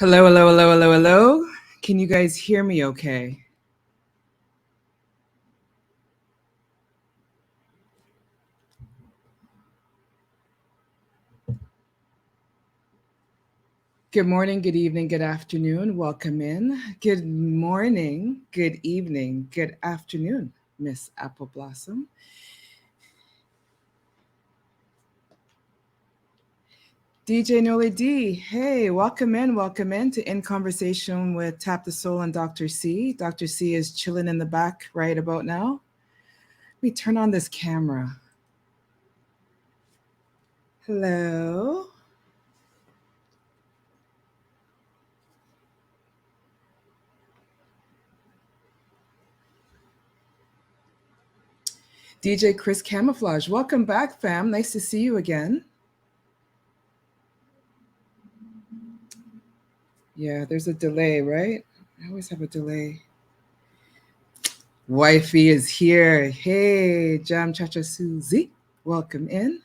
Hello, hello, hello, hello, hello. Can you guys hear me okay? Good morning, good evening, good afternoon. Welcome in. Good morning, good evening, good afternoon, Miss Apple Blossom. DJ Noli D, hey, welcome in to In Conversation with Tap the Soul and Dr. C. Dr. C is chilling in the back right about now. Let me turn on this camera. Hello. DJ Chris Camouflage, welcome back, fam. Nice to see you again. Yeah, there's a delay, right? I always have a delay. Wifey is here. Hey, Jam Chacha Susie. Welcome in.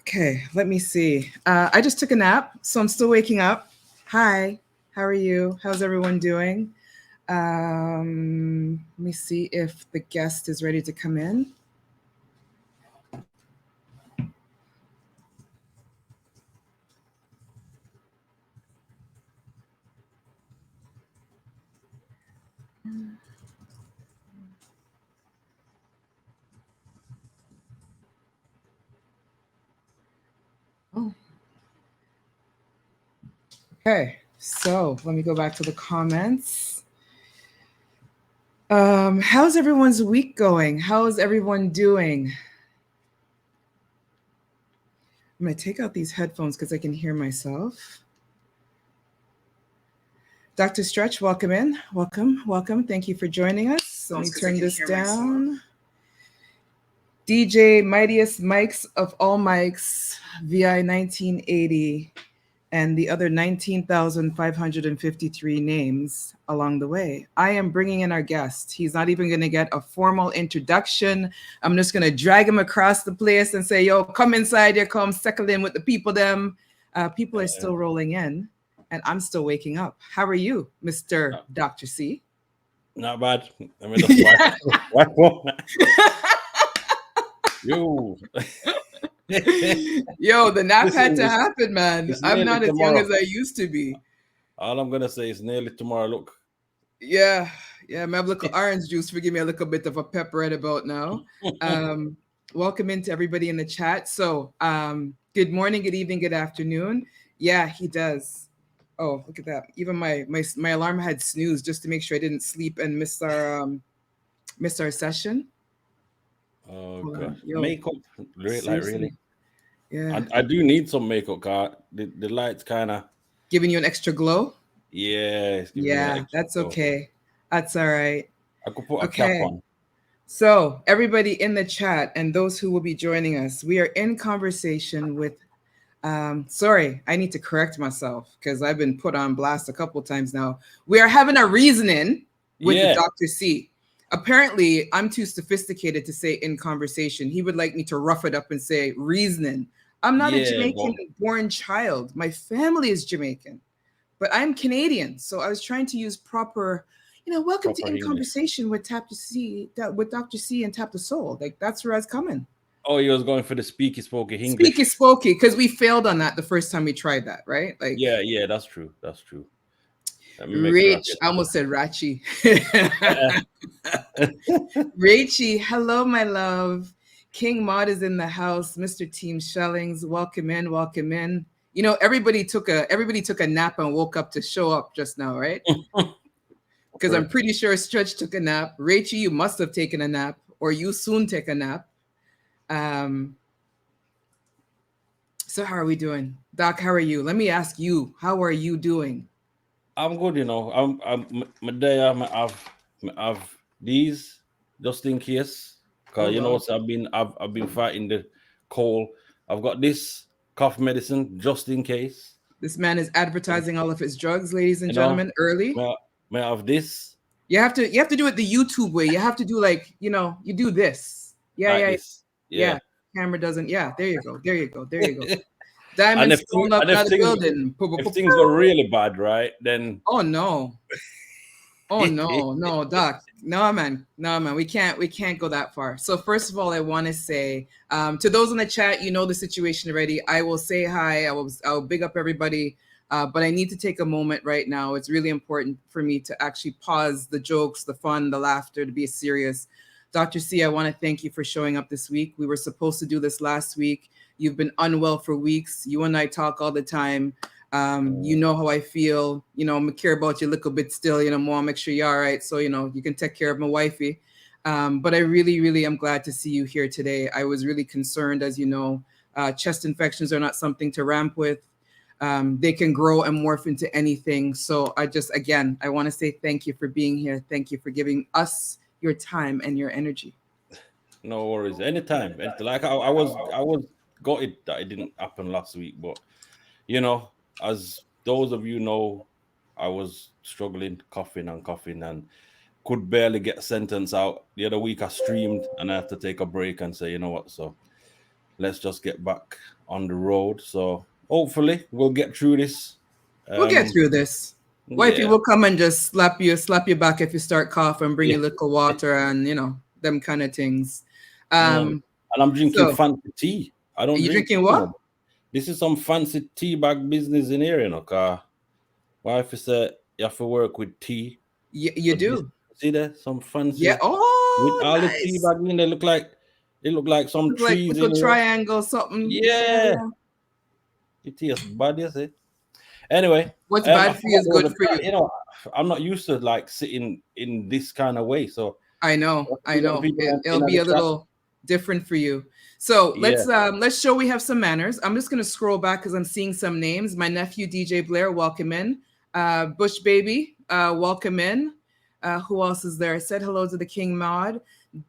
Okay, let me see. I just took a nap, so I'm still waking up. Hi, how are you? How's everyone doing? Let me see if the guest is ready to come in. Oh, okay. So let me go back to the comments. How's everyone's week going? How's everyone doing? I'm going to take out these headphones because I can hear myself. Dr. Stretch, welcome in. Welcome. Thank you for joining us. Let me turn this down. DJ Mightiest Mics of all mics, VI 1980, and the other 19,553 names along the way. I am bringing in our guest. He's not even going to get a formal introduction. I'm just going to drag him across the place and say, yo, come inside here, come settle in with the people them. People are still rolling in, and I'm still waking up. How are you, Mr. Dr. C? Not bad. I mean, that's Yo. Yo, the nap had to happen, man. I'm not as young as I used to be. All I'm gonna say is nearly tomorrow. Look. Yeah, I have a little orange juice for give me a little bit of a pep right about now. Welcome into everybody in the chat. So, good morning, good evening, good afternoon. Yeah, he does. Oh, look at that. Even my alarm had snoozed just to make sure I didn't sleep and miss our session. Oh gosh, makeup, really. Yeah, I do need some makeup, cause the lights kind of giving you an extra glow. Yeah, that's okay. That's all right. I could put a cap on. So, everybody in the chat and those who will be joining us, we are in conversation with. Sorry, I need to correct myself because I've been put on blast a couple times now. We are having a reasoning with the Dr. C. Apparently, I'm too sophisticated to say in conversation. He would like me to rough it up and say reasoning. I'm not a Jamaican-born child. My family is Jamaican, but I'm Canadian. So I was trying to use proper, welcome to In Conversation with Dr. C and Tap the Soul. Like, that's where I was coming. Oh, you was going for the speaky spokey English. Speaky spokey, because we failed on that the first time we tried that, right? Like, yeah, that's true. Rach, I almost said Rachi. Rachie, hello, my love. King Maud is in the house. Mr. Team Shellings, welcome in. Everybody took a nap and woke up to show up just now, right? Because I'm pretty sure Stretch took a nap. Rachie, you must have taken a nap, or you soon take a nap. So how are we doing? Doc, how are you? Let me ask you, how are you doing? I'm good, I'm my day I have these just in case. Cause I've been fighting the cold. I've got this cough medicine just in case. This man is advertising all of his drugs, ladies and gentlemen, early. May I have this? You have to do it the YouTube way. You have to do you do this. Yeah. Yeah, Yeah. camera doesn't. Yeah, there you go. There you go. There you go. And Diamond scrolled up out of the building. if things got really bad, right, then Oh no. Oh no, no, Doc. No man, no man. We can't go that far. So first of all, I want to say to those in the chat, you know the situation already. I will say hi. I'll big up everybody. But I need to take a moment right now. It's really important for me to actually pause the jokes, the fun, the laughter, to be serious. Dr. C, I want to thank you for showing up this week. We were supposed to do this last week. You've been unwell for weeks. You and I talk all the time. You know how I feel. I care about you a little bit still. More make sure you're all right. So you can take care of my wifey. But I really, really am glad to see you here today. I was really concerned, as you know. Chest infections are not something to ramp with. They can grow and morph into anything. So again, I want to say thank you for being here. Thank you for giving us your time and your energy. no worries. Anytime. Like I was gutted that it didn't happen last week, but as those of you know, I was struggling, coughing, and could barely get a sentence out. The other week I streamed and I had to take a break and say, you know what, so let's just get back on the road. So hopefully we'll get through this. We'll get through this. Wifey Yeah. will come and just slap you back if you start coughing, bring you a little water and them kind of things. No. And I'm drinking So fancy tea. I are don't you drink, drinking what? this is some fancy tea bag business in here, cause wife said you have to work with tea. You So this, do. see there, some Yeah. fancy with Oh, all the tea nice. bag in. They look like some It's like trees little in here. triangle something. Yeah, Yeah, yeah. it is bad, you see. Anyway, What's I bad for you forgot is there was good a for you. I'm not used to like sitting in this kind of way. So I know, I we got the know. people It'll in be the a chat. little different for you. So Yeah, let's show we have some manners. I'm just gonna scroll back because I'm seeing some names. My nephew DJ Blair, welcome in. Bush Baby, welcome in. Who else is there? I said hello to the King Mod.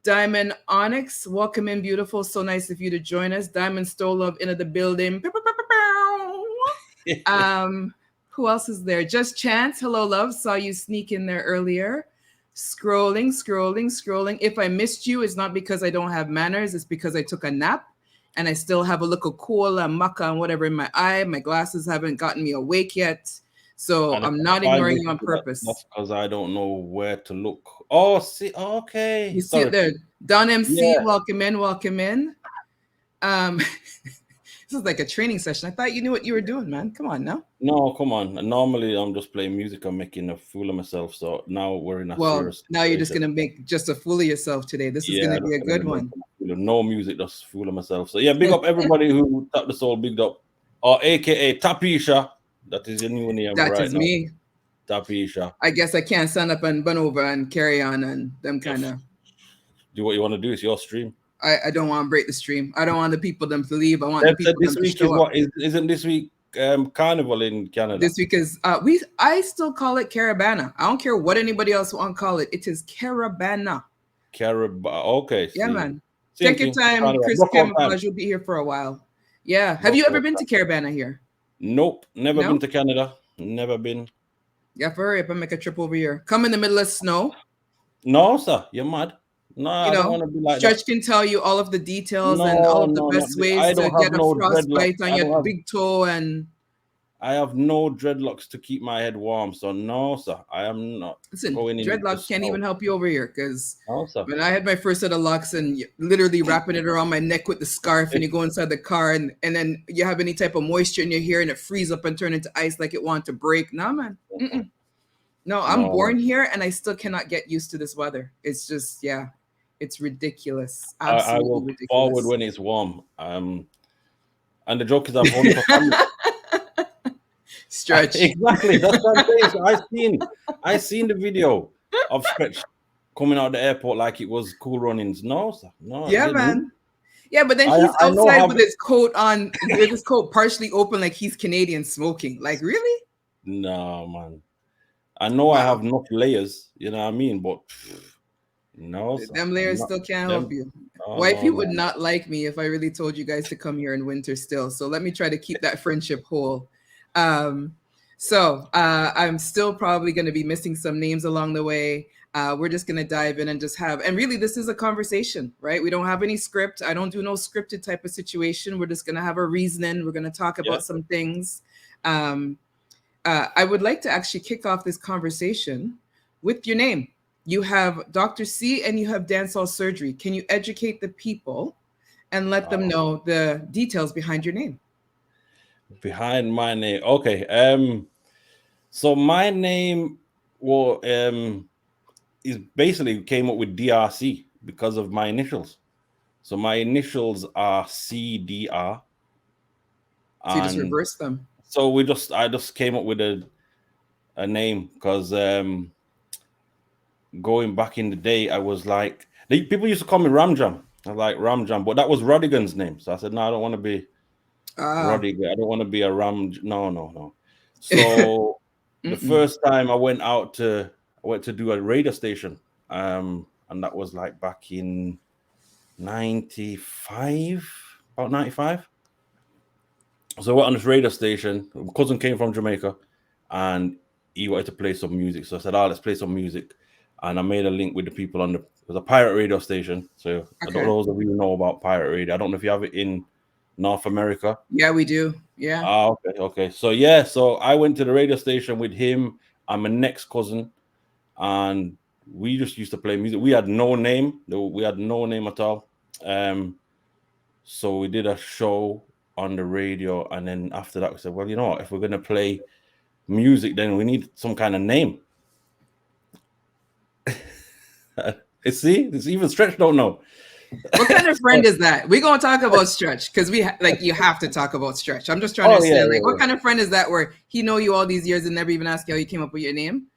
Diamond Onyx, welcome in, beautiful. So nice of you to join us. Diamond Stolov into the building. Um, who else is there? Just Chance. Hello, love. Saw you sneak in there earlier. Scrolling. If I missed you, it's not because I don't have manners. It's because I took a nap and I still have a little cola, maca, and whatever in my eye. My glasses haven't gotten me awake yet. So and if I'm I not find ignoring this, you on that's purpose. because I don't know where to look. Oh, see, okay, You see it sorry. there. Don MC, Yeah, welcome in, welcome in. This is like a training session. I thought you knew what you were doing, man. Come on now. no, come on. Normally, I'm just playing music and making a fool of myself. So now we're in a Well, serious now you're just situation. gonna make just a fool of yourself today. This is Yeah, gonna I'm be just a gonna good be making one. a fool of no music, just fool of myself. So yeah, big up everybody who tap the soul, big up, or AKA Tapisha. That is your new name That right is now, me. Tapisha. I guess I can't stand up and bun over and carry on and them kind If of. do what you want to do. It's your stream. I don't want to break the stream. I don't want the people them to leave. I want the They said people this them to week is show up. what isn't this week carnival in Canada? This week is I still call it Caravana. I don't care what anybody else want to call it. It is Caravana. Carabao. Okay, Yeah, see, man. same Take your thing. time, Carnival. Chris Block out time. Camouflage. You'll be here for a while. Yeah. Have Block you ever out been time. to Caravana here? Nope, never been No. to Canada. Never been. You have to hurry up and make a trip over here. Come in the middle of snow. No, sir, you're mad. No, I don't want to be like that. Stretch can tell you all of the details and all No, of the no, no. best ways I to don't have get a no dreadlocks. frostbite on your big toe. And I have no dreadlocks to keep my head warm. So no, sir. I am not listen, going in the dreadlocks can't even snow. help you over here because No, sir. when I had my first set of locks and literally wrapping it around my neck with the scarf and If you go inside the car and then you have any type of moisture in your hair and it freeze up and turn into ice like it wants to break. Nah, man. Mm-mm. No, I'm no, born here and I still cannot get used to this weather. It's just, yeah, it's ridiculous. I Absolutely will forward ridiculous. when it's warm. And the joke is I've only for family. Stretch. Exactly. That's what I'm saying. So I seen the video of Stretch coming out of the airport like it was Cool Runnings. No, sir. No, Yeah, you know, man. Yeah, but then he's I know outside how. with his coat on, with his coat partially open, like he's Canadian smoking. Like, really? No, man. I know I have Wow. enough layers. You know what I mean? But no, sir. Them I'm layers not still can't help them. you. No, Wifey no, would no. not like me if I really told you guys to come here in winter still. So let me try to keep that friendship whole. I'm still probably going to be missing some names along the way. We're just going to dive in and just have, and really, this is a conversation, right? We don't have any script. I don't do no scripted type of situation. We're just going to have a reasoning. We're going to talk about some things. I would like to actually kick off this conversation with your name. You have Dr. C and you have Dancehall Surgery. Can you educate the people and let them know the details behind your name? Behind my name, okay. So my name is basically came up with DRC because of my initials. So my initials are CDR. So you just reverse them. So I just came up with a name because going back in the day, I was like, people used to call me Ramjam. I was like Ramjam, but that was Rodigan's name. So I said, no, I don't want to be Rodigan. I don't want to be a No. So the first time I went to do a radio station, and that was like back in 95, about 95. So I went on this radio station. My cousin came from Jamaica, and he wanted to play some music. So I said, let's play some music. And I made a link with the people it was a pirate radio station. So I don't know those of you who know about pirate radio. I don't know if you have it in North America. Yeah, we do. Yeah. Okay. So so I went to the radio station with him and my next cousin, and we just used to play music. We had no name. We had no name at all. So we did a show on the radio, and then after that we said, well, you know what, if we're going to play music, then we need some kind of name. It's even Stretch don't know. What kind of friend is that? We're gonna talk about Stretch because you have to talk about Stretch. I'm just trying to understand, what kind of friend is that where he know you all these years and never even ask you how you came up with your name?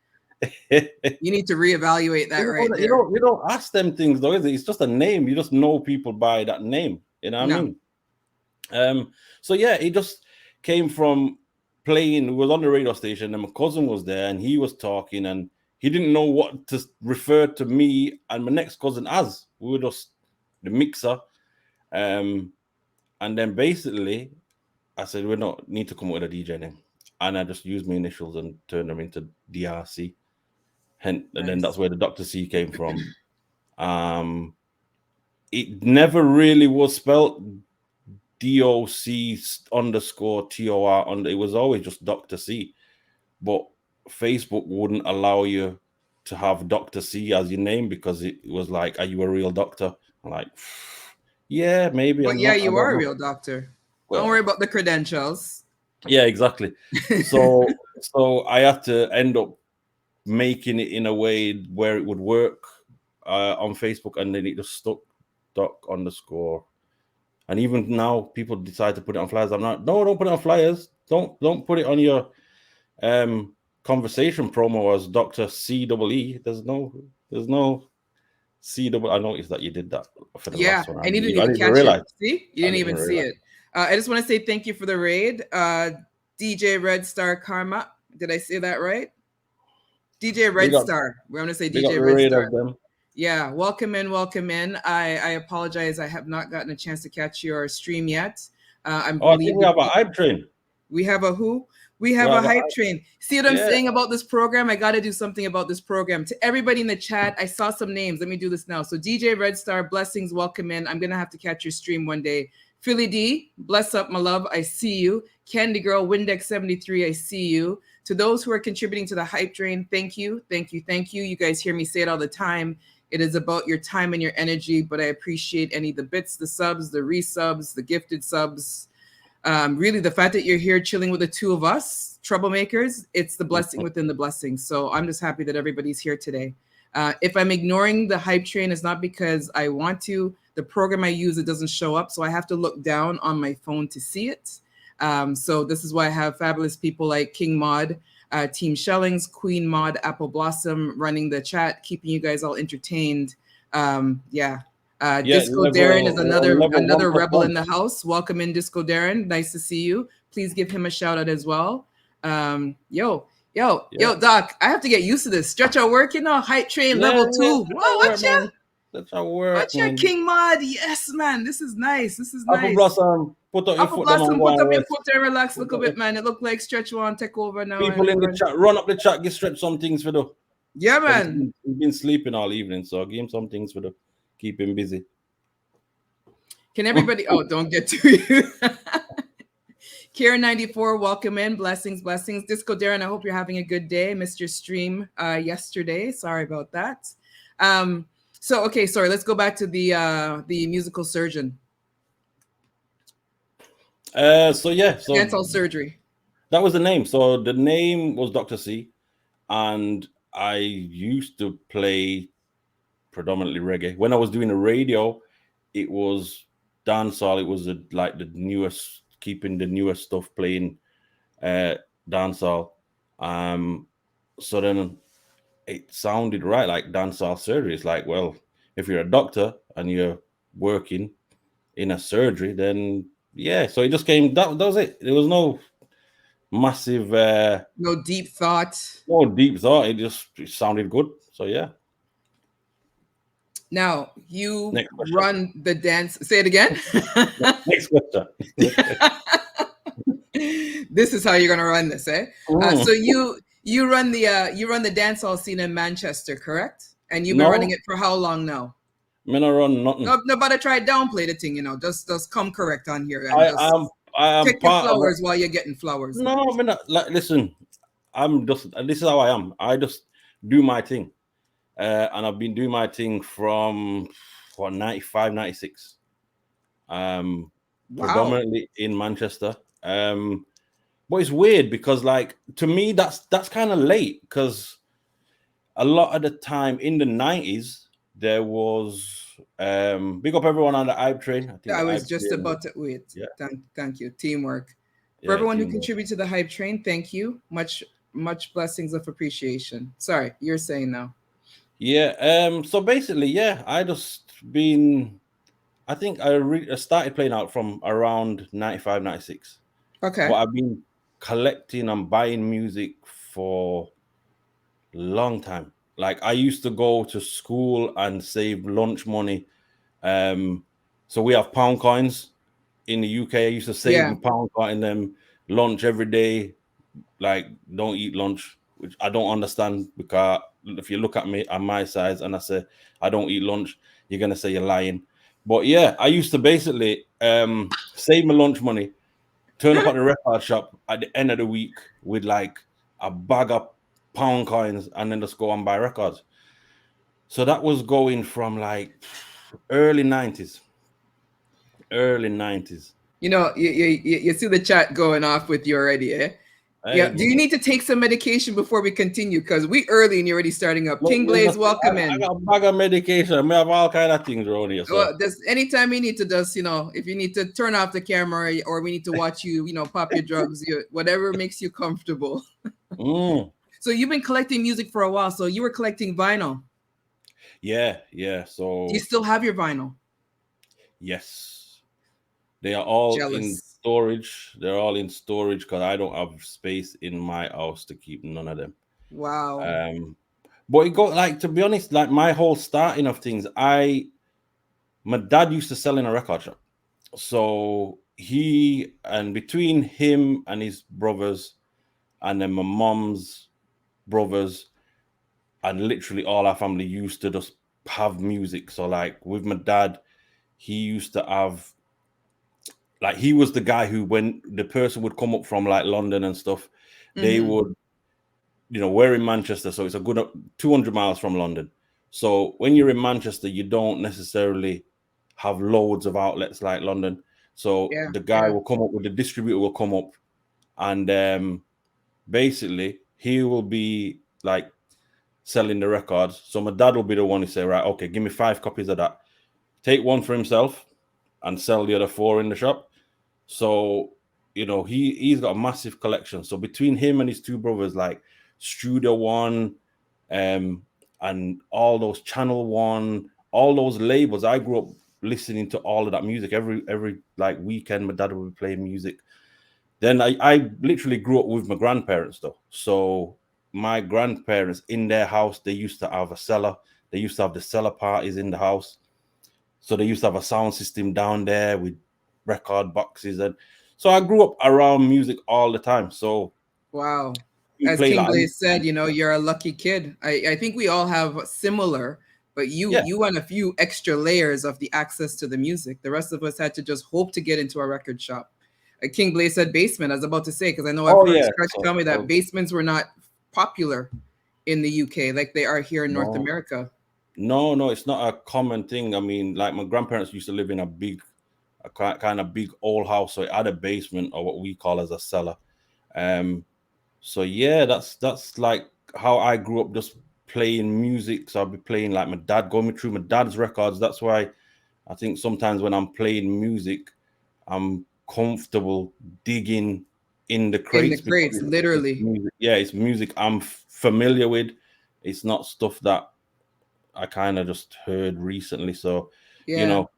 You need to reevaluate that there. You don't ask them things though, is it? It's just a name. You just know people by that name. You know what I mean? So yeah, it just came from playing. We was on the radio station, and my cousin was there, and he was talking, and he didn't know what to refer to me and my next cousin as. We were just the mixer. And then basically I said, we don't need to come up with a DJ name. And I just used my initials and turned them into DRC. And then that's where the Dr. C came from. It never really was spelled DOC_TOR. It was always just Dr. C. But Facebook wouldn't allow you to have Dr. C as your name because it was like, are you a real doctor? I'm like, yeah, maybe. But you are a real doctor. Well, don't worry about the credentials. Yeah, exactly. So I had to end up making it in a way where it would work on Facebook, and then it just stuck Doc_. And even now, people decide to put it on flyers. I'm not. No, don't put it on flyers. Don't put it on your conversation promo as Dr. CEE. There's no C double. I noticed that you did that for the last one. And you didn't even catch it. See, you didn't even see it. I just want to say thank you for the raid, DJ Red Star Karma. Did I say that right? DJ Red Star. We're going to say DJ Red Star. Yeah, welcome in. I apologize. I have not gotten a chance to catch your stream yet. I think we have a hype train. We have a who? We have a hype train. See what I'm saying about this program? I got to do something about this program. To everybody in the chat, I saw some names. Let me do this now. So DJ Red Star, blessings, welcome in. I'm going to have to catch your stream one day. Philly D, bless up, my love. I see you. Candy Girl, Windex 73, I see you. To those who are contributing to the hype train, thank you. You guys hear me say it all the time. It is about your time and your energy, but I appreciate any of the bits, the subs, the resubs, the gifted subs. Really, the fact that you're here chilling with the two of us, troublemakers, it's the blessing within the blessing. So I'm just happy that everybody's here today. If I'm ignoring the hype train, it's not because I want to. The program I use, it doesn't show up. So I have to look down on my phone to see it. So this is why I have fabulous people like King Mod, Team Shellings, Queen Mod, Apple Blossom running the chat, keeping you guys all entertained. Disco Darren is another rebel in the house. Welcome in, Disco Darren. Nice to see you. Please give him a shout out as well. Yo, Doc, I have to get used to this. Stretch our work, hype train level 2. Whoa, watch out. That's our work. Watch out, King Mod. Yes, man. This is nice. Apple Blossom, put up your foot and relax a little bit, man. It looked like Stretch want to take over now. People in the chat, run up the chat, get Stretch some things for the. Yeah, Because man. he's been sleeping all evening, so I gave him some things for the keep him busy. Can everybody? Oh, don't get to you. Kira94, welcome in. Blessings, blessings. Disco Darren, I hope you're having a good day. Missed your stream yesterday. Sorry about that. So okay, sorry. Let's go back to the musical surgeon. So Dental surgery. that was the name. So the name was Dr. C, and I used to play predominantly reggae. When I was doing the radio, it was dancehall. It was like the newest, keeping the newest stuff playing uh, dancehall. Um, so then it sounded right, like dancehall surgery. It's like, well, if you're a doctor and you're working in a surgery, then yeah. So it just came. That was it. There was no massive, No deep thought. no deep thought. It sounded good. So yeah. Now you Next question. run the dance. Say it again. Next question. This is how you're gonna run this, eh? Mm. So you run the dance hall scene in Manchester, correct? And you've been running No, it for how long now? me not run nothing. No, nobody try downplay the thing, Just come correct on here and I just am I am take your part of it. flowers while you're getting flowers now. No, me not. Like, listen, I'm just. This is how I am. I just do my thing, and I've been doing my thing from what 95, 96. Wow. Predominantly in Manchester. But it's weird because, like, to me, that's kind of late because a lot of the time in the 90s there was big up everyone on the hype train. I think I the was hype just train, about to wait. yeah, Thank you. Teamwork. For yeah, everyone who teamwork. contributed to the hype train, thank you. Much blessings of appreciation. Sorry, you're saying now. Yeah. So basically, yeah, I just been. I think I started playing out from around 95, 96. But Okay. I've been collecting and buying music for a long time. Like I used to go to school and save lunch money. Um, so we have pound coins in the UK. I used to save Yeah. my pound coin them lunch every day. Like don't eat lunch, which I don't understand because if you look at me on my size and I say I don't eat lunch, you're gonna say you're lying. But yeah, I used to basically save my lunch money, turn up at the record shop at the end of the week with like a bag of pound coins and then just go and buy records. So that was going from like early 90s. Early 90s. You see the chat going off with you already, eh? Hey, Yeah. Do you man. need to take some medication before we continue? Because we early and you're already starting up. Look, King man, Blaze, I welcome in. got a bag of medication. I have all kind of things around here. So Well, there's anytime you need to just, if you need to turn off the camera or we need to watch you, pop your drugs, whatever makes you comfortable. mm, So you've been collecting music for a while. So you were collecting vinyl. yeah. Do you So still have your vinyl? yes, they are all in Jealous. storage. They're all in storage because I don't have space in my house to keep none of them. Wow. Um, but it got like to be honest, like my whole starting of things, my dad used to sell in a record shop. So he and between him and his brothers and then my mom's brothers and literally all our family used to just have music. So like with my dad, he used to have like he was the guy who when the person would come up from like London and stuff, they Mm-hmm. would, we're in Manchester, so it's a good 200 miles from London. So when you're in Manchester, you don't necessarily have loads of outlets like London. So Yeah. the guy Yeah. will come up with the distributor will come up and basically he will be like selling the records. So my dad will be the one who say, right, okay, give me 5 copies of that. Take one for himself and sell the other 4 in the shop. So, he's got a massive collection. So between him and his 2 brothers, like Studio One, and all those Channel One, all those labels, I grew up listening to all of that music. Every like weekend, my dad would be playing music. Then I literally grew up with my grandparents though. So my grandparents in their house, they used to have a cellar. They used to have the cellar parties in the house. So they used to have a sound system down there with record boxes. And so I grew up around music all the time. So Wow. been as playing King like Blaze said, you're a lucky kid. I think we all have similar, but yeah. you want a few extra layers of the access to the music. The rest of us had to just hope to get into a record shop. King Blaze said basement. I was about to say, because I know I've Oh heard yeah. Scratch tell me that basements were not popular in the UK like they are here in North No, America. no, it's not a common thing. I mean, like my grandparents used to live in a kind of big old house, so it had a basement or what we call as a cellar. Um, so yeah, that's like how I grew up, just playing music. So I'll be playing like my dad, going through my dad's records. That's why I think sometimes when I'm playing music, I'm comfortable digging in the In the crates because crates, literally. music. Yeah, it's music I'm familiar with. It's not stuff that I kind of just heard recently. So, you Yeah. know,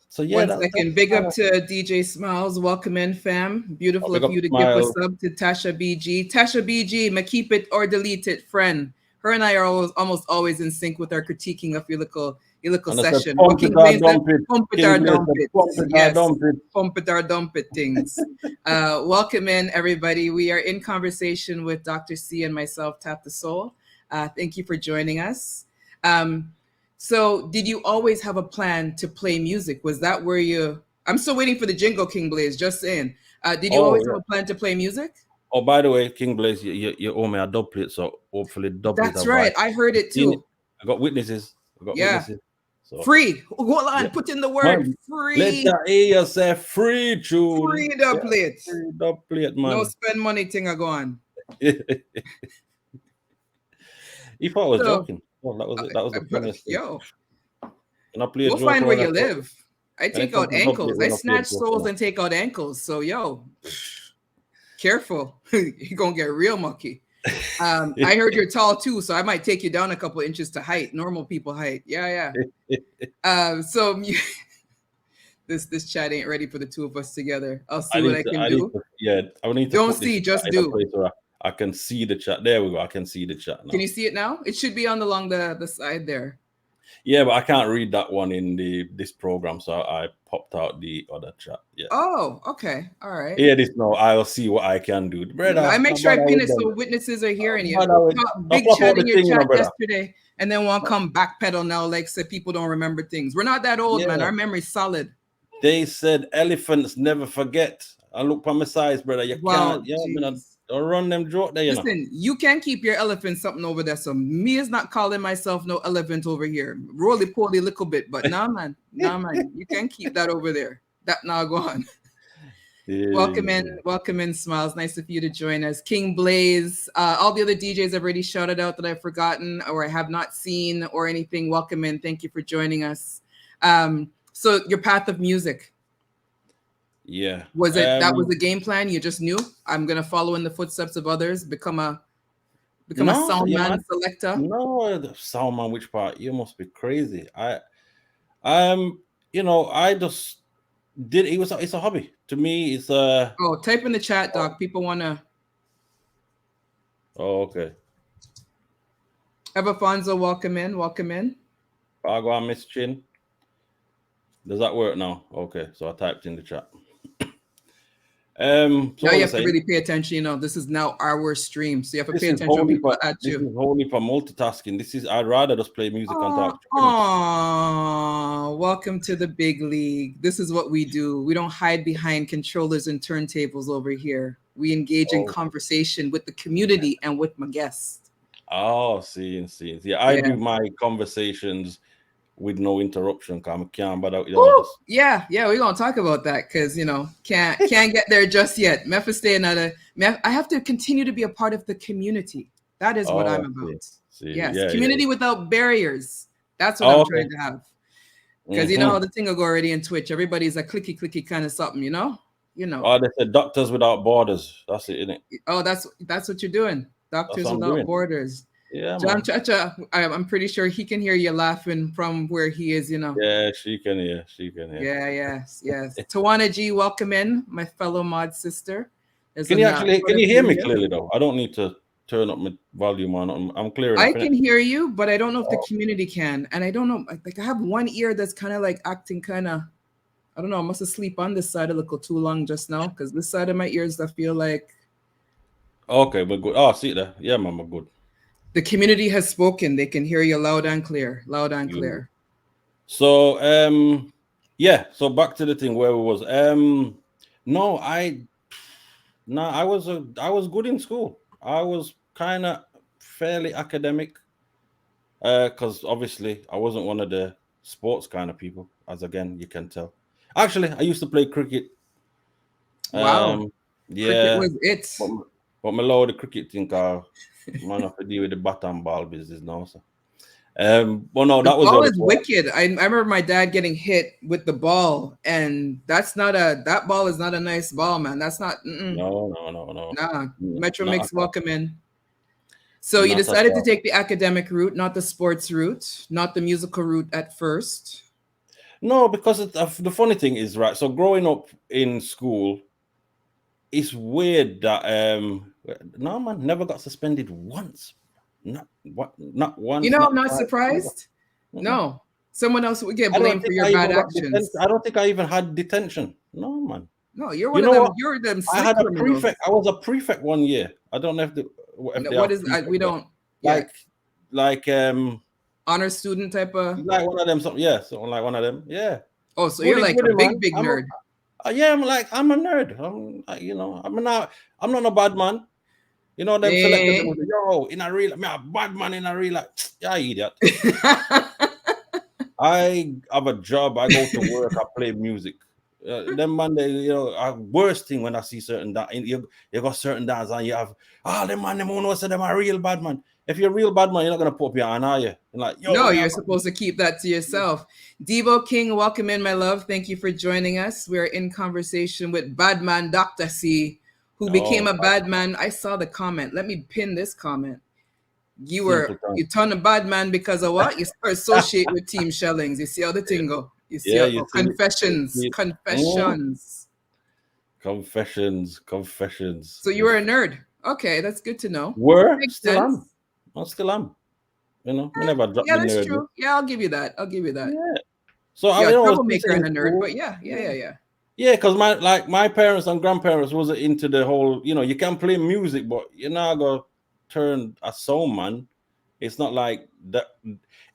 so yeah, One that's second. Big kind up of to DJ Smiles. Welcome in, fam. a Beautiful big of up you to give a smile. sub to Tasha BG. Tasha BG, ma keep it or delete it, friend. Her and I are almost always in sync with our critiquing of your little And I said, session. What pump it King or Blaze said, dump it. pump it King or Blaze dump said, it. pump it or Yes, dump it. pump it or dump it things. Welcome in, everybody. We are in conversation with Dr. C and myself, Tap the Soul. Thank you for joining us. Um, so, did you always have a plan to play music? Was that where you? I'm still waiting for the jingle, King Blaze. Just saying. Did you Oh, always have yeah. a plan to play music? Oh, by the way, King Blaze, you owe me a dub plate, so hopefully dub it That's have I right. I heard it seen it. too. I got witnesses. I got Yeah. witnesses. So Free. Hold yeah. on. Put in the word Man, let free. the ear say free tune. Free the Yeah, plate. free dub plate, No man. spend money thing are going. He thought I was So, joking. Well, that was the funniest thing. yo, When I play a go joke find where around, you live. I when it take comes out to dub plate, ankles. I when I play a snatch joke, souls and take out ankles. So, yo, careful. You're going to get real mucky. I heard you're tall too, so I might take you down a couple inches to height, normal people height. Yeah, yeah. So this chat ain't ready for the two of us together. I'll see what I can do. yeah, I need to Don't put this see, chat just in a do. place where I can see the chat. There we go. I can see the chat Can now. you see it now? It should be on along the side there. Yeah, but I can't read that one in this program, so I popped out the other chat. Yeah. Oh, okay. All right. Here this now. I'll see what I can do, I brother. make No sure I bother pin with it so them. witnesses are hearing No you. bother with. No Big flap out chat the in your thing, chat brother. yesterday, and then one come backpedal now, like say people don't remember things. We're not that old, man. Yeah. Our memory's solid. They said elephants never forget. I look for my size, brother. You Wow, can't. Yeah, I mean, jeez. don't run them joke there, you know. Listen, you can keep your elephant something over there. So me is not calling myself no elephant over here. Roly poly little bit, but nah man. You can keep that over there. That now go on. Welcome in, Smiles. Nice of you to join us. King Blaze, all the other DJs I've already shouted out that I've forgotten or I have not seen or anything. Welcome in. Thank you for joining us. So your path of music. Yeah. Was it that was the game plan? You just knew I'm gonna follow in the footsteps of others, become a No, sound yeah, man man. selector. No, the sound man, which part? You must be crazy. I just did it's a hobby. To me, it's a Oh, type in the chat, Doc. People wanna oh, okay. Evafonso, welcome in, welcome in. I go on Miss Chin. Does that work now? Okay, so I typed in the chat. So Now what you I have to say, really pay attention. This is now our stream, so you have to this pay is attention when only people for at this you. is only for multitasking. I'd rather just play music and talk to friends. Oh, welcome to the big league. This is what we do. We don't hide behind controllers and turntables over here. We engage in Oh, conversation with the community and with my guests. oh, seeing. Yeah, I Yeah. do my conversations with no interruption. Cause I can't, but Woo! just Yeah, we're gonna talk about that because can't get there just yet. I have to continue to be a part of the community. That is what I'm oh, about. see, Yes, yeah. community without barriers. That's what I'm Oh, okay. trying to have. Because you know how Mm-hmm. the thing will go already in Twitch. Everybody's a clicky kind of something, you know? Oh, they said Doctors Without Borders. That's it, isn't it? Oh, that's what you're doing. That's Doctors what I'm Without doing. Borders. Yeah, John man. Chacha, I'm pretty sure he can hear you laughing from where he is, Yeah, she can hear. She can hear. Yeah, yes. Tawana G, welcome in, my fellow mod sister. There's Can you quite can a you hear few me here. clearly though? I don't need to turn up my volume on. I'm clear enough, I innit? can hear you, but I don't know if the Oh. community can. And I don't know, like I have one ear that's kind of like acting kind of, I don't know, I must have sleep on this side a little too long just now because this side of my ears, I feel like Okay, we're good. Oh, see there. Yeah, man, we're good. The community has spoken. They can hear you loud and clear. Loud and You. clear. So yeah, so back to the thing where we was. No, I was good in school. I was kind of fairly academic. Because obviously I wasn't one of the sports kind of people, as again you can tell. Actually, I used to play cricket. Wow. Um, Cricket yeah, was it. but but my lord, the cricket thing, man, I have to deal with the bat and ball business now. So, but no, The that was the ball other is part. wicked. I remember my dad getting hit with the ball, and that ball is not a nice ball, man. That's not, No, no, no, no, nah. Metro not at Mix, all. welcome in. So you Not at decided to all. take the academic route, not the sports route, not the musical route at first. No, because the funny thing is, right. So growing up in school, it's weird that no man never got suspended once. Not You once, know, I'm not not twice, never. surprised. Mm-mm. No, someone else would get I don't blamed for think your I bad even got detention. actions. I don't think I even had detention. No man. No, you're You one of know them. what? You're them I slick had a criminals. prefect. I was a prefect one year. I don't know if No, they what have is we prefect, but don't like yet like honor student type of. like one of them. Something, yeah, something like one of them. Yeah, Oh, so you're goody like a goody big man. big I'm a nerd. yeah. I'm a nerd. I'm not a bad man. You know them selectors that Eh. was yo in a real me a bad man in a real like yeah idiot. I have a job. I go to work. I play music. Them man, worst thing when I see certain that you got certain dance and you have them man them who know say them a real bad man. If you're a real bad man, you're not gonna put up your hand, are you? You're like yo, No, me you're have supposed to keep that to yourself. Devo King, welcome in, my love. Thank you for joining us. We're in conversation with Badman Dr. C, who became oh a bad man. I saw the comment. Let me pin this comment. simple time. You turn a bad man because of what? You associate with Team Shellings. You see how the thing go. You see Yeah, how you see it. You confessions. see it. Mm. Confessions. Confessions. So you were a nerd. Okay, that's good to know. Were Makes still am. sense. I still am. I never dropped Yeah, the that's nerd. true. Yeah, I'll give you that. I'll give you that. Yeah. So Yeah, I was troublemaker decent in and a nerd, school. but yeah. Yeah, because my parents and grandparents wasn't into the whole, you can play music, but you're not gonna turn a soul man. It's not like that.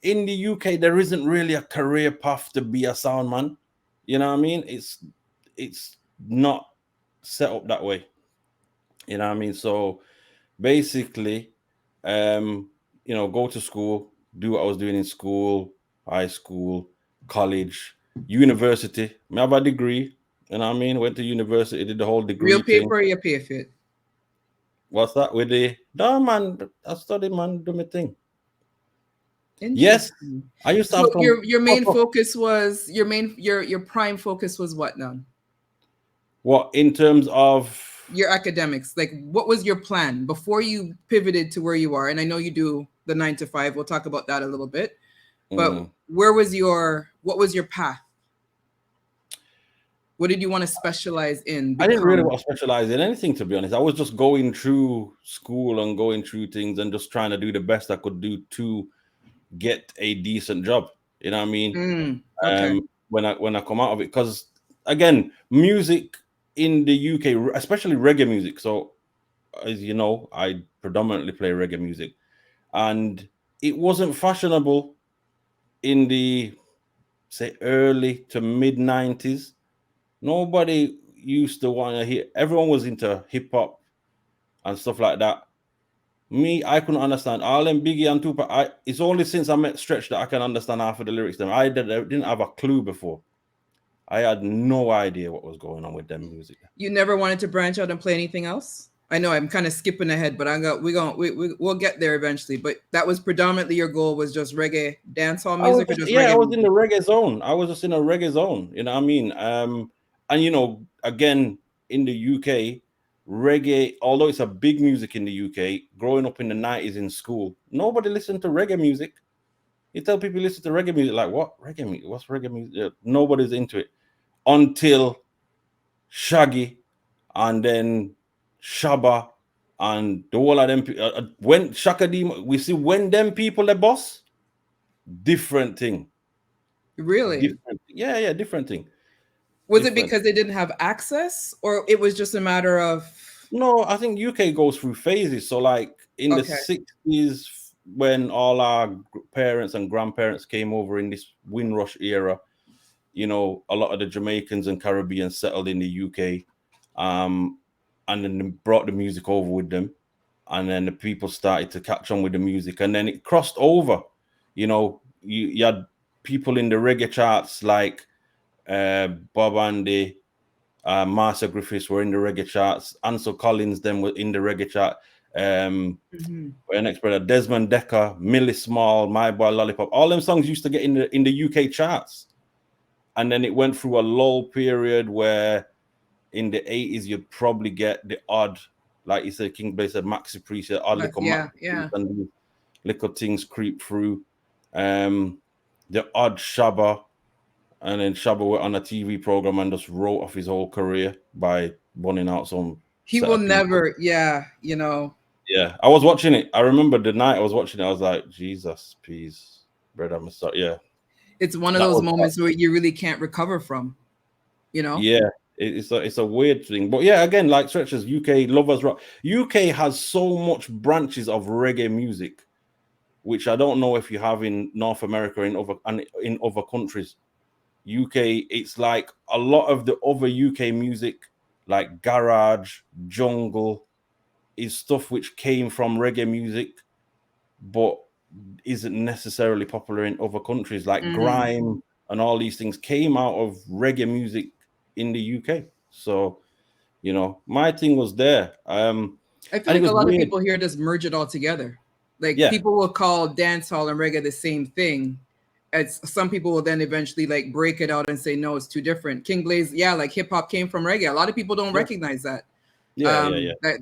In the UK, there isn't really a career path to be a sound man. You know what I mean? It's not set up that way. You know what I mean? So basically, go to school, do what I was doing in school, high school, college, university. I have a degree. You know what I mean? Went to university, did the whole Real degree thing. paper, you pay for it. What's that with the no man? I studied, man, do my thing. Yes, Interesting. I used to So have your main focus was your prime focus was what now? what in terms of Your academics. Like what was your plan before you pivoted to where you are? And I know you do the 9 to 5. We'll talk about that a little bit. But mm, what was your path? What did you want to specialize in, I didn't really become? want to specialize in anything, to be honest. I was just going through school and going through things and just trying to do the best I could do to get a decent job. You know what I mean? Okay. When I come out of it, because again, music in the UK, especially reggae music. So as you know, I predominantly play reggae music, and it wasn't fashionable in the say early to mid 90s. Nobody used to want to hear. Everyone was into hip hop and stuff like that. Me, I couldn't understand all them Biggie and Tupac. It's only since I met Stretch that I can understand half of the lyrics. Them I didn't have a clue before. I had no idea what was going on with them music. You never wanted to branch out and play anything else? I know I'm kind of skipping ahead, but we'll get there eventually. But that was predominantly your goal was just reggae dancehall music or just I reggae was in the music? reggae zone. I was just in a reggae zone. You know what I mean? And again in the UK, reggae, although it's a big music in the UK, growing up in the 90s in school, nobody listened to reggae music. You tell people listen to reggae music, like what reggae music? What's reggae music? Nobody's into it until Shaggy and then Shabba and the whole of them. When Shaka D, we see when them people the boss, different thing. Really? Different. Yeah, different thing. Was it Different. because they didn't have access, or it was just a matter of? No, I think UK goes through phases. So, like in the Okay. 60s, when all our parents and grandparents came over in this Windrush era, a lot of the Jamaicans and Caribbeans settled in the UK, and then they brought the music over with them, and then the people started to catch on with the music, and then it crossed over. You had people in the reggae charts like Bob Andy, Marcia Griffiths were in the reggae charts. Ansel Collins then were in the reggae chart. Hmm. Our next brother Desmond Decker, Millie Small, My Boy Lollipop. All them songs used to get in the UK charts, and then it went through a lull period where in the 80s you'd probably get the odd, like you said, King Blaze said, Maxi Priest, odd But little yeah, Maxi yeah. Priest, and little things creep through. The odd Shabba, and then Shabba went on a TV program and just wrote off his whole career by bunning out some He set will of people. never, yeah, you know, Yeah, I was watching it. I remember the night I was watching it. I was like, Jesus, please, brother, I'm sorry. Yeah, it's one of that those was moments where you really can't recover from, you know? yeah. It's a weird thing, but yeah, again, like stretches, UK lovers rock. UK has so much branches of reggae music, which I don't know if you have in North America and in other countries. UK, it's like a lot of the other UK music, like garage, jungle, is stuff which came from reggae music, but isn't necessarily popular in other countries. Like Hmm. grime and all these things came out of reggae music in the UK. So, my thing was there. I feel And it like a was lot of weird. people here just merge it all together. Like Yeah, people will call dance hall and reggae the same thing. It's some people will then eventually like break it out and say no, it's too different. King Blaze, yeah, like hip hop came from reggae. A lot of people don't yeah, recognize that. yeah.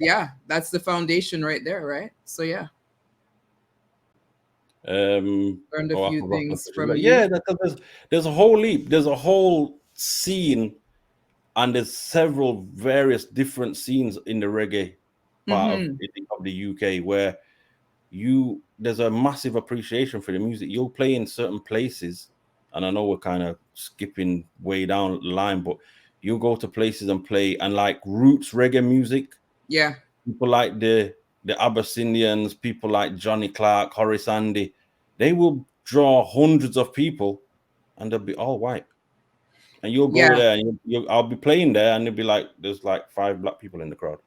Yeah, that's the foundation right there, right? So yeah, learned a I few forgot things completely. from But you. yeah, there's a whole leap. There's a whole scene, and there's several various different scenes in the reggae part of Hmm. of the UK where there's a massive appreciation for the music. You'll play in certain places, and I know we're kind of skipping way down the line, but you'll go to places and play and like roots reggae music. Yeah, People like the Abyssinians, people like Johnny Clark, Horace Andy, they will draw hundreds of people, and they'll be all white. And you'll go yeah. there, and I'll be playing there, and it'll be like there's like 5 black people in the crowd.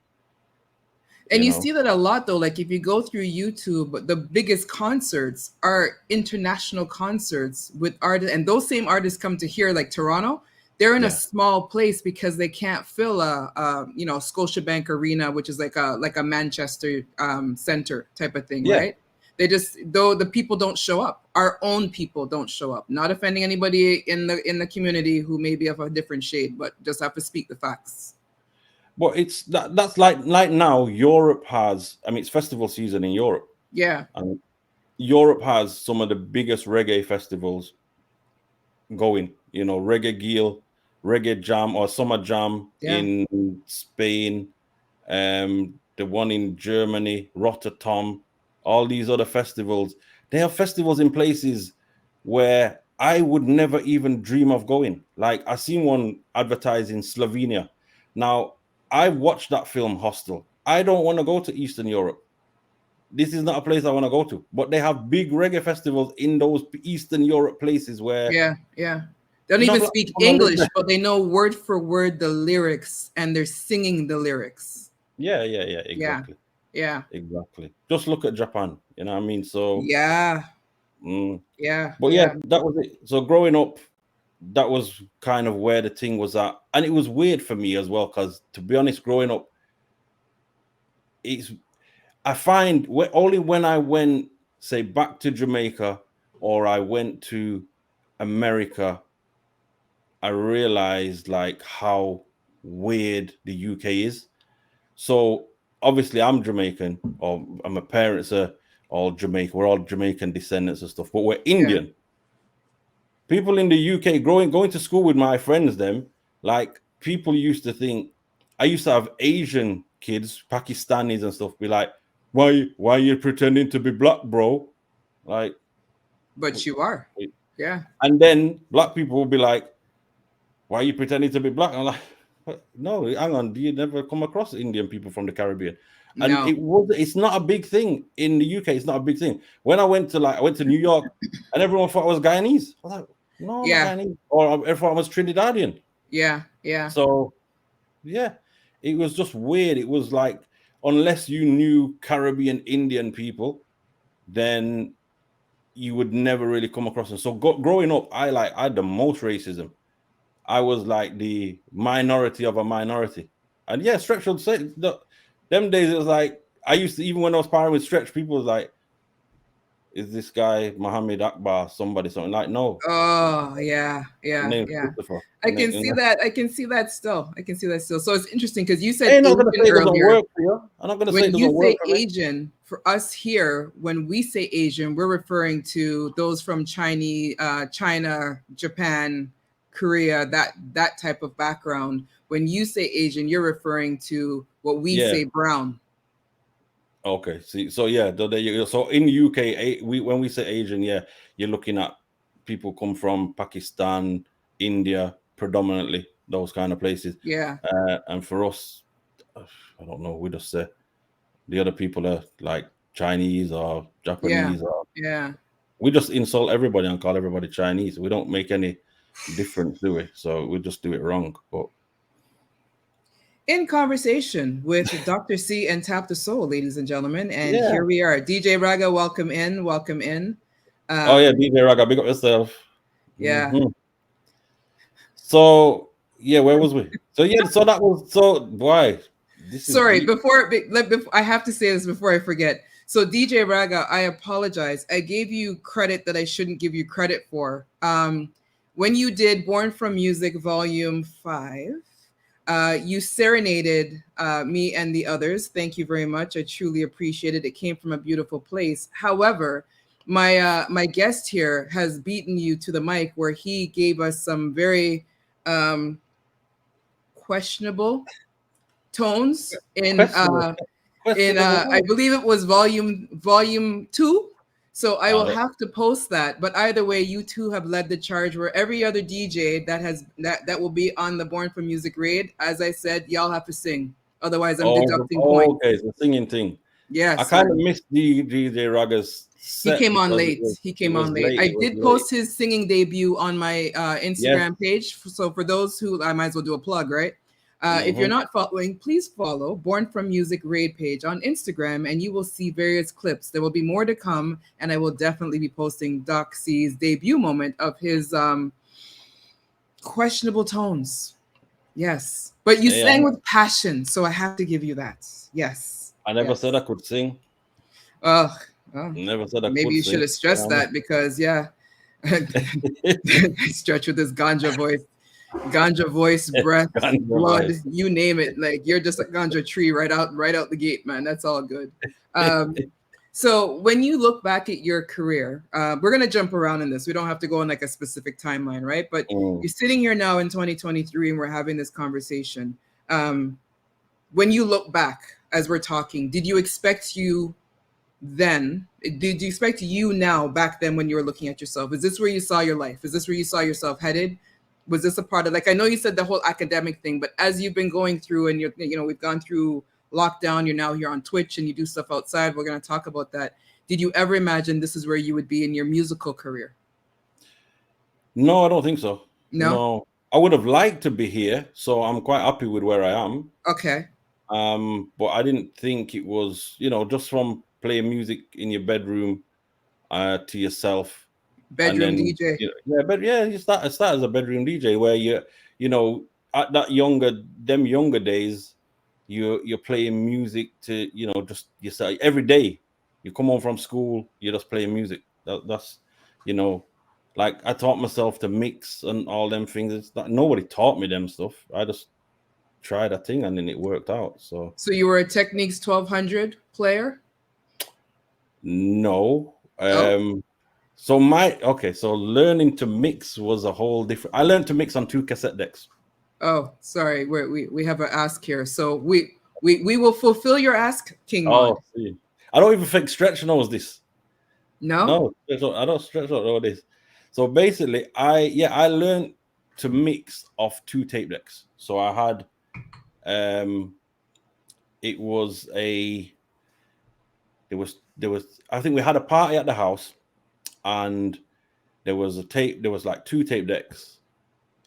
And You you know, see that a lot though. Like if you go through YouTube, the biggest concerts are international concerts with artists, and those same artists come to here, like Toronto. They're in a yeah, small place because they can't fill a Scotiabank Arena, which is like a Manchester center type of thing, yeah. right? They just though the people don't show up. Our own people don't show up. Not offending anybody in the community who may be of a different shade, but just have to speak the facts. But that's like now Europe has. I mean, it's festival season in Europe, Yeah, and Europe has some of the biggest reggae festivals going. Reggae Geel, Reggae Jam or Summer Jam yeah, in Spain, the one in Germany, Rotterdam, all these other festivals. They have festivals in places where I would never even dream of going. Like I seen one advertised in Slovenia. Now I watched that film Hostel. I don't want to go to Eastern Europe. This is not a place I want to go to. But they have big reggae festivals in those Eastern Europe places where yeah, yeah. They don't no even black speak people not live English, there. but they know word for word the lyrics and they're singing the lyrics. Yeah, Yeah, exactly. yeah, Exactly. Just look at Japan. You know what I mean? So, yeah, mm, yeah, but yeah, yeah. that was it. So growing up, that was kind of where the thing was at, and it was weird for me as well because, to be honest, growing up, it's I find only when I went, say, back to Jamaica or I went to America, I realized like how weird the UK is. So obviously, I'm Jamaican, or my parents are all Jamaican. We're all Jamaican descendants and stuff, but we're Yeah. Indian. People in the UK going to school with my friends, them like people used to think. I used to have Asian kids, Pakistanis and stuff, be like, "Why are you pretending to be black, bro?" Like, But you are. Yeah. and then black people will be like, "Why are you pretending to be black?" I'm like, No, hang on. Do you never come across Indian people from the Caribbean? And No. it's not a big thing in the UK. It's not a big thing. When I went to New York, and everyone thought I was Guyanese. I was like, no, I'm not Yeah. Guyanese. Or everyone was Trinidadian. Yeah. Yeah. So yeah, it was just weird. It was like, unless you knew Caribbean Indian people, then you would never really come across them. So growing up, I had the most racism. I was like the minority of a minority. And yeah, Stretch would say them days it was like I used to, even when I was partying with Stretch, people was like, is this guy Muhammad Akbar something like? No, Oh, yeah. the Yeah. name's Yeah. Christopher. I can see that. I can see that still. I can see that still. So it's interesting because you said I'm not gonna Asian say it doesn't earlier. work for you. I'm not gonna say When it you doesn't work say for me. Asian, for us here, when we say Asian, we're referring to those from China, Japan, Korea, that type of background. When you say Asian, you're referring to what we Yeah. say brown. Okay. See, so yeah, there you go. So in UK, when we say Asian, yeah, you're looking at people come from Pakistan, India, predominantly those kind of places. Yeah, And for us, I don't know. We just say the other people are like Chinese or yeah, Japanese, or yeah. we just insult everybody and call everybody Chinese. We don't make any difference, do we? So we just do it wrong. But In conversation with Dr. C and Tap the Soul, ladies and gentlemen, and yeah. here we are. DJ Raga, welcome in, welcome in. Oh yeah, Um, DJ Raga, big up yourself. yeah. Mhm. So yeah, where was we? So yeah, so that was so why this is Sorry, deep. I have to say this before I forget. So DJ Raga, I apologize. I gave you credit that I shouldn't give you credit for. When you did Born from Music Volume 5, you serenaded me and the others. Thank you very much. I truly appreciate it. It came from a beautiful place. However, my guest here has beaten you to the mic where he gave us some very um, questionable tones Questionable, in questionable. I believe it was volume 2. So I I will don't, have to post that. But either way, you two have led the charge where every other DJ that will be on the Born for Music raid, as I said, y'all have to sing. Otherwise I'm deducting points. okay, the singing thing. Yeah, I kind of sir. missed the DJ Raga's He set came on because late. He it came was on late. late. I It was did late. post his singing debut on my Yes. Instagram page. So for those who, I might as well do a plug, right? If you're Hmm. not following, please follow Born from Music Raid page on Instagram, and you will see various clips. There will be more to come, and I will definitely be posting Doc C's debut moment of his questionable tones. Yes, but you Yeah, sang with passion, so I have to give you that. Yes, I never said yes. I could sing. Oh, well, Never said I maybe could you should sing. have stressed that because yeah, Stretch with his ganja voice, breath, Ganja blood, voice. you name it. Like you're just a ganja tree right out the gate, man. That's all good. Um, so when you look back at your career, we're gonna jump around in this. We don't have to go on like a specific timeline, right? But Mm. you're sitting here now in 2023, and we're having this conversation. Um, when you look back as we're talking, did you expect you then? Did you expect you now back then when you were looking at yourself? Is this where you saw your life? Is this where you saw yourself headed? Was this a part of, like, I know you said the whole academic thing, but as you've been going through and we've gone through lockdown, you're now here on Twitch and you do stuff outside. We're going to talk about that. Did you ever imagine this is where you would be in your musical career? No, I don't think so. No? No, I would have liked to be here, so I'm quite happy with where I am. Okay. But I didn't think it was, just from playing music in your bedroom to yourself, and Bedroom then DJ. yeah, but yeah, you start as a bedroom DJ where you know, at them younger days, you're playing music to just yourself every day. You come home from school, you're just playing music. That's you know, like I taught myself to mix and all them things. It's not, nobody taught me them stuff. I just tried a thing and then it worked out. So So you were a Techniques 1200 player? no. Oh, So learning to mix was a whole different. I learned to mix on 2 cassette decks. oh, sorry. We have an ask here. So we will fulfill your ask, King Mod. Oh, see. I don't even think Stretch knows this. No? No, I don't Stretch don't know this. So basically, I learned to mix off 2 tape decks. So I had it was there was I think we had a party at the house, and there was like 2 tape decks.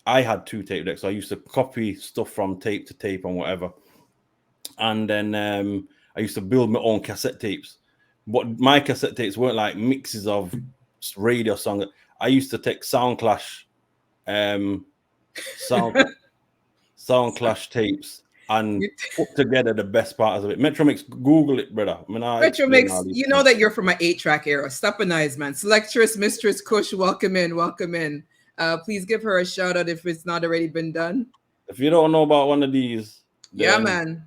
I had 2 tape decks. So I used to copy stuff from tape to tape and whatever. And then I used to build my own cassette tapes. But my cassette tapes weren't like mixes of radio songs. I used to take Sound Clash tapes and put together the best parts of it. Metromix, Google it, brother. I mean, Metromix, you know that you're from my 8-track era. Stop a nice, man. Selectress, Mistress Kush, welcome in, welcome in. Please give her a shout out if it's not already been done. If you don't know about one of these, yeah, man.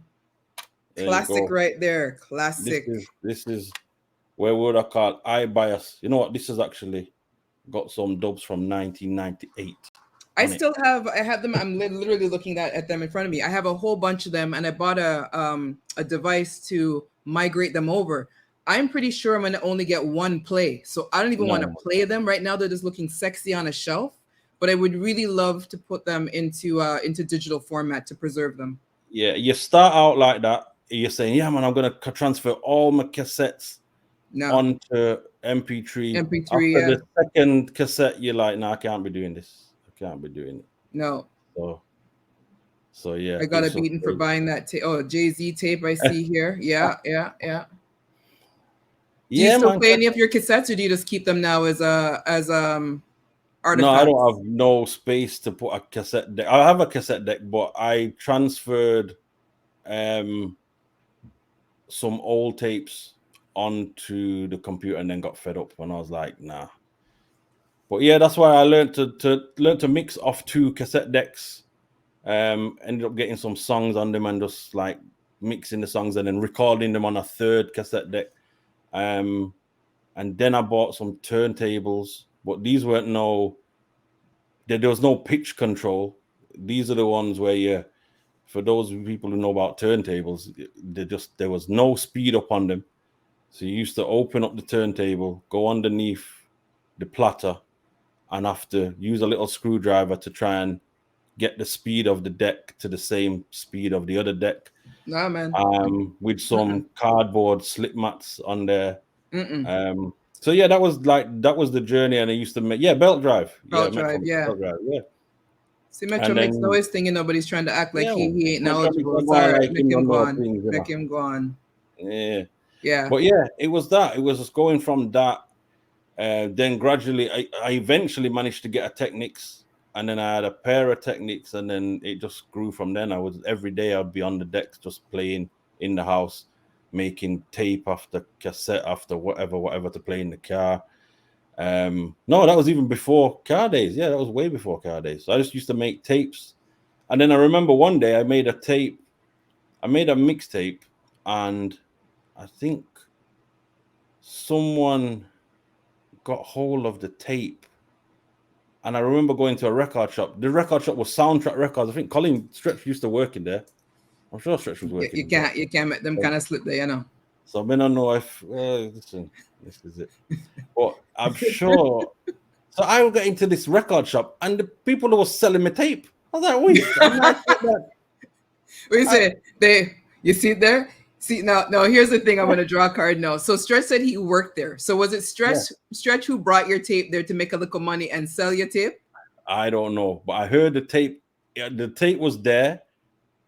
Classic right there. Classic. This is where would I call iBias. You know what? This has actually got some dubs from 1998. I have them. I'm literally looking at them in front of me. I have a whole bunch of them, and I bought a device to migrate them over. I'm pretty sure I'm going to only get one play, so I don't even want to play them right now. They're just looking sexy on a shelf, but I would really love to put them into digital format to preserve them. Yeah, you start out like that. You're saying, yeah, man, I'm going to transfer all my cassettes onto MP3. MP3, After the second cassette, you're like, I can't be doing this. I can't be doing it. No. So yeah. I got a beating for buying that tape. Oh, Jay-Z tape I see here. Yeah. Do you still play any of your cassettes, or do you just keep them now as artifacts? No, I don't have no space to put a cassette deck. I have a cassette deck, but I transferred some old tapes onto the computer and then got fed up when I was like, nah. But yeah, that's why I learned to mix off 2 cassette decks. Ended up getting some songs on them and just like mixing the songs and then recording them on a 3rd cassette deck. And then I bought some turntables, but these weren't there was no pitch control. These are the ones where for those people who know about turntables, there was no speed up on them. So you used to open up the turntable, go underneath the platter, and have to use a little screwdriver to try and get the speed of the deck to the same speed of the other deck. Nah, man. With some cardboard slip mats on there. So yeah, that was the journey, and I used to make belt drive. Belt drive. See, Metro makes no his thing, and nobody's trying to act like he ain't knowledgeable. Sorry, make him go on. Yeah. But yeah, it was that. It was just going from that. Then gradually, I eventually managed to get a Technics, and then I had a pair of Technics, and then it just grew from then. Every day I'd be on the decks just playing in the house, making tape after cassette after whatever to play in the car. No, that was even before car days. Yeah, that was way before car days. So I just used to make tapes. And then I remember one day I made a mixtape, and I think someone got hold of the tape. And I remember going to a record shop. The record shop was Soundtrack Records. I think Colin Stretch used to work in there. I'm sure Stretch was working. You can't make them kind of slip there, you know. So I don't know if listen, this is it. But I'm sure. So I will get into this record shop, and the people that were selling me tape, I was like, wait. What you say? You see it there? See now, here's the thing. I'm gonna draw a card now. So Stretch said he worked there. So was it Stretch who brought your tape there to make a little money and sell your tape? I don't know, but I heard the tape. The tape was there.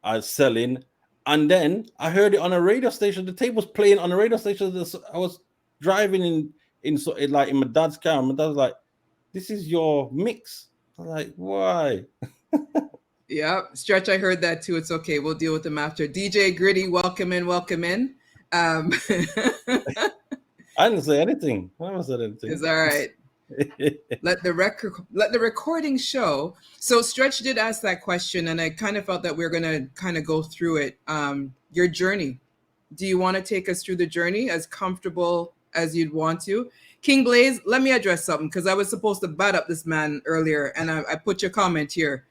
I was selling, and then I heard it on a radio station. The tape was playing on a radio station. I was driving in my dad's car. My dad was like, "This is your mix." I was like, "Why?" Yeah, Stretch, I heard that too. It's okay. We'll deal with them after. DJ Gritty, welcome in. I didn't say anything. I haven't said anything. It's all right. Let the recording show. So Stretch did ask that question, and I kind of felt that we are going to kind of go through it. Your journey. Do you want to take us through the journey as comfortable as you'd want to? King Blaze, let me address something, because I was supposed to bat up this man earlier, and I put your comment here.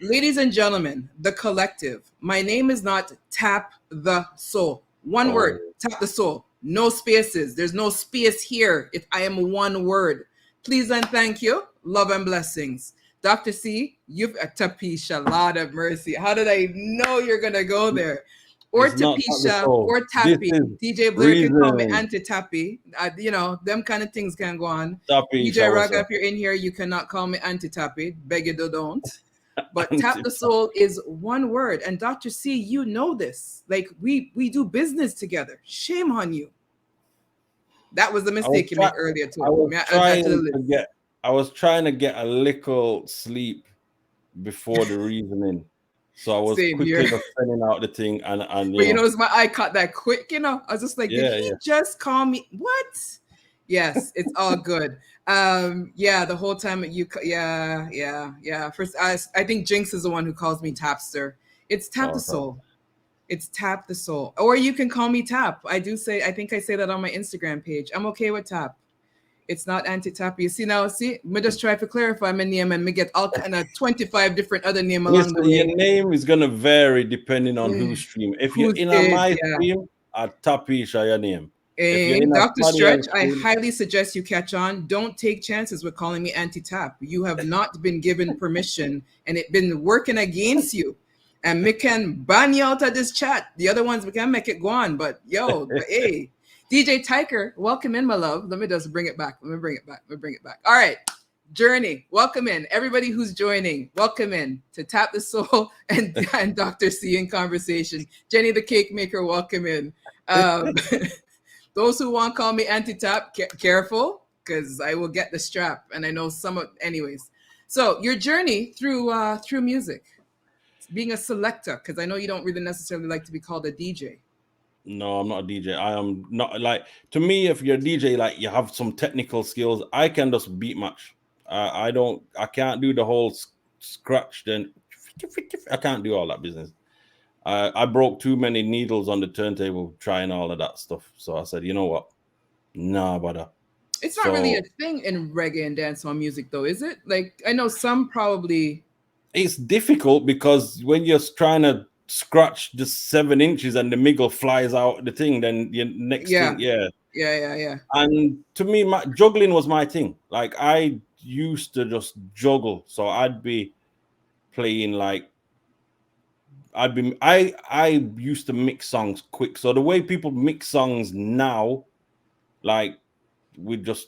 Ladies and gentlemen, the collective. My name is not Tap the Soul. One word, Tap the Soul. No spaces. There's no space here if I am one word. Please and thank you. Love and blessings. Dr. C, you've a Tapisha, lot of mercy. How did I know you're gonna go there? Or It's not the Tapisha soul. or This Tappy. is DJ Blair can call me reason. Auntie Tappy. Them kind of things can go on. Tapi DJ shower, Raga, sir. if you're in here, you cannot call me Auntie Tappy. Beg you, don't. But Tap Anti- the Soul is one word. And Dr. C, you know this. Like we do business together. Shame on you. That was the I was mistake you try- made earlier I too. was May I add that trying to the to list? get I was trying to get a little sleep before the reasoning. So I was Same here. quickly just sending out the thing and But you notice my eye caught that quick, I was just like, did yeah, he yeah. just call me? What? Yes, it's all good. Yeah, the whole time yeah. First, I think Jinx is the one who calls me Tapster. It's Tap the Oh, right. Soul. It's Tap the Soul. Or you can call me Tap. I think I say that on my Instagram page. I'm okay with Tap. It's not anti-tap. You see now, me just try to clarify my name and me get all kind of 25 different other name along the Listen, your way. name is gonna vary depending on Yeah. whose stream. If you're Who's in a is, my yeah. stream, a Tapisha your name. If you're in And a Dr. Padian Stretch, I stream, highly suggest you catch on. Don't take chances with calling me anti-tap. You have not been given permission and it been working against you. And we can ban you out of this chat. The other ones we can make it go on. But hey, DJ Tiker, welcome in, my love. Let me just bring it back. Let me bring it back. All right. Journey, welcome in. Everybody who's joining, welcome in to Tap the Soul and Dr. C in conversation. Jenny the cake maker, welcome in. Um, those who want to call me anti-tap, careful, because I will get the strap. And I know anyways. So your journey through music, being a selector, because I know you don't really necessarily like to be called a DJ. no, I'm not a DJ. I am not like to me. If you're a DJ, like you have some technical skills, I can just beat match. I don't. I can't do the whole scratch. Then I can't do all that business. I broke too many needles on the turntable trying all of that stuff. So I said, you know what? Nah, brother. It's not really a So thing in reggae and dancehall music, though, is it? Like I know some probably. it's difficult because when you're trying to scratch the 7 inches and the miggle flies out the thing, then your next Yeah, thing, yeah. yeah. And to me, juggling was my thing. Like I used to just juggle, so I'd be playing like I used to mix songs quick. So the way people mix songs now, like with just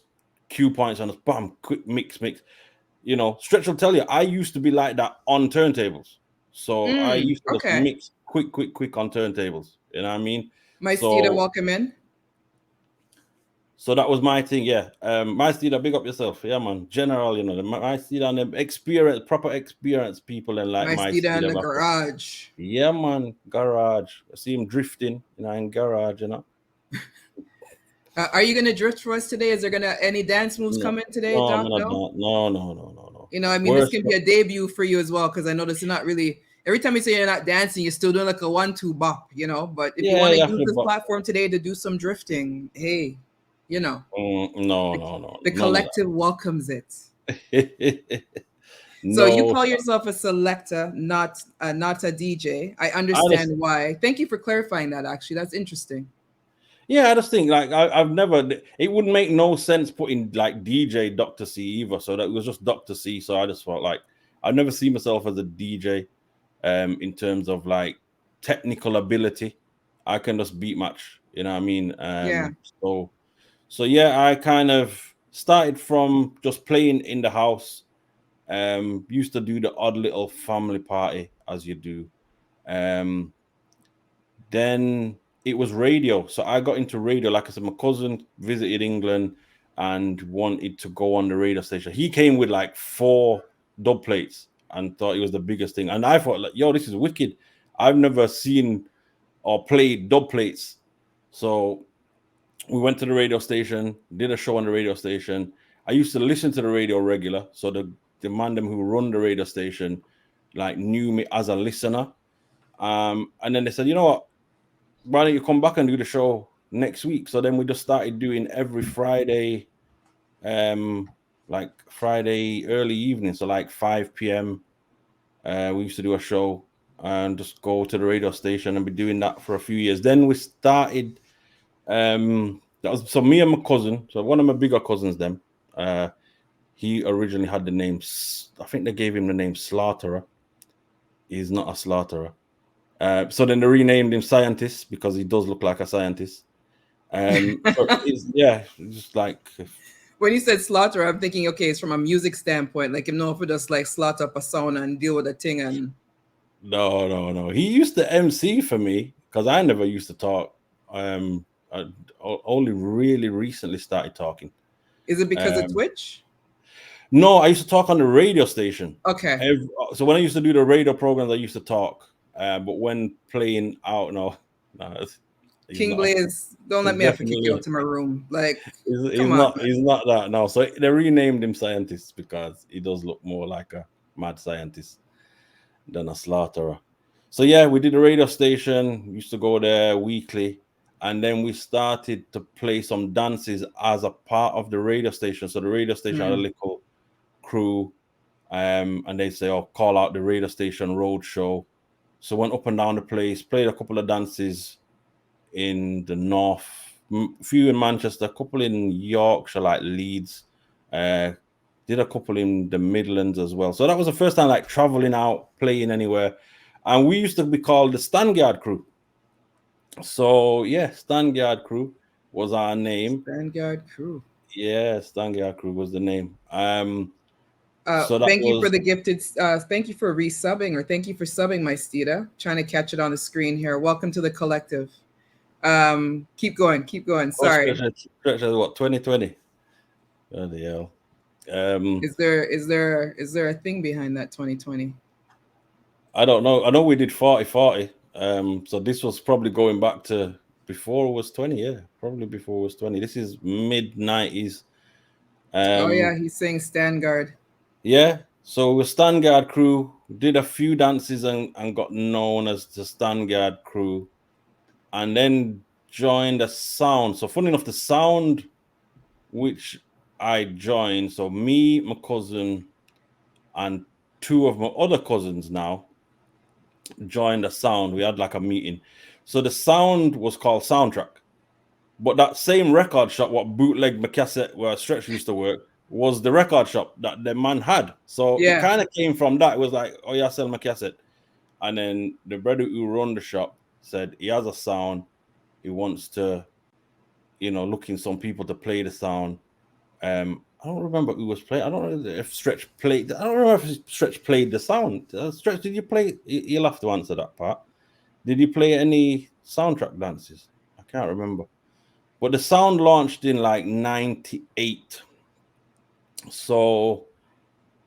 cue points and just bam, quick mix. Stretch will tell you I used to be like that on turntables. So I used to just Okay. mix quick on turntables. You know what I mean? My Steeda, So welcome in. so that was my thing, yeah. My Steeda, big up yourself, yeah, man. General, my Steeda and them proper experienced people and like My my Steeda in Steeda. the garage. Yeah, man, garage. I see him drifting, in garage, Are you gonna drift for us today? Is there gonna any dance moves No, coming today, no, I'm Doc? not. No. No. I mean, this Worst. can be a debut for you as well because I notice you're not really. Every time you say you're not dancing, you're still doing like a 1-2 bop, But if you Yeah, want to yeah. use this platform today to do some drifting, hey, No, the none of collective welcomes it. that. So you No, call sir. yourself a selector, not a DJ. I I just understand why. Thank you for clarifying that. Actually, that's interesting. Yeah, I just think like I've never. It wouldn't make no sense putting like DJ Dr. C either. So that was just Dr. C. So I just felt like I've never seen myself as a DJ. In terms of like technical ability, I can just beat match. You know what I mean? Yeah. So yeah, I kind of started from just playing in the house. Used to do the odd little family party as you do. Um, then it was radio. So I got into radio. Like I said, my cousin visited England and wanted to go on the radio station. He came with like 4 dub plates and thought it was the biggest thing. And I thought, like, yo, this is wicked. I've never seen or played dub plates. So we went to the radio station, did a show on the radio station. I used to listen to the radio regular. So the man them who run the radio station like knew me as a listener. And then they said, you know what? Why don't you come back and do the show next week? So then we just started doing every Friday, like Friday early evening, so like 5 p.m. We used to do a show and just go to the radio station and be doing that for a few years. Then we started. That was so me and my cousin. So one of my bigger cousins, them. he originally had the name. I think they gave him the name Slaughterer. He's not a slaughterer. So then they renamed him Scientist because he does look like a scientist. So it's just like When you said slaughter, I'm thinking, okay, it's from a music standpoint. Like, you know, if we just like slaughter up a sound and deal with a thing and. no. He used to MC for me because I never used to talk. I only really recently started talking. Is it because of Um, Twitch? no, I used to talk on the radio station. Okay. So when I used to do the radio programs, I used to talk. But when playing out, no, he's King not. Blaze, don't let He's me have to kick you out definitely to my room. Like, he's come on, not. He's man. not that now. So they renamed him Scientist because he does look more like a mad scientist than a slaughterer. So yeah, we did a radio station. Used to go there weekly, and then we started to play some dances as a part of the radio station. So the radio station had a Hmm. little crew, and they say, "Oh, call out the radio station road show." So went up and down the place, played a couple of dances in the north, few in Manchester, a couple in Yorkshire, like Leeds. Uh, did a couple in the Midlands as well. So that was the first time like traveling out, playing anywhere. And we used to be called the Standyard Crew. So yeah, Standyard Crew was our name. Vanguard Crew. Yeah, Standyard Crew was the name. So that Thank you for was the gifted. Thank you for resubbing, or thank you for subbing, my Steeda. Trying to catch it on the screen here. Welcome to the collective. Keep going, keep going. Sorry. stretch as what 2020. Bloody hell. Um, Is there a thing behind that 2020? I don't know. I know we did 40-40. So this was probably going back to before it was 20. Yeah, probably before it was 20. This is mid 90s. Oh yeah, Um, he's saying stand guard. yeah. So we Standguard Crew did a few dances and got known as the Standguard Crew, and then joined the Sound. So funny enough, the Sound which I joined. So me, my cousin, and two of my other cousins now joined the Sound. We had like a meeting. So the Sound was called Soundtrack. But that same record shop, what bootleg my cassette where Stretch used to work, was the record shop that the man had. So it Yeah, kind of came from that. It was like, oh yeah, sell my cassette. And then the brother who run the shop said he has a sound. He wants to, looking some people to play the sound. I don't remember who was playing. I don't know if Stretch played. I don't remember if Stretch played the sound. Stretch, did you play? You'll have to answer that part. Did you play any soundtrack dances? I can't remember. But the sound launched in like 98. So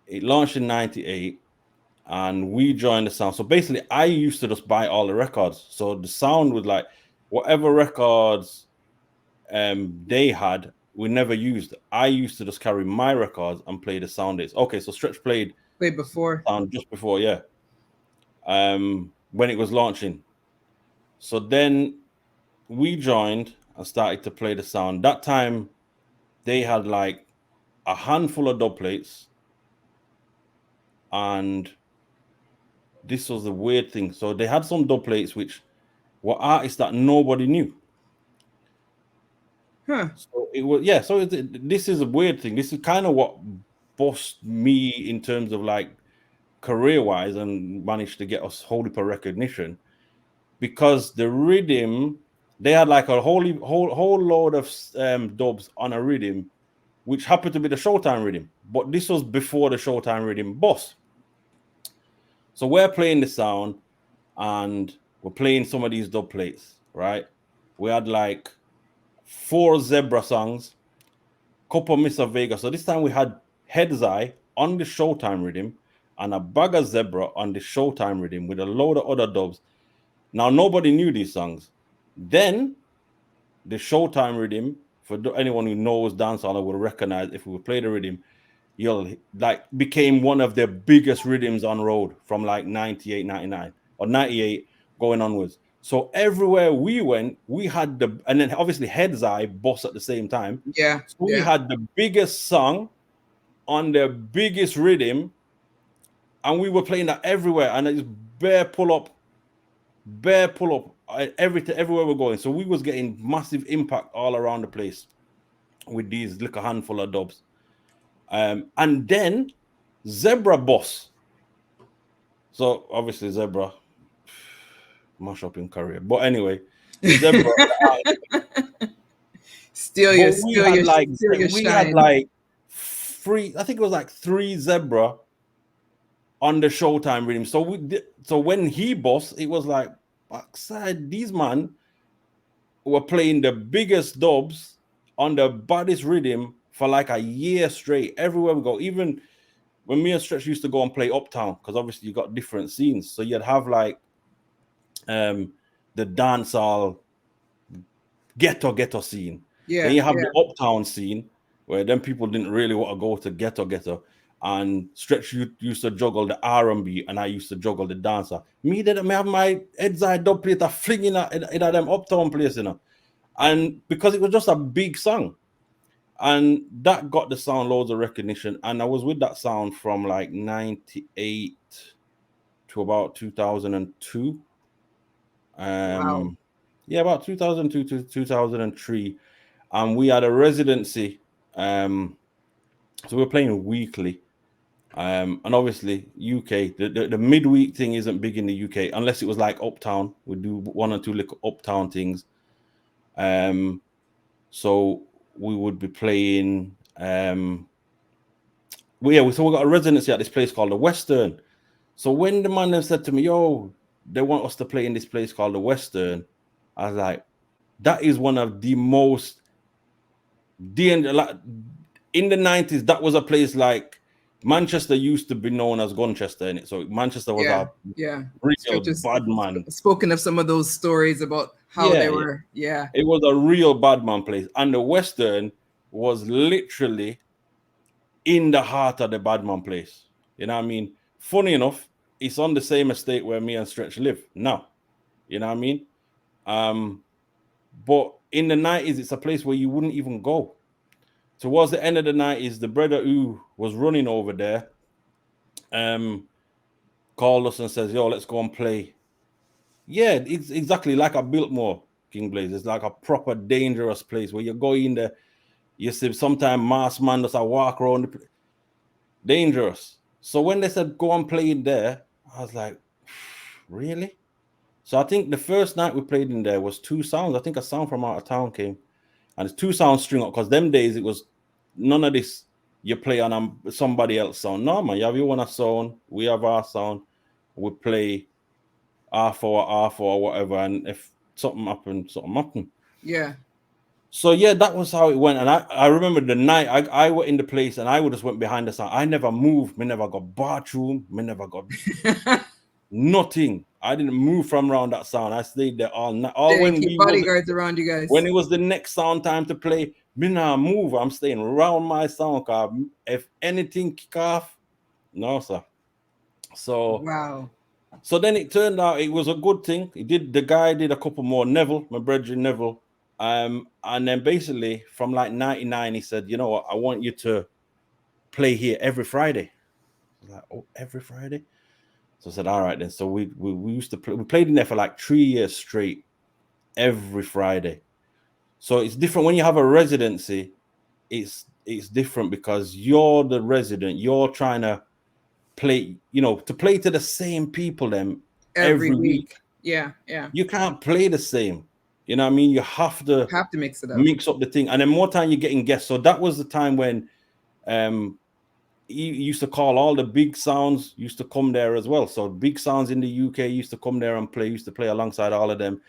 it launched in 98 and we joined the sound. So basically, I used to just buy all the records. So the sound was like whatever records they had, we never used. I used to just carry my records and play the sound days. Okay, so Stretch played played before. sound just before, yeah. When it was launching. So then we joined and started to play the sound. That time they had like a handful of dub plates, and this was the weird thing. So they had some dub plates which were artists that nobody knew. Huh. So it was So this is a weird thing. This is kind of what bossed me in terms of like career wise and managed to get us whole heap of recognition because the rhythm they had like a whole load of dubs on a rhythm which happened to be the Showtime rhythm, but this was before the Showtime rhythm boss. So we're playing the sound and we're playing some of these dub plates, right? We had like 4 Zebra songs, couple Mr. Vega. So this time we had Head's Eye on the Showtime rhythm and a bag of Zebra on the Showtime rhythm with a load of other dubs. Now nobody knew these songs. Then the Showtime rhythm, for anyone who knows dancehall will recognize if we would play the rhythm, you'll like became one of the biggest rhythms on road from like 98, 99 or 98 going onwards. So everywhere we went, we had and then obviously Head's Eye boss at the same time. Yeah, So we yeah. had the biggest song on the biggest rhythm, and we were playing that everywhere, and it's bare pull up, everything, everywhere we're going. So we was getting massive impact all around the place with these little handful of dubs. And then Zebra Boss. So obviously Zebra mash up in career. But anyway, Zebra. But steal your we had shine. like three, I think it was like three Zebra on the Showtime rhythm. So so when he bossed, it was like backside these man were playing the biggest dubs on the baddest rhythm for like a year straight. Everywhere we go, even when me and Stretch used to go and play Uptown, because obviously you got different scenes. So you'd have like the dancehall ghetto scene. Then Yeah, you have yeah. the Uptown scene where then people didn't really want to go to ghetto. And Stretch used to juggle the R&B, and I used to juggle the dancer. Me have my headside dub plate flinging in them Uptown place, And because it was just a big song, and that got the sound loads of recognition. And I was with that sound from like 98 to about 2002. Wow. Yeah, about 2002 to 2003. And we had a residency. So we were playing weekly. And obviously UK, the midweek thing isn't big in the UK unless it was like Uptown. We do one or two little Uptown things. So we would be playing. So we got a residency at this place called the Western. So when the man then said to me, "Yo, they want us to play in this place called the Western," I was like, "That is one of the most like, in the 90s. That was a place like Manchester used to be known as Gunchester in it. So Manchester was Yeah, a yeah. real Stretches bad man. spoken of some of those stories about how they Yeah, yeah. were. Yeah, It was a real bad man place, and the Western was literally in the heart of the Badman place. You know what I mean? Funny enough, it's on the same estate where me and Stretch live now. You know what I mean? But in the 90s, it's a place where you wouldn't even go. Towards the end of the 90s, the brother who was running over there called us and says, "Yo, let's go and play." Yeah, it's exactly like a Biltmore, King Blaze. It's like a proper dangerous place where you go in there, you see sometimes masked man does a walk around the dangerous. So when they said go and play in there, I was like, really? So I think the first night we played in there was two sounds. I think a sound from out of town came, and it's two sounds string up because them days it was none of this. You play on somebody else sound. No man, you have your one sound. We have our sound. We play half hour, whatever. And if something happened, something happened. yeah. So yeah, that was how it went. And I remember the night I went in the place and I would just went behind the sound. I never moved. Me never got bathroom. Me never got nothing. I didn't move from around that sound. I stayed there all night. All Didn't keep bodyguards around you when guys. it was the next sound time to play, me not move. I'm staying around my sound card. If anything kick off, no sir. So Wow. so then it turned out it was a good thing. The guy did a couple more. Neville, my brother Neville. And then basically from like 99, he said, you know what, I want you to play here every Friday. I was like, oh, every Friday? So I said, all right then. So we used to play, we played in there for like 3 years straight, every Friday. So it's different when you have a residency, it's different because you're the resident, you're trying to play, to play to the same people then Every every week. week. Yeah, yeah. You can't play the same. You know what I mean? You have to Have to mix it up. mix up the thing, and then more time you're getting guests. So that was the time when he used to call all the big sounds used to come there as well. So big sounds in the UK used to come there and play, used to play alongside all of them.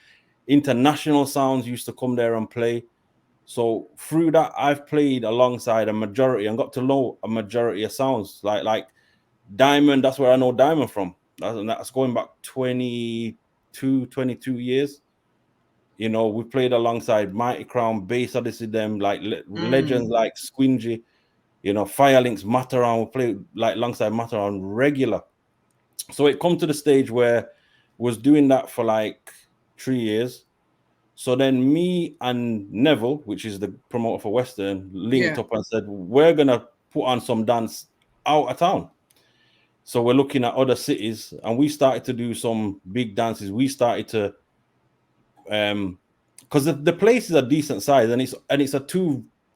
International sounds used to come there and play. So through that, I've played alongside a majority and got to know a majority of sounds. Like Diamond, that's where I know Diamond from. That's going back 22 years. We played alongside Mighty Crown, Bass Odyssey, them like legends like Squingy, Firelinks, Mataran. We played like alongside Mataran regular. So it come to the stage where was doing that for like 3 years. So then me and Neville, which is the promoter for Western, linked Yeah. up and said, we're gonna put on some dance out of town. So we're looking at other cities and we started to do some big dances. We started to because the place is a decent size and it's a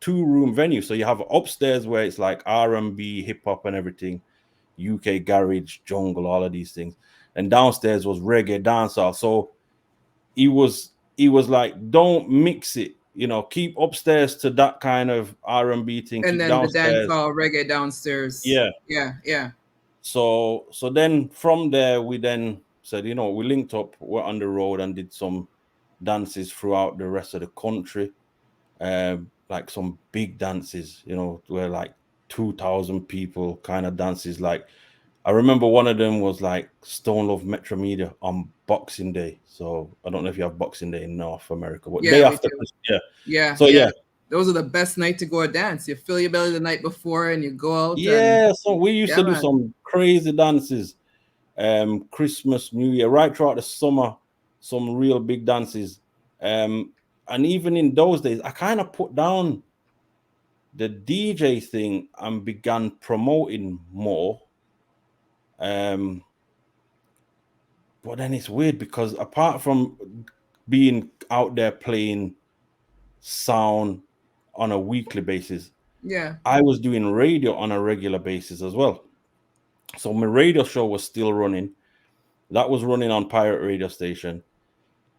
two-room venue. So you have upstairs where it's like R&B, hip hop, and everything, UK garage, jungle, all of these things, and downstairs was reggae dancehall. So he was like, don't mix it, keep upstairs to that kind of R&B thing, And keep then the dance downstairs. hall reggae downstairs. Yeah. Yeah, yeah. So then from there we then said, we linked up, we're on the road and did some dances throughout the rest of the country. Like some big dances, where like 2,000 people kind of dances. Like I remember one of them was like Stone Love Metro Media on Boxing Day. So I don't know if you have Boxing Day in North America, but day Yeah, we after, do. yeah. Yeah, So yeah. yeah, Those are the best night to go dance. You fill your belly the night before and you go out and yeah. So we used yeah, to do man. some crazy dances. Christmas, New Year, right throughout the summer, some real big dances. And even in those days, I kind of put down the DJ thing and began promoting more. Um, but then it's weird because apart from being out there playing sound on a weekly basis, Yeah. I was doing radio on a regular basis as well. So my radio show was still running. That was running on pirate radio station.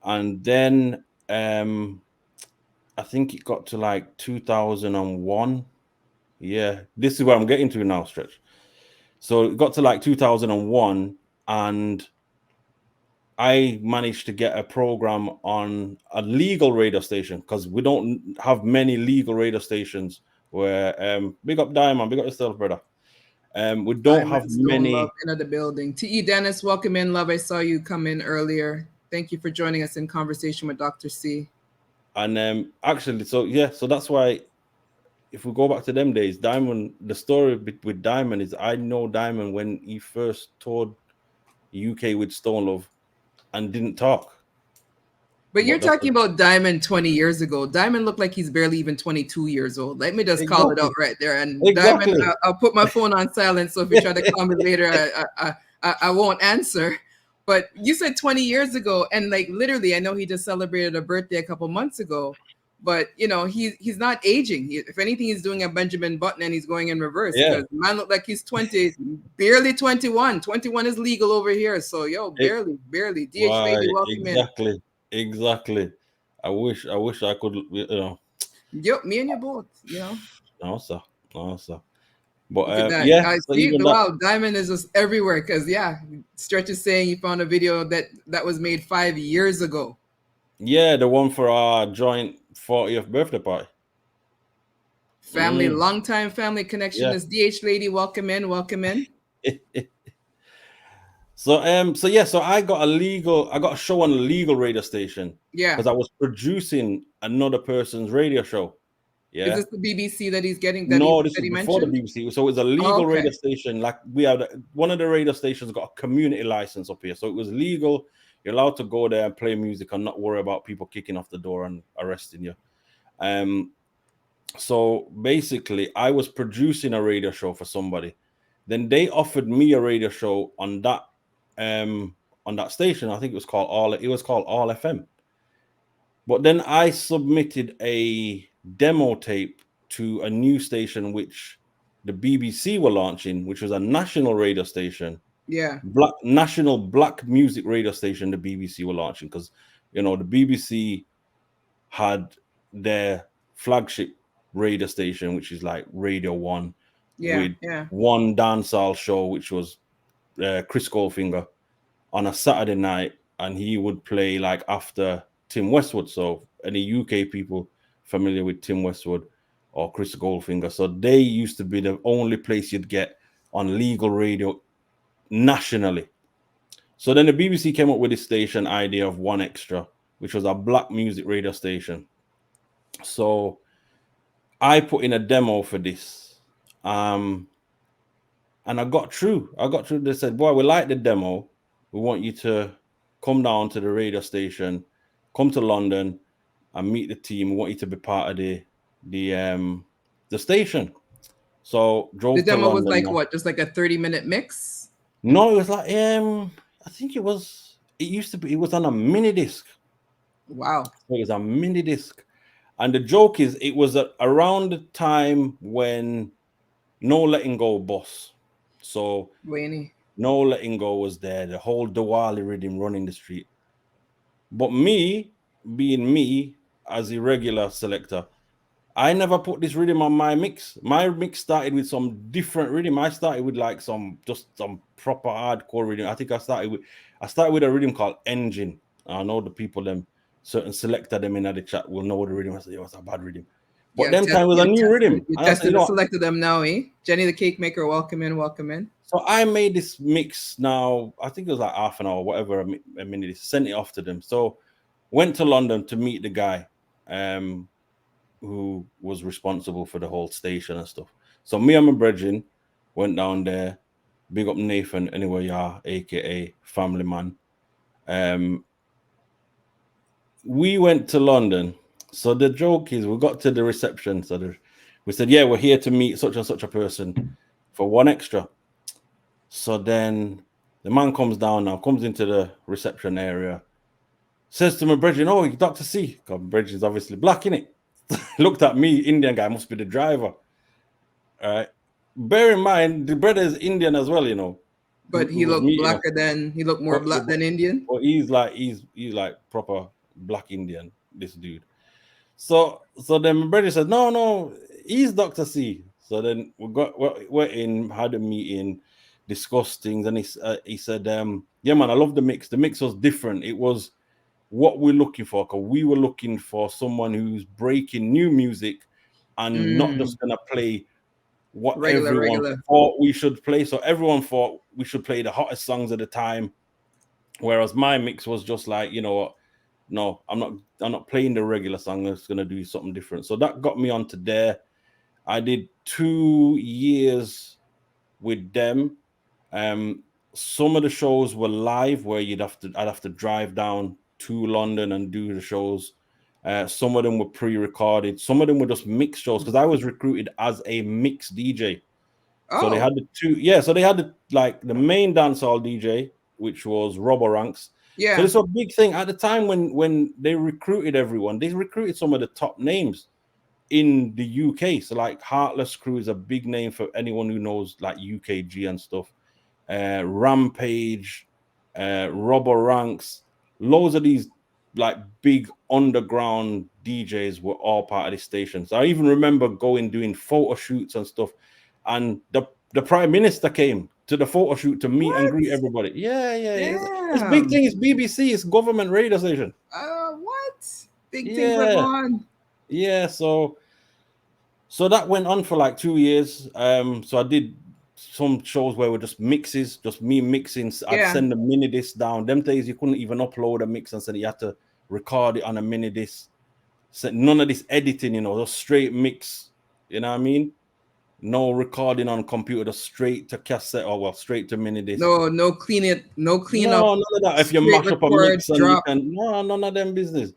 And then I think it got to like 2001. Yeah, this is where I'm getting to now, Stretch. So it got to like 2001, and I managed to get a program on a legal radio station because we don't have many legal radio stations. Where big up Diamond, big up yourself, brother. We don't have Diamond Stone Love many, into the building. T.E. Dennis, welcome in, love. I saw you come in earlier. Thank you for joining us in conversation with Dr. C. and actually, so yeah, so that's why if we go back to them days, Diamond, the story with Diamond is I know Diamond when he first toured UK with Stone Love and didn't talk. But you're But that's talking about Diamond 20 years ago. Diamond looked like he's barely even 22 years old. Let me just call it exactly, out right there. And Diamond, exactly. I'll put my phone on silent. So if you try to call me later, I won't answer. But you said 20 years ago. And like literally, I know he just celebrated a birthday a couple months ago. But he's not aging. If anything, he's doing a Benjamin Button and he's going in reverse Yeah, because man look like he's 20, barely 21. 21 is legal over here. So yo, it, barely, barely. DH why lady, welcome in. exactly, exactly. I wish I could, Yep, me and you both. no, sir, no, sir. But Look at that. yeah, I so see. even that, Wow, Diamond is just everywhere. Cause yeah, Stretch is saying he found a video that was made 5 years ago. yeah, the one for our joint 40th birthday party. Family, long time family connection. Yeah. This DH lady, welcome in, welcome in. So I got a show on a legal radio station Yeah. because I was producing another person's radio show. Is Yeah. this the BBC that he's getting that he No, this that is he before the mentioned? BBC. So it was a Oh, legal radio okay. station. Like we have one of the radio stations got a community license up here. So it was legal. You're allowed to go there and play music and not worry about people kicking off the door and arresting you. Um, so basically I was producing a radio show for somebody. Then they offered me a radio show on that station. I think it was called All FM. But then I submitted a demo tape to a new station which the BBC were launching, which was a national radio station, Yeah. national black music radio station. The BBC were launching because the BBC had their flagship radio station, which is like Radio One, Yeah. with Yeah. one dancehall show, which was Chris Goldfinger on a Saturday night, and he would play like after Tim Westwood. So any UK people familiar with Tim Westwood or Chris Goldfinger, so they used to be the only place you'd get on legal radio nationally. So then the BBC came up with this station idea of One Extra, which was a black music radio station. So I put in a demo for this. And I got through. They said, boy, we like the demo. We want you to come down to the radio station, come to London and meet the team. We want you to be part of the station. So The drove to demo was London. like what? Just like a 30-minute mix? No, it was like I think it used to be, it was on a mini disc. Wow. So it was a mini disc. And the joke is, it was around the time when No Letting Go boss. So Wayne. No Letting Go was there, the whole Diwali rhythm running the street. But me, being me as a regular selector, I never put this rhythm on my mix. My mix started with some different rhythm. I started with like some proper hardcore rhythm. I think I started with a rhythm called Engine. I know the people them certain selector them in the chat will know the rhythm. I said, "Yo, it's a bad rhythm." But Yeah, them time was a new rhythm. you And I said, you tested know and what? selected them now, eh? Jenny the cake maker, welcome in, welcome in. So I made this mix now, I think it was like half an hour, whatever a minute, sent it off to them. So went to London to meet the guy. Who was responsible for the whole station and stuff. So me and my brethren went down there. Big up Nathan, anyway, yeah, aka Family Man. Um, we went to London. So the joke is, we got to the reception. We said, yeah, we're here to meet such and such a person for one extra. So then the man comes down now, comes into the reception area, says to my brethren, "Oh, Dr. C." Because brethren's obviously black, innit? Looked at me, Indian guy, must be the driver. All right. Bear in mind, the brother is Indian as well, But who he was looked meeting us. blacker than he looked more But, black than Indian. but he's like proper black Indian, this dude. So then my brother said, no, he's Dr. C. So then we're in, had a meeting, discussed things, and he said, yeah, man, I love the mix. The mix was different. It was what we're looking for, because we were looking for someone who's breaking new music and not Mm, just gonna play what regular, everyone regular. thought we should play. So everyone thought we should play the hottest songs at the time, whereas my mix was just like, no, I'm not playing the regular song. I'm just gonna do something different. So that got me onto there. I did 2 years with them. Um, some of the shows were live, where I'd have to drive down to London and do the shows. Some of them were pre-recorded. Some of them were just mixed shows, because I was recruited as a mix DJ. So they Oh, had the two, yeah. So they had the main dancehall DJ, which was Robbo Ranks. So yeah. this was a big thing at the time when they recruited everyone. They recruited some of the top names in the UK. So like Heartless Crew is a big name for anyone who knows like UKG and stuff. Rampage, Robbo Ranks, loads of these like big underground DJs were all part of this station. So I even remember doing photo shoots and stuff, and the Prime Minister came to the photo shoot to meet and What? greet everybody. Yeah, yeah, it's big Damn. thing. It's BBC. It's government radio station. What? Big things are Yeah, gone. yeah. So that went on for like 2 years. So I did some shows where we're just mixes, just me mixing. I'd Yeah. send a mini disc down. Them days you couldn't even upload a mix, and said you had to record it on a mini disc. So none of this editing, just straight mix. You know what I mean? No recording on computer, just straight to cassette, or well, straight to mini disc. No, no clean it, no clean up. No, none of that. If you Straight mash up a record, mix and you drop. can, no, none of them business.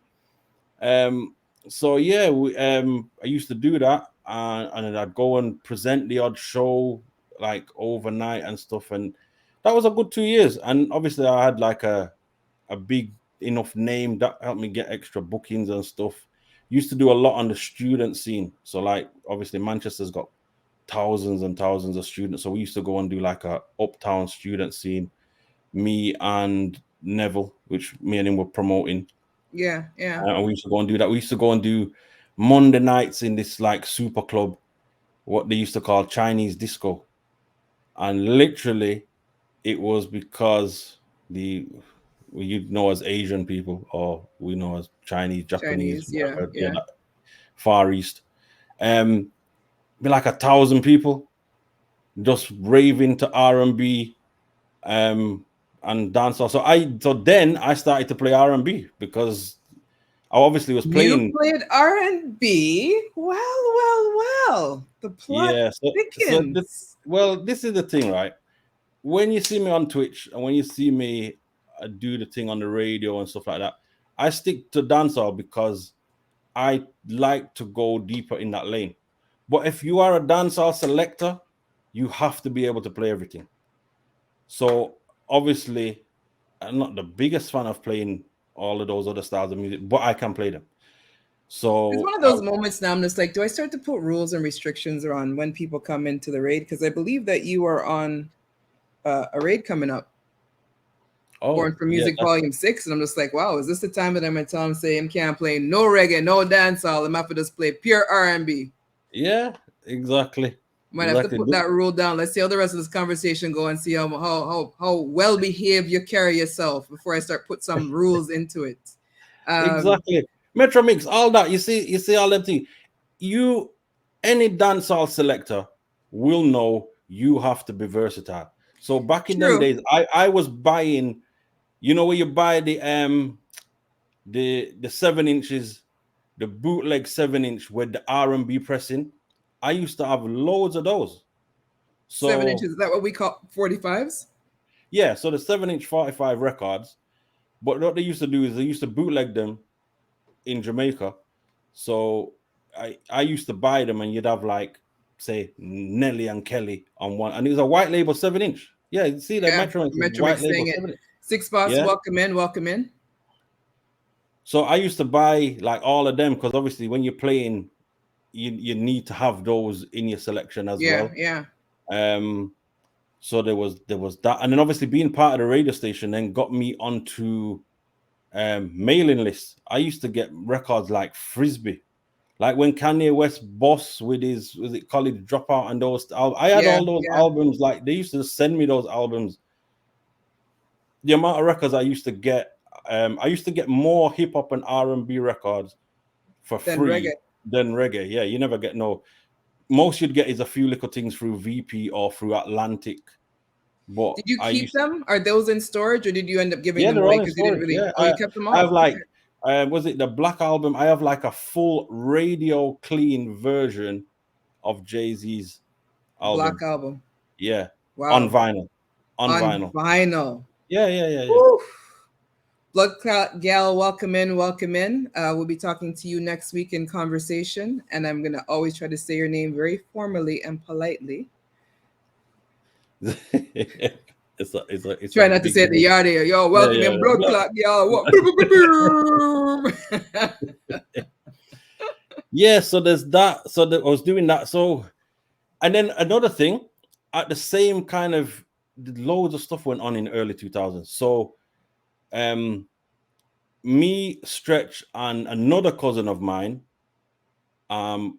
So yeah, I used to do that, and then I'd go and present the odd show like overnight and stuff, and that was a good 2 years. And obviously, I had like a big enough name that helped me get extra bookings and stuff. Used to do a lot on the student scene, so like obviously Manchester's got thousands and thousands of students, so we used to go and do like a uptown student scene. Me and Neville, which me and him were promoting, Yeah, yeah. and we used to go and do that. We used to go and do Monday nights in this like super club, what they used to call Chinese disco. And literally, it was because you know as Asian people, or we know as Chinese, Japanese, Chinese. Yeah, whatever, yeah, yeah. that Far East. Um, be like 1,000 people just raving to R&B, and dancehall. So then I started to play R&B, because I obviously was You playing. played R&B. Well, well, well. The plot Yeah. thickens. Well, this is the thing, right? When you see me on Twitch and when you see me do the thing on the radio and stuff like that, I stick to dancehall because I like to go deeper in that lane. But if you are a dancehall selector, you have to be able to play everything. So obviously, I'm not the biggest fan of playing all of those other styles of music, but I can play them. It's So one of those moments now. I'm just like, do I start to put rules and restrictions around when people come into the raid? Because I believe that you are on a raid coming up, Born for yeah, Music Volume 6. And I'm just like, wow, is this the time that I'm going to tell him, say, I can't play no reggae, no dancehall. I'm have to just play pure R&B. yeah, exactly, Might have to exactly. put that rule down. Let's see how the rest of this conversation go and see how well behaved you carry yourself before I start put some rules into it. Exactly. Metro Mix, all that. You see all them things. You any dancehall selector will know you have to be versatile. So back in them True. days, I was buying, you know, where you buy the 7 inches, the bootleg 7 inch with the R&B pressing. I used to have loads of those. 7 inches. So Is that what we call 45s? yeah, so the 7 inch 45 records. But what they used to do is they used to bootleg them in Jamaica. So I used to buy them, and you'd have like say Nelly and Kelly on one, and it was a white label 7 inch. Yeah, you see that Yeah. Metro is Metro white Mix label saying it. 7 inch. Six Boss, Yeah. welcome in, welcome in. So I used to buy like all of them because obviously when you're playing, you need to have those in your selection as Yeah, well. yeah. Um, so there was that, and then obviously being part of the radio station then got me onto mailing lists. I used to get records like Frisbee. Like when Kanye West boss with his was it College Dropout and those I had Yeah, all those yeah. albums. Like they used to send me those albums. The amount of records I used to get more hip hop and R&B records for Then reggae. free than reggae. Yeah, you never get no. Most you'd get is a few little things through VP or through Atlantic. But Did you I keep used them? Are those in storage, or did you end up giving Yeah, them they're away all in because you didn't storage. really? Yeah, Oh, you kept them I have all. like Okay. was it the Black Album? I have like a full radio clean version of Jay-Z's Black album. album. Yeah, on Wow. vinyl. On On vinyl. vinyl. Yeah, yeah, yeah, yeah. Woo. Blood Clot Gal, welcome in, welcome in. We'll be talking to you next week in conversation, and I'm gonna always try to say your name very formally and politely. It's a Try not to big say the word. yard here. Yo, Yeah, welcome yeah, in, Blood yeah. Clot Gal. Yeah, so there's that. So I was doing that. So and then another thing, at the same kind of loads of stuff went on in early 2000s. So um me, Stretch, and another cousin of mine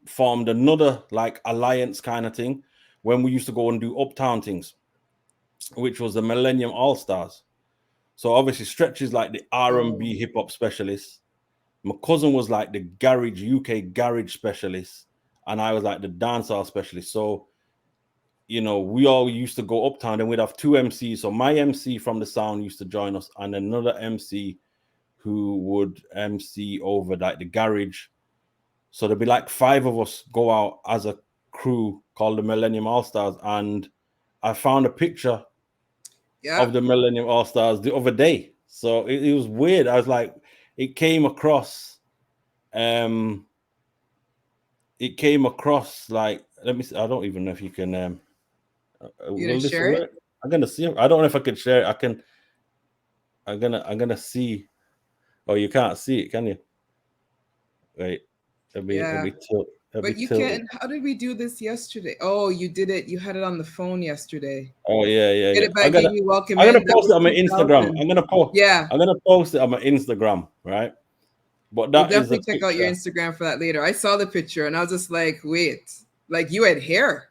formed another like alliance kind of thing when we used to go and do uptown things, which was the Millennium All Stars. So obviously Stretch is like the Oh, R&B hip hop specialist. My cousin was like the garage UK garage specialist, and I was like the dancehall specialist. So we all used to go uptown, and we'd have two MCs. So my MC from the sound used to join us, and another MC who would MC over like the garage. So there'd be like five of us go out as a crew called the Millennium All Stars, and I found a picture yeah. of the Millennium All Stars the other day. So it was weird. I was like, it came across. Um, it came across like. Let me see. I don't even know if you can. You gonna Will this share it? work? I'm gonna see. I don't know if I can share it. I can. I'm gonna see. Oh, you can't see it, can you? Wait. Let Yeah. me tilt. Let me But you tilt it. can't. How did we do this yesterday? Oh, you did it. You had it on the phone yesterday. Oh yeah, yeah, Did yeah. it by Gigi Welcome I'm In. gonna That post was it on my Instagram. 2000. Yeah. I'm gonna post it on my Instagram, right? But We'll that is a definitely check out your picture. Instagram for that later. I saw the picture and I was just like, wait, like you had hair.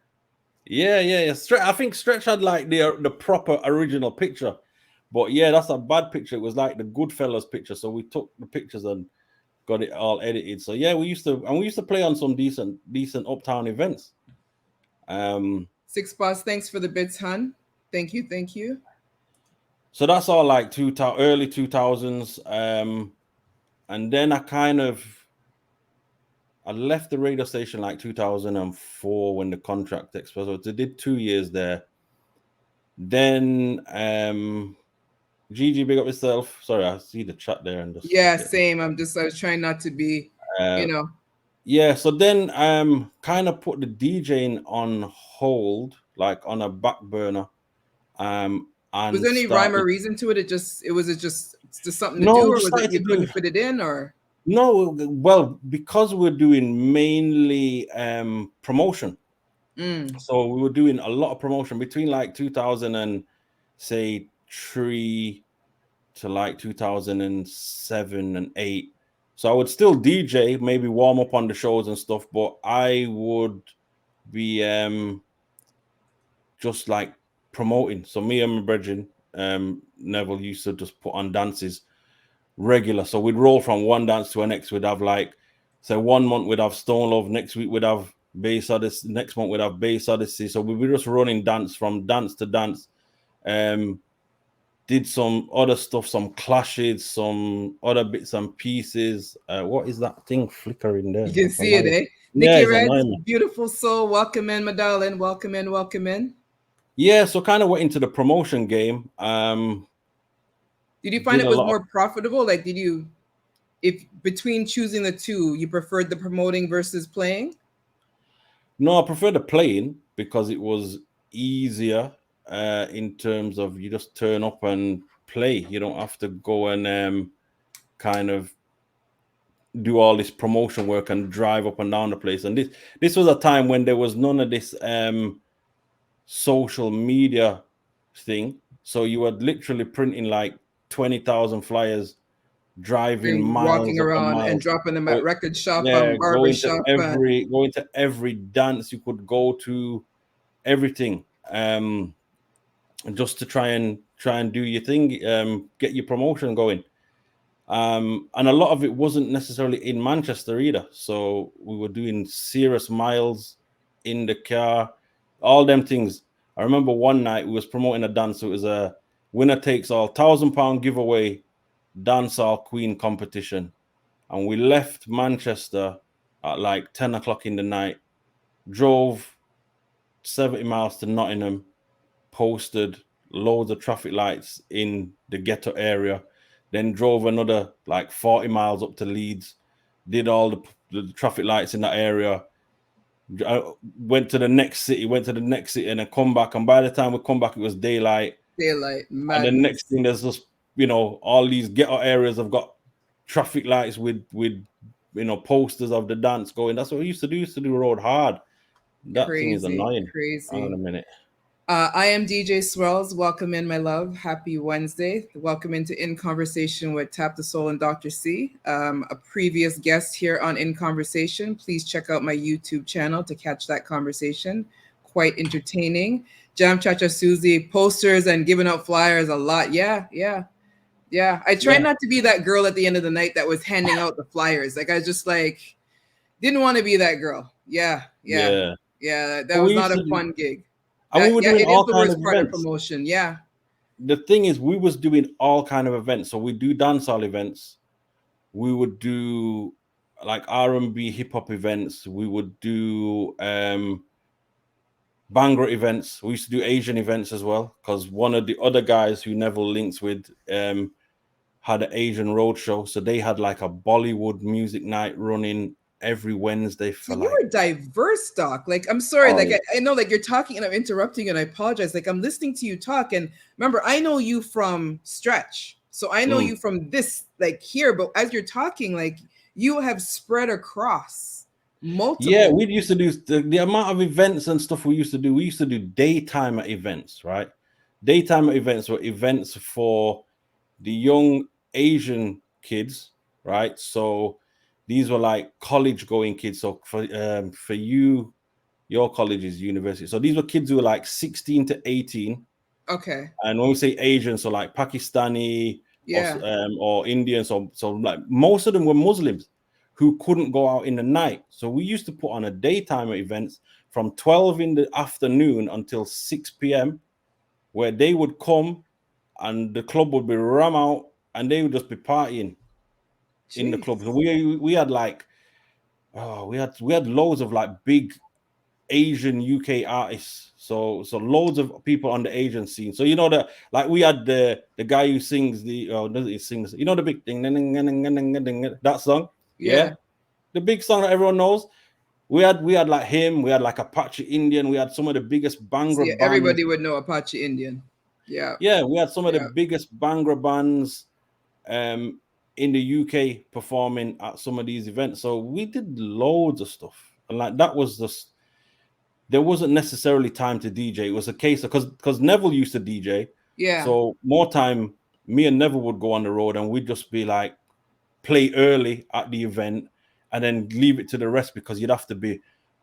Yeah, yeah, yeah. I think Stretch had like the proper original picture, but yeah, that's a bad picture. It was like the Goodfellas picture, so we took the pictures and got it all edited. So yeah, we used to play on some decent uptown events. Six Boss, thanks for the bits, hun. Thank you, thank you. So that's all like early 2000s. And then I left the radio station like 2004 when the contract expired. So I did 2 years there. Then Gigi, big up yourself. Sorry, I see the chat there and just Yeah, get same. I was trying not to be, uh you know. yeah, so then kind of put the DJing on hold, like on a back burner. Was And there any rhyme or started reason to it? It was it just something to no, do, we or just was it started to you do couldn't fit it in, or No, well, because we're doing mainly promotion. Mm. So we were doing a lot of promotion between like 2000 and say 3 to like 2007 and 8. So I would still DJ, maybe warm up on the shows and stuff, but I would be just like promoting. So me and my brethren, Neville used to just put on dances regular. So we'd roll from one dance to the next. We'd have like, so 1 month we'd have Stone Love, next week we'd have Bass Odyssey, next month we'd have Bass Odyssey. So we'd be just running dance from dance to dance. Did some other stuff, some clashes, some other bits and pieces. What is that thing flickering there? You can That's see it, annoying. eh? Yeah, Nikki it's Reds, annoying. beautiful soul. Welcome in, my darling. Welcome in, welcome in. Yeah, so kind of went into the promotion game. Did you find Did it a was lot of more profitable? Like, did you, if between choosing the two, you preferred the promoting versus playing? no, I prefer the playing because it was easier in terms of you just turn up and play. You don't have to go and kind of do all this promotion work and drive up and down the place. And this was a time when there was none of this social media thing. So you were literally printing like 20,000 flyers, driving And walking miles upon around and miles. dropping them Go, at record shop yeah, and barber shop and going to every dance you could go to, everything. Just to try and do your thing, get your promotion going. And a lot of it wasn't necessarily in Manchester either. So we were doing serious miles in the car, all them things. I remember one night we was promoting a dance. It was a winner takes all £1,000 giveaway dancehall queen competition, and we left Manchester at like 10 o'clock in the night. Drove 70 miles to Nottingham, posted loads of traffic lights in the ghetto area, then drove another like 40 miles up to Leeds, did all the traffic lights in that area. I went to the next city, and then come back. And by the time we come back, it was daylight. daylight And the next madness. thing, there's just, all these ghetto areas have got traffic lights with posters of the dance going. That's what we used to do. Used to do road hard. That thing is Crazy, annoying. Hang on crazy. a minute. I am DJ Swells. Welcome in, my love. Happy Wednesday. Welcome into In Conversation with Tap the Soul and Dr. C. A previous guest here on In Conversation. Please check out my YouTube channel to catch that conversation. Quite entertaining. Jam Chacha Susie, posters and giving out flyers a lot. Yeah, yeah, yeah. I tried Yeah, not to be that girl at the end of the night that was handing out the flyers. Like, I just like didn't want to be that girl. Yeah, yeah, yeah. yeah. That But was we not used a to do, fun gig. and we were Yeah, doing it is all the kind of worst part of events. promotion. Yeah. The thing is, we was doing all kind of events. So we do dancehall events. We would do like R&B hip hop events. We would do Bhangra events. We used to do Asian events as well because one of the other guys who Neville links with had an Asian roadshow. So they had like a Bollywood music night running every Wednesday So for you like, were diverse, Doc. Like, I'm sorry. Like, oh I know, like, you're talking and I'm interrupting and I apologize. Like, I'm listening to you talk. And remember, I know you from Stretch. So I know mm. you from this, like, here. But as you're talking, like, you have spread across Yeah, multiple. we used to do the amount of events and stuff we used to do. We used to do daytime events, right? Daytime events were events for the young Asian kids, right? So these were like college going kids. So for you, your college is university. So these were kids who were like 16 to 18. Okay. And when we say Asian, so like Pakistani Yeah. or Indian, so like most of them were Muslims who couldn't go out in the night. So we used to put on a daytime events from 12 in the afternoon until 6 p.m. where they would come and the club would be ram out and they would just be partying in the club. So Jeez. we had like we had loads of like big Asian UK artists. So loads of people on the Asian scene. So that like we had the guy who sings he sings the big thing that song. Yeah, Yeah. the big song that everyone knows. We had like him. We had like Apache Indian. We had some of the biggest See, Bhangra bands. everybody would know Apache Indian. Yeah. Yeah, we had some of the Yeah. biggest Bhangra bands. Um, in the UK performing at some of these events. So we did loads of stuff. And like that was just there wasn't necessarily time to DJ. It was a case of because Neville used to DJ. Yeah. So more time, me and Neville would go on the road and we'd just be like play early at the event and then leave it to the rest because you'd have to be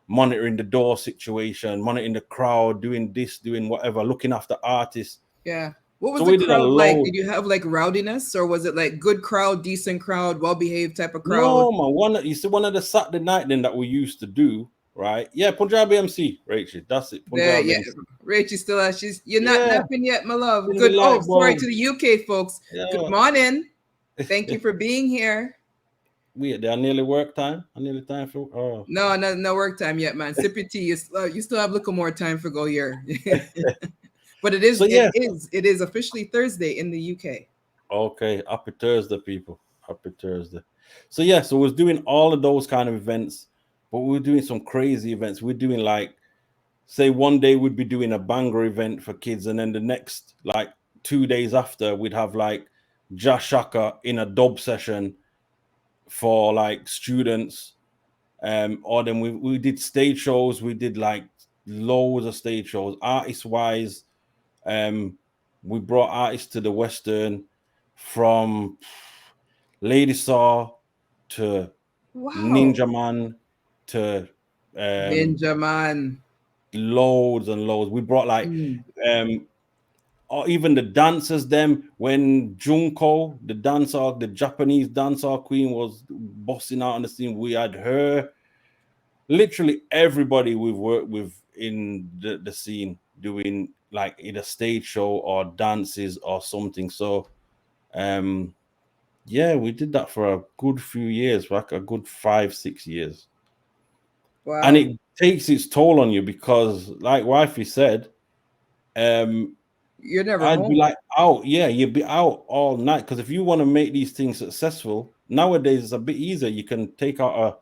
monitoring the door situation, monitoring the crowd, doing this, doing whatever, looking after artists. Yeah. What was So the we did a crowd like? load. Did you have like rowdiness, or was it like good crowd, decent crowd, well behaved type of crowd? No, man. One of the Saturday night then that we used to do, right? Yeah, Punjabi MC, Rachel. That's it. There, Punjabi yeah. MC. Rachel still you're not Yeah, napping yet, my love. in the Good. Oh, light sorry bulb. to the UK folks. Good Yeah. morning. Thank you for being here. They are nearly work time. I nearly time for No, no work time yet, man. Sip your tea. You still have a little more time for go here. But it is so it yeah. is it is officially Thursday in the UK. Okay, happy Thursday, people. Happy Thursday. So yeah, so we're doing all of those kind of events, but we're doing some crazy events. We're doing like, say, one day we'd be doing a banger event for kids, and then the next like 2 days after we'd have like Jazz Shaka in a dub session for like students. Or then we did stage shows. We did like loads of stage shows, artist wise. We brought artists to the Western from Lady Saw to Wow. Ninja Man to Ninja man. loads and loads. We brought like Mm. or even the dancers them when Junko, the dancer, the Japanese dancer queen was busting out on the scene. We had her. Literally everybody we've worked with in the scene doing like either stage show or dances or something. So yeah, we did that for a good few years, like a good 5-6 years. And Wow. it takes its toll on you because like wifey said, um You're never I'd be home. like out, yeah, you'd be out all night. Because if you want to make these things successful, nowadays it's a bit easier. You can take out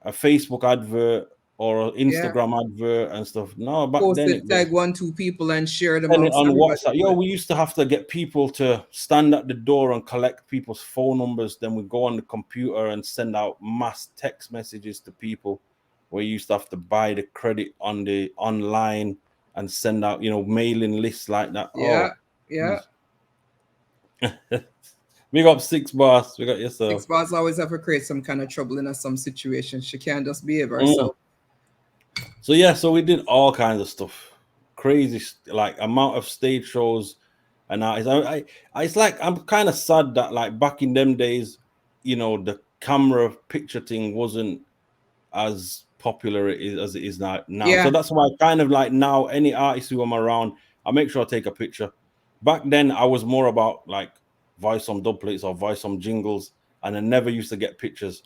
a Facebook advert or an Yeah. Instagram advert and stuff. No, back Post then it, it was tag 1, 2 people and share them send it amongst on everybody. WhatsApp. Yo, we used to have to get people to stand at the door and collect people's phone numbers. Then we go on the computer and send out mass text messages to people. We used to have to buy the credit on the online and send out, mailing lists like that. Yeah. Oh, Yeah. geez. We got 6 bars. We got Six yourself. bars always have to create some kind of trouble in some situation. She can't just behave Mm. herself. So yeah, so we did all kinds of stuff, crazy like amount of stage shows, and it's like I'm kind of sad that like back in them days, the camera picture thing wasn't as popular as it is now. Now, so Yeah. that's why kind of like now any artist who I'm around, I make sure I take a picture. Back then, I was more about like voice some dub plates or voice some jingles, and I never used to get pictures.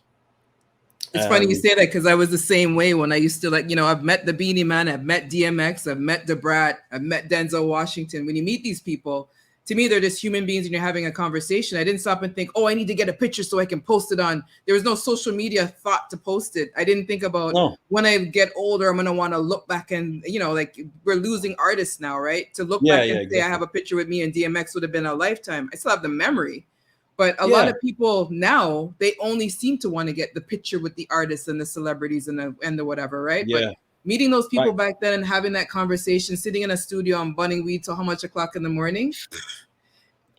It's funny you Um, say that because I was the same way when I used to I've met the Beanie Man, I've met DMX, I've met Debrat, I've met Denzel Washington. When you meet these people, to me, they're just human beings and you're having a conversation. I didn't stop and think, oh, I need to get a picture so I can post it on. There was no social media thought to post it. I didn't think about no, when I get older, I'm going to want to look back and, like we're losing artists now, right? To look yeah, back yeah, and say I have exactly. a picture with me and DMX would have been a lifetime. I still have the memory. But a lot Yeah, of people now they only seem to want to get the picture with the artists and the celebrities and the whatever, right? But yeah. meeting those people Like back then and having that conversation, sitting in a studio and bunning weed till how much o'clock in the morning,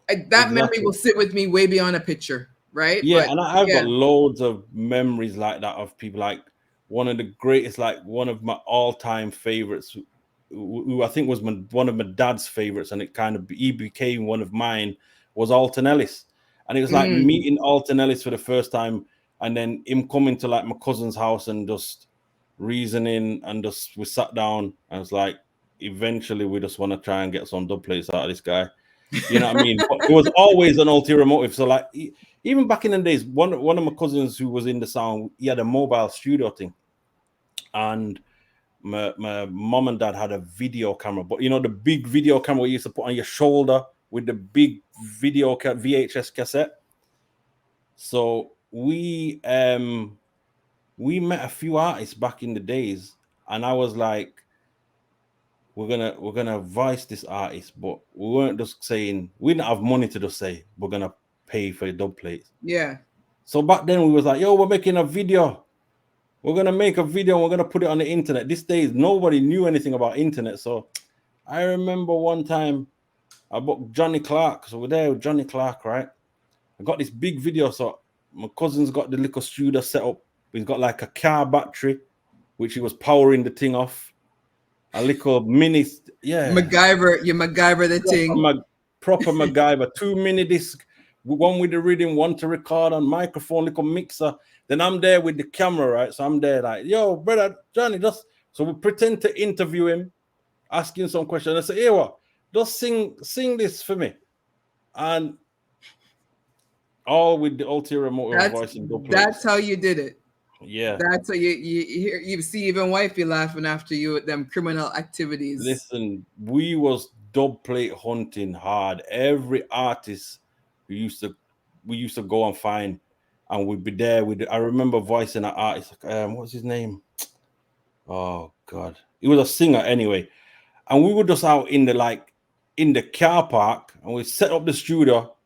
that memory exactly. will sit with me way beyond a picture, right? Yeah, But and I've got yeah, loads of memories like that of people like one of the greatest, like one of my all-time favorites, who I think was one of my dad's favorites, and he became one of mine, was Alton Ellis. And it was like mm, meeting Alton Ellis for the first time, and then him coming to like my cousin's house and just reasoning, and just we sat down and it's like eventually we just want to try and get some dub plates out of this guy. You know what I mean? But it was always an ulterior motive. So like even back in the days, one of my cousins who was in the sound, he had a mobile studio thing, and my mom and dad had a video camera, but the big video camera you used to put on your shoulder with the big VHS cassette. So we met a few artists back in the days, and I was like, we're gonna voice this artist, but we weren't just saying we didn't have money to just say we're gonna pay for the dub plates. Yeah. So back then we was like, yo, we're making a video. We're gonna make a video and we're gonna put it on the internet. These days, nobody knew anything about internet. So I remember one time I booked Johnny Clark. So we're there with Johnny Clark, right? I got this big video. So my cousin's got the little studio set up. He's got like a car battery, which he was powering the thing off. A little mini, yeah. MacGyver, you MacGyver the thing. Proper MacGyver. 2 mini disc, one with the rhythm, one to record on, microphone, little mixer. Then I'm there with the camera, right? So I'm there like, yo, brother Johnny, just so we pretend to interview him, asking some questions. I say, hey, what? Just sing this for me. And all with the ulterior motive voice and dub plates. That's how you did it. Yeah. That's how you see even wifey laughing after you with them criminal activities. Listen, we was dub plate hunting hard. Every artist we used to go and find, and we'd be there with. I remember voicing an artist. What's his name? Oh God, he was a singer anyway. And we were just out in the car park, and we set up the studio,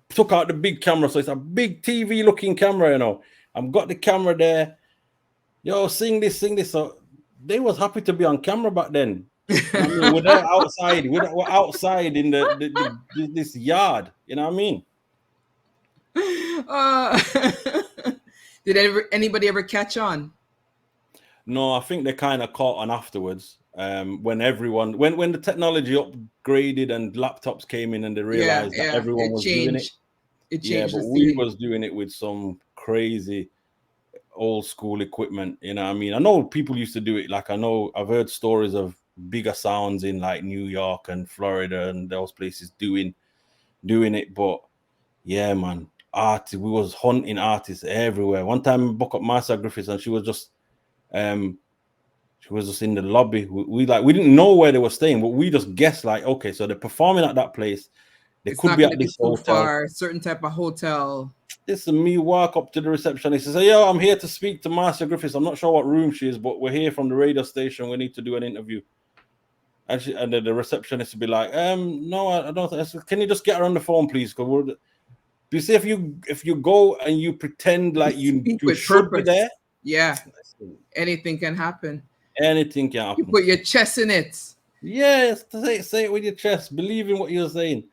took out the big camera. So it's a big TV looking camera, you know. I've got the camera there. Yo, sing this. So they was happy to be on camera back then. I mean, we're there outside. We're outside in this yard. You know what I mean? Did anybody ever catch on? No, I think they kind of caught on afterwards. When the technology upgraded and laptops came in and they realized that everyone was doing it. It changed. But we was doing it with some crazy old school equipment. You know what I mean? I know people used to do it. Like I've heard stories of bigger sounds in like New York and Florida and those places doing it. But yeah, man, we was hunting artists everywhere. One time I booked up Marcia Griffiths and she was just in the lobby. We didn't know where they were staying, but we just guessed like, okay, so they're performing at that place. They could be at this hotel, certain type of hotel. Listen, me walk up to the receptionist and say, yo, I'm here to speak to Marcia Griffiths. I'm not sure what room she is, but we're here from the radio station. We need to do an interview. And then the receptionist would be like, no, I don't think. Can you just get her on the phone, please? Because you see, if you go and you pretend like you should be there, yeah, anything can happen. Anything can happen. You put your chest in it. Yes, say it with your chest. Believe in what you're saying.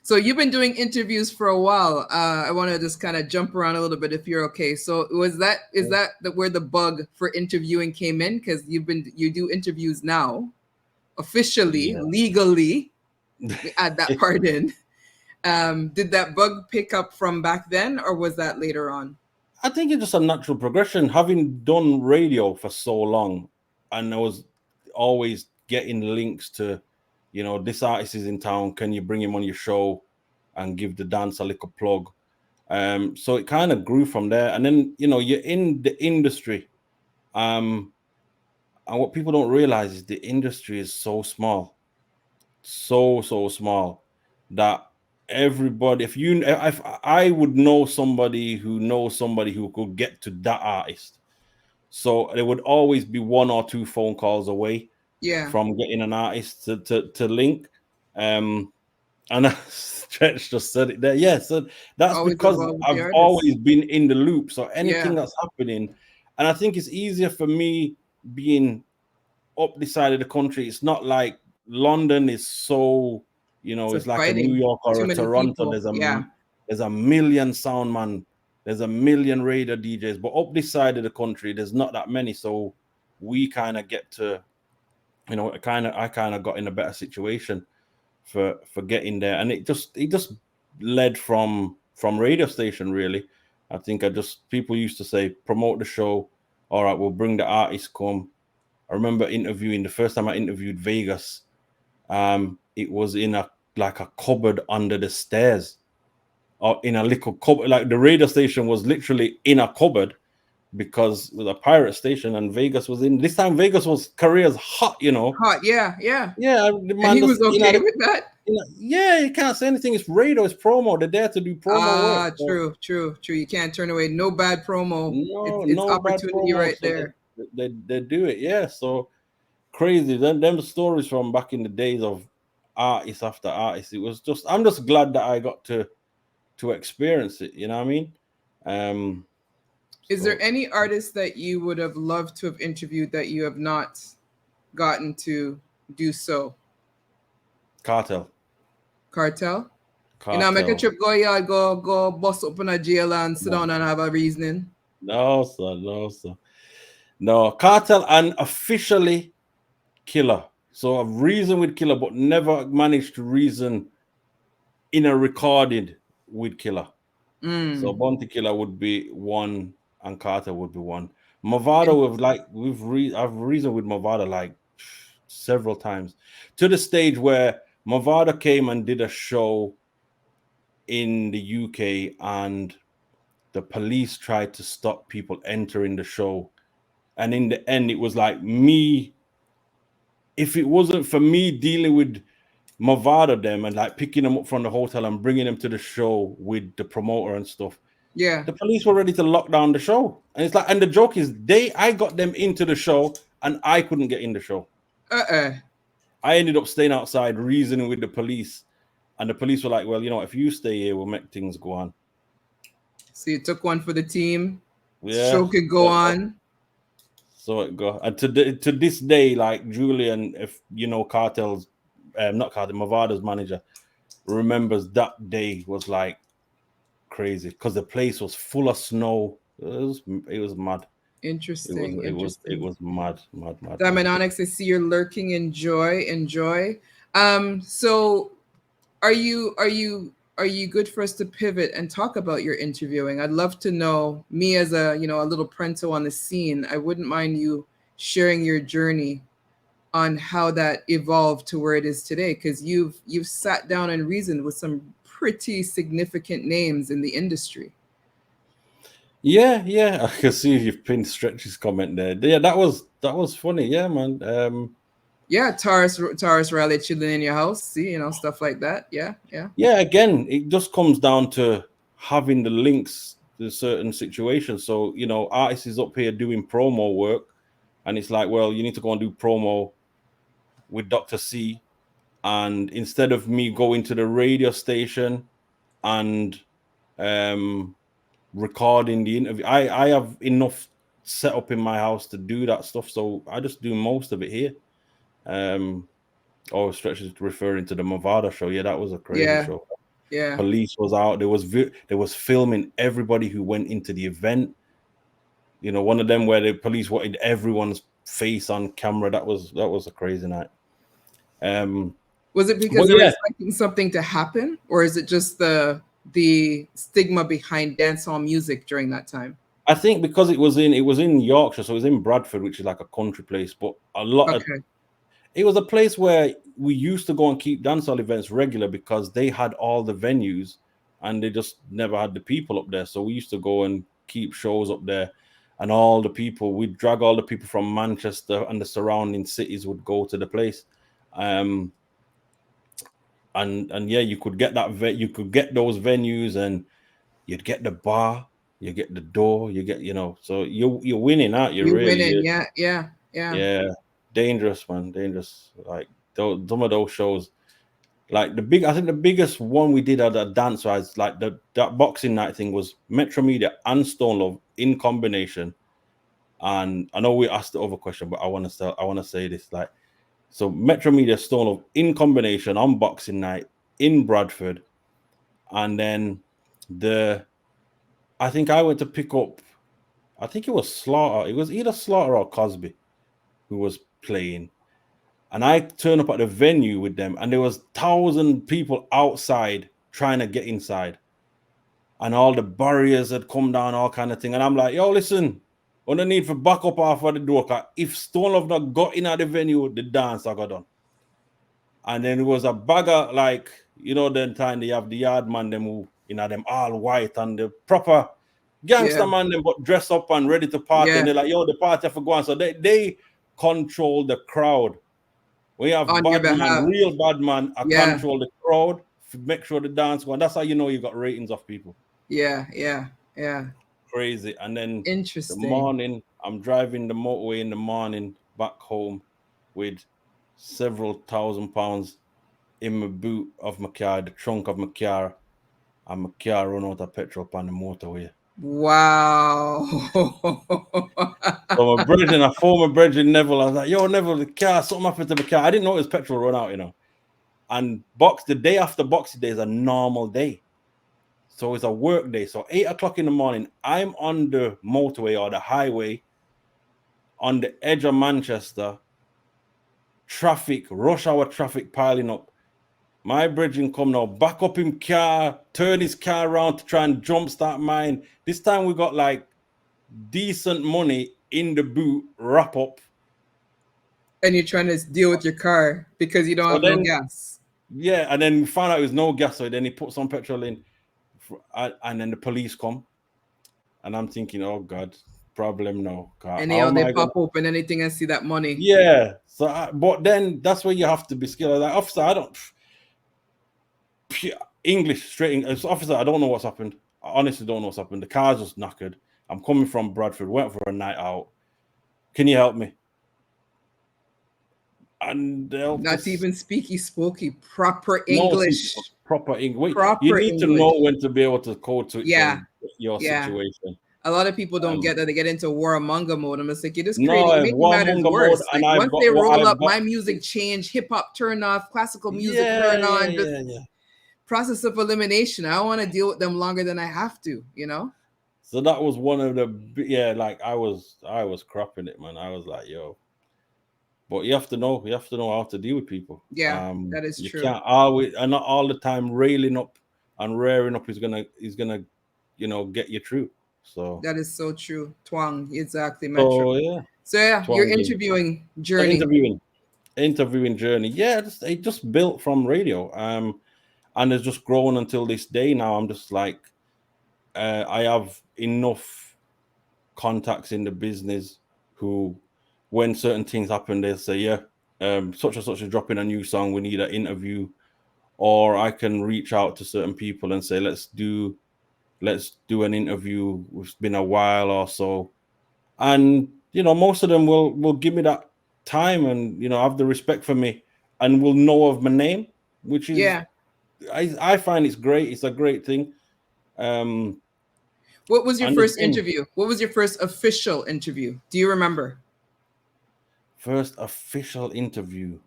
So you've been doing interviews for a while. I want to just kind of jump around a little bit if you're okay. So is that where the bug for interviewing came in? Because you do interviews now, officially, legally. Add that part in. Did that bug pick up from back then, or was that later on? I think it's just a natural progression. Having done radio for so long, and I was always getting links to, you know, this artist is in town. Can you bring him on your show and give the dance a little plug? So it kind of grew from there. And then, you know, you're in the industry. And what people don't realize is the industry is so small, so small that everybody, if I would know somebody who knows somebody who could get to that artist. So there would always be 1 or 2 phone calls away from getting an artist to link. And Stretch just said it there. Yeah, so that's always because I've always been in the loop. So anything that's happening, and I think it's easier for me being up this side of the country. It's not like London is so, you know, it's like a New York or a Toronto. People. There's a million sound man. There's a million radio DJs, but up this side of the country, there's not that many. So we kind of get to, you know, I kind of got in a better situation for getting there, and it just led from radio station really. I think people used to say, promote the show. All right, we'll bring the artists come. I remember interviewing the first time I interviewed Vegas. It was in a cupboard under the stairs. Or in a little cupboard, like the radio station was literally in a cupboard because it was a pirate station, and Vegas was in. This time, Vegas was Korea's hot, you know. Hot, yeah. The man and he was okay with that. You can't say anything. It's radio, it's promo. They're there to do promo work. True. You can't turn away no bad promo. It's no opportunity right there. They do it, yeah. So crazy. Them stories from back in the days of artist after artist. It was just. I'm just glad that I got to to experience it. You know what I mean? Um, Is there so any artist that you would have loved to have interviewed that you have not gotten to do so? Cartel, Cartel? You know, make a Cartel. trip, go yard, go bust up in a jail and sit No, down and have a reasoning. no, sir, no, sir. No, Cartel and officially Killer. So I've reasoned with Killer, but never managed to reason in a recorded with Killer. So Mm. Bounty Killer would be one, and Carter would be one. Movado, I've reasoned with Movado like several times, to the stage where Movado came and did a show in the UK, and the police tried to stop people entering the show. And in the end, it was like me. If it wasn't for me dealing with Movado them and like picking them up from the hotel and bringing them to the show with the promoter and stuff, Yeah. the police were ready to lock down the show. And it's like, and the joke is, I got them into the show and I couldn't get in the show. Uh-uh. I ended up staying outside reasoning with the police, and the police were like, well, you know, if you stay here, we'll make things go on. So you took one for the team. Yeah. Show could go on. So it go. And to this day, like Julian, if you know Cartel's, not Cartel, Mavada's manager, remembers that day was like crazy because the place was full of snow. It was mad. Interesting. It Interesting. was mad. Diamond Onyx, I see you're lurking. Enjoy. Enjoy. So are you good for us to pivot and talk about your interviewing? I'd love to know, me as a a little prento on the scene, I wouldn't mind you sharing your journey on how that evolved to where it is today, because you've sat down and reasoned with some pretty significant names in the industry. Yeah. I can see you've pinned Stretch's comment there. Yeah, that was funny. Yeah, man. Yeah, Taurus Riley chilling in your house, see, stuff like that. Yeah, yeah. Yeah, again, it just comes down to having the links to certain situations. So, artist is up here doing promo work, and it's like, well, you need to go and do promo with Dr. C. And instead of me going to the radio station and recording the interview, I have enough set up in my house to do that stuff. So I just do most of it here. Oh, Stretch is referring to the Movada show. Yeah, that was a crazy Yeah, show. yeah. Police was out. There was filming everybody who went into the event. One of them where the police wanted everyone's face on camera. That was a crazy night. Was it because But they were yeah, expecting something to happen, or is it just the stigma behind dancehall music during that time? I think because it was in Yorkshire, so it was in Bradford, which is like a country place. But Okay. it was a place where we used to go and keep dancehall events regular because they had all the venues and they just never had the people up there. So we used to go and keep shows up there, and all the people, we'd drag all the people from Manchester and the surrounding cities would go to the place. Um, and yeah, you could get you could get those venues, and you'd get the bar, you get the door, you get, so you're winning, aren't you? You Really, winning. Yeah, yeah, yeah. yeah, dangerous, man, dangerous. Like some of those shows, like I think the biggest one we did at a dance wise, like that boxing night thing, was Metro Media and Stone Love in combination. And I know we asked the other question, but I want to say this, like, so Metro Media, Stone Love in combination on Boxing Night in Bradford, and then the I think I went to pick up. I think it was Slaughter. It was either Slaughter or Cosby who was playing, and I turned up at the venue with them, and there was 1,000 people outside trying to get inside, and all the barriers had come down, all kind of thing. And I'm like, yo, listen, on the need for back up off of the door. 'Cause if Stone Love not got in at the venue, the dance I got done. And then it was a bagger, like, then time they have the yard man, them who, them all white and the proper gangster Yeah, man, them but dress up and ready to party. yeah. And they're like, yo, the party have to go on. So they control the crowd. We have On your bad man, behalf. real bad man, I Yeah, control the crowd, make sure the dance go on. That's how you know you got ratings of people. yeah, yeah, yeah. Crazy. And then the Interesting. morning, I'm driving the motorway in the morning back home with several £1,000 in my boot of my car, the trunk of my car, and my car run out of petrol on the motorway. Wow. So my brethren, I phoned my brethren Neville. I was like, yo, Neville, the car, something happened to the car. I didn't know it was petrol run out, you know. And the day after Boxing Day is a normal day. So it's a work day. So 8 o'clock in the morning, I'm on the motorway or the highway on the edge of Manchester. Traffic, rush hour traffic piling up. My brethren come now, back up him car, turn his car around to try and jumpstart mine. This time we got like decent money in the boot, wrap up. And you're trying to deal with your car because you don't have no gas. Yeah, and then we found out it was no gas, so then he put some petrol in, and then the police come, and I'm thinking, oh God, problem now. And they pop open anything and see that money. Yeah, so but then that's where you have to be skilled. Like, officer, I don't English straight English. Officer, I don't know what's happened. I honestly don't know what's happened. The car's just knackered. I'm coming from Bradford, went for a night out. Can you help me? And they'll not even speaky spooky, proper English. No, proper English. You need to know when to be able to code switch your situation. A lot of people don't get that. They get into warmonger mode. I'm just like, you're just creating, making matters worse. Like, once they roll up, my music change, hip hop turn off, classical music turn on. Process of elimination. I don't want to deal with them longer than I have to, you know. So that was one of the like I was crapping it, man. I was like, yo. But you have to know how to deal with people. Yeah, that is true. You can't always, and not all the time railing up and rearing up is gonna, get you through. So that is so true. Twang, exactly, Metro. So yeah, your interviewing journey. Interviewing journey. Yeah, it just built from radio. And it's just grown until this day. Now I'm just like, I have enough contacts in the business who, when certain things happen, they'll say, yeah, such and such is dropping a new song, we need an interview. Or I can reach out to certain people and say, let's do an interview. It's been a while or so. And, most of them will give me that time and, have the respect for me and will know of my name, which is, I find it's great. It's a great thing. What was your first interview? What was your first official interview? Do you remember? First official interview.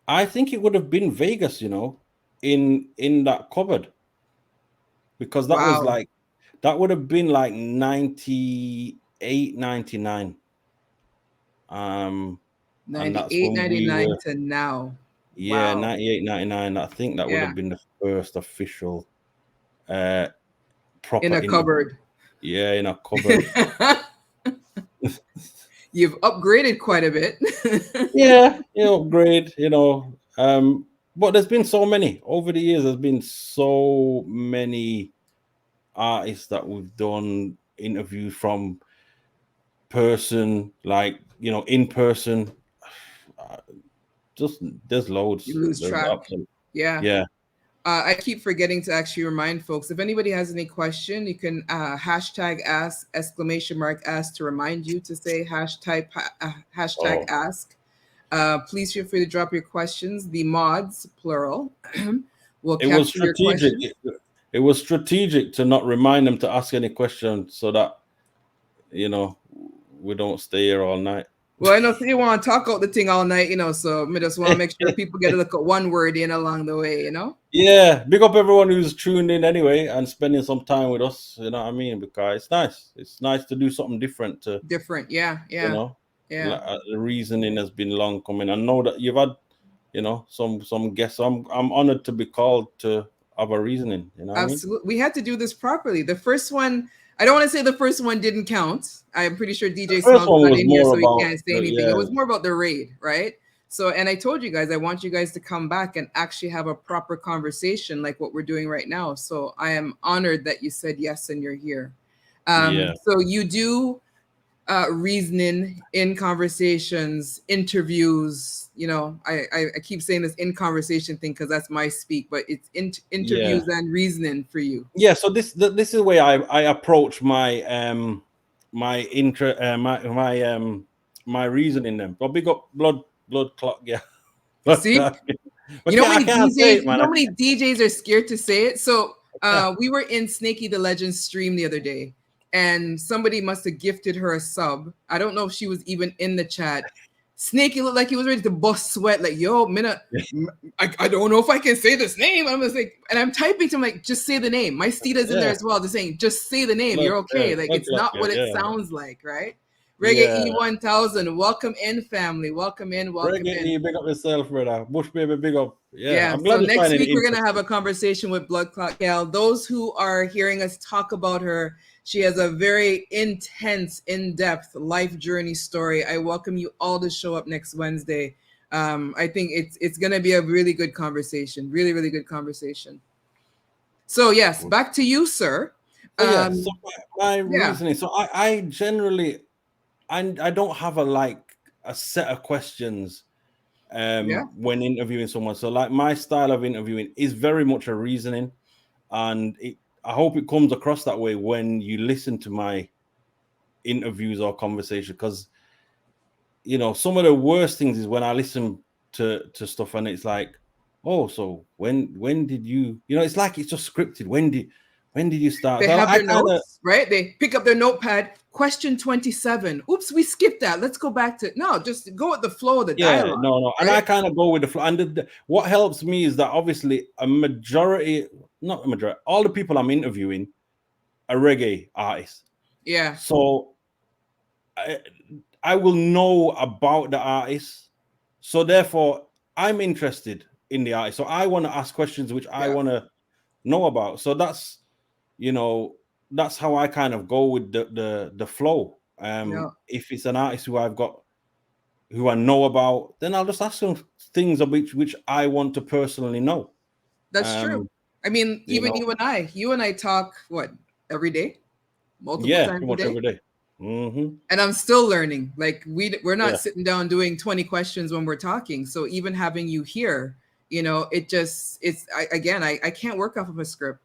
I think it would have been Vegas, in that cupboard. Because that was like, that would have been like 98, 99. 98, 99 to now. Yeah, 98, 99. I think that would have been the first official proper in a cupboard. Yeah, in a cupboard. You've upgraded quite a bit. Yeah, upgrade, but there's been so many over the years. There's been so many artists that we've done interviews from person, like, in person. Just there's loads. You lose track. Yeah. I keep forgetting to actually remind folks, if anybody has any question, you can hashtag ask, ! Ask to remind you to say hashtag ask. Please feel free to drop your questions. The mods, plural, will capture your questions. It was strategic to not remind them to ask any questions so that, we don't stay here all night. Well, I know you want to talk out the thing all night, so I just want to make sure people get a look at one word in along the way, Yeah, big up everyone who's tuned in anyway and spending some time with us, you know what I mean? Because it's nice. It's nice to do something different. Yeah. The reasoning has been long coming. I know that you've had, some guests. I'm honored to be called to have a reasoning, Absolutely. We had to do this properly. The first one, I don't want to say the first one didn't count. I'm pretty sure DJ Song's not in here, so he can't say anything. Yeah. It was more about the raid, right? So, and I told you guys, I want you guys to come back and actually have a proper conversation like what we're doing right now. So I am honored that you said yes and you're here. So you do reasoning in conversations, interviews, I keep saying this in conversation thing because that's my speak, but it's interviews and reasoning for you. Yeah. So this is the way I approach my my reasoning them. But big up blood clot. Yeah. See, how many DJs are scared to say it. So We were in Snakey the Legend stream the other day, and somebody must have gifted her a sub. I don't know if she was even in the chat. Snakey looked like he was ready to bust sweat. Like, yo, minute, I don't know if I can say this name. I'm just like, and I'm typing to him like, just say the name. My Steeta's in there as well. Just saying, just say the name. You're okay. Like, it's not what it sounds like, right? Reggae E1000, welcome in, family. Welcome in, welcome Reggae in. E, big up yourself, brother. Bush baby, big up. Yeah, I'm glad so next finding week we're gonna have a conversation with Blood Clot Gal. Those who are hearing us talk about her, she has a very intense, in-depth life journey story. I welcome you all to show up next Wednesday. I think it's gonna be a really good conversation, really, really good conversation. So yes, back to you, sir. So my reasoning. So I generally, I don't have a set of questions when interviewing someone. So like my style of interviewing is very much a reasoning, and I hope it comes across that way when you listen to my interviews or conversation, because some of the worst things is when I listen to stuff and it's like, oh, so when did you, it's like it's just scripted. When did you start? They So have their notes, right? They pick up their notepad. Question 27. Oops, we skipped that. Let's go back to just go with the flow of the dialogue. No. Right? And I kind of go with the flow. And what helps me is that obviously not a majority, all the people I'm interviewing are reggae artists. Yeah. So I will know about the artist. So therefore, I'm interested in the artist. So I want to ask questions which I want to know about. So that's how I kind of go with the flow. If it's an artist who I know about, then I'll just ask them things of which I want to personally know. That's true. I mean, even you and I talk every day, multiple times a day. Every day. Mm-hmm. And I'm still learning. Like we're not sitting down doing 20 questions when we're talking. So even having you here, I can't work off of a script.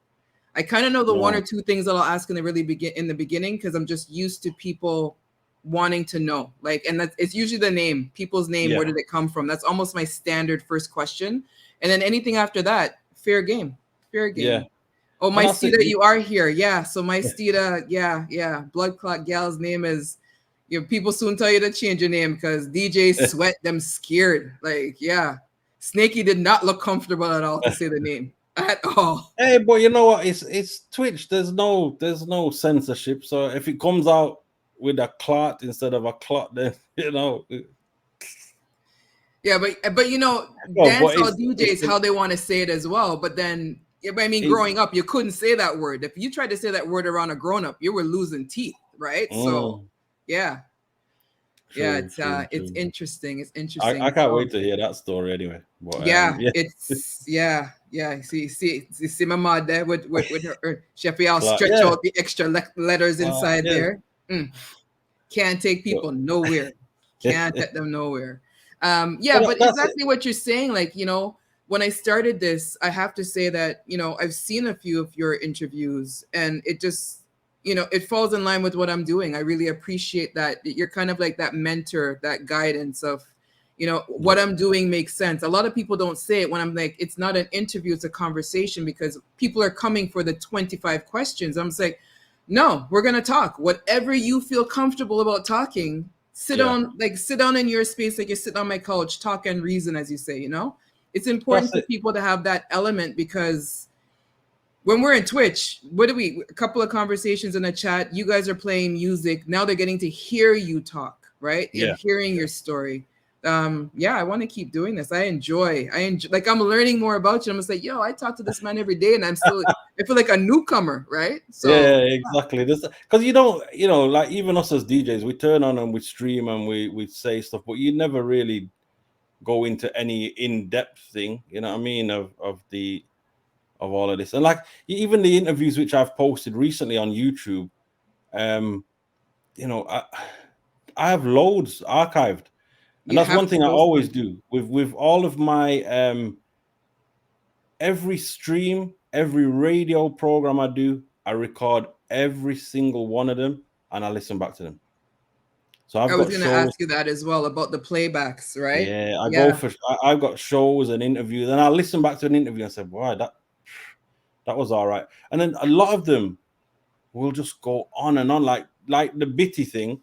I kind of know the one or two things that I'll ask in the beginning, because I'm just used to people wanting to know. And it's usually the name, people's name. Where did it come from? That's almost my standard first question. And then anything after that, fair game. Yeah. Oh, my Steeta, you are here. Yeah. So my Steeta, yeah. Blood Clot Gal's name is, people soon tell you to change your name because DJ Sweat them scared. Snakey did not look comfortable at all to say the name at all. Hey, but you know what? It's Twitch. There's no censorship. So if it comes out with a clot instead of a clot, then Yeah, but dancehall DJs, how they want to say it as well. But then, I mean, growing up, you couldn't say that word. If you tried to say that word around a grown-up, you were losing teeth, right? So, yeah. True, it's interesting. It's interesting. I can't wait to hear that story anyway. But, it's See my mom there with her. She have to all stretch out the extra letters inside there. Can't take people nowhere. Can't take them nowhere. But exactly what you're saying. When I started this, I have to say that, I've seen a few of your interviews and it just, it falls in line with what I'm doing. I really appreciate that you're kind of like that mentor, that guidance of, what I'm doing makes sense. A lot of people don't say it when I'm like, it's not an interview, it's a conversation, because people are coming for the 25 questions. I'm just like, no, we're going to talk. Whatever you feel comfortable about talking, sit down in your space, like you're sitting on my couch, talk and reason, as you say, It's important for people to have that element, because when we're in Twitch, a couple of conversations in the chat, you guys are playing music. Now they're getting to hear you talk, right? You're hearing your story. I want to keep doing this. I enjoy, like, I'm learning more about you. I'm just like, yo, I talk to this man every day and I feel like a newcomer, right? So exactly. Because you don't, like even us as DJs, we turn on and we stream and we say stuff, but you never really go into any in-depth thing, you know what I mean, of all of this. And like even the interviews which I've posted recently on YouTube, I have loads archived. And that's one thing I always do with all of my every stream, every radio program I do, I record every single one of them and I listen back to them. So I was going to ask you that as well about the playbacks, right? Yeah, I've got shows and interviews, and I listen back to an interview and say, "Wow, That was all right. And then a lot of them will just go on and on, like the bitty thing.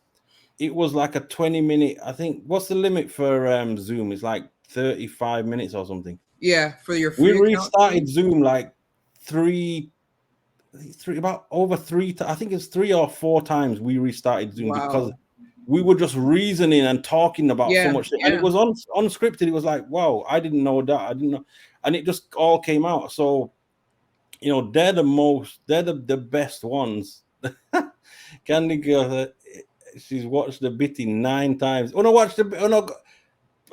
It was like a 20-minute. I think what's the limit for Zoom? It's like 35 minutes or something. Yeah, for your We free account too. restarted Zoom like three about over I think it's 3 or 4 times we restarted Zoom because Wow. we were just reasoning and talking about so Yeah, much thing. And it yeah. was unscripted. It was like, wow, I didn't know that. I didn't know. And it just all came out. So, they're the best ones. Candy Girl, she's watched the bitty 9 times. Oh no, watch the oh no,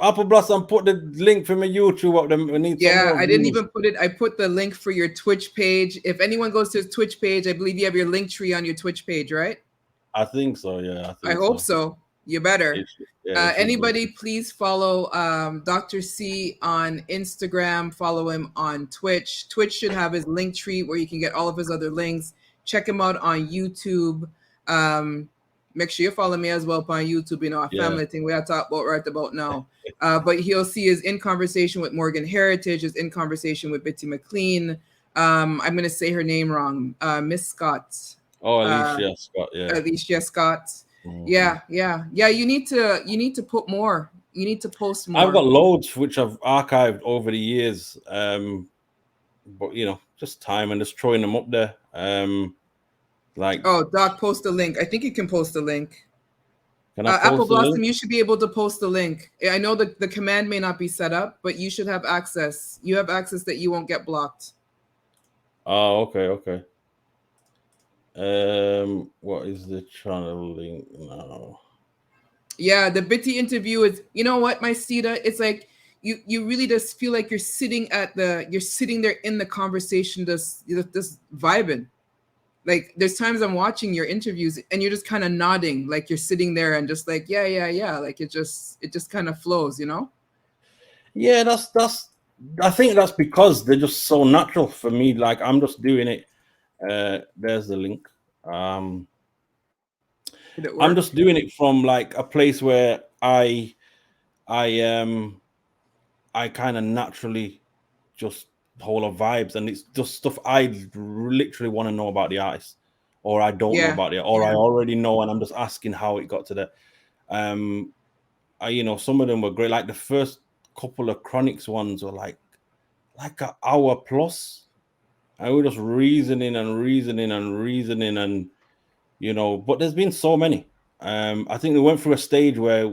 Apple Blossom put the link from my YouTube up there. We need some Yeah, more I didn't views. even put it. I put the link for your Twitch page. If anyone goes to his Twitch page, I believe you have your link tree on your Twitch page, right? I think so, yeah, I I think hope so. so. You better. It should be. Anybody, please follow Dr. C on Instagram. Follow him on Twitch. Twitch should have his link tree where you can get all of his other links. Check him out on YouTube. Um, Make sure you follow me as well on YouTube. You know, a Yeah. family thing we are talking about right about now. But he'll see his In Conversation with Morgan Heritage, his In Conversation with Bitty McLean. I'm going to say her name wrong. Miss Scott. Oh, Uh, Alicia Scott, yeah. Alicia Scott. Mhm. Yeah. You need to put more. You need to post I've more. got loads which I've archived over the years, but just time and just throwing them up there. Like, Oh, Doc, post a link. I think you can post a link. can I Apple post the Blossom, link? you should be able to post the link. I know that the command may not be set up, but you should have access. You have access that you won't get blocked. Oh, okay. What is the channel link now? Yeah, the Bitty interview is. You know what, my Sita? It's like you really just feel like you're sitting there in the conversation, just vibing. Like there's times I'm watching your interviews and you're just kind of nodding, like you're sitting there and just like yeah, like it just kind of flows, you know. Yeah, that's. I think that's because they're just so natural for me. Like I'm just doing it. There's the link. Did it I'm work? just doing it from like a place where I I kind of naturally just whole of vibes, and it's just stuff I literally want to know about the artist, or I don't know Yeah, about it, or I yeah. already know, and I'm just asking how it got to there. Um, some of them were great. Like the first couple of Chronics ones were like an hour plus, and we were just reasoning and reasoning and reasoning, and But there's been so many. I think we went through a stage where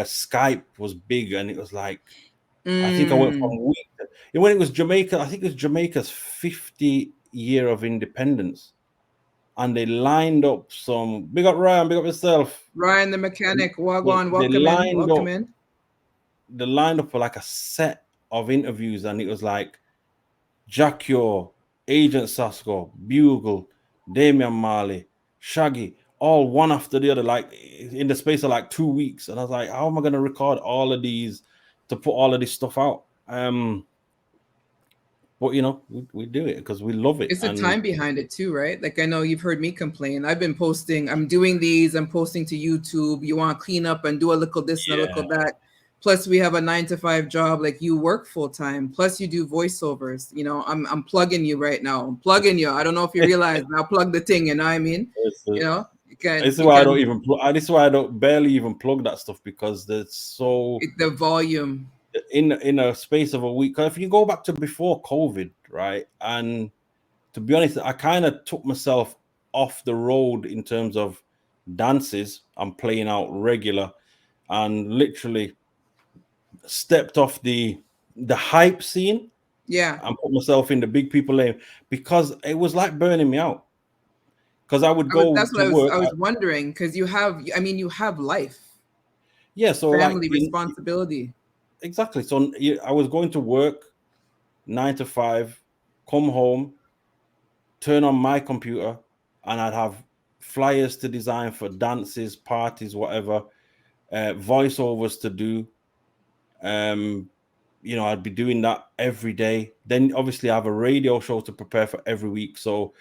Skype was big, and it was like I think I went Mm, from week when it was Jamaica. I think it was Jamaica's 50 year of independence, and they lined up some. Big up Ryan, big up yourself. Ryan the mechanic, They, Wagwan, they welcome in, lined welcome up. in. They lined up for like a set of interviews, and it was like Jack Yor, Agent Sasco, Bugle, Damian Marley, Shaggy, all one after the other, like in the space of like 2 weeks. And I was like, how am I going to record all of these to put all of this stuff out? But we do it because we love it. It's the And time behind it too, right? Like I know you've heard me complain. I've been posting. I'm doing these. I'm posting to YouTube. You want to clean up and do a little this and a yeah, little that. Plus, we have a 9 to 5 job. Like you work full time. Plus, you do voiceovers. You know, I'm plugging you right now. I'm plugging you. I don't know if you realize. Now plug the thing. You know what I mean? it's, uh, You know, you can this is you why I don't can even this is why I don't barely even plug that stuff, because there's so the volume. in a space of a week. 'Cause if you go back to before COVID, right? And to be honest, I kind of took myself off the road in terms of dances. I'm playing out regular and literally stepped off the hype scene Yeah, and put myself in the big people lane, because it was like burning me out. Because I would I was. go That's what to I was. work. I was wondering because you have. I mean, you have life, Yeah, so like family, responsibility. exactly. So I was going to work 9 to 5, come home, turn on my computer, and I'd have flyers to design for dances, parties, whatever, voiceovers to do. Um, I'd be doing that every day. Then obviously I have a radio show to prepare for every week. So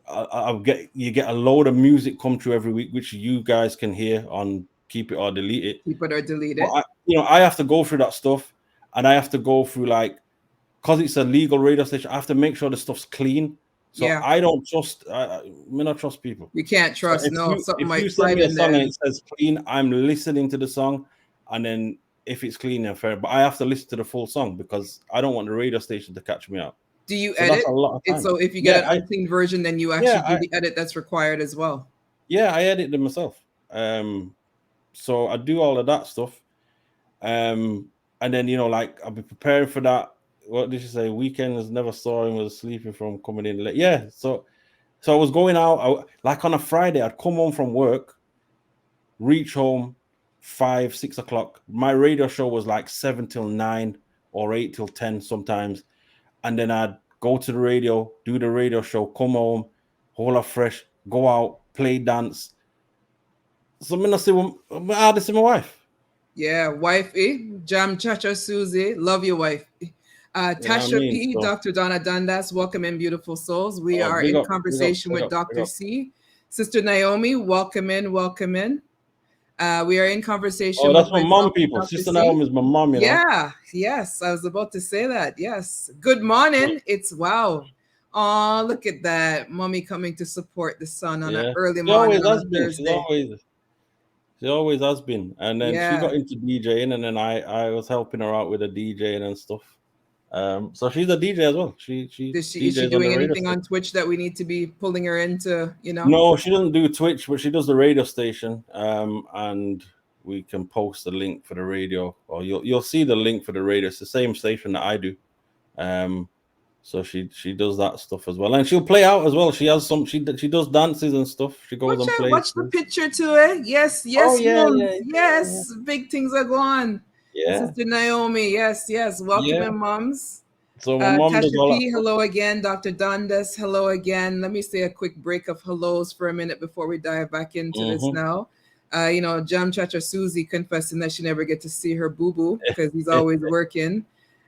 I'll get a load of music come through every week, which you guys can hear on Keep It or Delete It. Keep it or delete But it. I have to go through that stuff, and I have to go through like because it's a legal radio station, I have to make sure the stuff's clean. So Yeah. I don't trust. I may not trust people. You can't So trust. No, something if you might send slide me a in song there. and it says clean, I'm listening to the song, and then if it's clean and fair, but I have to listen to the full song because I don't want the radio station to catch me out. Do you So that's edit a lot of it? time. So if you get Yeah, an unclean version, then you actually do I the edit that's required as well. I edit them myself. So I do all of that stuff. And then like I'll be preparing for that. What did you say? Weekends never saw him, was sleeping from coming in late. Yeah, so I was going out. Like on a Friday, I'd come home from work, reach home 5, 6 o'clock. My radio show was like 7 till 9 or 8 till 10 sometimes. And then I'd go to the radio, do the radio show, come home, whole lot fresh, go out, play dance. So I'm gonna see this is my wife. Yeah, wife, Jam Chacha Susie, love your wife. You know what I Tasha mean? P, So Dr. Donna Dundas, welcome in, beautiful souls. We are big in up, big up, conversation big with up, big Dr. up. C. Sister Naomi, welcome in, welcome in. We are in conversation Oh, with that's my mom, myself and people. Dr. Sister C. Naomi is my mom, Yeah, yes, I was about to say that. Yes. Good morning. It's wow. Oh, look at that. Mommy coming to support the son on an Yeah. early She morning always on a has been. Thursday. She always has been. And then she Yeah. got into DJing, and then I was helping her out with the DJing and stuff. So she's a DJ as well. She Is she DJs on the doing radio anything station. on Twitch that we need to be pulling her into, No, she doesn't do Twitch, but she does the radio station. And we can post the link for the radio, or you'll see the link for the radio. It's the same station that I do. So she does that stuff as well, and she'll play out as well. She has she does dances and stuff. She goes and plays. Watch the picture to it. Yes, Oh yes, yeah, moms. yeah, Yes, big things are going. yeah, Sister Naomi, yes, yes. Welcome yeah. in, moms. So my mom does Tasha all that P, stuff. hello again. Dr. Dundas, hello again. Let me say a quick break of hellos for a minute before we dive back into this now. Jam Chacha Susie confessing that she never get to see her boo-boo because he's always working.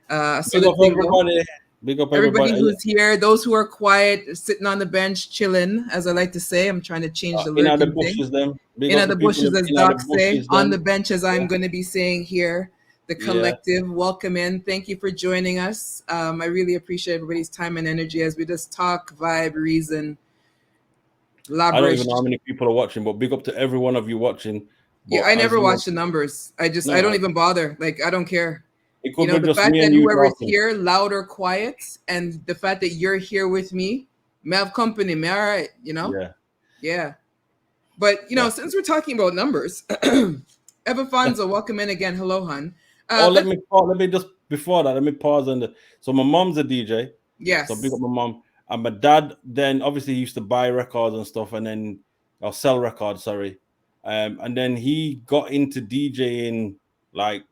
So Big the up thing though, everybody. Big up everybody everybody. who's here, those who are quiet, sitting on the bench, chilling, as I like to say. I'm trying to change the In the lurking thing. bushes, them. Big In up the the people bushes, as in the Doc say, bushes, on the them. bench, as I'm going to be saying here. The Yeah. collective, welcome in. Thank you for joining us. I really appreciate everybody's time and energy as we just talk, vibe, reason, I don't even elaboration. know how many people are watching, but big up to every one of you watching. Yeah, But I as never you know, watch the numbers. I no, don't even bother. Like, I don't care. it could be The just fact me that and you whoever is talking. here, loud or quiet, and the fact that you're here with me, may have company, me all right, Yeah. Yeah. But, since we're talking about numbers, Eva Fonzo, welcome in again. Hello, hon. Let me just before that, let me pause on the. So my mom's a DJ. Yes. So big up my mom. And my dad then obviously used to buy records and stuff, and then or sell records, sorry. And then he got into DJing like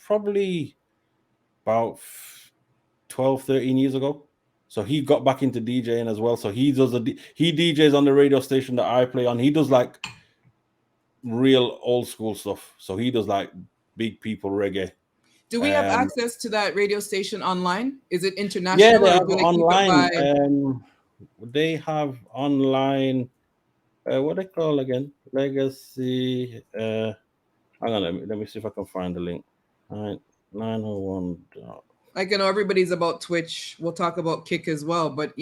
probably about 12, 13 years ago. So he got back into DJing as well. So he DJs on the radio station that I play on. He does like real old school stuff. So he does like big people reggae. Do we have access to that radio station online? Is it international? Yeah, they or have do they online. keep it They have online. What they call again? Legacy. Hang on, let me see if I can find the link. 901. Like, everybody's about Twitch. We'll talk about Kick as well. But,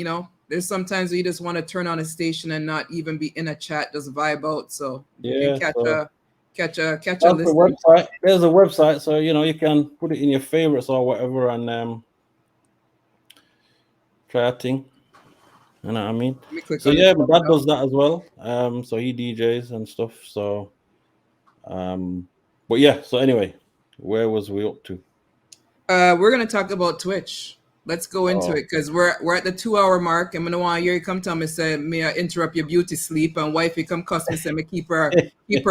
there's sometimes where you just want to turn on a station and not even be in a chat, just vibe out. So you can catch a that's the website. There's a website, so you can put it in your favorites or whatever, and try a thing. You know what I mean? So yeah, my dad does that as well. So he DJs and stuff. So, but yeah. So anyway, where was we up to? We're gonna talk about Twitch. Let's go into it because we're at the 2-hour mark. I'm gonna want you to come tell me say me interrupt your beauty sleep and wifey come cuss me say me keep her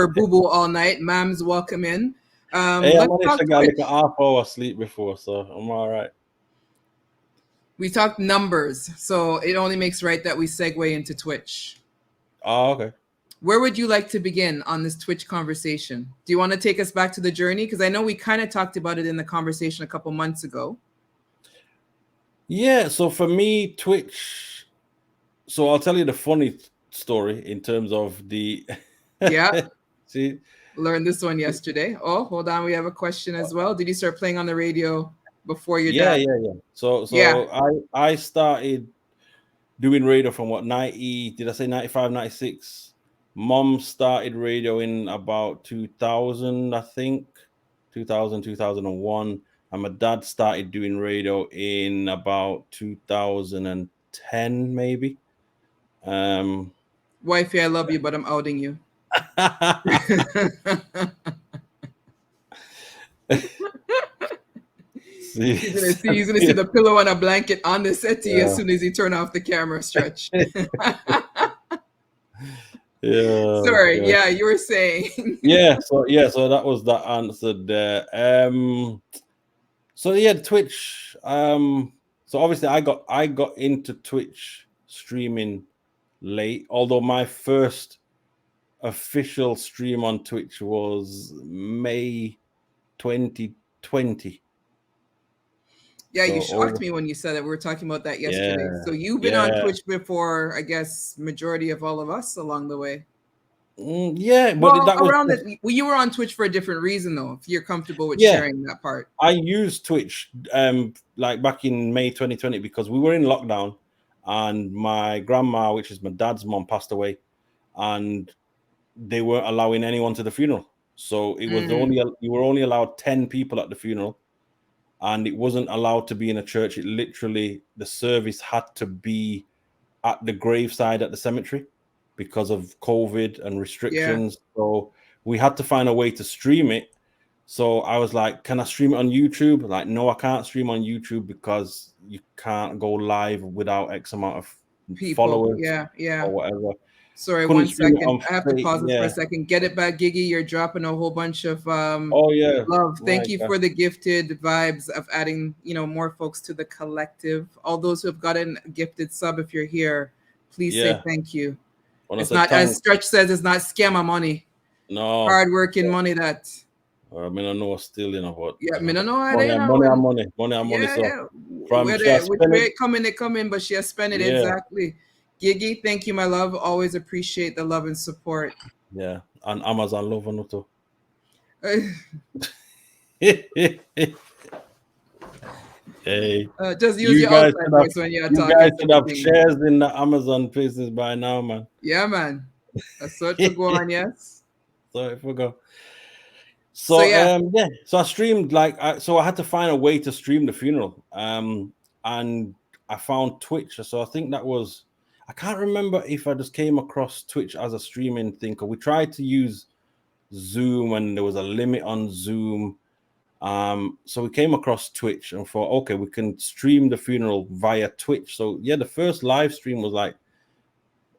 boo boo all night. Mam's welcome in. Hey, I managed to get like a half hour sleep before, so I'm all right. We talked numbers, so it only makes right that we segue into Twitch. Oh, okay. Where would you like to begin on this Twitch conversation? Do you want to take us back to the journey? Because I know we kind of talked about it in the conversation a couple months ago. Yeah, so for me, Twitch. So I'll tell you the funny story in terms of the. Yeah. See, learned this one yesterday. Oh, hold on, we have a question as well. Did you start playing on the radio? before your Yeah, dad. yeah, yeah. So Yeah. I started doing radio from what, 90, did I say 95, 96? Mom started radio in about 2000, I think. 2000, 2001. And my dad started doing radio in about 2010, maybe. Wifey, I love you, but I'm outing you. See, He's gonna see the pillow and a blanket on the settee as yeah, soon as he turn off the camera stretch. yeah, Sorry, yeah. yeah, you were saying. So that was that answer there. So yeah, Twitch. So obviously I got into Twitch streaming late, although my first official stream on Twitch was May 2020. Yeah, you So shocked over, me when you said that. We were talking about that yesterday. yeah, So you've been on yeah, Twitch before, I guess, majority of all of us along the way. yeah. But Well, that was around the well, you were on Twitch for a different reason though, if you're comfortable with yeah. sharing that part. I used Twitch like back in May 2020 because we were in lockdown, and my grandma, which is my dad's mom, passed away, and they weren't allowing anyone to the funeral. So it was Mm, only you were only allowed 10 people at the funeral, and it wasn't allowed to be in a church. It literally, the service had to be at the graveside at the cemetery because of COVID and yeah, restrictions. So we had to find a way to stream it. So I was like, can I stream it on YouTube? Like, no, I can't stream on YouTube because you can't go live without X amount of people. followers Yeah, yeah. or whatever. Sorry, Couldn't one stream it second. on I have to pause this for a yeah. second. Get it back, Giggy. You're dropping a whole bunch of Oh yeah. love. Thank Right. you for the gifted vibes of adding, more folks to the collective. All those who have gotten a gifted sub, if you're here, please say Yeah. thank you. When I It's said not, as thanks, Stretch says, it's not scammer money. no. Hard working money that, I mean, I know still, but yeah, me don't know how money they and know. money and And money, money and money. yeah, So yeah. from just Which way spending, it come in, they come in, but she has spent it yeah, exactly. Giggy, thank you, my love. Always appreciate the love and support. yeah, and Amazon love and too. Hey, Just use your outside voice when you're you talking guys should certain have things. shares in the Amazon business by now, man. Yeah, man. That's what to go on, yes. So if we go, So so yeah. yeah, so I streamed so I had to find a way to stream the funeral, and I found Twitch. So I think that was, I can't remember if I just came across Twitch as a streaming thing. 'Cause we tried to use Zoom and there was a limit on Zoom. So we came across Twitch and thought, okay, we can stream the funeral via Twitch. So yeah, the first live stream was like,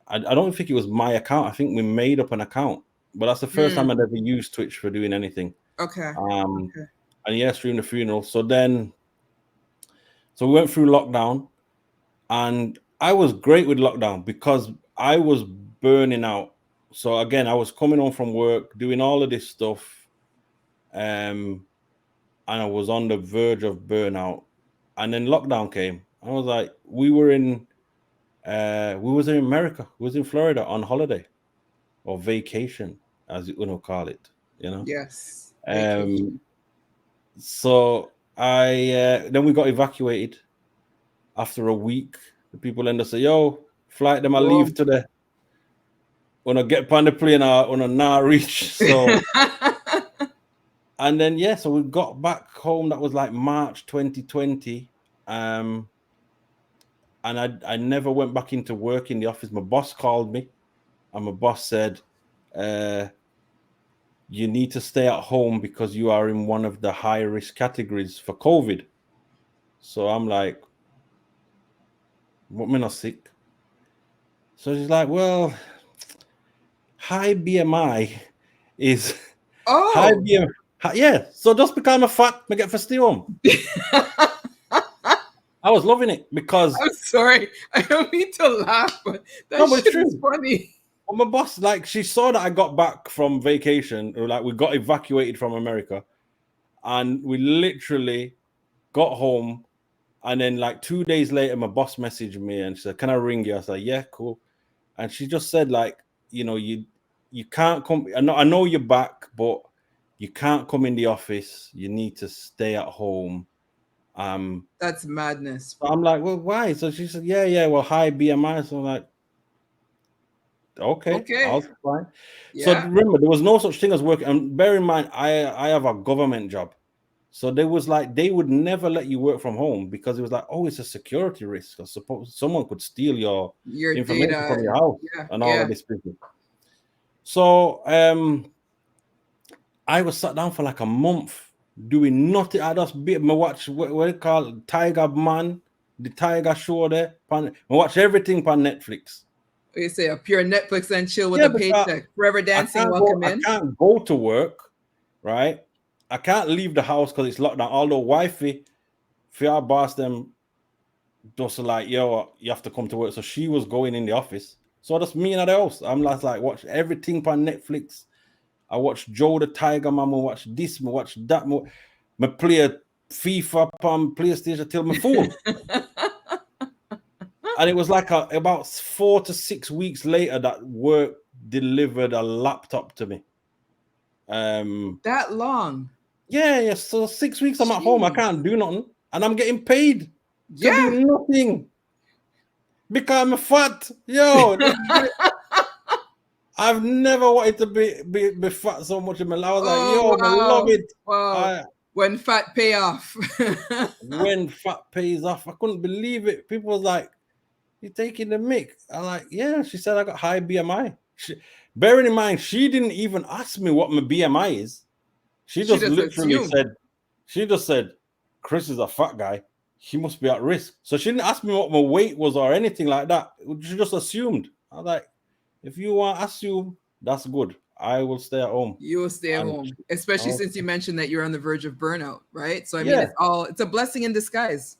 I don't think it was my account. I think we made up an account, but that's the first time I'd ever used Twitch for doing anything. Okay. Um, Okay. and yeah, stream the funeral. So we went through lockdown, and I was great with lockdown because I was burning out. So again, I was coming home from work, doing all of this stuff, and I was on the verge of burnout. And then lockdown came. I was like, we was in America, we was in Florida on holiday or vacation, as you call it, Yes. Um, Vacation. so I then we got evacuated after a week. The people ended up say, yo, flight them I Whoa. leave today. When I get on the plane, I when I now reach. So and then yeah, so we got back home. That was like March 2020. And I never went back into work in the office. My boss called me, and my boss said, you need to stay at home because you are in one of the high risk categories for COVID. So I'm like, what, me not sick? So she's like, well, high BMI is high Oh. BMI. Yeah. So just because I'm fat, I get for stay home. I was loving it because I'm sorry. I don't mean to laugh, but that but it's shit is true. funny. Well, my boss, like, she saw that I got back from vacation, or like we got evacuated from America, and we literally got home. And then, like 2 days later, my boss messaged me and she said, "Can I ring you?" I said, "Yeah, cool." And she just said, like, you can't come. I know you're back, but you can't come in the office. You need to stay at home That's madness. So I'm like, well, why? So she said, yeah, well, high BMI. So I'm like, okay, I'll Okay. fine. So Yeah. remember, there was no such thing as work. And bear in mind, I have a government job. So there was like they would never let you work from home because it was like, oh, it's a security risk. Or suppose someone could steal your Your information data. from your house Yeah. and all of Yeah. this business. So I was sat down for like a month doing nothing. I just bit me watch what it called Tiger Man, the Tiger Show there. I watch everything on Netflix. You say a pure Netflix and chill with Yeah, a because paycheck. Forever dancing, welcome I in. can't go to work, right? I can't leave the house because it's locked down. Although wifey, for our boss them just like, yo, you have to come to work. So she was going in the office. So that's me and the house. I'm like watch everything on Netflix. I watch Joe the Tiger Man, I watch this, I watch that. I play FIFA on PlayStation till my full. And it was like about 4 to 6 weeks later that work delivered a laptop to me. That long. Yeah. So 6 weeks I'm at home, I Jeez. can't do nothing, and I'm getting paid to do Yeah. nothing because I'm fat. Yo, I've never wanted to be fat so much in my life. I was like, Oh yo, I love wow. it. Wow. I When fat pay off. when fat pays off, I couldn't believe it. People was like, "You taking the mic?" I'm like, "Yeah." She said I got high BMI. Bearing in mind, she didn't even ask me what my BMI is. She She just just literally assumed. said, "She just said, Chris is a fat guy. He must be at risk." So she didn't ask me what my weight was or anything like that. She just assumed. I was like, "If you want to assume, that's good. I will stay at home." You will stay And home, especially oh, since you mentioned that you're on the verge of burnout, right? So I mean, yeah, it's a blessing in disguise.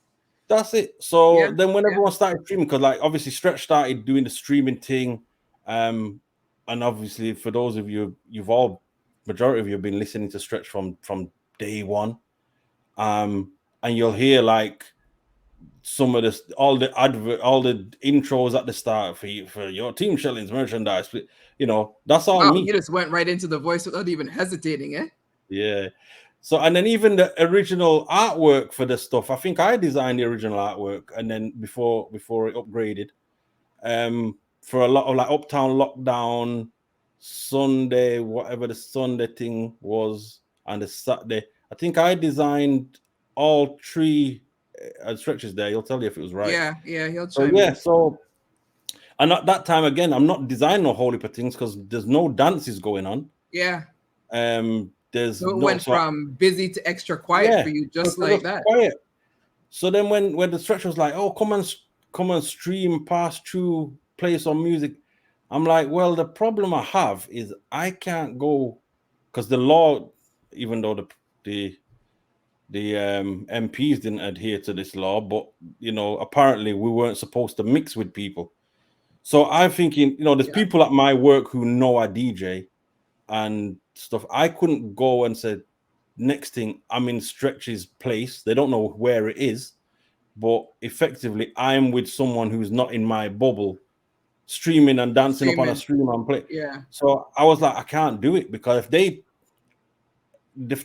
that's it. So Yeah, then when yeah, everyone started streaming, because like obviously Stretch started doing the streaming thing. And obviously for those of you, you've all majority of you have been listening to Stretch from day one. And you'll hear like some of this, all the advert, all the intros at the start for your Team Shellings merchandise. That's all wow, you me. just went right into the voice without even hesitating, eh? Yeah. So and then even the original artwork for the stuff, I think I designed the original artwork, and then before it upgraded, for a lot of like Uptown Lockdown, Sunday, whatever the Sunday thing was, and the Saturday. I think I designed all three stretches there. He'll tell you if it was right. Yeah, yeah, he'll So chime yeah, in. so and at that time again, I'm not designing no holy things because there's no dances going on. Yeah, There's so it no went so from busy to extra quiet yeah, for you, so just it's like just that. quiet. So then when the stretch was like, oh, come and stream, pass through, play some music, I'm like, well, the problem I have is I can't go because the law, even though the MPs didn't adhere to this law, but apparently we weren't supposed to mix with people. So I'm thinking, there's Yeah, people at my work who know I DJ and stuff. I couldn't go and say, next thing, I'm in Stretch's place. They don't know where it is, but effectively, I'm with someone who's not in my bubble, streaming and dancing up on a streaming. stream and play. Yeah, So I was like, I can't do it because if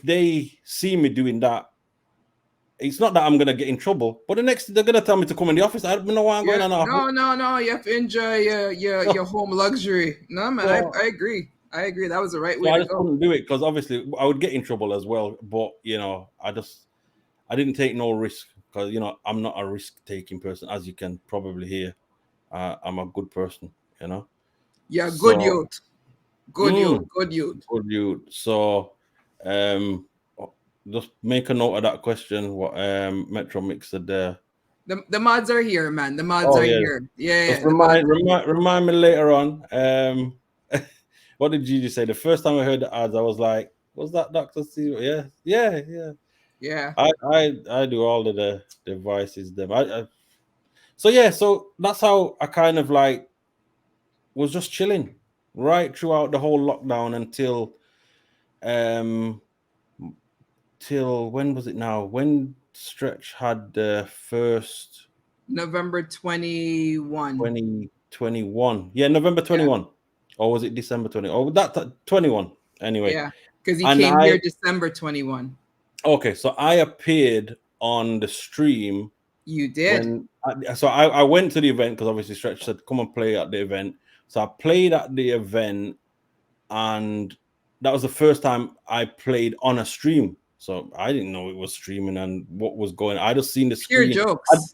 they see me doing that, it's not that I'm gonna get in trouble, but the next they're gonna tell me to come in the office. I don't know why I'm going yeah. on office. No, no, no. You have to enjoy your home luxury. No, man, So, I agree. I agree. That was the right so way I to just go. couldn't do it because obviously I would get in trouble as well. But I didn't take no risk because I'm not a risk taking person, as you can probably hear. I'm a good person, you know. Yeah, good So youth. Good youth. mm, Good youth. good you. So just make a note of that question. What Metro Mix said there. The mods are here, man. The mods Oh are yeah. here. Yeah, Just yeah. The mods are here. remind me later on. What did Gigi say? The first time I heard the ads, I was like, "Was that Doctor C?" Yeah. Yeah. I do all of the devices. So yeah, so that's how I kind of like was just chilling right throughout the whole lockdown until um till when was it now? When Stretch had the first November 21. 2021. Yeah, November Yeah. 21. Or was it December 20? Oh, that 21. Anyway. Yeah. Because he And came here December 21. okay, so I appeared on the stream You did. so I went to the event because obviously Stretch said come and play at the event. So I played at the event, and that was the first time I played on a stream. So I didn't know it was streaming and what was going. I just seen the Pure screen. jokes. The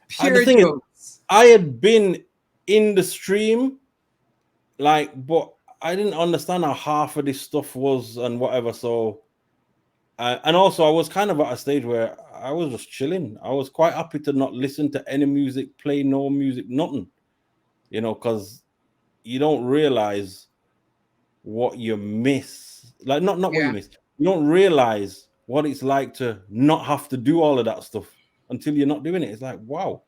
Pure thing is, jokes. I had been in the stream, like, but I didn't understand how half of this stuff was and whatever. So, and also I was kind of at a stage where I was just chilling. I was quite happy to not listen to any music, play no music, nothing, because you don't realize what you miss. Like, not what you Yeah. miss. You don't realize what it's like to not have to do all of that stuff until you're not doing it. It's like, wow,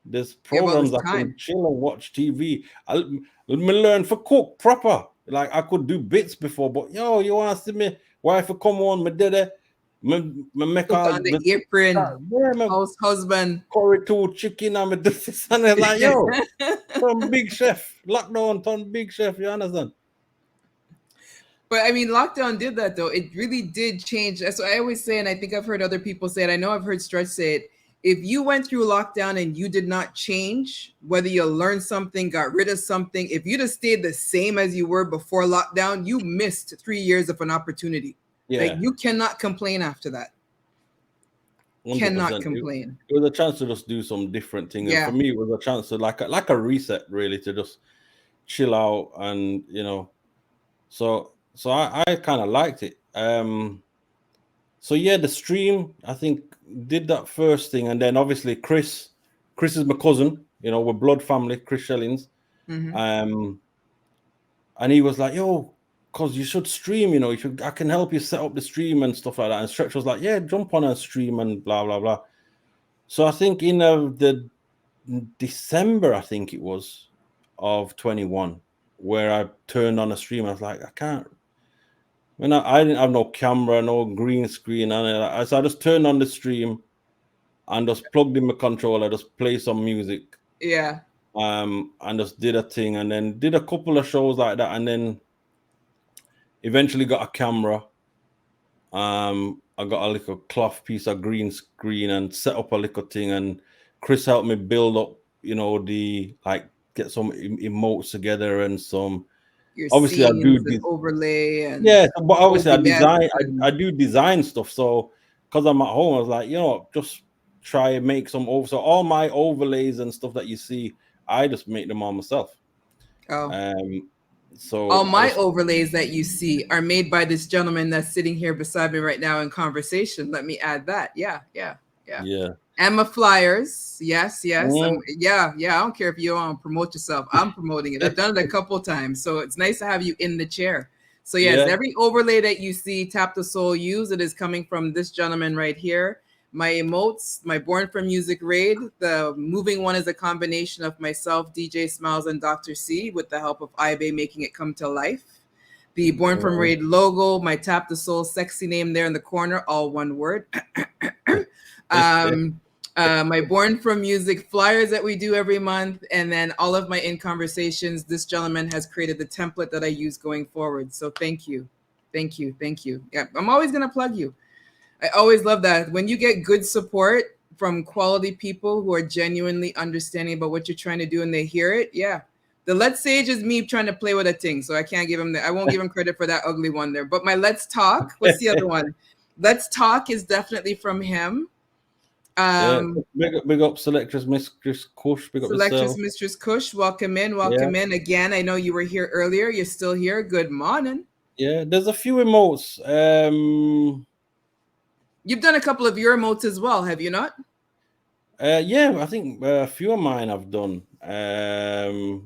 there's Yeah, about this programs I can time. chill and watch TV. Let me learn for cook proper. Like, I could do bits before, but yo, you want to see me wife come on, me did it. Me make Put on the apron. me Husband. curry two chicken and me do this and it's like, yo, some big chef, lockdown, turn big chef, you understand? But I mean, lockdown did that though. It really did change. That's what I always say, and I think I've heard other people say it. I know I've heard Stretch say it. If you went through lockdown and you did not change, whether you learned something, got rid of something, if you just stayed the same as you were before lockdown, you missed 3 years of an opportunity. Like, Yeah, you cannot complain after that. 100%. Cannot complain. It was a chance to just do some different thing, and for Yeah. me, it was a chance to like a reset, really, to just chill out and So I kind of liked it. So yeah, the stream I think did that first thing, and then obviously Chris is my cousin. We're blood family, Chris Shellings. Mm-hmm. And he was like, "Yo, cause you should stream. I can help you set up the stream and stuff like that." And Stretch was like, "Yeah, jump on a stream and blah blah blah." So I think in the December, I think it was, of 21, where I turned on a stream. I was like, I can't. I didn't have no camera, no green screen, and so I just turned on the stream and just plugged in my controller, just play some music, Yeah. and just did a thing, and then did a couple of shows like that, and then eventually got a camera. I got a little cloth piece of green screen and set up a little thing, and Chris helped me build up, get some emotes together and some. Your Obviously, I do scenes and this. overlay and Yeah, but obviously OBS I and do design stuff. So because I'm at home, I was like, just try and make some over. So all my overlays and stuff that you see, I just make them all myself. oh. All So I my just overlays that you see are made by this gentleman that's sitting here beside me right now in conversation. Let me add that. Yeah, yeah, yeah. yeah. And my flyers. Yes, yes. Mm, Yeah, yeah. I don't care if you want to promote yourself. I'm promoting it. I've done it a couple times. So it's nice to have you in the chair. So yes, yeah. every overlay that you see Tap the Soul use, it is coming from this gentleman right here. My emotes, my Born for Music raid, the moving one is a combination of myself, DJ Smiles, and Dr. C with the help of Ibe making it come to life. The Born from Raid logo, my Tap the Soul sexy name there in the corner, all one word. My Born from Music flyers that we do every month, and then all of my In Conversations. This gentleman has created the template that I use going forward. So thank you. Thank you. Thank you. Yeah, I'm always going to plug you. I always love that. When you get good support from quality people who are genuinely understanding about what you're trying to do and they hear it, yeah. The Let's Sage is me trying to play with a thing, so I can't give him I won't give him credit for that ugly one there. But my Let's Talk, what's the other one? Let's Talk is definitely from him. Yeah, big up Selectress Mistress Kush, big up Selectress yourself. Mistress Kush, welcome in, welcome in again. I know you were here earlier. You're still here. Good morning. Yeah, there's a few emotes. You've done a couple of your emotes as well, have you not? Yeah, I think a few of mine I've done.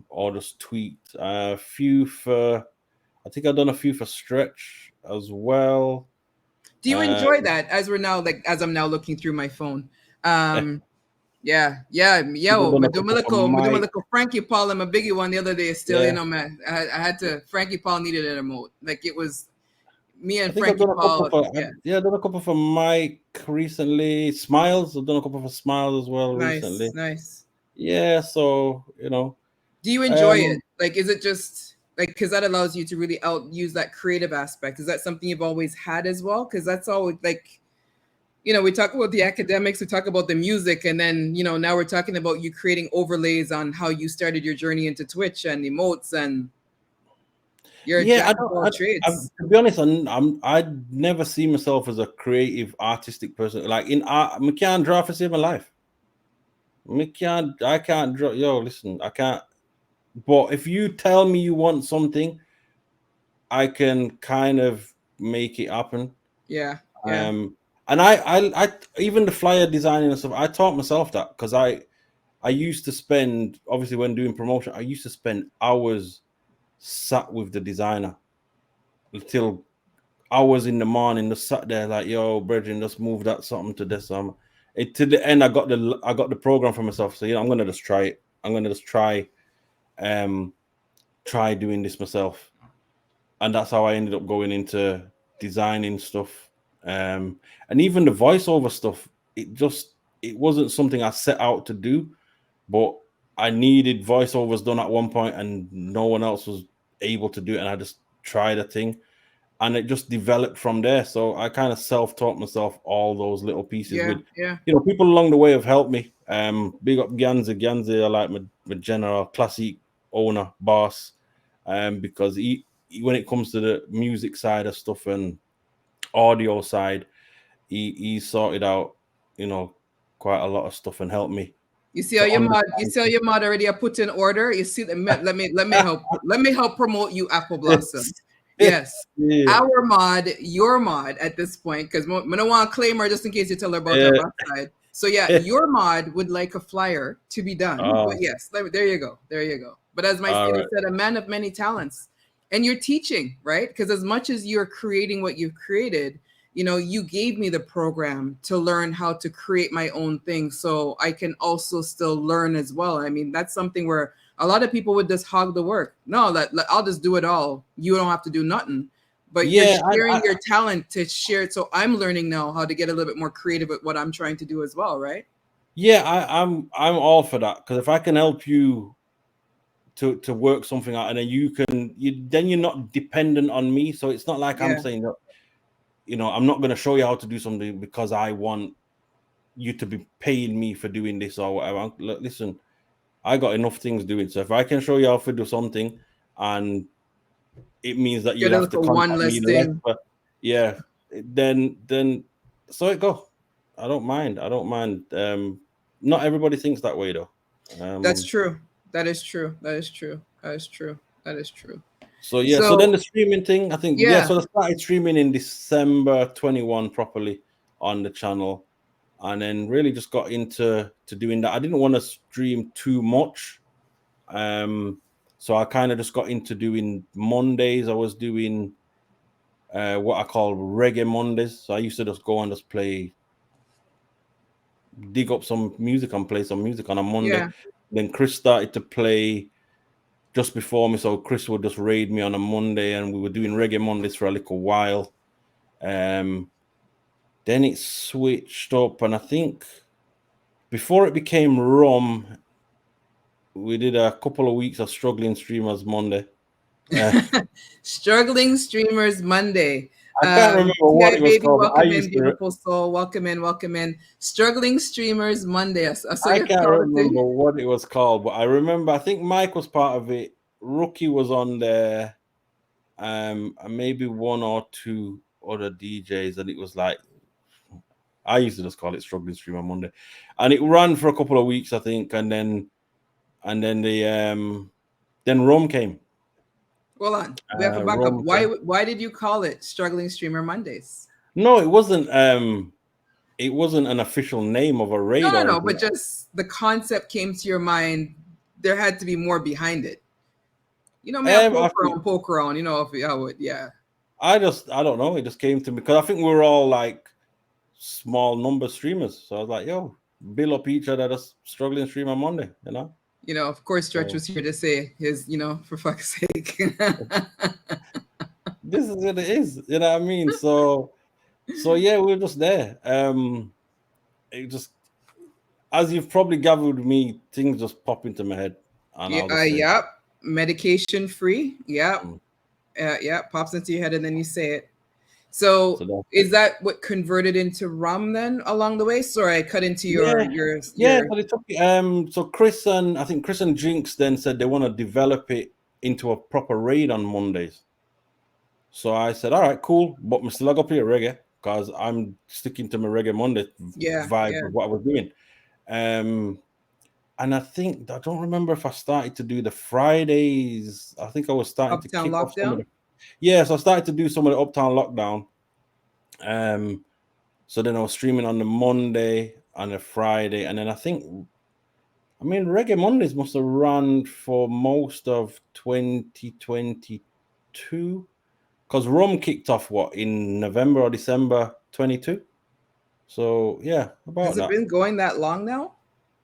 Or just tweaked. A few for, I think I've done a few for Stretch as well. Do you enjoy that as I'm now looking through my phone? Yeah, yo, Done my a do my couple for Mike. little Frankie Paul and my biggie one the other day is still, Yeah. man. I had to, Frankie Paul needed an emote. Like it was me and I think Frankie I've done a Paul. couple for, I've done a couple for Mike recently. Smiles, I've done a couple for Smiles as well recently. Nice. Yeah, so Do you enjoy it? Like, is it just like because that allows you to really use that creative aspect? Is that something you've always had as well? Because that's always like We talk about the academics, we talk about the music, and then now we're talking about you creating overlays on how you started your journey into Twitch and emotes, and you're a Yeah, jack of all trades. to be honest, I never see myself as a creative, artistic person. Like in art, I can't draw for save my life. I can't draw. Yo, listen, I can't. But if you tell me you want something, I can kind of make it happen. Yeah, yeah, Um, and I even the flyer designing and stuff. I taught myself that because I used to spend, obviously when doing promotion, I used to spend hours sat with the designer until hours in the morning, just sat there like, yo, brethren, just move that something to this. To the end, I got the program for myself. So I'm gonna just try it. I'm gonna just um, try doing this myself, and that's how I ended up going into designing stuff. And even the voiceover stuff, it wasn't something I set out to do, but I needed voiceovers done at one point, and no one else was able to do it, and I just tried a thing and it just developed from there. So I kind of self-taught myself all those little pieces yeah, with, yeah. people along the way have helped me. Big up Ganza. Ganza, I like my general classic owner, boss, because when it comes to the music side of stuff and audio side, he sorted out, you know, quite a lot of stuff and helped me You see how to your mod, you understand. see how your mod already are put in order. You see, let me help promote you, Apple Blossom. Yes, Yeah, our mod, your mod at this point, because I don't want to claim her just in case you tell her about our yeah. backside. So yeah, your mod would like a flyer to be done. But Oh, yes, there you go, there you go. But as my all student right. said, a man of many talents, and you're teaching, right? Because as much as you're creating what you've created, you gave me the program to learn how to create my own thing so I can also still learn as well. I mean, that's something where a lot of people would just hog the work. No, I'll just do it all. You don't have to do nothing. But you're Yeah, sharing your talent to share it. So I'm learning now how to get a little bit more creative with what I'm trying to do as well, right? yeah, I'm all for that because if I can help you to work something out, and then then you're not dependent on me. So it's not like I'm Yeah. saying that, I'm not going to show you how to do something because I want you to be paying me for doing this or whatever. Look, listen, I got enough things doing. So if I can show you how to do something, and it means that Get you'll a have to little one contact less me less, thing. but yeah, then so it go. I don't mind. I don't mind. Not everybody thinks that way though. That's Um, true. That is true. That is true. That is true. That is true. So yeah, so then So the streaming thing, I think, yeah, yeah, so I started streaming in December 21 properly on the channel, and then really just got into doing that. I didn't want to stream too much. So I kind of just got into doing Mondays. I was doing what I call reggae Mondays. So I used to just go and just dig up some music and play some music on a Monday. yeah. Then Chris started to play just before me. So Chris would just raid me on a Monday, and we were doing reggae Mondays for a little while. Um, then it switched up, and I think before it became Rum, we did a couple of weeks of struggling streamers Monday. Uh, Struggling Streamers Monday. I can't remember what TI it was baby, called, but I welcome in, used to. beautiful soul. Welcome in, welcome in. Struggling Streamers Monday. I saw I you can't call it thing. remember what it was called, but I remember. I think Mike was part of it. Rookie was on there, and maybe one or two other DJs, and it was like I used to just call it struggling stream on Monday, and it ran for a couple of weeks, I think, and then then Rome came. Hold on. We have to back up. Rome Why came. why did you call it Struggling Streamer Mondays? No, it wasn't. It wasn't an official name of a No, raid no, or no. anything. But just the concept came to your mind. There had to be more behind it. May I I poke think around, poke around. If I would, yeah. I don't know. It just came to me because I think we were all like small number streamers. So I was like, yo, build up each other, just struggling stream on Monday. Of course, Stretch So was here to say his, for fuck's sake. this is what it is. You know what I mean? So yeah, we were just there. It just as you've probably gathered with me, things just pop into my head, and Yeah, I'll just say, yep. Medication free. Yep. mm, Yeah, pops into your head and then you say it. So that's is it. that what converted into rum then along the way? Sorry, I cut into Yeah, yeah. your But it took so I think Chris and Jinx then said they want to develop it into a proper raid on Mondays. So I said, all right, cool, but I'm still gonna play reggae because I'm sticking to my reggae Monday yeah, vibe yeah. of what I was doing. Um, and I don't remember if I started to do the Fridays. I think I was starting to Uptown kick off some of lockdown? the. Yeah, so I started to do some of the Uptown Lockdown. So then I was streaming on the Monday and the Friday, and then I mean, Reggae Mondays must have run for most of 2022 because Rum kicked off what in November or December 22. So yeah, Has about it that. been going that long now?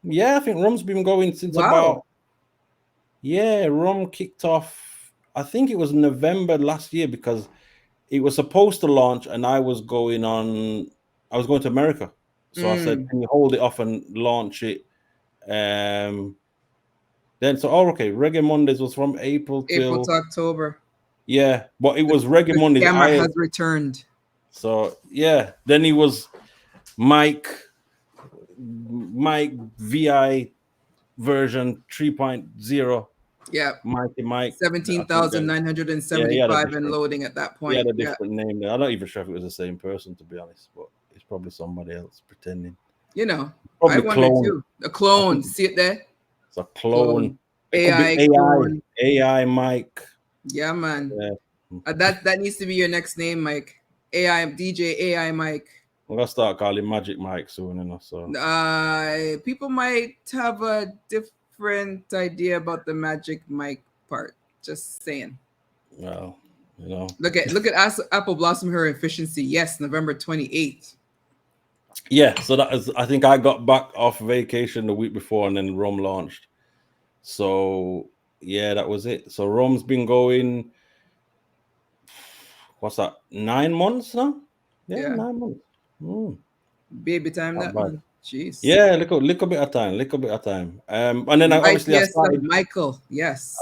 Yeah, I think Rum's been going since Wow. about yeah, Rum kicked off. I think it was November last year because it was supposed to launch, and I was going on. I was going to America, so I said, Mm. "Can you hold it off and launch it?" Um, then so oh okay, Reggae Mondays was from April April till to October. yeah, but it The, was Reggae the Mondays. scammer I has returned. so yeah. Then he was Mike Mike VI version 3.0. Yeah. Mikey Mike. I think that yeah, 17,975 and loading at that he had point. a Yeah. different name there. I'm not even sure if it was the same person to be honest, but it's probably somebody else pretending. You know, I Probably wonder clone. too. A I clone. think See it there? it's a clone. Clone. It could be AI AI. clone. AI Mike. Yeah, man. Yeah. That needs to be your next name, Mike. AI DJ AI Mike. I'm gonna start calling Magic Mike soon enough. So People might have a different idea about the Magic Mike part. Just saying. well, you know. Look at Apple Blossom her efficiency. Yes, November 28th. Yeah, so that is I think I got back off vacation the week before and then Rum launched. So yeah, that was it. So Rum's been going what's that, 9 months now? Yeah, Yeah. 9 months. Mm, Baby time not that bad. man. Jeez. Yeah, little bit of time, little bit of time. And then obviously Mightiest of Michael. I, Yes.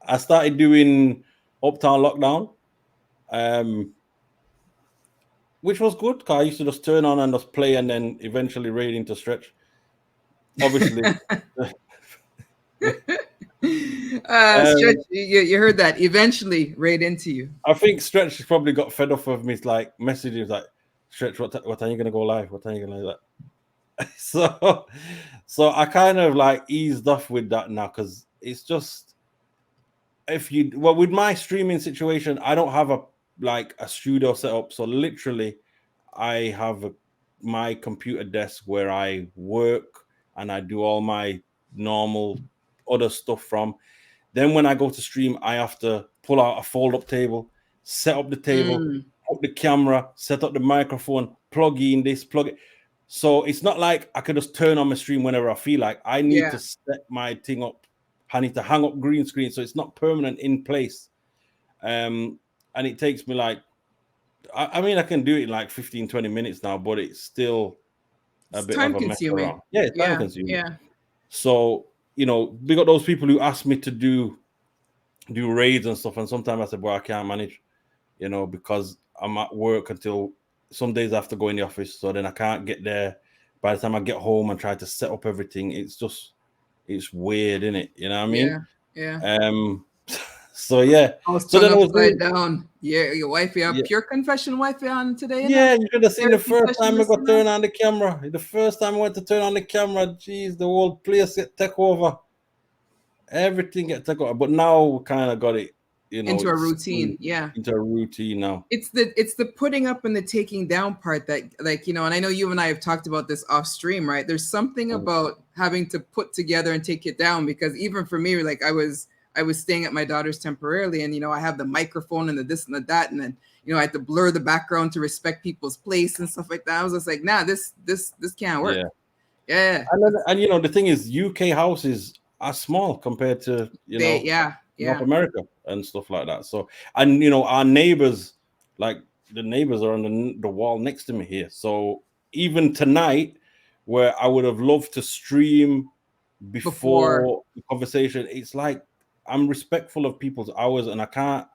I started doing Uptown Lockdown, um, which was good. Cause I used to just turn on and just play, and then eventually raid into Stretch. Obviously, Stretch, um, you heard that. Eventually, right into you. I think Stretch probably got fed off of me, like messages like, "Stretch, what time you gonna go live? What time you gonna like?" So, so I kind of like eased off with that now because it's just if you well with my streaming situation, I don't have a like a studio set up, so literally I have my computer desk where I work and I do all my normal other stuff from. Then when I go to stream, I have to pull out a fold up table, set up the table, Mm, put the camera, set up the microphone, plug in this, plug it. So it's not like I can just turn on my stream whenever I feel like. I need yeah. to set my thing up. I need to hang up green screen so it's not permanent in place. And it takes me like, I mean, I can do it in like 15, 20 minutes now, but it's still a It's bit of time a mess consuming. around. Yeah, it's time Yeah. consuming. Yeah. So, we got those people who ask me to do raids and stuff, and sometimes I said, well, I can't manage, because I'm at work until some days I have to go in the office, so then I can't get there. By the time I get home and try to set up everything, it's weird, isn't it? You know what I Yeah. mean? Yeah. So yeah. House So turned then I was upside doing down. Yeah. Your wifey have yeah. pure confession wifey on today, you know? Yeah, you should have seen Pure the first confession time I got listener. turned on the camera. The first time I went to turn on the camera, geez, the whole place get take over. Everything get taken over. But now we kind of got it, Into a it's routine. Yeah. into a routine now. It's the putting up and the taking down part that, like, and I know you and I have talked about this off stream, right? There's something Mm. about having to put together and take it down, because even for me, like, I was staying at my daughter's temporarily, and I have the microphone and the this and the that, and then I had to blur the background to respect people's place and stuff like that. I was just like, nah, this can't work. Yeah. Yeah. And the thing is, UK houses are small compared to, Yeah, North yeah. America and stuff like that. So, and our neighbors, like the neighbors are on the wall next to me here. So even tonight, where I would have loved to stream Before. before the conversation, it's like I'm respectful of people's hours, and I can't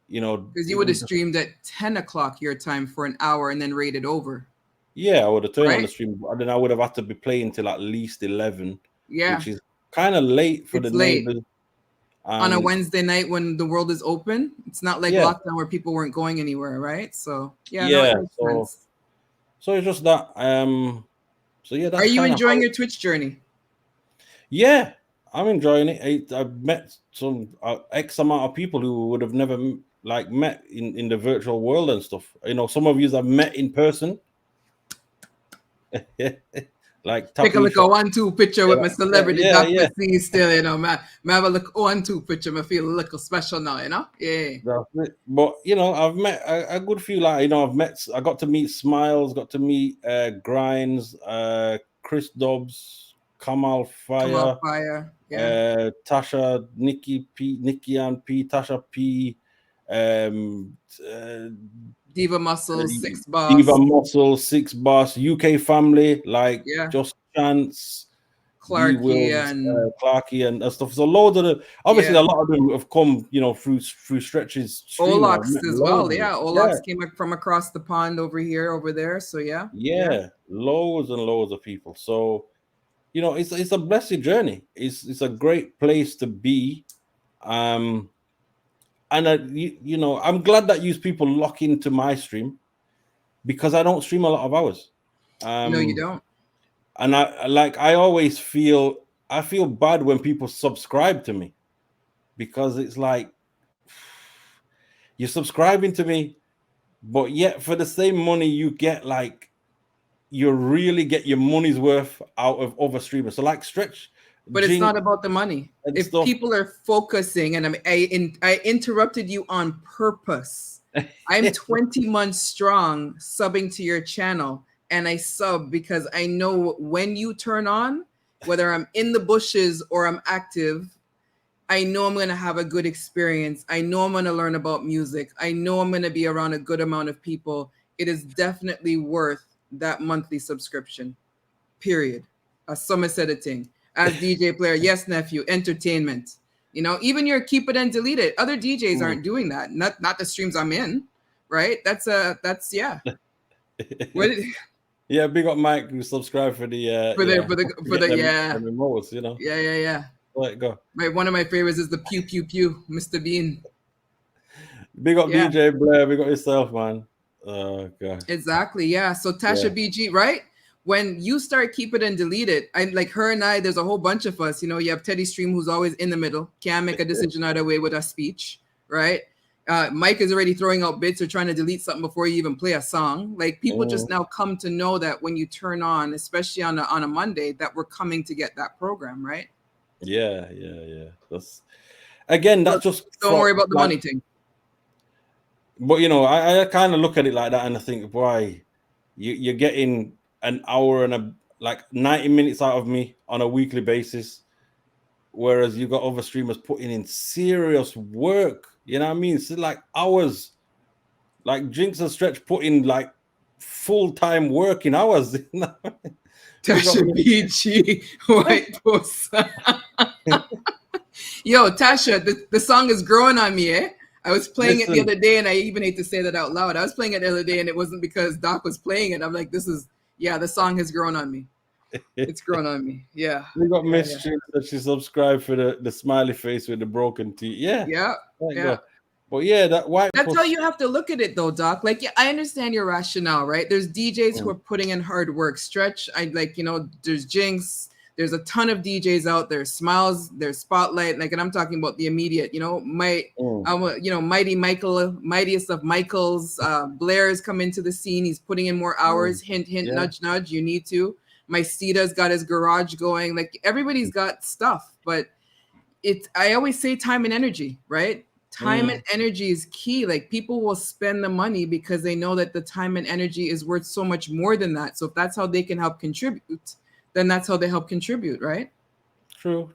you know, Because you it would have would just, streamed at 10 o'clock your time for an hour and then rated over, yeah, I would have turned on the right? stream, and then I would have had to be playing till at least 11, Yeah, which is kind of late for the it's late neighbors. on a And Wednesday night when the world is open. It's not like yeah, lockdown where people weren't going anywhere, right? So yeah, no, it yeah, makes sense. so it's just that. So yeah, Are that's you kind of enjoying how. your Twitch journey? Yeah, I'm enjoying it. I've met some X amount of people who would have never like met in the virtual world and stuff. You know, some of you I've met in person, like Take a Tappy look at Shop. 1-2 picture Yeah, with my yeah, celebrity yeah, Dr. yeah. C still, you know, man. Me have a look 1-2 picture, me feel a little special now, you know? Yeah. That's it. But you know, I've met a good few. Like you know, I got to meet Smiles, got to meet Grinds, Chris Dobbs, Kamal Come on, Fire, fire. Yeah. Tasha, Nikki and P, Tasha P, um, uh, Diva Muscles, Six Diva Boss. Muscle, Six Boss, UK Family, like Yeah. Just Chance, D Clarky Wills, and Clarky, and stuff. So loads of the obviously yeah. a lot of them have come, you know, through stretches streaming. I've Olox met as loads well. of them. Yeah. Yeah, Olox came from across the pond over here, over there. So yeah. Yeah. yeah, loads and loads of people. So you know, it's a blessed journey. It's a great place to be. Um, and you know, I'm glad that you people lock into my stream because I don't stream a lot of hours. No, you Um, don't. and I always I feel bad when people subscribe to me because it's like you're subscribing to me, but yet for the same money you get, like you really get your money's worth out of other streamers. So like Stretch, But it's not Jink, about the money. and If stuff. people are focusing, and I interrupted you on purpose. I'm 20 months strong subbing to your channel, and I sub because I know when you turn on, whether I'm in the bushes or I'm active, I know I'm going to have a good experience. I know I'm going to learn about music. I know I'm going to be around a good amount of people. It is definitely worth that monthly subscription. Period. As Summer said a thing. As DJ player, yes, nephew, entertainment. You know, even your keep it and delete it. Other DJs aren't doing that. Not the streams I'm in, right? That's yeah. What Yeah, big up Mike who subscribed for the for yeah, for get the them remotes, you know. yeah. Let it go. One of my favorites is the pew pew pew, Mr. Bean. Big up Yeah, DJ Blair, big up yourself, man. Oh god. exactly. Yeah. So Yeah. Tasha BG, right? When you start keep it and delete it, I like her and I, there's a whole bunch of us. You know, you have Teddy Stream who's always in the middle, can't make a decision either way with a speech, right? Mike is already throwing out bits or trying to delete something before you even play a song. Like people just now come to know that when you turn on, especially on a Monday, that we're coming to get that program, right? Yeah, yeah, yeah. That's again, that's But just don't worry about the like, money thing. but you know, I kind of look at it like that and I think, why you're getting an hour and like 90 minutes out of me on a weekly basis, whereas you got other streamers putting in serious work. You know what I mean? It's like hours. Like Jinx and Stretch put in like full-time working hours. You know? Tasha BG, White Post. Yo, Tasha, the song is growing on me, eh? I was playing it the other day, and I even hate to say that out loud. I was playing it the other day, and it wasn't because Doc was playing it. I'm like, the song has grown on me. It's grown on me. Yeah. We got Miss Jinx that she subscribed for the smiley face with the broken teeth. Yeah. Yeah. Yeah. But yeah, that's how you have to look at it though, Doc. Like, yeah, I understand your rationale, right? There's DJs who are putting in hard work. Stretch, there's Jinx, there's a ton of DJs out there. Smiles, there's Spotlight, like, and I'm talking about the immediate, Mighty Michael, mightiest of Michaels. Blair's come into the scene. He's putting in more hours. Hint, hint, nudge, nudge. You need to. My Sita's got his garage going. Like, everybody's got stuff, but I always say time and energy, right? Time and energy is key. Like, people will spend the money because they know that the time and energy is worth so much more than that. So if that's how they can help contribute, then that's how they help contrue, right? True.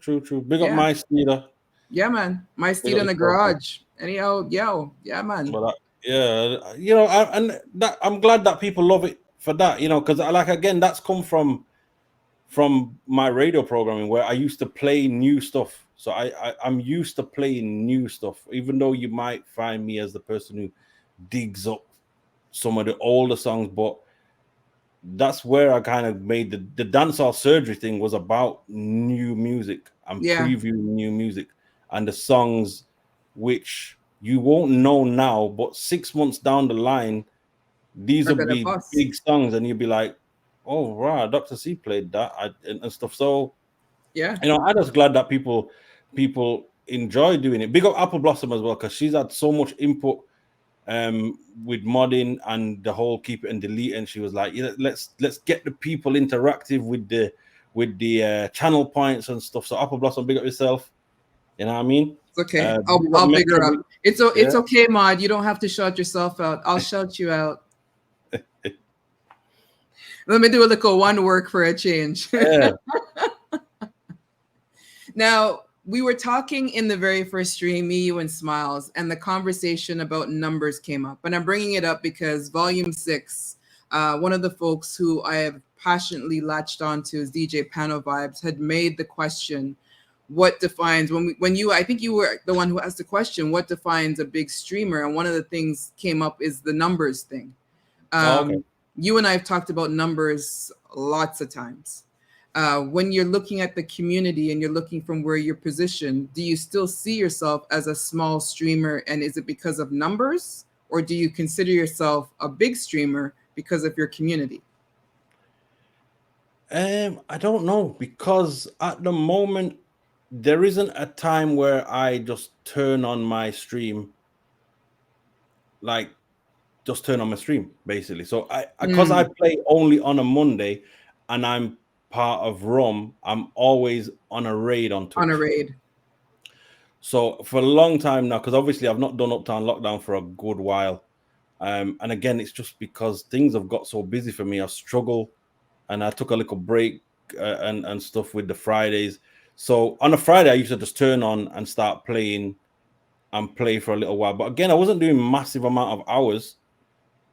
Big up my Steeder. Yeah, man. My Steeder in the garage. Anyhow, yeah, man. But I'm glad that people love it for that, because again, that's come from my radio programming where I used to play new stuff. So I'm used to playing new stuff, even though you might find me as the person who digs up some of the older songs, but that's where I kind of made the dancehall surgery thing was about new music and Yeah. previewing new music and the songs which you won't know now, but 6 months down the line, these Are will gonna be bust. big songs, and you'll be like, "Oh, right, Dr. C played that," and stuff. So Yeah. I'm just glad that people enjoy doing it. Big up Apple Blossom as well, because she's had so much input with modding and the whole keep it and delete, and she was like, yeah, let's get the people interactive with the channel points and stuff. So Apple Blossom, big up yourself, you know what I mean. It's okay. Big up I'll big Metro, her up. yeah. It's okay, Mod. You don't have to shout yourself out. I'll shout you out. Let me do a little one work for a change. Yeah. Now, we were talking in the very first stream, me, you, and Smiles, and the conversation about numbers came up. And I'm bringing it up because Volume 6, one of the folks who I have passionately latched onto is DJ Pano Vibes, had made the question, what defines, when you, I think you were the one who asked the question, what defines a big streamer? And one of the things came up is the numbers thing. Okay. You and I have talked about numbers lots of times. When you're looking at the community and you're looking from where you're positioned, do you still see yourself as a small streamer? And is it because of numbers? Or do you consider yourself a big streamer because of your community? I don't know, because at the moment there isn't a time where I just turn on my stream, like just turn on my stream basically. So I because I play only on a Monday and I'm part of ROM, I'm always on a raid on On a Twitch. raid. So for a long time now, because obviously I've not done Uptown Lockdown for a good while. And again, it's just because things have got so busy for me. I struggle, and I took a little break and stuff with the Fridays. So on a Friday, I used to just turn on and start playing and play for a little while. But again, I wasn't doing massive amount of hours.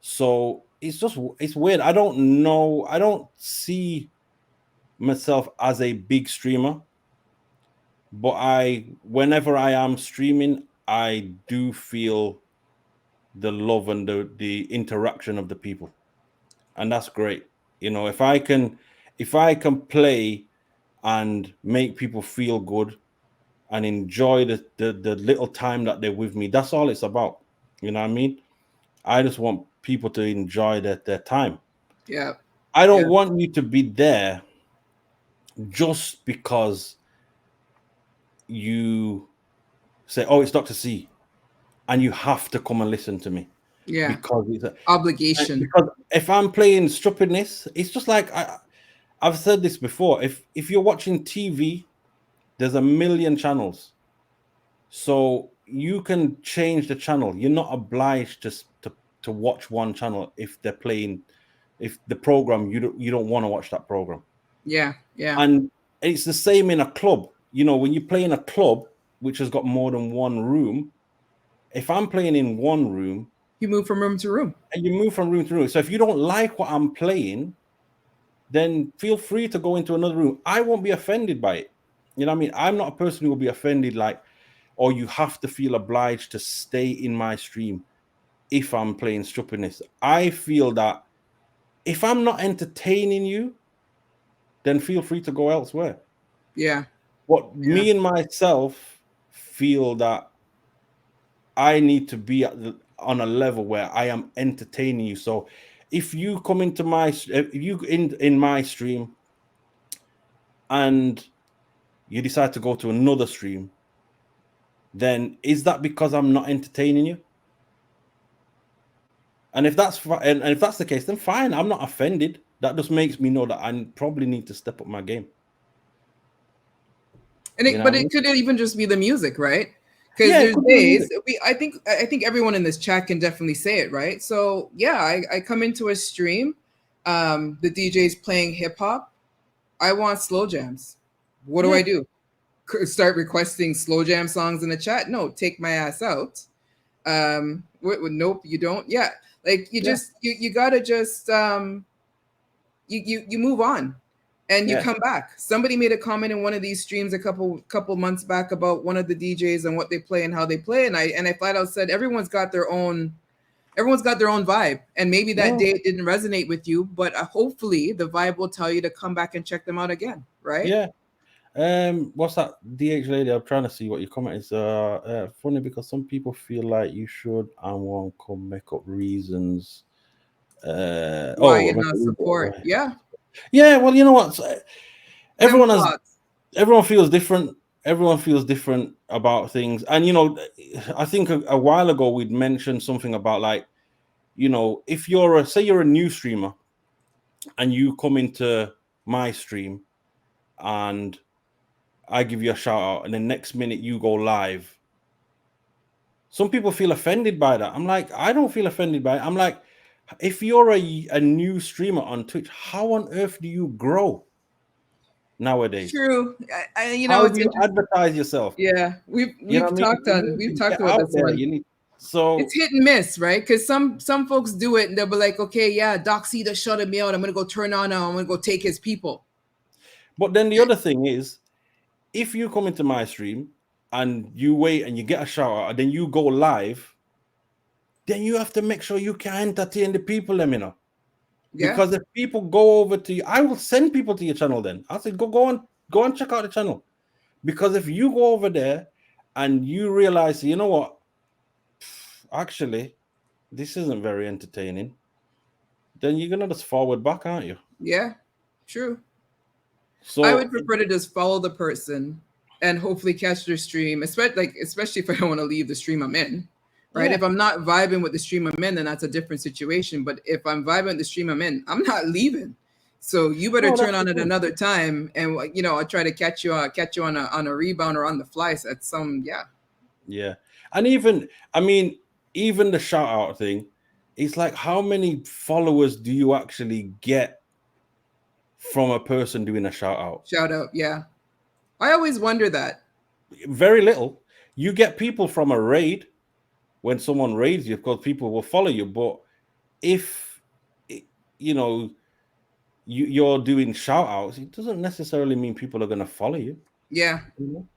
So it's weird. I don't know. I don't see myself as a big streamer, but whenever I am streaming, I do feel the love and the interaction of the people, and that's great. If I can play and make people feel good and enjoy the little time that they're with me, that's all it's about. You know what I mean? I just want people to enjoy their time. Yeah. I don't Yeah. want you to be there just because you say, "Oh, it's Dr. C," and you have to come and listen to me Yeah. because Obligation. because if I'm playing stupidness, it's just like I've said this before. If you're watching TV, there's a million channels, so you can change the channel. You're not obliged to watch one channel if they're playing, if the program you don't want to watch that program. Yeah. Yeah. And it's the same in a club. When you play in a club which has got more than one room, if I'm playing in one room You move from room to room. and you move from room to room, so if you don't like what I'm playing, then feel free to go into another room. I won't be offended by it. You know what I mean? I'm not a person who will be offended, like, or you have to feel obliged to stay in my stream if I'm playing stupidness. I feel that if I'm not entertaining you, then feel free to go elsewhere. Yeah. But Yeah. me and myself feel that I need to be on a level where I am entertaining you. So if you come into if you in my stream and you decide to go to another stream, then is that because I'm not entertaining you? And if that's and if that's the case, then fine. I'm not offended. That just makes me know that I probably need to step up my game. And You know but what I mean? it could even just be the music, right? Because Yeah, it there's could be the days music. I think everyone in this chat can definitely say it, right? So yeah, I come into a stream, the DJ's playing hip hop. I want slow jams. What do I Yeah, do? Start requesting slow jam songs in the chat? No, take my ass out. Nope, you don't. Yeah, like you yeah, just you gotta just you move on. and you Yeah. come back. Somebody made a comment in one of these streams a couple months back about one of the DJs and what they play and how they play, and I flat out said everyone's got their own vibe, and maybe that No. day it didn't resonate with you, but hopefully the vibe will tell you to come back and check them out again, right? Yeah. What's that DH lady? I'm trying to see what your comment is. Funny because some people feel like you should and won't come make up reasons. Why you not support? Right. Yeah, Yeah. Well, you know what? them Everyone has. thoughts. Everyone feels different. Everyone feels different about things, and I think a while ago we'd mentioned something about like, if say you're a new streamer, and you come into my stream, and I give you a shout out, and the next minute you go live. Some people feel offended by that. I'm like, I don't feel offended by it. I'm like, if you're a new streamer on Twitch, how on earth do you grow nowadays? True. How It's do you interesting. advertise yourself? Yeah, You know what I mean? we've You need to talked get about out this there. one. You need so It's hit and miss, right? Because some folks do it and they'll be like, okay, yeah, Doxy just shutted me out. I'm gonna go turn on now. I'm gonna go take his people. But then the other thing is, if you come into my stream and you wait and you get a shout out and then you go live, then you have to make sure you can entertain the people, Yeah, Because if people go over to you, I will send people to your channel then. I'll say, go and check out the channel. Because if you go over there and you realize, you know what, actually, this isn't very entertaining, then you're gonna just forward back, aren't you? yeah, true. I So would prefer to just follow the person and hopefully catch their stream, especially if I don't want to leave the stream I'm in. Right. yeah. If I'm not vibing with the stream I'm in, then that's a different situation. But if I'm vibing with the stream I'm in, I'm not leaving. So you better No, turn that's the on at thing. another time, and I'll try to catch you on a rebound or on the fly at some. Yeah. Yeah. And even the shout out thing, it's like how many followers do you actually get from a person doing a shout out? Shout out. Yeah. I always wonder that. Very little. You get people from a raid when someone raids you, because people will follow you. But if you know you're doing shout outs, it doesn't necessarily mean people are going to follow you. Yeah. You know?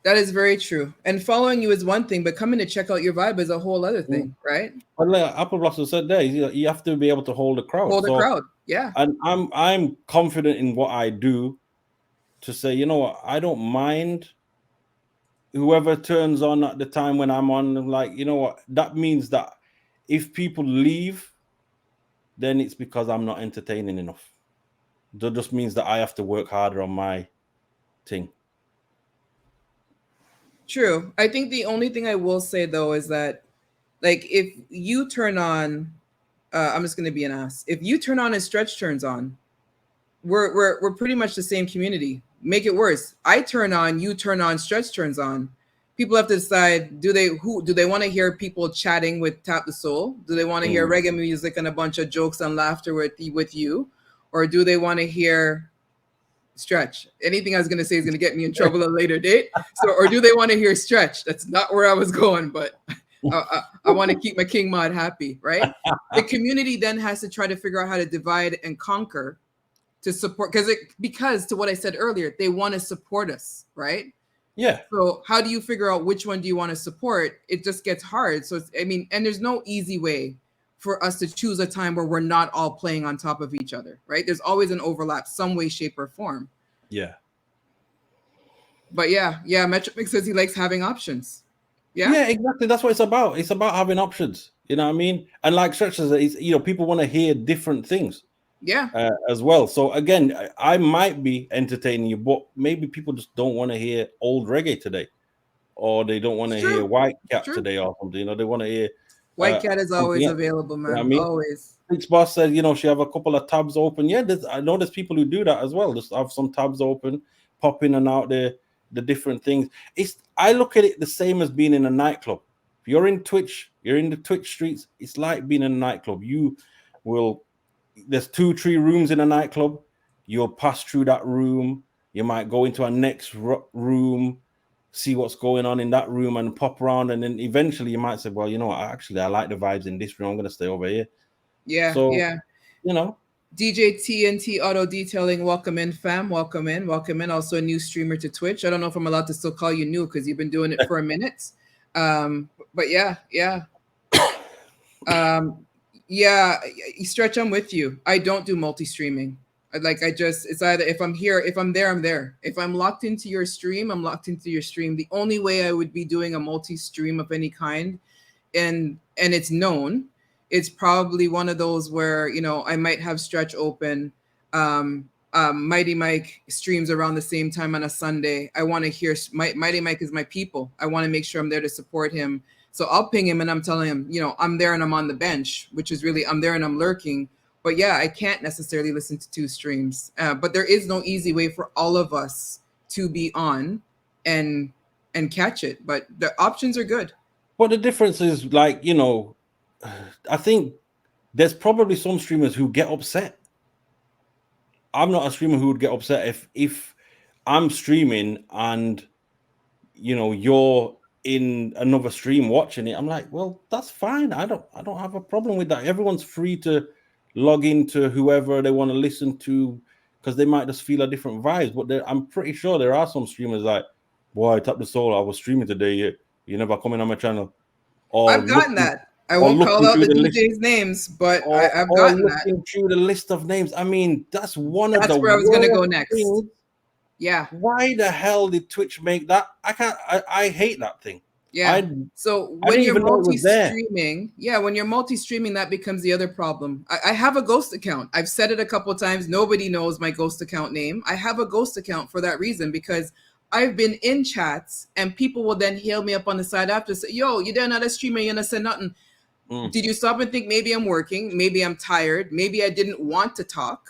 That is very true. And following you is one thing, but coming to check out your vibe is a whole other thing, right? But like Apple Blossom said there, you have to be able to hold a crowd. Hold the So, crowd. Yeah. and I'm confident in what I do to say, you know what, I don't mind whoever turns on at the time when I'm on. Like, you know what, that means that if people leave, then it's because I'm not entertaining enough. That just means that I have to work harder on my thing. True. I think the only thing I will say though is that, like, if you turn on, I'm just going to be an ass. If you turn on and Stretch turns on, we're pretty much the same community. Make it worse. I turn on, you turn on, Stretch turns on. People have to decide: do they want to hear people chatting with Tap the Soul? Do they want to hear reggae music and a bunch of jokes and laughter with you, or do they want to hear Stretch? Anything I was going to say is going to get me in trouble at a later date. So, or do they want to hear Stretch? That's not where I was going, but I want to keep my King Mod happy, right? The community then has to try to figure out how to divide and conquer to support, because to what I said earlier, they want to support us, right? Yeah. So how do you figure out which one do you want to support? It just gets hard. So and there's no easy way for us to choose a time where we're not all playing on top of each other, right? There's always an overlap, some way, shape, or form. Yeah. But yeah, Metric says he likes having options. Yeah, exactly. That's what it's about. It's about having options. You know what I mean? And like Stretch says, people want to hear different things. Yeah. As well. So again, I might be entertaining you, but maybe people just don't want to hear old reggae today, or they don't want to hear White Cat today or something. They want to hear White Cat is always available, man. You know what I mean? Always. Six Boss said, she have a couple of tabs open. Yeah, I know there's people who do that as well. Just have some tabs open, pop in and out the different things. I look at it the same as being in a nightclub. If you're in Twitch, you're in the Twitch streets. It's like being in a nightclub. There's 2-3 rooms in a nightclub. You'll pass through that room. You might go into a next room, see what's going on in that room, and pop around. And then eventually you might say, well, you know what? Actually, I like the vibes in this room. I'm going to stay over here. Yeah. So, yeah. DJ TNT Auto Detailing, welcome in, fam. Welcome in. Welcome in. Also a new streamer to Twitch. I don't know if I'm allowed to still call you new because you've been doing it for a minute. But yeah, yeah. Yeah, Stretch, I'm with you. I don't do multi-streaming. It's either if I'm here, if I'm there, I'm there. If I'm locked into your stream, I'm locked into your stream. The only way I would be doing a multi-stream of any kind, and it's known, it's probably one of those where, you know, I might have Stretch open. Mighty Mike streams around the same time on a Sunday. I want to hear Mighty Mike is my people. I want to make sure I'm there to support him. So I'll ping him and I'm telling him, you know, I'm there and I'm on the bench, which is really I'm there and I'm lurking. But yeah, I can't necessarily listen to two streams. But there is no easy way for all of us to be on and catch it. But the options are good. But the difference is, like, you know, I think there's probably some streamers who get upset. I'm not a streamer who would get upset if I'm streaming and, you know, you're in another stream watching it. I'm like, well, that's fine. I don't have a problem with that. Everyone's free to log into whoever they want to listen to, because they might just feel a different vibes. But I'm pretty sure there are some streamers like, boy, TaptheSoul, I was streaming today. You never come in on my channel. Or I've gotten that. I won't call out the DJ's names, but I've gotten that. Looking through the list of names. I mean, that's one of the. That's where I was going to go next. Things. Yeah. Why the hell did Twitch make that? I hate that thing. Yeah. So when you're multi-streaming, when you're multi-streaming, that becomes the other problem. I have a ghost account. I've said it a couple of times. Nobody knows my ghost account name. I have a ghost account for that reason, because I've been in chats and people will then hail me up on the side after, say, yo, you done not a streamer, you not say nothing. Did you stop and think maybe I'm working? Maybe I'm tired. Maybe I didn't want to talk.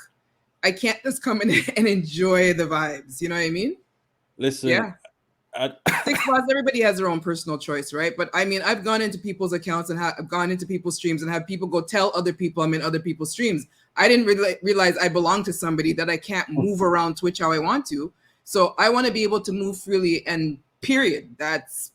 I can't just come in and enjoy the vibes. You know what I mean? Listen. Yeah. Six Boss, everybody has their own personal choice, right? But I mean, I've gone into people's accounts and I've gone into people's streams and have people go tell other people I'm in other people's streams. I didn't realize I belong to somebody, that I can't move around Twitch how I want to. So I want to be able to move freely, and period. That's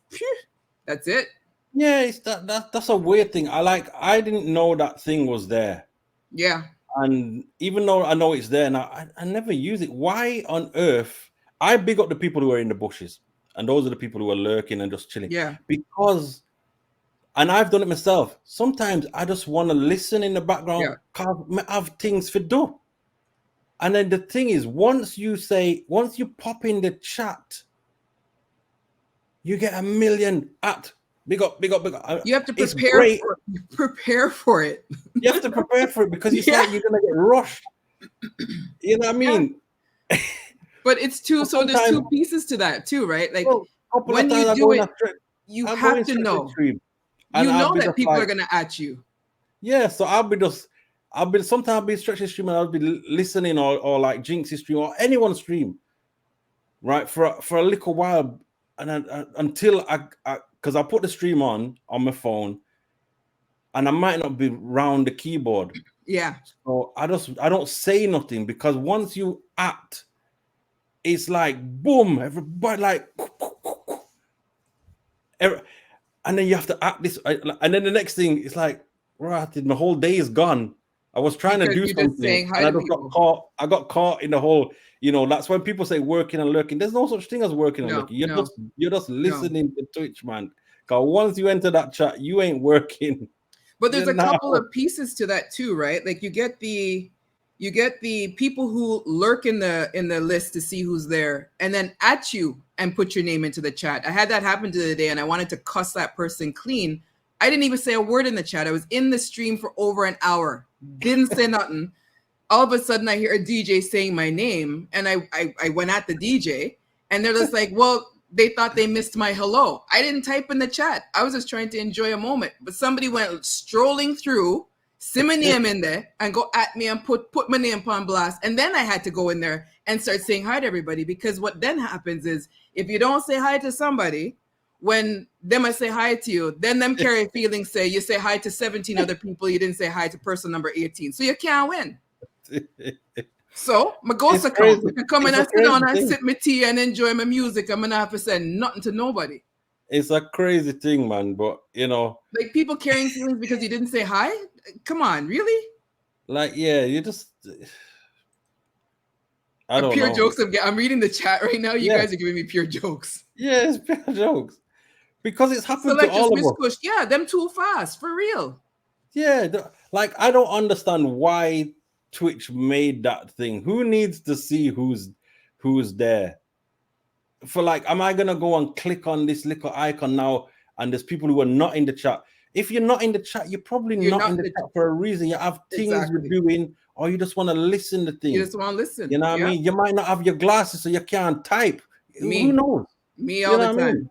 it. Yeah, it's that's a weird thing. I didn't know that thing was there. Yeah. And even though I know it's there, and I never use it. Why on earth? I big up the people who are in the bushes, and those are the people who are lurking and just chilling. Yeah. Because, and I've done it myself. Sometimes I just want to listen in the background because I have things to do. And then the thing is, once you pop in the chat, you get 1 million at big up. You have to prepare for it. You have to prepare for it, because it's like you're gonna get rushed. You know what I mean? Yeah. But it's so there's two pieces to that too, right? Like, when you do it, you have to know. You know that people are gonna at you. Yeah, so sometimes I'll be stretching stream and I'll be listening, or like Jinx's stream or anyone's stream, right, for a little while, and until because I put the stream on my phone, and I might not be round the keyboard. Yeah. So I don't say nothing, because once you act, it's like boom, everybody like, and then you have to act this, and then the next thing is like, right, my whole day is gone. I was trying to do something, and I got caught in the whole, you know, that's when people say working and lurking. There's no such thing as working and lurking. You're just listening to Twitch, man. Because once you enter that chat, you ain't working. But there's a couple of pieces to that too, right? Like you get the people who lurk in the list to see who's there, and then at you and put your name into the chat. I had that happen the other day, and I wanted to cuss that person clean. I didn't even say a word in the chat. I was in the stream for over an hour. Didn't say nothing. All of a sudden, I hear a DJ saying my name, and I went at the DJ, and they're just like, well, they thought they missed my hello. I didn't type in the chat. I was just trying to enjoy a moment. But somebody went strolling through, see my name in there, and go at me and put my name on blast. And then I had to go in there and start saying hi to everybody, because what then happens is, if you don't say hi to somebody, when them I say hi to you, then them carry feelings, say you say hi to 17 other people, you didn't say hi to person number 18, so you can't win. So my ghost account, you can come in and sit down and sip my tea and enjoy my music. I'm gonna have to say nothing to nobody. It's a crazy thing, man. But you know, like people carrying feelings because you didn't say hi. Come on, really? Like, yeah, you just, I don't Pure know. jokes. I'm reading the chat right now. You Yeah, guys are giving me pure jokes. yeah, it's pure jokes because it's happened to Selectors, all Miss of us. Kush. Yeah, them too fast for real. Yeah, like I don't understand why Twitch made that thing. Who needs to see who's there? For like, am I gonna go and click on this little icon now? And there's people who are not in the chat. If you're not in the chat, you're probably You're not not in the chat for a reason. You have things you're exactly. doing, or you just want to listen to You things. just want to listen. You know what I Yeah. mean? You might not have your glasses, so you can't type. Who Me. knows? Me You all know the what I time. mean?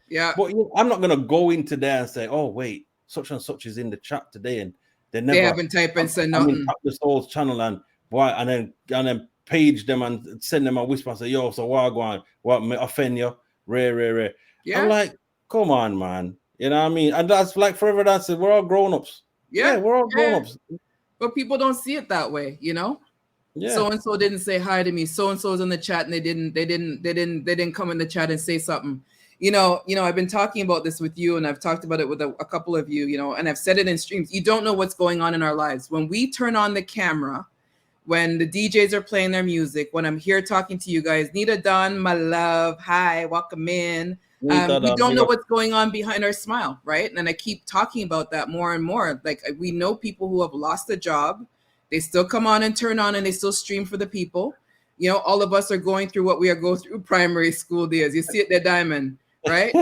Yeah. But I'm not gonna go into there and say, "Oh, wait, such and such is in the chat today," and they They never. haven't typed and said I'm in nothing. TaptheSoul's channel, and why, and then page them and send them a whisper and say, "Yo, so what go on? What may offend you? Rare." I'm Yeah. like, come on, man. You know what I mean? And that's like forever. That's it. We're all grown ups. Yeah, Yeah. we're all grown Yeah. ups. But people don't see it that way, you know? Yeah, So and so didn't say hi to me. So and so's in the chat and they didn't come in the chat and say something. I've been talking about this with you, and I've talked about it with a couple of you, and I've said it in streams. You don't know what's going on in our lives. When we turn on the camera, when the DJs are playing their music, when I'm here talking to you guys, Nita Dunn, my love, hi, welcome in. We don't know what's going on behind our smile, right? And I keep talking about that more and more. Like, we know people who have lost a job. They still come on and turn on and they still stream for the people. All of us are going through what we are going through primary school days. You see it there, Diamond, right?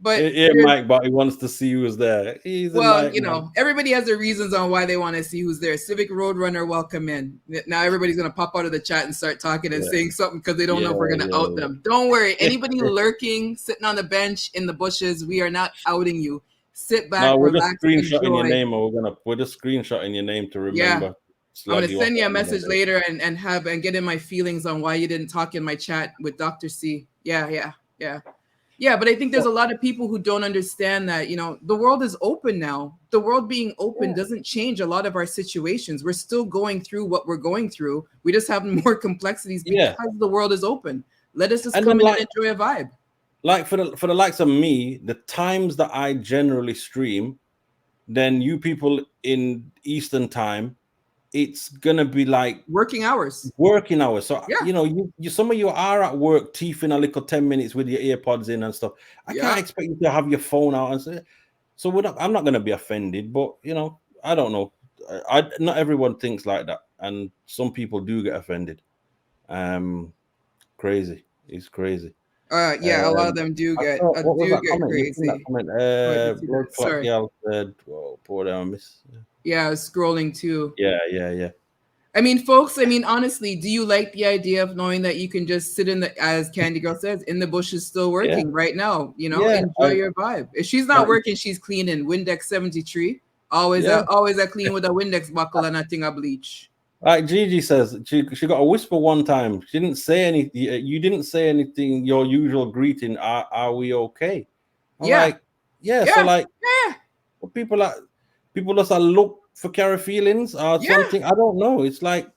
But yeah, Mike, but he wants to see who's there. He's a nightmare. everybody has their reasons on why they want to see who's there. Civic Roadrunner, welcome in. Now everybody's going to pop out of the chat and start talking and saying something because they don't know if we're going to out them. Don't worry. Anybody lurking, sitting on the bench in the bushes, we are not outing you. Sit back, No, we're just relax, screenshotting enjoy. your name, or we're just screenshotting your name to remember. I'm going to send you a message later and get in my feelings on why you didn't talk in my chat with Dr. C. Yeah, but I think there's a lot of people who don't understand that, the world is open now. The world being open doesn't change a lot of our situations. We're still going through what we're going through. We just have more complexities because the world is open. Let us just come in and enjoy a vibe. Like for the likes of me, the times that I generally stream, then you people in Eastern time, it's gonna be like working hours. So you some of you are at work, teeth in a little 10 minutes with your earpods in and stuff. I can't expect you to have your phone out and say. So I'm not gonna be offended, but I don't know. Not everyone thinks like that, and some people do get offended. Crazy. It's crazy. A lot of them do get What was that get comment? crazy. You seen that comment? Blood clot girl said, "Whoa, poor damn miss." Yeah, I was scrolling too. Yeah. I mean, folks, honestly, do you like the idea of knowing that you can just sit as Candy Girl says, in the bushes still working right now? Enjoy your vibe. If she's not working, she's cleaning. Windex 73. Always a clean with a Windex buckle and a thing of bleach. Like Gigi says, she got a whisper one time. She didn't say anything. You didn't say anything. Your usual greeting. Are we okay? I'm like, yeah. So like, people just look for carry feelings or something. I don't know. It's like,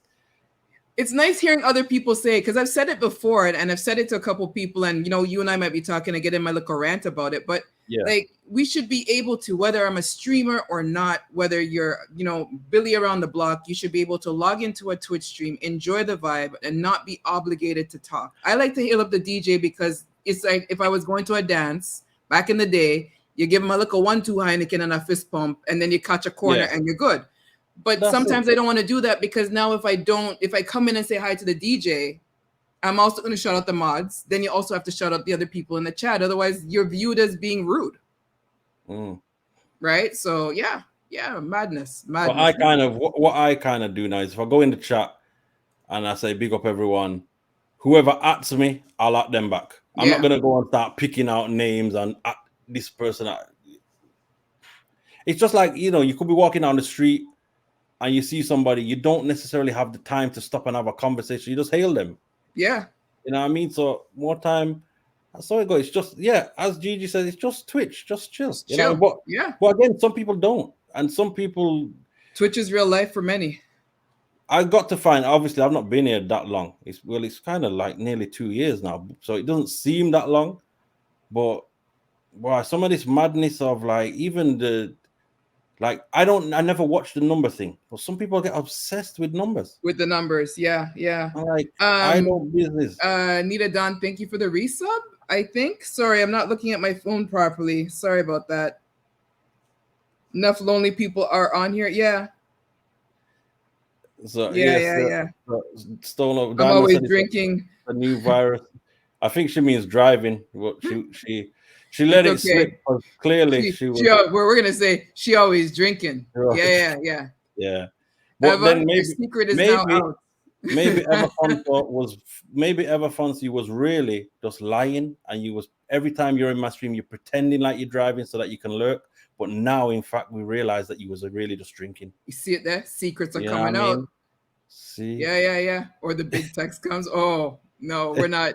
it's nice hearing other people say, because I've said it before and I've said it to a couple people, and you and I might be talking and getting my little rant about it, but like, we should be able to, whether I'm a streamer or not, whether you're Billy around the block, you should be able to log into a Twitch stream, enjoy the vibe, and not be obligated to talk. I like to hail up the DJ because it's like if I was going to a dance back in the day, you give them a little 1-2 Heineken and a fist pump, and then you catch a corner and you're good. But sometimes I don't want to do that, because now if I come in and say hi to the DJ, I'm also going to shout out the mods. Then you also have to shout out the other people in the chat. Otherwise, you're viewed as being rude. Right? So yeah, madness. Well, what I kind of do now is if I go in the chat and I say big up everyone, whoever ats me, I'll at them back. I'm not gonna go and start picking out names and at this person. It's just like, you could be walking down the street and you see somebody, you don't necessarily have the time to stop and have a conversation. You just hail them. Yeah. You know what I mean? So more time. That's how it goes. It's just, as Gigi says, it's just Twitch, just chill. But again, some people don't. And some people, Twitch is real life for many. I got to find, obviously I've not been here that long. It's kind of like nearly 2 years now. So it doesn't seem that long. But wow, some of this madness of like even Like I never watched the number thing. But some people get obsessed with numbers. With the numbers. Yeah, yeah. I'm like, I don't business. Nita Don, thank you for the resub. I think. Sorry, I'm not looking at my phone properly. Sorry about that. Enough lonely people are on here. Yeah. So Yeah, yes, yeah, yeah. Stolen. I'm Diamond always said it's drinking. a new virus. I think she means driving. What she let It's it slip. okay. Because clearly she was. We're gonna say she always drinking. Yeah, yeah, yeah. Yeah. But Eva, then your secret is now out. maybe Everfonsi was really just lying, and you was every time you're in my stream, you're pretending like you're driving so that you can lurk. But now, in fact, we realize that you was really just drinking. You see it there? Secrets are You know coming what I mean? out. See? Yeah, yeah, yeah. Or the big text comes. Oh no, we're not.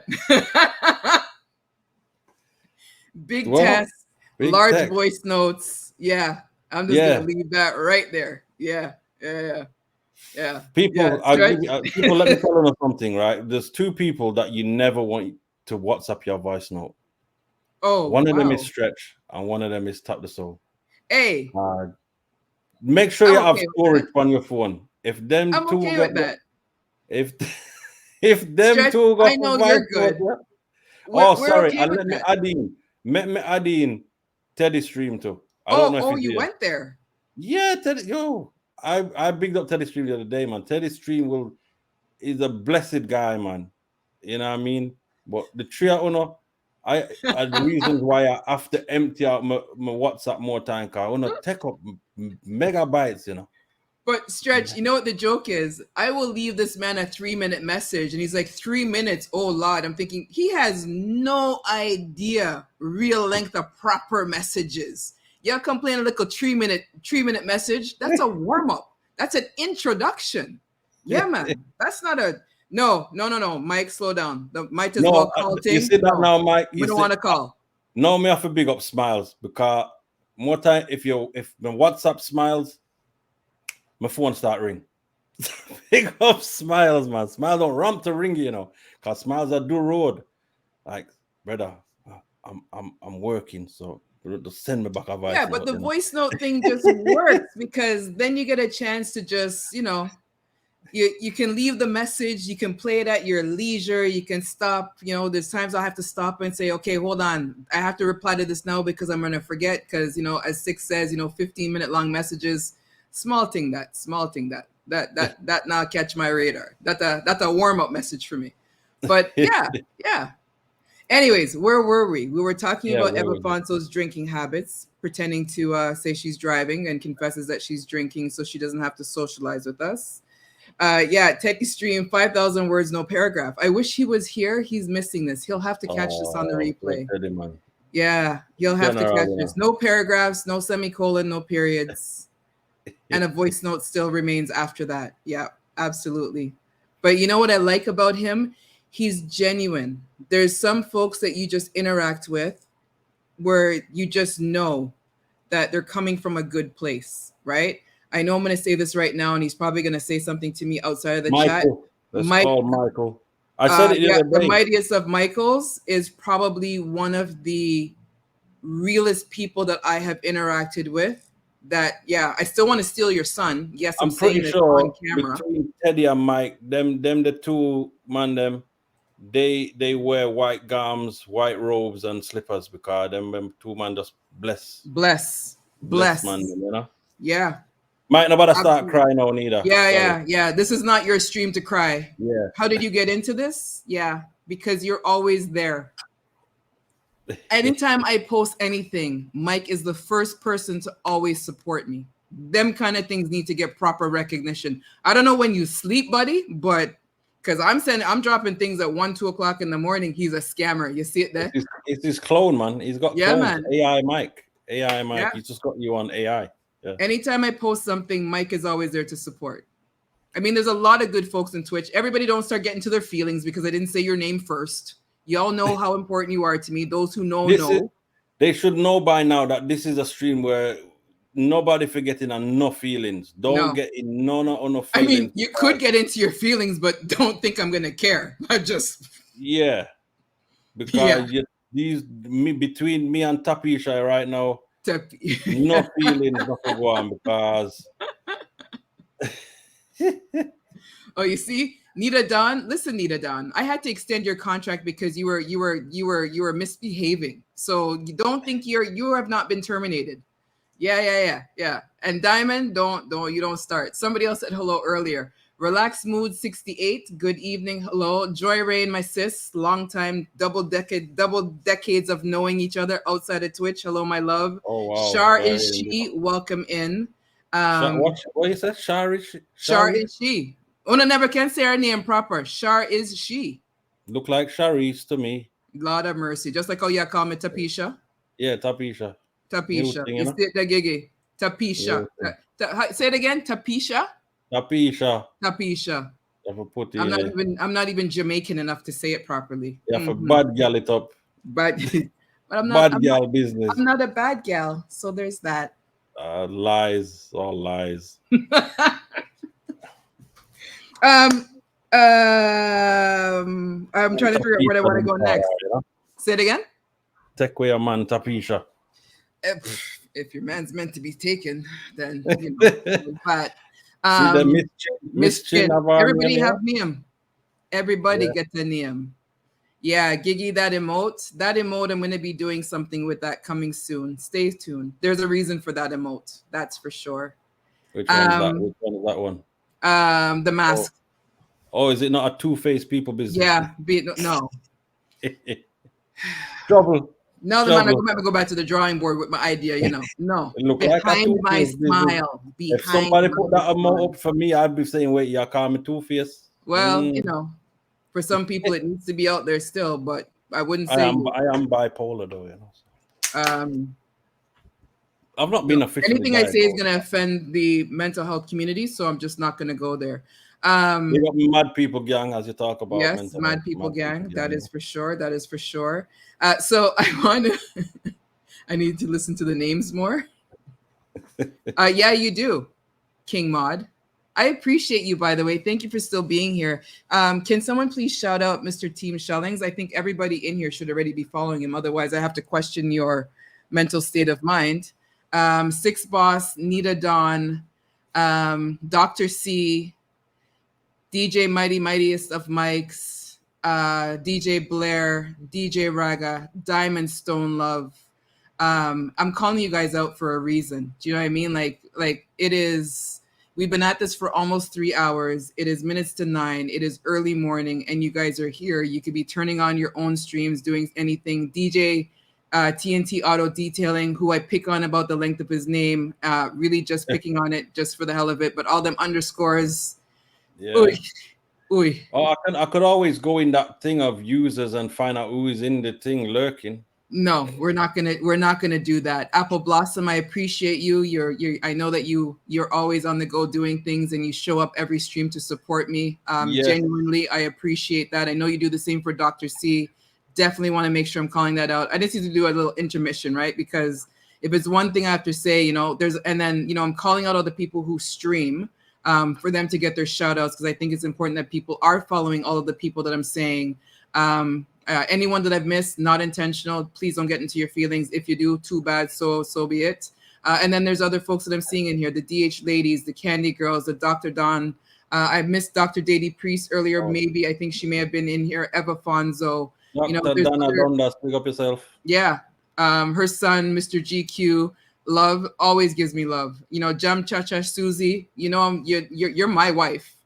Big test, large text. voice notes. Yeah, I'm just gonna leave that right there. Yeah, yeah, yeah, yeah. People, yeah, people, let me tell you something, right? There's two people that you never want to WhatsApp your voice note. Oh, one of them is Stretch, and one of them is TaptheSoul. Hey, make sure you have storage on your phone. If them I'm two okay got with that. If them Stretch, two got I know you're good. Oh, sorry. Okay, and let me add in. Let me add in Teddy stream too. I don't know if you went there. Yeah, Teddy. Yo, I bigged up Teddy stream the other day, man. Teddy stream is a blessed guy, man. You know what I mean? But the trio, I the reasons why I have to empty out my WhatsApp more time, cause I want to take up megabytes, you know. But Stretch, you know what the joke is? I will leave this man a 3-minute message, and he's like, 3 minutes. Oh Lord, I'm thinking he has no idea real length of proper messages. Y'all complain a little 3-minute message. That's a warm up. That's an introduction. Yeah, man. That's not a no. Mike, slow down. The might as well call thing. You see that now, Mike? We don't want to call. No, me have to big up Smiles, because more time if the WhatsApp Smiles, my phone start ring. Big up Smiles, man. Smiles don't ramp to ring, you know, because Smiles are do road. Like, brother, I'm working, so just send me back a voice. Yeah, but the voice note thing just works because then you get a chance to just, you can leave the message, you can play it at your leisure, you can stop. There's times I have to stop and say, okay, hold on, I have to reply to this now because I'm gonna forget, because as Six says, 15-minute long messages, small thing that now catch my radar. That's a warm-up message for me. But yeah. Anyways, where were we? We were talking about Eva Fonso's drinking habits, pretending to say she's driving and confesses that she's drinking so she doesn't have to socialize with us. Techie stream, 5,000 words, no paragraph. I wish he was here. He's missing this. He'll have to catch this on the replay. Yeah, he'll have to catch this. No paragraphs, no semicolon, no periods. And a voice note still remains after that. Yeah, absolutely. But you know what I like about him? He's genuine. There's some folks that you just interact with where you just know that they're coming from a good place, right? I know I'm going to say this right now, and he's probably going to say something to me outside of the chat. Let's call Michael. I said it the other day. The mightiest of Michaels is probably one of the realest people that I have interacted with. That, I still want to steal your son. Yes, I'm pretty sure on camera. Between Teddy and Mike, them the two man, they wear white gowns, white robes, and slippers, because them two man just bless man, you know. Yeah. Might nobody start crying now neither. Yeah. This is not your stream to cry. Yeah. How did you get into this? Yeah, because you're always there. Anytime I post anything, Mike is the first person to always support me. Them kind of things need to get proper recognition. I don't know when you sleep, buddy, but because I'm dropping things at 1-2 o'clock in the morning. He's a scammer. You see it there? It's his clone, man. He's got clones. Man. AI Mike. Yeah. He's just got you on AI. Yeah. Anytime I post something, Mike is always there to support. I mean, there's a lot of good folks in Twitch. Everybody don't start getting to their feelings because I didn't say your name first. Y'all know how important you are to me. Those who know. They should know by now that this is a stream where nobody forgetting enough feelings. Don't get in none feelings. I mean, you could get into your feelings, but don't think I'm gonna care. Because between me and Tapisha right now, No feelings, not to go on because Oh, you see, Nita Don. Listen, Nita Don. I had to extend your contract because you were misbehaving. So you don't think you have not been terminated. Yeah. And Diamond, don't you don't start. Somebody else said hello earlier. Relax Mood 68. Good evening. Hello. Joy Rain, my sis. Long time, double decades of knowing each other outside of Twitch. Hello, my love. oh wow, Shar Joy is Rain. she. Welcome in. Um, What you said? Shar Shari? is she. Una never can say her name proper. Shar is she. Look like Sharice to me. Lord of mercy. Just like how you call me Tapisha. Yeah, Tapisha. New Tapisha. thing, you You know? see it there, Gigi? Tapisha. New thing. Say it again. Tapisha. Tapisha. Tapisha. You have to put I'm in not it. even I'm not even Jamaican enough to say it properly. You have to bad gal it up. But but I'm not Bad gal business. I'm not a bad gal. So there's that. Lies, all lies. Um I'm trying to figure out where I want to go next. You know? Say it again. Take away a man, Tapisha. If your man's meant to be taken, then you know. See But the Miss Chin Chin, have on everybody you, have name. Everybody Yeah. gets a name. Yeah, Gigi, that emote, I'm going to be doing something with that coming soon. Stay tuned. There's a reason for that emote. That's for sure. Which one is that? Which one is that one? The mask. Oh, is it not a two-faced people business? Yeah, no. Trouble. No, the man, I'm going to go back to the drawing board with my idea, you know. No. It look like a Behind my two-faced business. smile. If somebody put that amount up for me, I'd be saying, wait, you call me two-faced? Well, you know, for some people it needs to be out there still, but I wouldn't say I am bipolar though, you know. I've not been officially. Anything I say is going to offend the mental health community, so I'm just not going to go there. You got mad people gang as you talk about. Yes, mad people gang. That is for sure. That is for sure. So I want to. I need to listen to the names more. Yeah, you do, King Mod. I appreciate you, by the way. Thank you for still being here. Can someone please shout out Mr. Team Shellings? I think everybody in here should already be following him. Otherwise, I have to question your mental state of mind. Six Boss, Nita Dawn, Dr. C, DJ Mightiest of Mics, DJ Blair, DJ Raga, Diamond Stone Love. I'm calling you guys out for a reason. Do you know what I mean? Like it is. We've been at this for almost 3 hours. It is minutes to 9. It is early morning, and you guys are here. You could be turning on your own streams, doing anything. DJ TNT Auto Detailing, who I pick on about the length of his name, really just picking on it just for the hell of it. But all them underscores. Yeah. Ooh. Oh, I could always go in that thing of users and find out who is in the thing lurking. No, we're not gonna do that. Apple Blossom, I appreciate you. I know that you're always on the go doing things, and you show up every stream to support me. Yes. Genuinely, I appreciate that. I know you do the same for Dr. C. Definitely want to make sure I'm calling that out. I just need to do a little intermission, right? Because if it's one thing I have to say, I'm calling out all the people who stream for them to get their shout outs, because I think it's important that people are following all of the people that I'm saying. Anyone that I've missed, not intentional, please don't get into your feelings. If you do, too bad, so be it. And then there's other folks that I'm seeing in here, the DH ladies, the Candy girls, the Dr. Don. I missed Dr. Dady Priest earlier. Maybe I think she may have been in here. Eva Fonzo. Dr. Donna Donda, speak up yourself. Yeah. Her son, Mr. GQ, love, always gives me love. Jam Chacha Susie, you're my wife.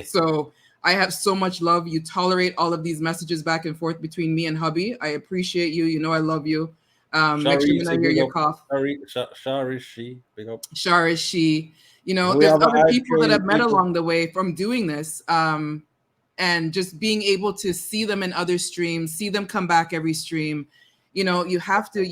So I have so much love. You tolerate all of these messages back and forth between me and hubby. I appreciate you. I love you. Make sure when I hear your cough. Shar is she. Big up. Shar is she. There's other people that I've met along the way from doing this. And just being able to see them in other streams, see them come back every stream. You have to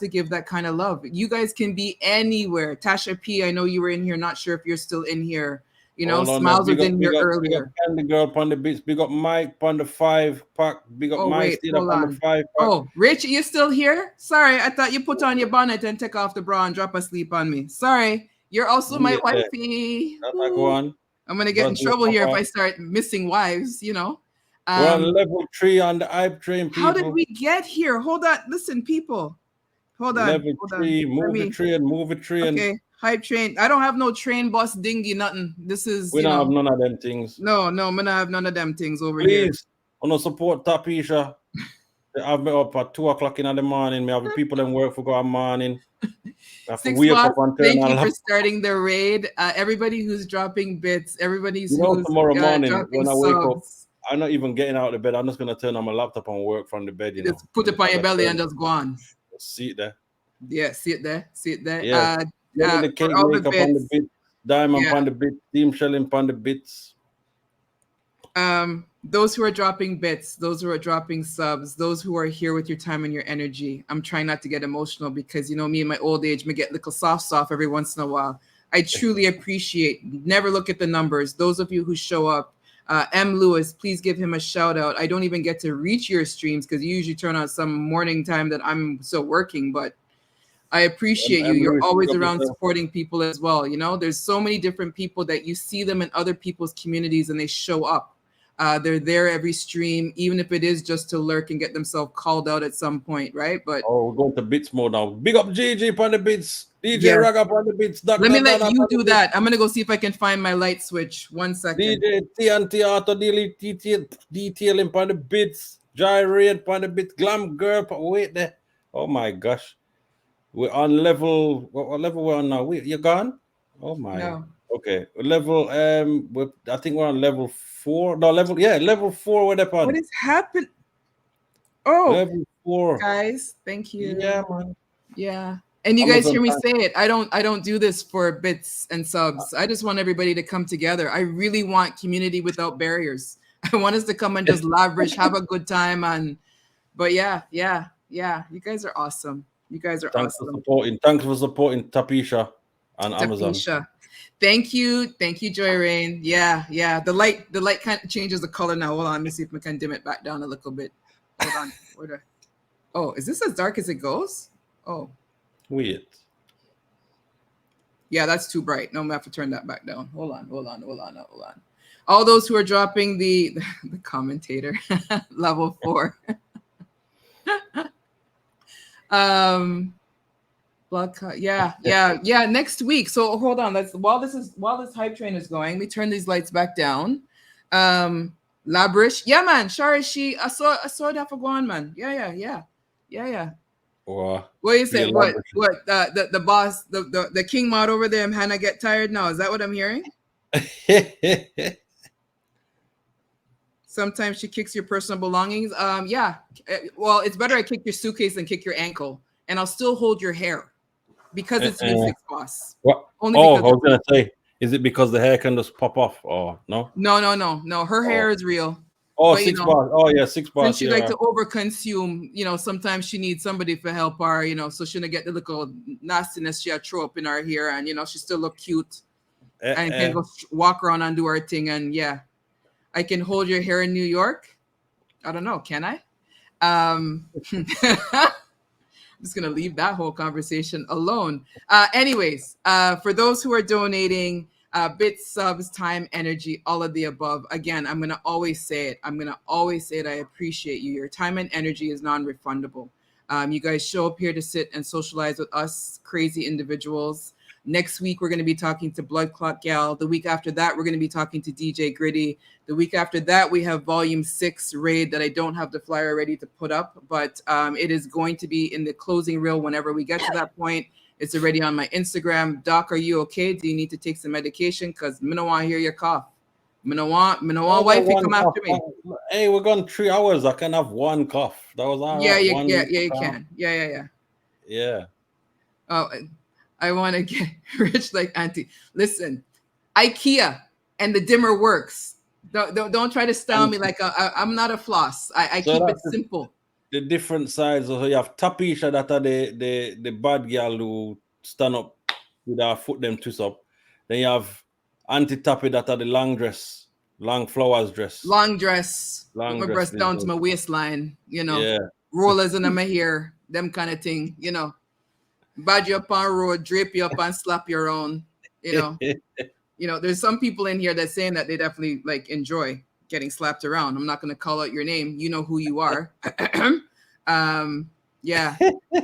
give that kind of love. You guys can be anywhere. Tasha P, I know you were in here. Not sure if you're still in here. Smiles was in here earlier. Big up Candy Girl on the beats. Big up Mike on the 5-pack. Big up Mike still on the 5-pack. Oh, Rich, you still here? Sorry, I thought you put on your bonnet and take off the bra and drop asleep on me. Sorry, you're also my wifey. Go on. I'm gonna get in trouble here if I start missing wives. We're on level 3 on the hype train. People. How did we get here? Hold on, listen, people. Hold on. Level Hold on. 3, Let movie me. train, movie train. Okay. Hype train. I don't have no train, bus, dinghy, nothing. This is, We don't have none of them things. no, I'm gonna have none of them things over here. Please, on the support Tapisha. They have me up at 2 o'clock in the morning. Me have the people them work for go morning. I have to Six wake Boss, up and turn thank on you for laptop. starting the raid. Everybody who's dropping bits, everybody's who's Tomorrow morning dropping when I wake up, subs. I'm not even getting out of bed. I'm just gonna turn on my laptop and work from the bed, You just put it on Because your I belly and turn just go on. see it there. Yeah, see it there. See it there. Yeah. Lenny the For cake all the maker on the bits. bit, Diamond Yeah. on the bit, Team Shelling on the bits. Those who are dropping bits, those who are dropping subs, those who are here with your time and your energy. I'm trying not to get emotional because me in my old age, me get little soft every once in a while. I truly appreciate. Never look at the numbers. Those of you who show up, M. Lewis, please give him a shout out. I don't even get to reach your streams because you usually turn on some morning time that I'm still working, but I appreciate you. You're Lewis, always around supporting people as well. There's so many different people that you see them in other people's communities and they show up. They're there every stream, even if it is just to lurk and get themselves called out at some point, right? But we're going to bits mode now. Big up GG on the bits, DJ yes. Rag up on the bits, Let Dr. me let Dana you on do the that. I'm gonna go see if I can find my light switch. 1 second. DJ TNT Auto detailing on the bits, Gyrate on the bits, Glam Girl. Wait there. Oh my gosh. We're on level. What level we're on now? You're gone? Oh my. No. Okay. Level. I think we're on level 4. No, level 4. We're up on. What is happening? Oh, level 4. guys, thank you. Yeah, man. Yeah. And you guys hear me say it. I don't do this for bits and subs. I just want everybody to come together. I really want community without barriers. I want us to come and just lavish, have a good time, but yeah. You guys are awesome. You guys are awesome. Thanks for supporting Tapisha on Amazon. Tapisha. Thank you, Joy Rain. Yeah. The light kind of changes the color now. Hold on, let me see if we can dim it back down a little bit. Hold on. Oh, is this as dark as it goes? Oh. Weird. Yeah, that's too bright. No, I'm gonna have to turn that back down. Hold on. All those who are dropping the commentator level 4. Blood cut. Yeah. Next week. So hold on. While this hype train is going, we turn these lights back down. Labrish. Yeah, man. Sharishi. I saw that for going, man. Yeah. Wow. What you say? What? The boss, the king mod over there, Hannah get tired now. Is that what I'm hearing? Sometimes she kicks your personal belongings. Yeah. Well, it's better I kick your suitcase than kick your ankle, and I'll still hold your hair because it's you, Six Boss. What? Only I was gonna say, is it because the hair can just pop off or no? No. Her hair is real. Oh, but, 6 Boss. Oh yeah, 6 Boss. Since she like to overconsume, sometimes she needs somebody to help her, so she don't get the little nastiness she throw up in her hair, and she still look cute and can go walk around and do her thing. And yeah, I can hold your hair in New York. I don't know, can I? I'm just gonna leave that whole conversation alone. Anyways, for those who are donating. Bits, subs, time, energy, all of the above. Again, I'm going to always say it. I appreciate you. Your time and energy is non-refundable. You guys show up here to sit and socialize with us crazy individuals. Next week, we're going to be talking to Blood Clot Gal. The week after that, we're going to be talking to DJ Gritty. The week after that, we have Volume 6 raid that I don't have the flyer ready to put up, but it is going to be in the closing reel whenever we get to that point. It's already on my Instagram. Doc, are you okay? Do you need to take some medication? Because I don't want to hear your cough. I don't want wife to come after me. Hey, we're gone 3 hours. I can have one cough. That was all right. You can. Yeah. Oh, I want to get rich like Auntie. Listen, IKEA and the dimmer works. Don't try to style me like I'm not a floss. I keep it simple. The different sides. So you have Tapisha that are the bad girl who stand up with her foot them twist up. Then you have Auntie Tappy that are the long flowers dress. Long dress. With my breast down to my waistline, rollers in my hair, them kind of thing, Bad you up on road, drape you up and slap your own, There's some people in here that's saying that they definitely like enjoy getting slapped around. I'm not going to call out your name. You know who you are. Yeah.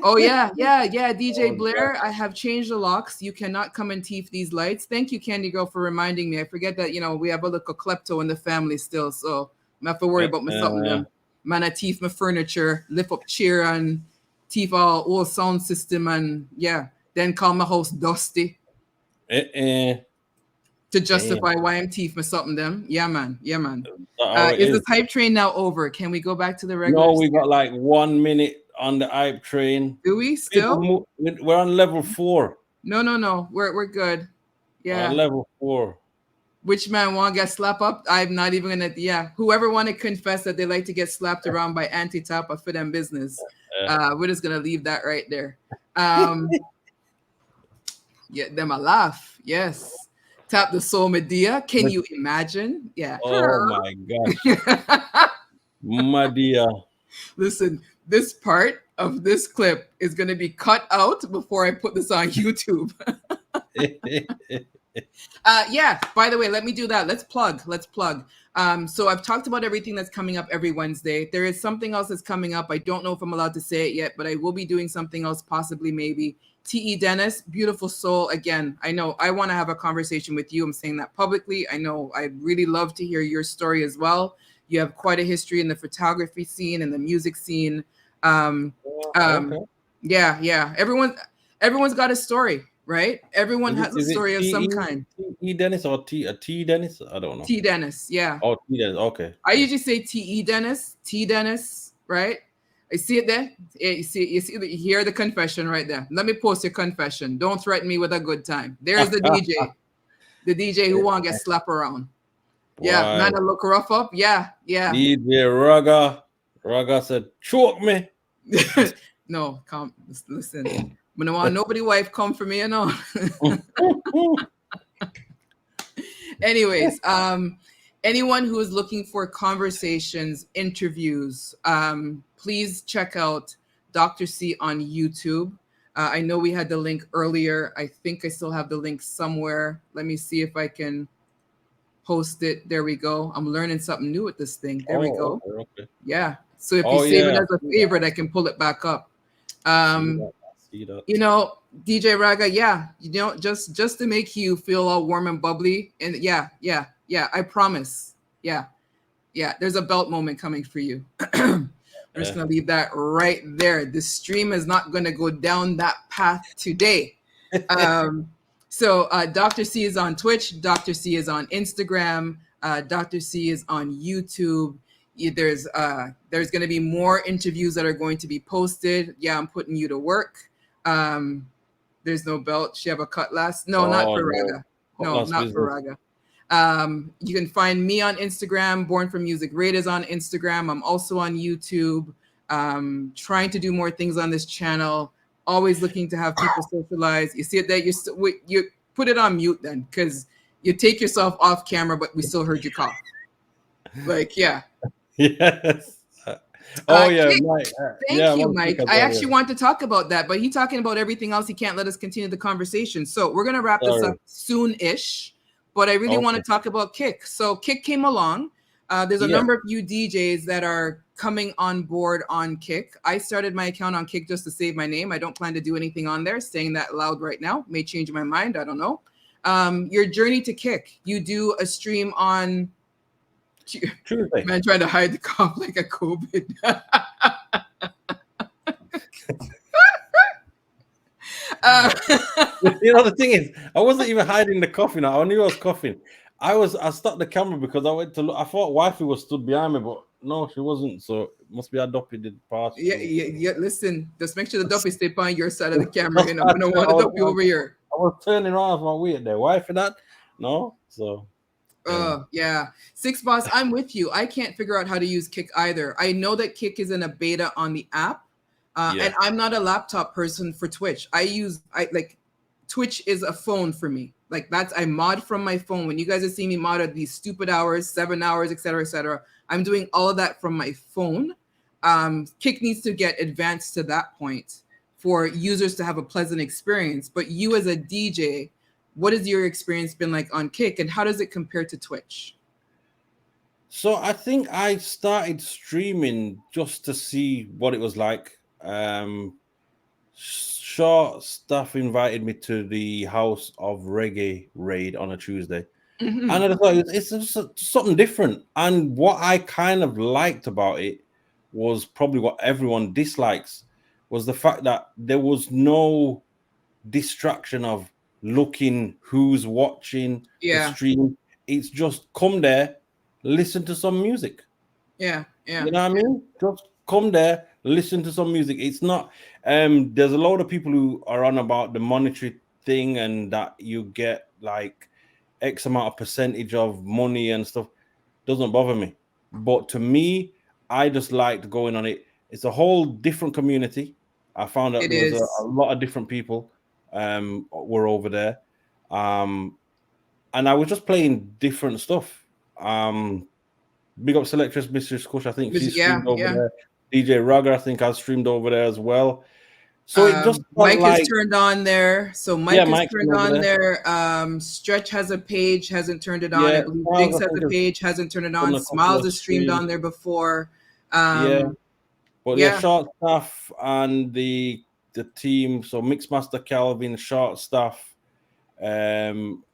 Oh yeah, DJ Oh God. Blair, I have changed the locks. You cannot come and teeth these lights. Thank you, Candy Girl, for reminding me. I forget that we have a little klepto in the family still, so I have to worry about my something them. Man, I teeth my furniture, lift up chair and teeth all old sound system, and yeah, then call my house dusty to Damn. justify why I'm teeth my something them. Yeah, man. Yeah, man. That's how it Is is. the hype train now over? Can we go back to the regular? No, we got like 1 minute on the hype train. Do we People still? move, we're on level 4. No. We're good. Yeah. Level 4. Which man want to get slapped up? I'm not even gonna. Yeah, whoever want to confess that they like to get slapped around by anti-tapa for them business. We're just gonna leave that right there. Yeah, them a laugh. Yes, tap the soul Medea. Can you imagine? Yeah. Oh my gosh. Madia. Listen, this part of this clip is gonna be cut out before I put this on YouTube. Yeah, by the way, let me do that. Let's plug. So I've talked about everything that's coming up every Wednesday. There is something else that's coming up. I don't know if I'm allowed to say it yet, but I will be doing something else, possibly, maybe. T.E. Dennis, beautiful soul. Again, I know I want to have a conversation with you. I'm saying that publicly. I know I'd really love to hear your story as well. You have quite a history in the photography scene and the music scene. Okay. Yeah. Everyone's got a story, right? Everyone has a story of some kind. T Dennis or T Dennis? I don't know. T Dennis, yeah. Oh, T Dennis. Okay. I usually say T.E. Dennis, T Dennis, right? I see it there. You hear the confession right there. Let me post your confession. Don't threaten me with a good time. There's the DJ. The DJ who want to get slapped around. Yeah, Why? man, I look rough up. Yeah. DJ Raga said, choke me. No, come listen. I don't want nobody wife come for me, Anyways, anyone who is looking for conversations, interviews, please check out Dr. C on YouTube. I know we had the link earlier. I think I still have the link somewhere. Let me see if I can post it. There we go. I'm learning something new with this thing. There we go. Okay. Yeah. So if you save it as a favorite, I can pull it back up. See that. DJ Raga, yeah, just to make you feel all warm and bubbly. And yeah, I promise. Yeah, there's a belt moment coming for you. I'm just gonna leave that right there. The stream is not gonna go down that path today. So Dr. C is on Twitch, Dr. C is on Instagram, Dr. C is on YouTube. There's going to be more interviews that are going to be posted. Yeah, I'm putting you to work. There's no belt. She have a cutlass. No, not for Raga. No, not for Raga. You can find me on Instagram. Born from Music Rate is on Instagram. I'm also on YouTube. Trying to do more things on this channel. Always looking to have people socialize. You see it there. You put it on mute then, because you take yourself off camera, but we still heard you cough. Like, yeah. Yes. Yeah, Mike. Thank you, Mike. I actually want to talk about that, but he's talking about everything else. He can't let us continue the conversation. So we're going to wrap this up soon-ish, but I really want to talk about Kick. So Kick came along. There's a number of you DJs that are coming on board on Kick. I started my account on Kick just to save my name. I don't plan to do anything on there. Saying that loud right now may change my mind. I don't know. Your journey to Kick. You do a stream on Tuesday. Man, trying to hide the cough like a COVID. The thing is, I wasn't even hiding the coughing. I knew I was coughing. I stopped the camera because I went to look. I thought wifey was stood behind me, but no, she wasn't. So it must be a duppy did pass. Yeah. Listen, just make sure the duppy stay on your side of the camera. I don't want the duppy over here. I was turning around my weird there. Wifey that? No, so. Yeah. Six Boss, I'm with you. I can't figure out how to use Kick either. I know that Kick is in a beta on the app, and I'm not a laptop person for Twitch. Twitch is a phone for me. Like I mod from my phone. When you guys are seeing me mod at these stupid hours, 7 hours, etc., I'm doing all of that from my phone. Kick needs to get advanced to that point for users to have a pleasant experience. But you as a DJ, what has your experience been like on Kick, and how does it compare to Twitch? So I think I started streaming just to see what it was like. Short Staff invited me to the House of Reggae raid on a Tuesday. Mm-hmm. And I thought it's just something different. And what I kind of liked about it was probably what everyone dislikes was the fact that there was no distraction of looking who's watching the Yeah. stream. It's just come there, listen to some music. Yeah. Yeah. You know what I mean? Just come there, listen to some music. It's not there's a lot of people who are on about the monetary thing and that you get like X amount of percentage of money and stuff. Doesn't bother me. But to me, I just liked going on it. It's a whole different community. I found out It there was a is. lot of different people were over there. And I was just playing different stuff. Big up Selectress Mistress Kush. I think she Yeah. streamed over Yeah. there. DJ Rugger, I think I streamed over there as well. So it just felt Mike is like, turned on there. So yeah, Mike is Mike's been turned over on there. there. Stretch has a page, hasn't turned it on. I Yeah, believe Smiles, Jinx I has think a has page, hasn't turned it done on. a couple Smiles of has streamed streams. on there before. Yeah, but yeah, Yeah, Short Staff and the team. So Mixmaster Calvin, Short Staff, um,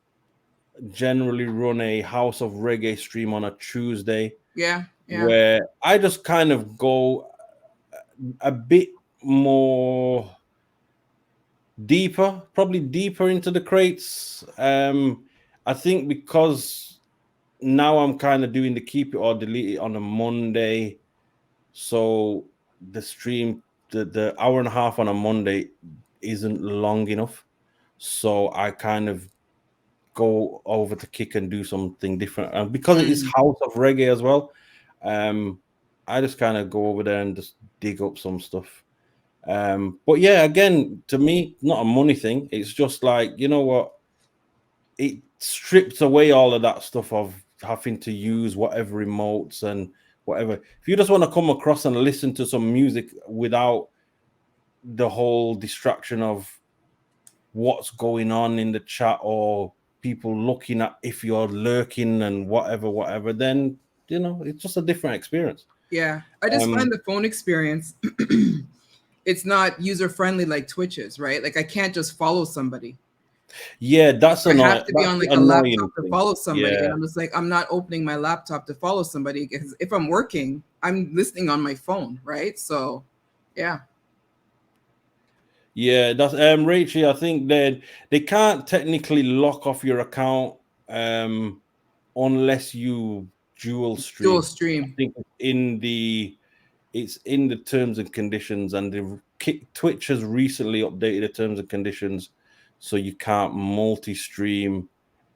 generally run a House of Reggae stream on a Tuesday, yeah, yeah, where I just kind of go a bit more deeper, probably deeper into the crates. I think because now I'm kind of doing the keep it or delete it on a Monday, so the stream, the hour and a half on a Monday isn't long enough. So I kind of go over to kick and do something different. And because it is House of Reggae as well, I just kind of go over there and just dig up some stuff. But yeah, again, to me, not a money thing. It's just like, you know what? It strips away all of that stuff of having to use whatever remotes and whatever. If you just want to come across and listen to some music without the whole distraction of what's going on in the chat or people looking at if you're lurking and whatever, then it's just a different experience. yeah. I just find the phone experience, it's not user friendly like Twitch is, right? Like I can't just follow somebody. Yeah, that's I annoying. have to be That's on like the a annoying laptop to thing. follow somebody. Yeah. And I'm just like, I'm not opening my laptop to follow somebody because if I'm working, I'm listening on my phone, right? So yeah. Yeah, that's Rachel. I think they can't technically lock off your account unless you dual Dual stream. I stream. think it's in the terms and conditions, and Twitch has recently updated the terms and conditions, so you can't multi-stream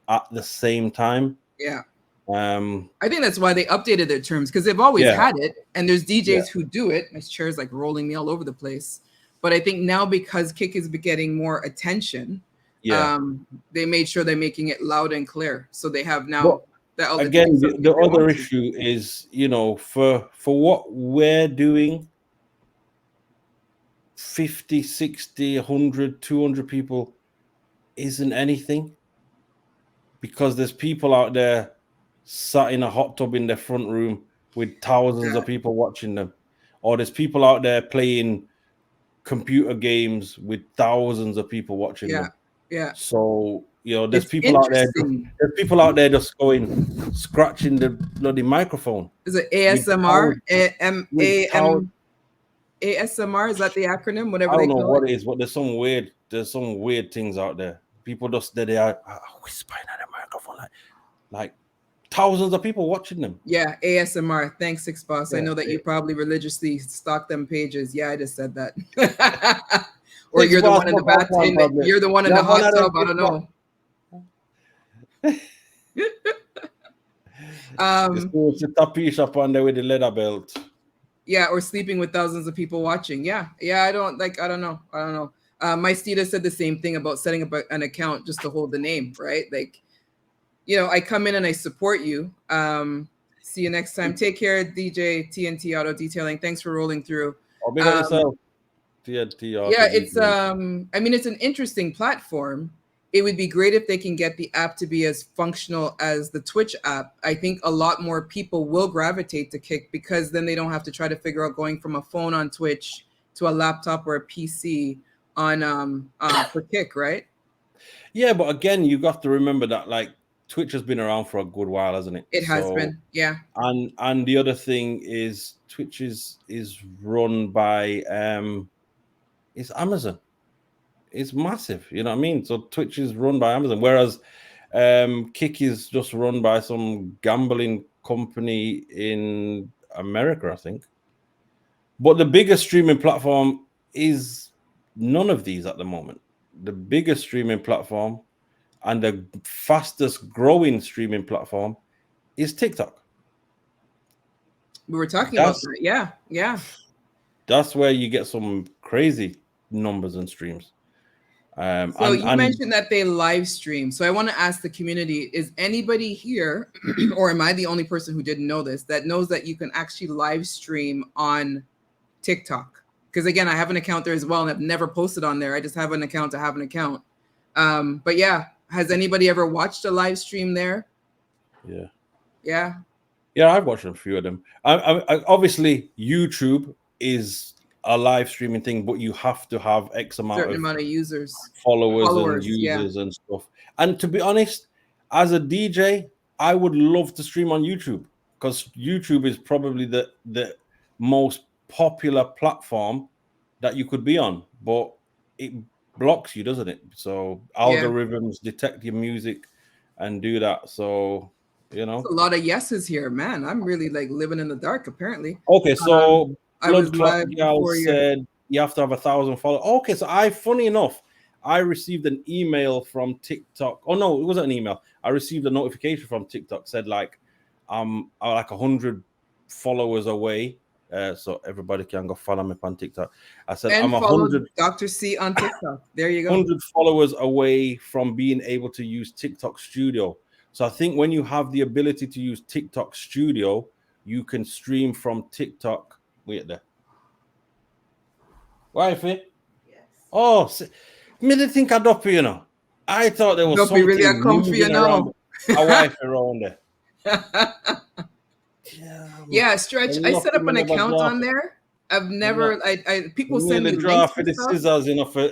at the same time. Yeah. I think that's why they updated their terms because they've always had it, and there's DJs who do it. My chair's like rolling me all over the place. But I think now because Kick is getting more attention, they made sure they're making it loud and clear. So they have now that again. The other issue is, for what we're doing, 50, 60, 100, 200 people isn't anything, because there's people out there sat in a hot tub in their front room with thousands of people watching them, or there's people out there playing computer games with thousands of people watching them. So there's people out there. There's people out there just going scratching the bloody microphone. Is it ASMR? ASMR, is that the acronym? Whatever they call it. I don't know what it is, but there's some weird things out there. People just they are whispering at the microphone like thousands of people watching them. Yeah, ASMR. Thanks, Six Boss. I know that you probably religiously stalk them pages. Yeah, I just said that. Or you're the one in the bathroom. You're the one in the hot tub. I don't know. It's a tappy shop on there with the leather belt. Yeah, or sleeping with thousands of people watching. Yeah, I don't know. My Stita said the same thing about setting up an account just to hold the name, right? Like, I come in and I support you. See you next time. Take care, DJ TNT Auto Detailing. Thanks for rolling through. Big up yourself. TNT Auto. Yeah, it's it's an interesting platform. It would be great if they can get the app to be as functional as the Twitch app. I think a lot more people will gravitate to Kick because then they don't have to try to figure out going from a phone on Twitch to a laptop or a PC on for Kick, right? Yeah, but again, you got to remember that like Twitch has been around for a good while, hasn't it? It has So been, yeah. and the other thing is Twitch is run by it's Amazon. It's massive, you know what I mean? So Twitch is run by Amazon, whereas Kick is just run by some gambling company in America, I think. But the biggest streaming platform is none of these at the moment. The biggest streaming platform and the fastest growing streaming platform is TikTok. We were talking about That's that. Yeah, yeah. that's where you get some crazy numbers and streams. So you And mentioned that they live stream. So I want to ask the community, is anybody here, or am I the only person who didn't know this, that knows that you can actually live stream on TikTok? Because again, I have an account there as well, and I've never posted on there. I just have an account to have an account. But yeah, has anybody ever watched a live stream there? yeah, Yeah. yeah, I've watched a few of them. Obviously, YouTube is a live streaming thing, but you have to have X amount Certain of amount of users. followers and Followers, yeah. users and stuff. And to be honest, as a DJ, I would love to stream on YouTube because YouTube is probably the most popular platform that you could be on, but it blocks you, doesn't it? So Yeah. algorithms detect your music and do that. So you It's know. a lot of yeses here, man. I'm really like living in the dark, apparently. Okay, Um, so I was Blood Clot live Gal before your said you have to have 1,000 followers. Okay, so funny enough, I received an email from TikTok. Oh no, it wasn't an email. I received a notification from TikTok said like I'm like 100 followers away. So everybody can go follow me on TikTok. I said I'm and a follow hundred Dr. C on TikTok. There you go. 100 followers away from being able to use TikTok Studio. So I think when you have the ability to use TikTok Studio, you can stream from TikTok. Wait there. Wifey? Oh, me didn't think I'd up, you know. I thought there was Don't be really a something comfy, you moving around know. a wife around there. Yeah, Stretch. I set up an Never account draw on for, there. I've never I people send nearly me draw links for and the stuff. scissors, you know, for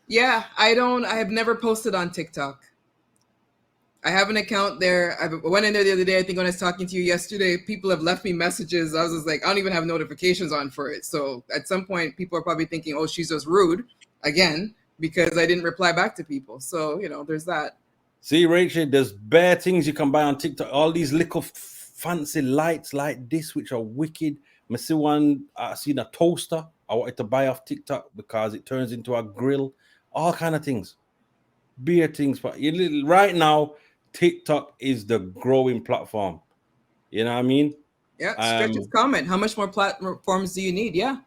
Yeah, I have never posted on TikTok. I have an account there. I went in there the other day. I think when I was talking to you yesterday, people have left me messages. I was just like, I don't even have notifications on for it. So at some point, people are probably thinking, oh, she's just rude again because I didn't reply back to people. So, there's that. See, Rachel, there's bare things you can buy on TikTok. All these little fancy lights like this, which are wicked. I see one, I seen a toaster I wanted to buy off TikTok because it turns into a grill. All kind of things. Beer things. But right now, TikTok is the growing platform. You know what I mean? Yeah, Stretch's comment. How much more platforms do you need? Yeah.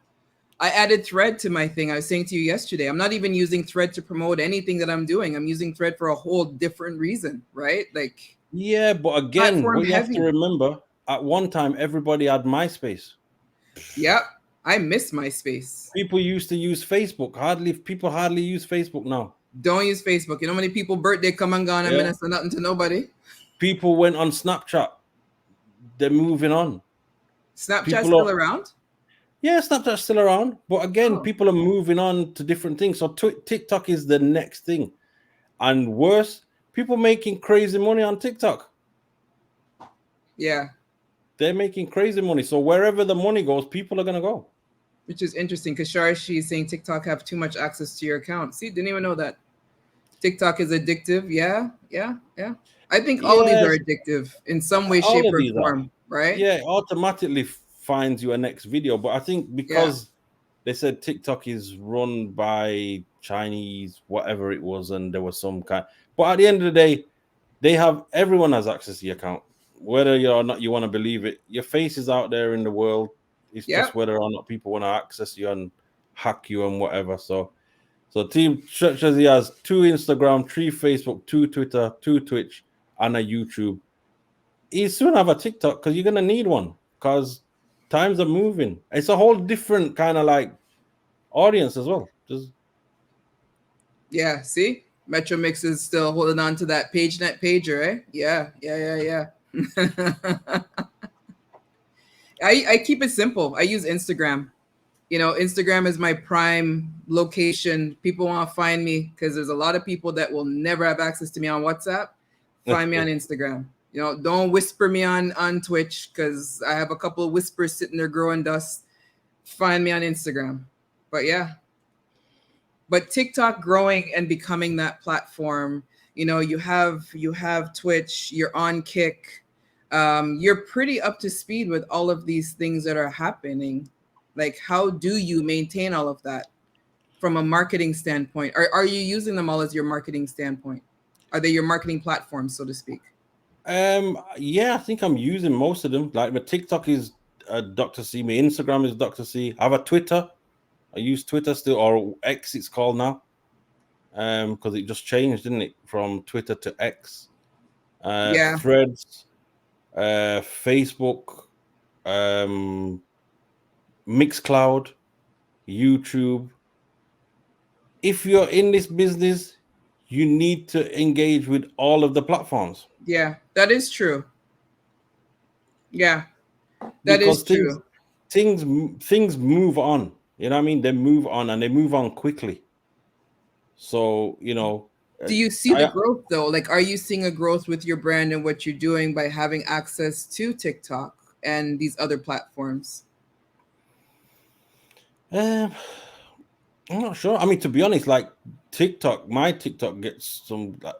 I added Thread to my thing. I was saying to you yesterday, I'm not even using Thread to promote anything that I'm doing. I'm using Thread for a whole different reason, right? Like, yeah, but again, platform what you have heavy. to remember, at one time, everybody had MySpace. Yep. I miss MySpace. People used to use Facebook. People hardly use Facebook now. Don't use Facebook. You know how many people birthday come and gone and Yeah. say nothing to nobody? People went on Snapchat. They're moving on. Snapchat's still around? Yeah, Snapchat's still around. But again, people are moving on to different things. So TikTok is the next thing. And worse, people making crazy money on TikTok. Yeah. They're making crazy money. So wherever the money goes, people are going to go. Which is interesting because Sharishi is saying TikTok have too much access to your account. See, didn't even know that. TikTok is addictive. Yeah. I think all of these are addictive in some way, shape, or form, right? Yeah, it automatically finds you a next video. But I think because they said TikTok is run by Chinese, whatever it was, and there was some kind. But at the end of the day, everyone has access to your account. Whether or not you want to believe it, your face is out there in the world. It's just whether or not people want to access you and hack you and whatever. So Team Structures, he has 2 Instagram, 3 Facebook, 2 Twitter, 2 Twitch, and a YouTube. He soon have a TikTok because you're gonna need one because times are moving. It's a whole different kind of like audience as well. See, Metro Mix is still holding on to that PageNet pager, eh? Yeah. I keep it simple. I use Instagram. You know, Instagram is my prime location. People want to find me because there's a lot of people that will never have access to me on WhatsApp. Find me on Instagram. You know, don't whisper me on Twitch because I have a couple of whispers sitting there growing dust. Find me on Instagram. But yeah, but TikTok growing and becoming that platform. You know, you have Twitch, you're on Kick. You're pretty up to speed with all of these things that are happening. Like, how do you maintain all of that from a marketing standpoint? Are you using them all as your marketing standpoint? Are they your marketing platforms, so to speak? Yeah, I think I'm using most of them. Like my TikTok is Dr. C, my Instagram is Dr. C. I have a Twitter. I use Twitter still, or X it's called now. Because it just changed, didn't it, from Twitter to X. Yeah, Threads, Facebook, um, Mixcloud, YouTube. If you're in this business, you need to engage with all of the platforms yeah, that is true. Yeah, that is because true. things move on. You know what I mean? They move on and they move on quickly. So uh, Do you see the I growth though? Like, are you seeing a growth with your brand and what you're doing by having access to TikTok and these other platforms? um, I'm not sure. I mean, to be honest, like TikTok, my TikTok gets some. Like,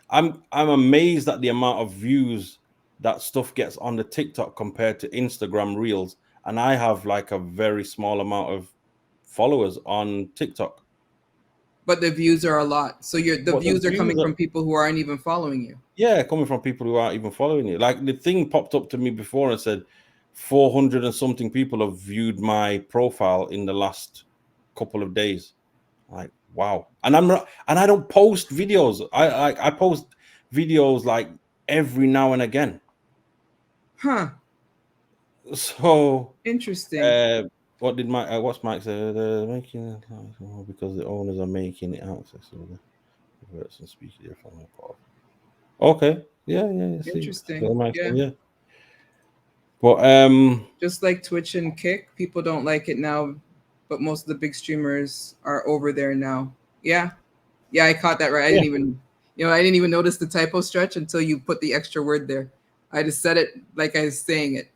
I'm amazed at the amount of views that stuff gets on the TikTok compared to Instagram Reels, and I have like a very small amount of followers on TikTok. But the views are a lot. So the But the views are coming views are, from people who aren't even following you. yeah, coming from people who aren't even following you. Like the thing popped up to me before and said 400 and something people have viewed my profile in the last couple of days. Like, wow. And I'm not, and I don't post videos. I post videos like every now and again. Huh. So Interesting. uh what did what's Mike say? They're making it because the owners are making it accessible. Words and speak here from the part. Okay. Yeah, yeah, yeah. See. Interesting. So Mike Yeah. saying, yeah. But Just like Twitch and Kick, people don't like it now, but most of the big streamers are over there now. Yeah. Yeah, I caught that right. yeah, I didn't even notice the typo stretch until you put the extra word there. I just said it like I was saying it.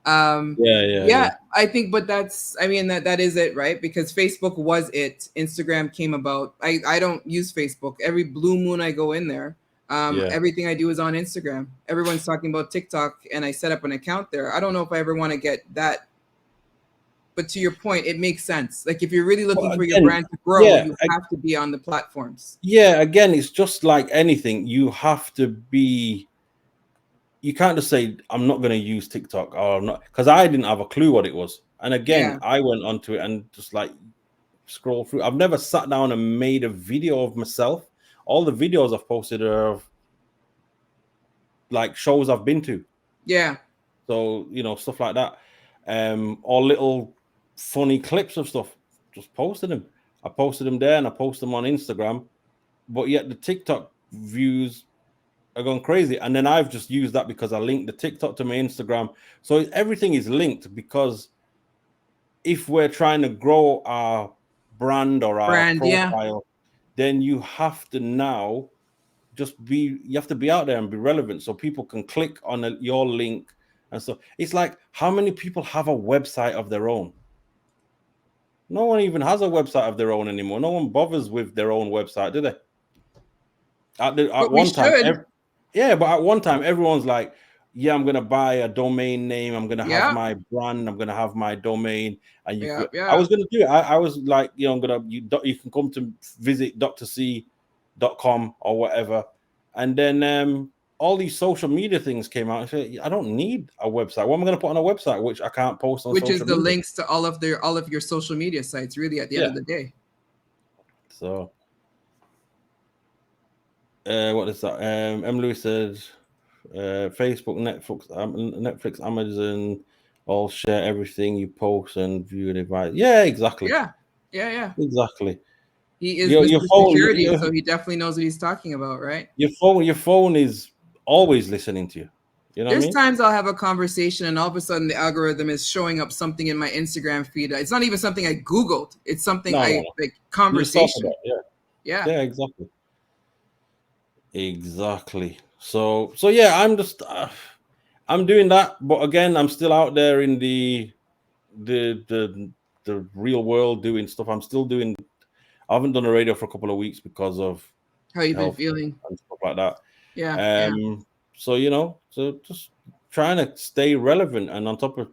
yeah, yeah, Yeah, yeah, I think, but I mean, that is it, right? Because Facebook was it. Instagram came about. I don't use Facebook. Every blue moon I go in there. yeah. Everything I do is on Instagram. Everyone's talking about TikTok, and I set up an account there. I don't know if I ever want to get that, but to your point, it makes sense. Like, if you're really looking But for your again, brand to grow, yeah, you have to be on the platforms. yeah, again, it's just like anything. You have to be. You can't just say I'm not going to use TikTok or I'm not, because I didn't have a clue what it was. And again, Yeah, I went onto it and just like scroll through. I've never sat down and made a video of myself. All the videos I've posted are of like shows I've been to. yeah. So, stuff like that. Or little funny clips of stuff. Just posted them. I posted them there and I post them on Instagram. But yet the TikTok views are going crazy. And then I've just used that because I linked the TikTok to my Instagram. So everything is linked because if we're trying to grow our brand or our Brand, yeah, profile, then you have to now you have to be out there and be relevant so people can click on your link. And so it's like, how many people have a website of their own? No one even has a website of their own anymore. No one bothers with their own website, do they? At but we one time, should. yeah, but at one time, everyone's like, "Yeah, I'm gonna buy a domain name. I'm gonna have Yeah, my brand. I'm gonna have my domain." And you yeah, could, I yeah, was gonna do it. I was like, I'm gonna you can come to visit drc.com or whatever, and then all these social media things came out. I said, I don't need a website. What am I gonna put on a website which I can't post on which is social the media? links to all of your social media sites. Really, at the end Yeah. of the day. So, what is that? M. Lewis said. Facebook, Netflix, Amazon, all share everything you post and view and advise. Yeah, exactly, Yeah, yeah, yeah. exactly. He is Your Mr. phone, Security, so he definitely knows what he's talking about, right? your phone is always listening to you. You know what I There's mean? times I'll have a conversation and all of a sudden the algorithm is showing up something in my Instagram feed. It's not even something I Googled. It's something No, no, I no. like You just talk about conversation. it. Yeah. Yeah. Yeah, exactly. Exactly. So yeah, I'm doing that, but again, I'm still out there in the the the real world doing stuff. I'm still doing. I haven't done a radio for a couple of weeks because of How you been health feeling? and stuff like that. Yeah. Yeah. So so just trying to stay relevant and on top of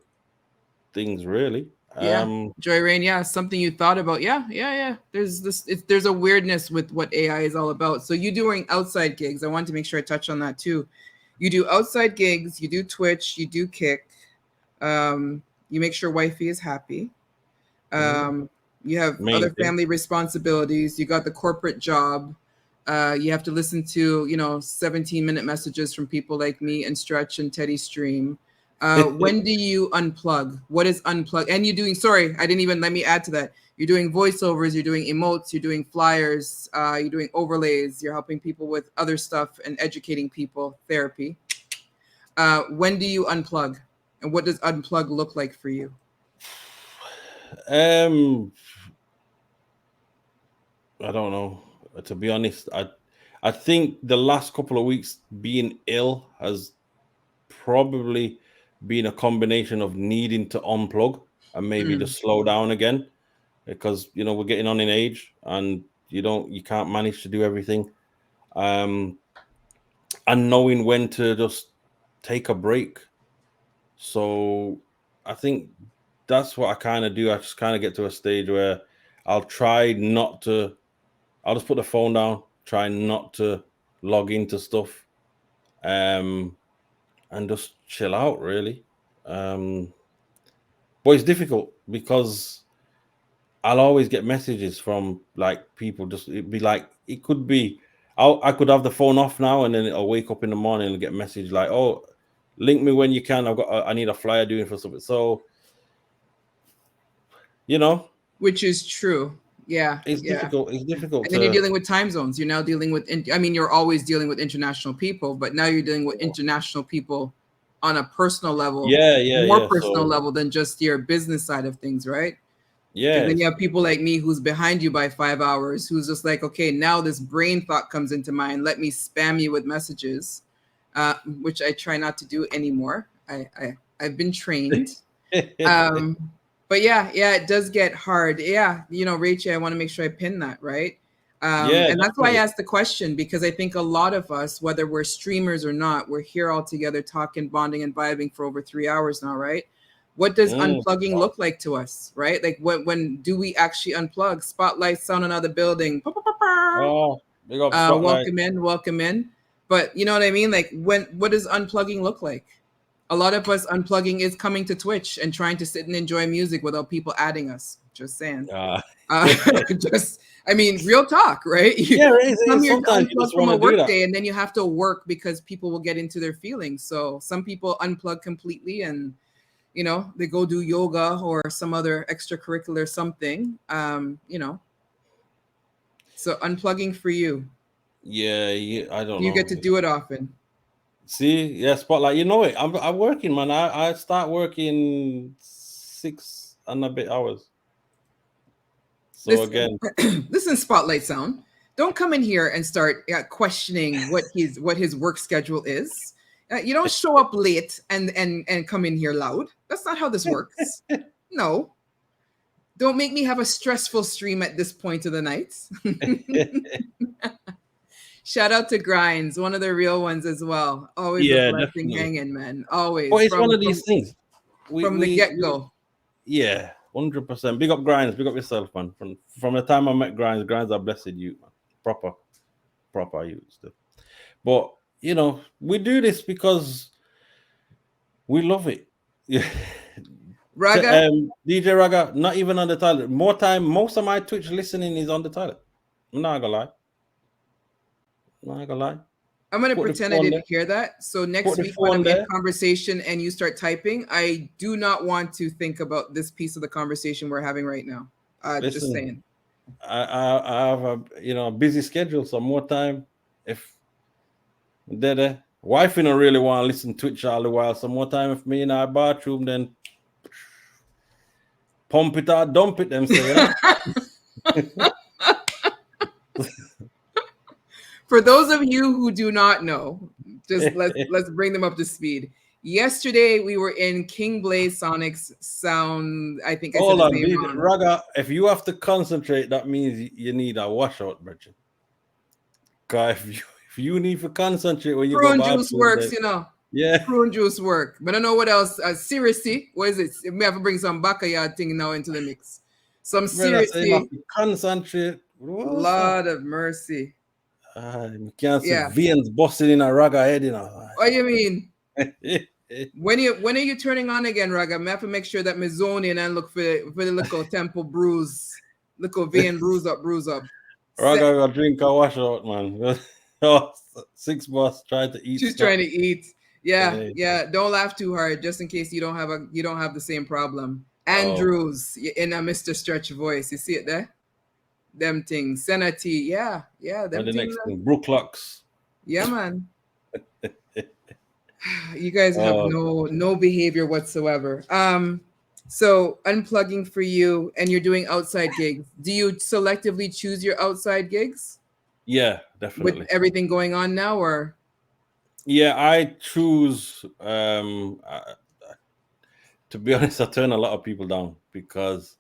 things, really. Yeah. Joy Rain, yeah, something you thought about. Yeah, yeah, yeah. There's a weirdness with what AI is all about. So you doing outside gigs. I wanted to make sure I touch on that too. You do outside gigs, you do Twitch, you do Kick. You make sure wifey is happy. Mhm. Um, you have Main other thing. family responsibilities. You got the corporate job. You have to listen to 17-minute messages from people like me and Stretch and Teddy Stream. When do you unplug? What is unplug? And you're doing, sorry, I didn't even, let me add to that. You're doing voiceovers, you're doing emotes, you're doing flyers, you're doing overlays, you're helping people with other stuff and educating people, therapy. When do you unplug? And what does unplug look like for you? Um, I don't know. To be honest, I think the last couple of weeks being ill has probably been a combination of needing to unplug and maybe Mm. just slow down again because we're getting on in age and you can't manage to do everything. Um, and knowing when to just take a break. So I think that's what I kind of do. I just kind of get to a stage where I'll try not to. I'll just put the phone down, try not to log into stuff, um, and just chill out. Really, but it's difficult because I'll always get messages from like people. Just it'd be like it could be. I could have the phone off now, and then I'll wake up in the morning and get a message like, "Oh, link me when you can. I need a flyer doing for something." So you know, Which is true. Yeah, it's yeah. difficult. It's difficult And then you're to. dealing with time zones. You're now dealing with, I mean, you're always dealing with international people, but now you're dealing with international people on a personal level, Yeah, yeah, more yeah. personal So level than just your business side of things, right? Because yeah, then you have people like me who's behind you by 5 hours, who's just like, okay, now this brain thought comes into mind. Let me spam you with messages, which I try not to do anymore. I've been trained. Um, but yeah, yeah, it does get hard. Yeah, Rachel, I want to make sure I pin that, right? yeah, And that's why I definitely. asked the question, because I think a lot of us, whether we're streamers or not, we're here all together talking, bonding, and vibing for over 3 hours now, right? What does Mm. unplugging look like to us, right? Like when do we actually unplug? Spotlight sound another building. Pow, pow, pow, pow. Oh, big up spotlight. Welcome in, welcome in. But you know what I mean? Like what does unplugging look like? A lot of us unplugging is coming to Twitch and trying to sit and enjoy music without people adding us. Just saying. Uh, Uh, just, I mean, real talk, right? yeah, You it come is. here to Sometimes you unplug just from want a to do work that. day and then you have to work because people will get into their feelings. So some people unplug completely and they go do yoga or some other extracurricular something. So unplugging for you. Yeah, yeah. I don't Do you get know. to do it often? See, yeah, spotlight. You know it. I'm working, man. I start working 6 and a bit hours. So Listen, again, listen, Spotlight Sound. Don't come in here and start questioning what his work schedule is. You don't show up late and come in here loud. That's not how this works. No, don't make me have a stressful stream at this point of the night. Shout out to Grinds, one of the real ones as well. Always a yeah, blessing definitely. hanging, man. But Always it's one from of these things. We from the we, get we go. yeah, 100%. Big up Grinds. Big up yourself, man. From the time I met Grinds, Grinds are blessed you, man. Proper you stuff. But we do this because we love it. Yeah. Raga, DJ Raga, not even on the toilet. Most of my Twitch listening is on the toilet. I'm not gonna lie. I'm not gonna lie. I'm gonna Put the pretend I phone there. didn't hear that. So Put next the week when phone I'm in there. conversation and you start typing, I do not want to think about this piece of the conversation we're having right now. Just Listen, saying. I have a busy schedule, so more time if there. Wife don't really want to listen to Twitch all the while. Some more time with me in our bathroom, then pump it out, dump it, them say, you know? For those of you who do not know, just let's bring them up to speed. Yesterday we were in King Blaze Sonic's sound. I think I said Hold his on, name wrong. Raga, if you have to concentrate, that means you need a washout, Bridget. Because if you need to concentrate when you go Prune juice bathroom, works, then you know. yeah. Prune juice work. But I don't know what else. Seriously, what is it? We have to bring some backyard thing now into the mix. Some Brother, say you have seriously, to concentrate. What's that? Lord of mercy. You can't see Yeah. veins busting in a Raga head, you know. What do you mean? When are you turning on again, Raga? I have to make sure that me zone in and look for the little temple bruise, little vein bruise up. Raga got drink a washout, man. Oh, 6 boss tried to eat She's snap. trying to eat. Yeah, Hey. yeah. Don't laugh too hard, just in case you don't have the same problem. Oh, Andrews in a Mr. Stretch voice. You see it there? Them things. Senati. Yeah, yeah. and Them the things. next thing, Brooklocks. Yeah, man. You guys have Oh, no behavior whatsoever. So unplugging for you, and you're doing outside gigs. Do you selectively choose your outside gigs yeah, with definitely. everything going on now, or Yeah, I choose. To be honest, I turn a lot of people down because,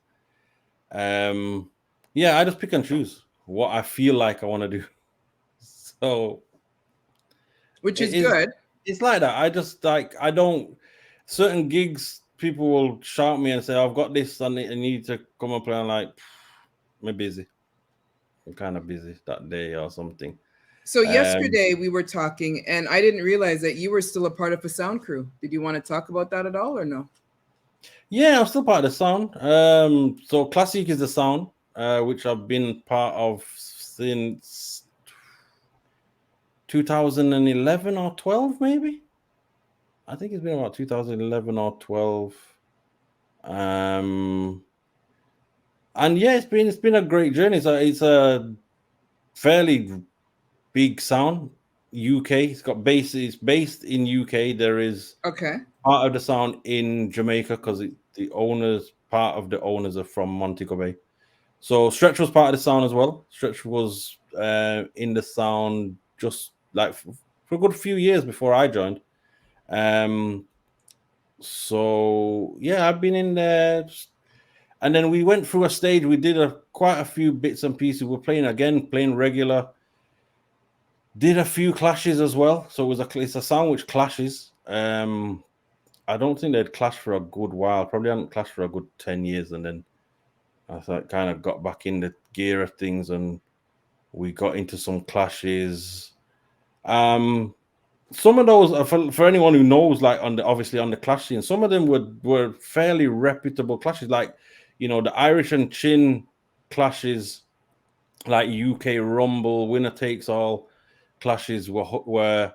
um, yeah, I just pick and choose what I feel like I want to do. So which it is is. good? It's like that. I just like I don't. Certain gigs, people will shout me and say, "I've got this, and I need to come and play." I'm like, I'm busy. I'm kind of busy that day or something. So Um, yesterday we were talking, and I didn't realize that you were still a part of a sound crew. Did you want to talk about that at all, or no? yeah, I'm still part of the sound. So Classic is the sound, which I've been part of since 2011 or 12, maybe. I think it's been about 2011 or 12. Um, and yeah, it's been a great journey. So it's a fairly big sound. UK. It's got base. It's based in UK. There is Okay. part of the sound in Jamaica because the owners, part of the owners are from Montego Bay. So Stretch was part of the sound as well. Stretch was in the sound just like for a good few years before I joined. Um, so yeah, I've been in there, and then we went through a stage. We did quite a few bits and pieces. We're playing again, playing regular. Did a few clashes as well. So it's a sound which clashes. I don't think they'd clashed for a good while. Probably hadn't clashed for a good 10 years, and then I thought kind of got back in the gear of things, and we got into some clashes. Some of those are for anyone who knows, like obviously on the clash scene, some of them were fairly reputable clashes, like the Irish and Chin clashes, like UK Rumble, winner takes all clashes were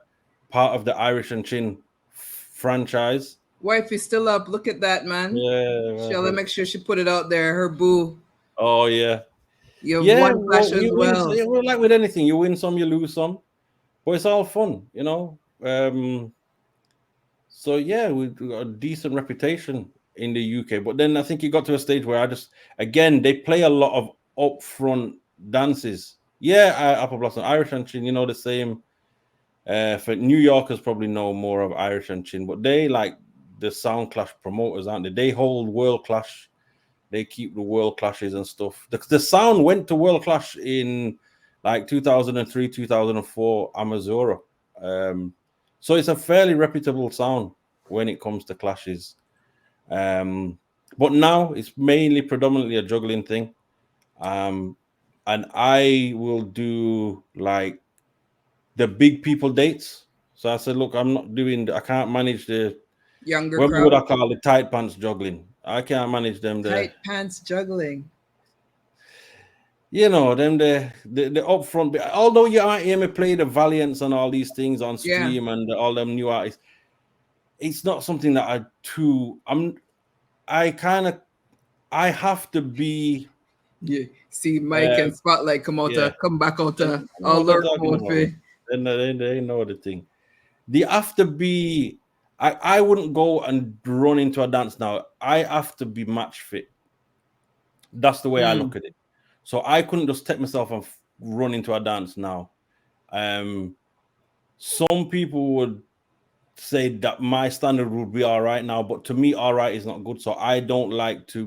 part of the Irish and Chin franchise. Wife is still up. Look at that, man. Yeah. Shall I make sure she put it out there? Her boo. Oh yeah. You have Yeah. one clash Well, as you win. well. Well, like with anything, you win some, you lose some, but it's all fun. So yeah, we got a decent reputation in the UK. But then I think it got to a stage where again, they play a lot of upfront dances. Yeah, Apple Blossom, Irish and Chin, the same. For New Yorkers, probably know more of Irish and Chin, but they like the Sound Clash promoters, aren't they? They hold World Clash. They keep the World Clashes and stuff. The Sound went to World Clash in like 2003, 2004, Amazura. So it's a fairly reputable sound when it comes to clashes. But now it's mainly predominantly a juggling thing. And I will do like the big people dates. So I said, look, I can't manage Younger what would crowd. I call it, tight pants juggling. I can't manage them, Tight pants juggling. the upfront bit. Although you might hear me play the Valiants and all these things on Yeah. stream and all them new artists, it's not something that I have to be. Yeah. See Mike Uh, and Spotlight come yeah, come back out and to you know all what I'm lurk talking mode about. for. And they know the thing. they have to be. I wouldn't go and run into a dance now. I have to be match fit. That's the way I look at it. So I couldn't just take myself and run into a dance now. Some people would say that my standard would be all right now, but to me, all right is not good. So I don't like to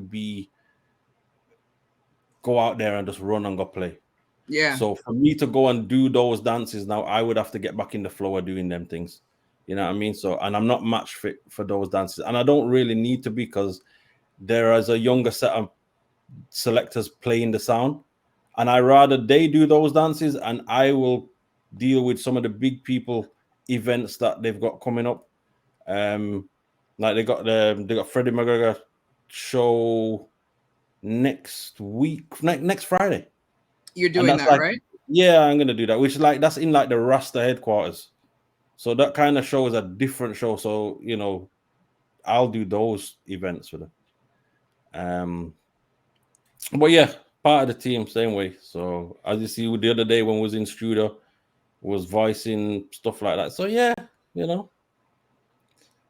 go out there and just run and go play. Yeah. So for me to go and do those dances now, I would have to get back in the flow of doing them things. You know what I mean? So, and I'm not match fit for those dances, and I don't really need to be, because there is a younger set of selectors playing the sound, and I rather they do those dances, and I will deal with some of the big people events that they've got coming up. Like they got Freddie McGregor show next week, next Friday. You're And doing that's that, like, right? yeah, I'm gonna do that. Which like that's in like the Rasta headquarters. So that kind of show is a different show. So I'll do those events with them. But yeah, part of the team, same way. So as you see the other day when we was in studio, was voicing stuff like that. So yeah,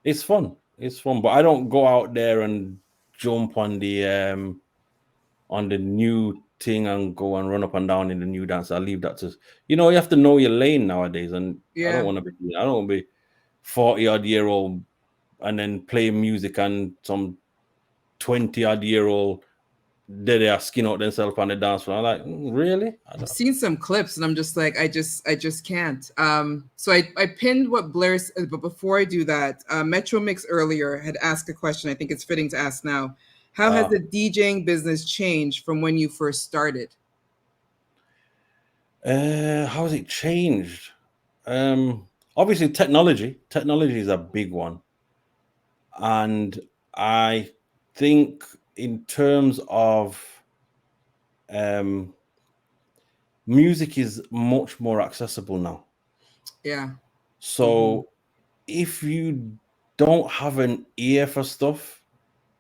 it's fun. It's fun. But I don't go out there and jump on the new thing and go and run up and down in the new dance. I leave that to you have to know your lane nowadays. And I don't Yeah. want to be 40-odd-year-old and then play music and some 20-odd-year-old they are skin out themselves on the dance floor. I'm like, really? I've seen some clips and I'm just like, I just can't. So I pinned what Blair said, but before I do that, Metro Mix earlier had asked a question. I think it's fitting to ask now. How has the DJing business changed from when you first started? How has it changed? Obviously technology is a big one. And I think in terms of music is much more accessible now. Yeah. So if you don't have an ear for stuff,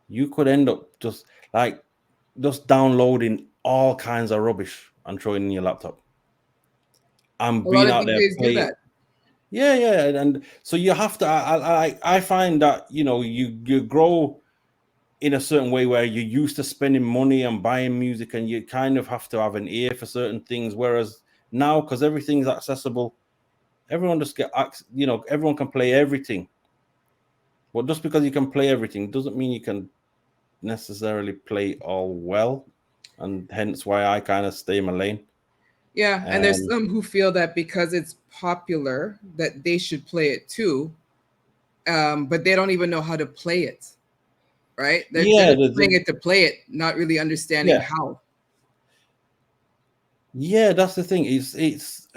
you could end up just downloading all kinds of rubbish and throwing in your laptop. And A lot being of out there DJs do playing. that. Yeah, and so you have to. I find that you grow in a certain way where you're used to spending money and buying music, and you kind of have to have an ear for certain things. Whereas now, because everything's accessible, everyone just everyone can play everything. But just because you can play everything doesn't mean you can necessarily play all well, and hence why I kind of stay in my lane. Yeah, and there's some who feel that because it's popular that they should play it too, but they don't even know how to play it. Right? They're just playing it to play it, not really understanding how. Yeah, that's the thing. It's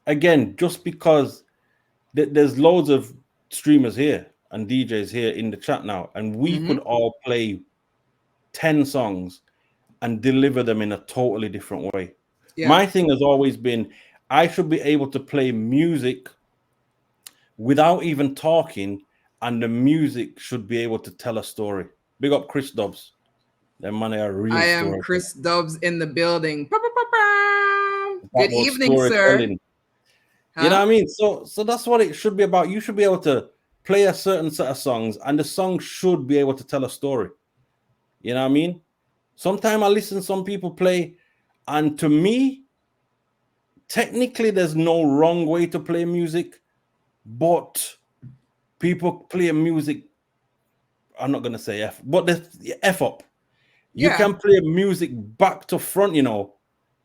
again, just because there's loads of streamers here and DJs here in the chat now, and we could all play 10 songs and deliver them in a totally different way. Yeah. My thing has always been I should be able to play music without even talking, and the music should be able to tell a story. Big up Chris Dobbs. Them money are real. I am Chris Dobbs in the building. Good evening, sir. Huh? You know what I mean? So that's what it should be about. You should be able to play a certain set of songs, and the song should be able to tell a story. You know what I mean? Sometimes I listen to some people play, and to me, technically, there's no wrong way to play music, but people play music. I'm not gonna say F, but the F up. You can play music back to front.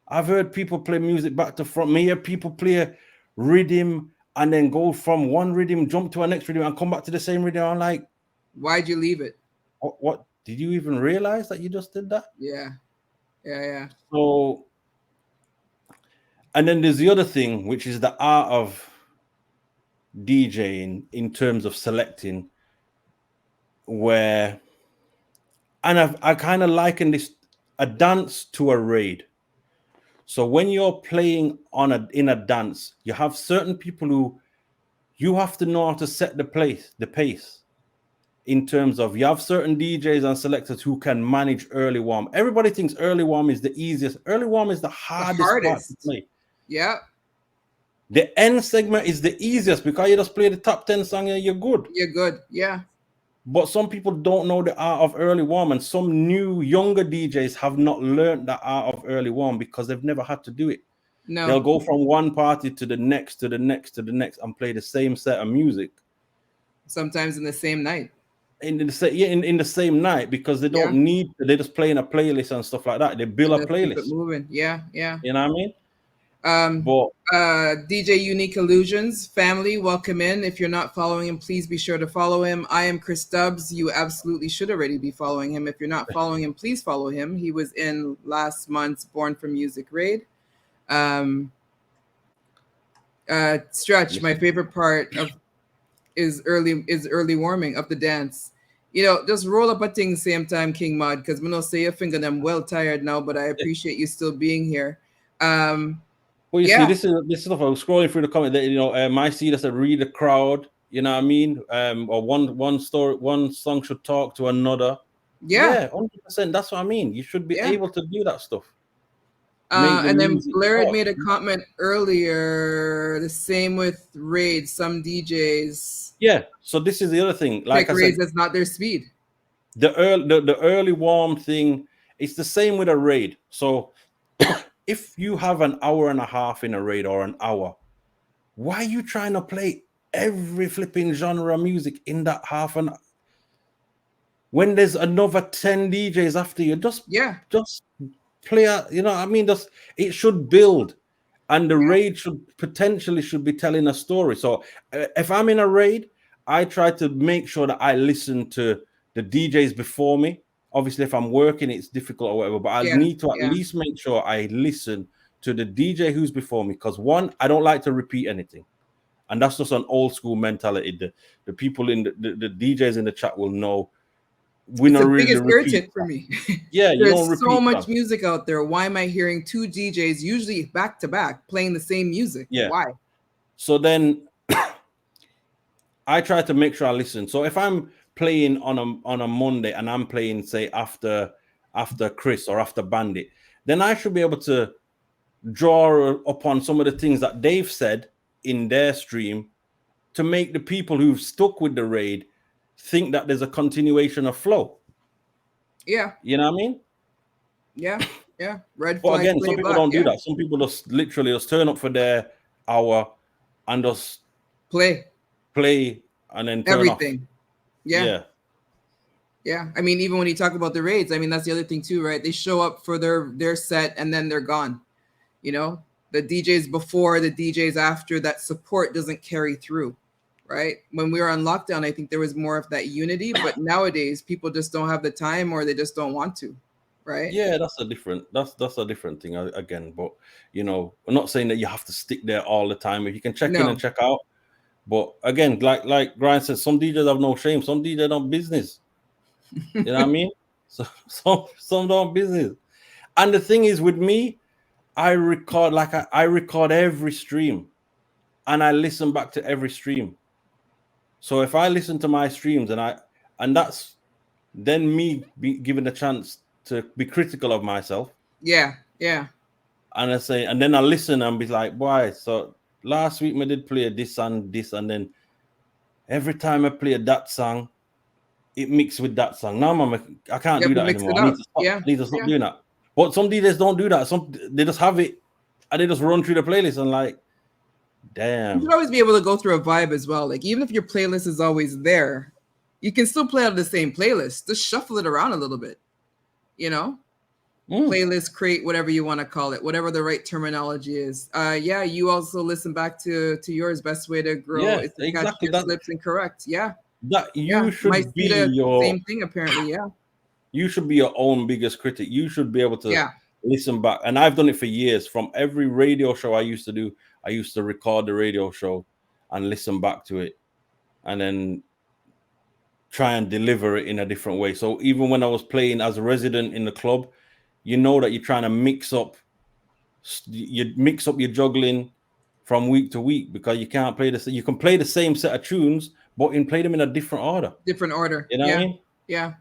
I've heard people play music back to front. Me hear people play rhythm and then go from one rhythm, jump to a next rhythm, and come back to the same rhythm. I'm like, why'd you leave it? What did you even realize that you just did that? Yeah. So, and then there's the other thing, which is the art of DJing in terms of selecting, where, and I kind of liken this a dance to a raid. So when you're playing in a dance, you have certain people who you have to know how to set the pace. In terms of, you have certain DJs and selectors who can manage early warm. Everybody thinks early warm is the easiest. Early warm is the hardest part to play. Yeah. The end segment is the easiest because you just play the top 10 song and you're good. You're good. Yeah. But some people don't know the art of early warm, and some new younger DJs have not learned the art of early warm because they've never had to do it. They'll No. go from one party to the next, to the next, to the next, and play the same set of music Sometimes in the same night. in the same night because they Yeah. don't need. They just play in a playlist and stuff like that. They build And a just keep it playlist. moving. Yeah. Yeah. You know what I mean? Um, But DJ Unique Illusions family, welcome in. If you're not following him, please be sure to follow him. I am Chris Stubbs. You absolutely should already be following him. If you're not following him, please follow him. He was in last month's Born for Music raid. Stretch, yes, my favorite part of is early warming of the dance. You know, just roll up a thing same time, King Mod, because we know say your finger them well tired now, but I appreciate you still being here. well, you see, Yeah, this stuff. I was scrolling through the comment that I see that read the crowd. You know what I mean? Or one song should talk to another. yeah. Yeah, 100%. That's what I mean. You should be Yeah. able to do that stuff. Make the And then music Blair had talk. made a comment earlier. The same with raids. Some DJs Yeah. So this is the other thing. Like pick I said, raids that's not their speed. the early warm thing. It's the same with a raid. So if you have an hour and a half in a raid or an hour, why are you trying to play every flipping genre of music in that half an hour? When there's another 10 DJs after you, just play out, you know what I mean? Just it should build, and the raid should be telling a story. So if I'm in a raid, I try to make sure that I listen to the DJs before me. Obviously, if I'm working, it's difficult or whatever, but I need to at least make sure I listen to the DJ who's before me, because one, I don't like to repeat anything. And that's just an old school mentality. The people in the DJs in the chat will know we It's not the really biggest repeat. irritant for me. Yeah, you don't There's so repeat much that. music out there. Why am I hearing two DJs, usually back to back, playing the same music? Yeah. Why? So then I try to make sure I listen. So if I'm playing on a Monday and I'm playing, say, after Chris or after Bandit, then I should be able to draw upon some of the things that they've said in their stream to make the people who've stuck with the raid think that there's a continuation of flow. Yeah. You know what I mean? Yeah. Yeah. Red But flag. again, Play some people back. don't do that. Some people just literally just turn up for their hour and just play and then turn everything. off. Yeah. Yeah. I mean, even when you talk about the raids, I mean, that's the other thing too, right? They show up for their set and then they're gone. You know, the DJs before, the DJs after, that support doesn't carry through, right? When we were on lockdown, I think there was more of that unity, but nowadays people just don't have the time or they just don't want to, right? Yeah, that's a different thing again. But you know, we're not saying that you have to stick there all the time. If you can check in and check out. But again, like Brian said, some DJs have no shame. Some DJs don't business. You know what I mean? So some don't business. And the thing is, with me, I record I record every stream, and I listen back to every stream. So if I listen to my streams and that's then me be given the chance to be critical of myself. Yeah. And I say, and then I listen and be like, boy, so last week I did play this, and then every time I play that song, it mixed with that song. Now I can't do that anymore. I need to stop doing that. But some DJs don't do that. They just have it and they just run through the playlist and like, damn. You should always be able to go through a vibe as well. Like even if your playlist is always there, you can still play out of the same playlist. Just shuffle it around a little bit. You know? Playlist, crate, whatever you want to call it, whatever the right terminology is. Yeah, you also listen back to yours. Best way to grow is to catch your slips and correct. Yeah. That you should be your same thing apparently. Yeah. You should be your own biggest critic. You should be able to listen back. And I've done it for years. From every radio show I used to do, I used to record the radio show and listen back to it and then try and deliver it in a different way. So even when I was playing as a resident in the club, you know that you're trying to mix up your juggling from week to week, because you can't play you can play the same set of tunes, but you can play them in a different order. You know what I mean? Yeah.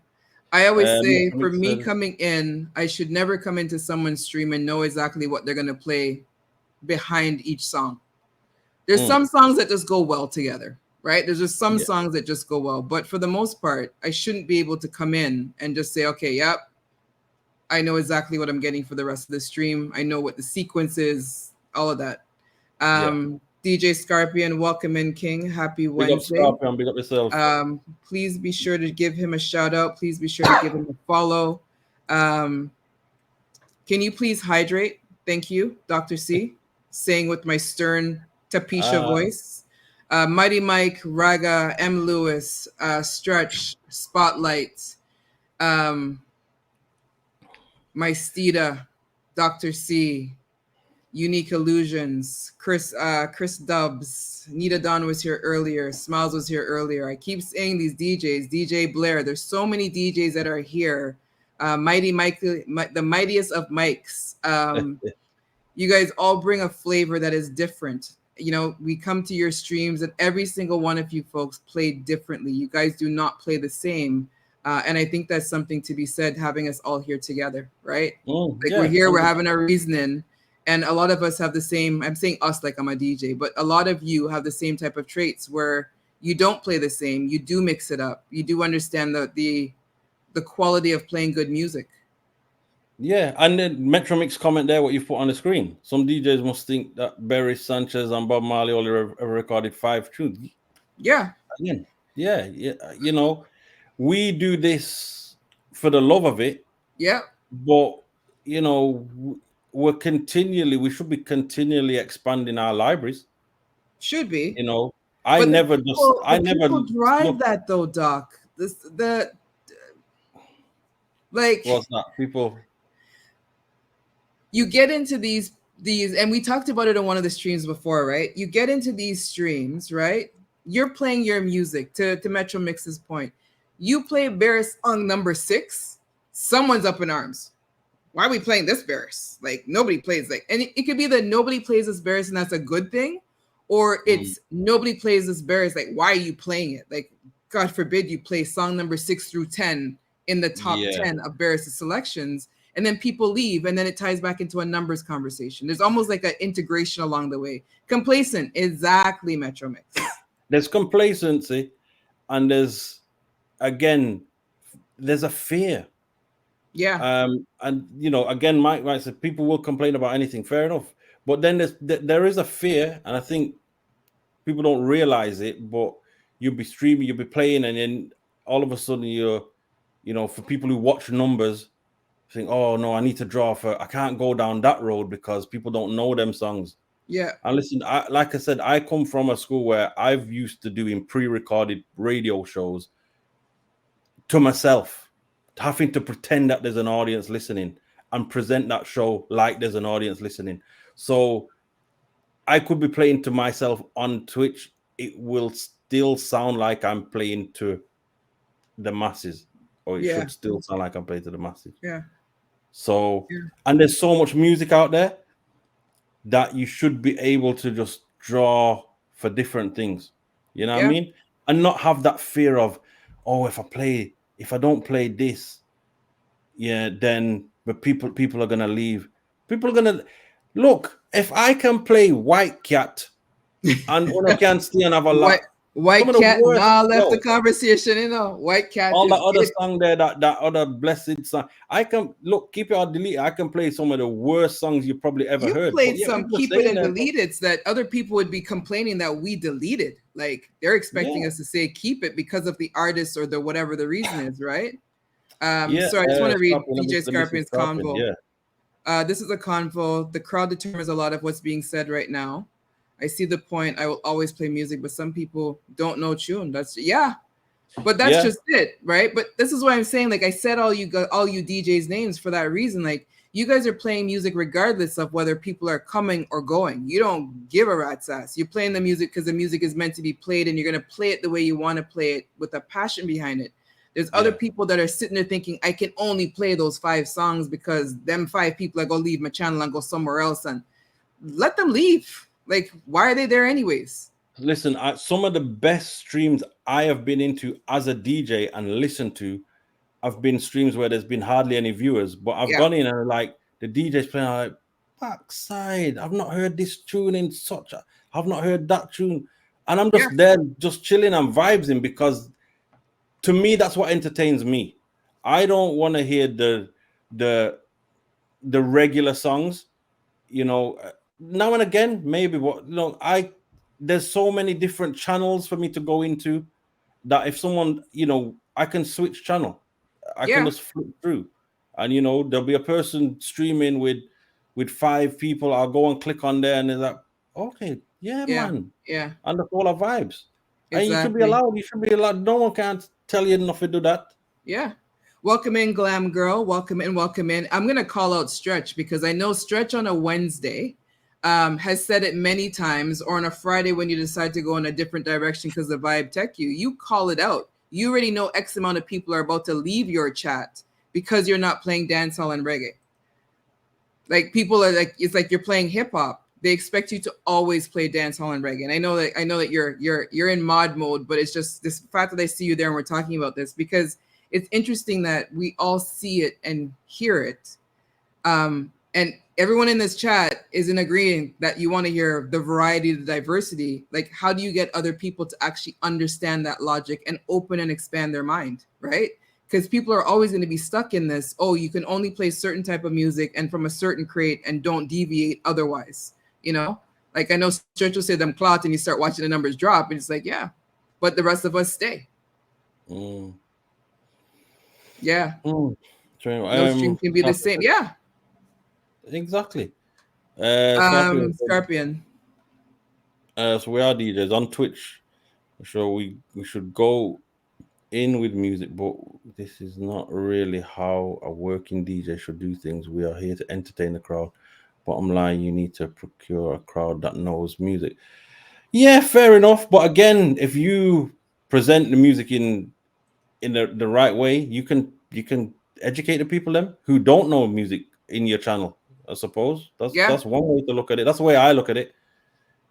I always say for me coming in, I should never come into someone's stream and know exactly what they're going to play behind each song. There's some songs that just go well together, right? There's just some Yeah. songs that just go well. But for the most part, I shouldn't be able to come in and just say, okay, yep, I know exactly what I'm getting for the rest of the stream. I know what the sequence is, all of that. DJ Scorpion, welcome in, King. Happy Big up Wednesday. Scorpion, big up yourself. Please be sure to give him a shout out. Please be sure to give him a follow. Can you please hydrate? Thank you, Dr. C. Saying with my stern Tapisha voice. Mighty Mike, Raga, M. Lewis, Stretch, Spotlight, my Steeda, Dr. C, Unique Illusions, Chris Dubs, Nita Don was here earlier, Smiles was here earlier. I keep saying these DJs, DJ Blair. There's so many DJs that are here. Mighty Mike, the mightiest of mics. You guys all bring a flavor that is different. You know, we come to your streams and every single one of you folks play differently. You guys do not play the same. And I think that's something to be said, having us all here together, right? We're here, we're having our reasoning. And a lot of us have the same, I'm saying us like I'm a DJ, but a lot of you have the same type of traits where you don't play the same. You do mix it up. You do understand the quality of playing good music. Yeah, and then Metro Mix comment there, what you've put on the screen. Some DJs must think that Barry Sanchez and Bob Marley only ever recorded 5 tunes. Yeah. Again, yeah. You know, we do this for the love of it. Yeah. But, you know, we should be continually expanding our libraries. Should be. You know, I never drive that though, Doc. Like, what's that? People, you get into these, and we talked about it on one of the streams before, right? You get into these streams, right? You're playing your music to Metro Mix's point. You play Barris song number 6, someone's up in arms. Why are we playing this Barris? Like, nobody plays and it could be that nobody plays this Barris and that's a good thing, or it's nobody plays this Barris. Like, why are you playing it? Like, God forbid you play song number 6 through 10 in the top 10 of Barris' selections, and then people leave, and then it ties back into a numbers conversation. There's almost like an integration along the way. Complacent, exactly, Metro Mix. There's complacency, and there's a fear. Yeah. And you know, again, Mike said people will complain about anything. Fair enough, but then there is a fear, and I think people don't realize it. But you'll be streaming, you'll be playing, and then all of a sudden for people who watch numbers, think, oh no, I need to I can't go down that road because people don't know them songs. Yeah. And listen, like I said, I come from a school where I've used to doing pre-recorded radio shows to myself, having to pretend that there's an audience listening and present that show like there's an audience listening. So I could be playing to myself on Twitch. It will still sound like I'm playing to the masses, or it should still sound like I'm playing to the masses. Yeah. So, and there's so much music out there that you should be able to just draw for different things. You know what I mean? And not have that fear of, oh, if I don't play this, then but people are gonna leave. People are gonna look. If I can play White Cat and when I can stay and have a lot. White Cat now left the conversation, White Cat. All the other song there, that other blessed song. I can keep it or delete it. I can play some of the worst songs you probably ever heard. You played some keep it and delete it that other people would be complaining that we deleted. Like, they're expecting us to say keep it because of the artist or the whatever the reason is, right? So I just want to read DJ Scorpion's convo. This is a convo. The crowd determines a lot of what's being said right now. I see the point. I will always play music, but some people don't know tune. But that's just it, right? But this is what I'm saying. Like, I said all you DJs names for that reason. Like, you guys are playing music regardless of whether people are coming or going. You don't give a rat's ass. You're playing the music because the music is meant to be played, and you're going to play it the way you want to play it with a passion behind it. There's other people that are sitting there thinking, I can only play those 5 songs because them 5 people are going to leave my channel and go somewhere else, and let them leave. Like, why are they there anyways? Listen, some of the best streams I have been into as a DJ and listened to have been streams where there's been hardly any viewers, but I've gone in and like the DJ's playing, like, backside. I've not heard this tune in such a, I've not heard that tune. And I'm Yeah, just there, just chilling and vibing because to me, that's what entertains me. I don't want to hear the the regular songs, you know. Now and again, maybe, what, I there's so many different channels for me to go into that if someone, I can switch channel. I can yeah, just flip through, and there'll be a person streaming with five people. I'll go and click on there, and they're like, okay, yeah, yeah, man, yeah, and the all our vibes. And you should be exactly. allowed. You should be allowed. No one can't tell you not to do that. Yeah. Welcome in, Glam Girl. Welcome in, welcome in. I'm going to call out Stretch because I know Stretch on a Wednesday has said it many times, or on a Friday when you decide to go in a different direction because the vibe tech you call it out. You already know X amount of people are about to leave your chat because you're not playing dancehall and reggae. Like people are like, it's like you're playing hip hop. They expect you to always play dancehall and reggae. And I know that you're in mod mode, but it's just this fact that I see you there and we're talking about this because it's interesting that we all see it and hear it. And everyone in this chat is in agreeing that you want to hear the variety, the diversity. Like, how do you get other people to actually understand that logic and open and expand their mind, right? Because people are always going to be stuck in this. Oh, you can only play certain type of music and from a certain crate and don't deviate otherwise. You know, like I know Church will say them clout and you start watching the numbers drop, and it's like, yeah, but the rest of us stay. Mm. Yeah, Mm. True. no stream can be the same. Yeah, Exactly. Scorpion. Scorpion. So we are DJs on Twitch. So we should go in with music, but this is not really how a working DJ should do things. We are here to entertain the crowd. Bottom line, you need to procure a crowd that knows music. Yeah, fair enough. But again, if you present the music in the right way, you can educate the people them who don't know music in your channel. I suppose Yeah, that's one way to look at it. That's the way I look at it.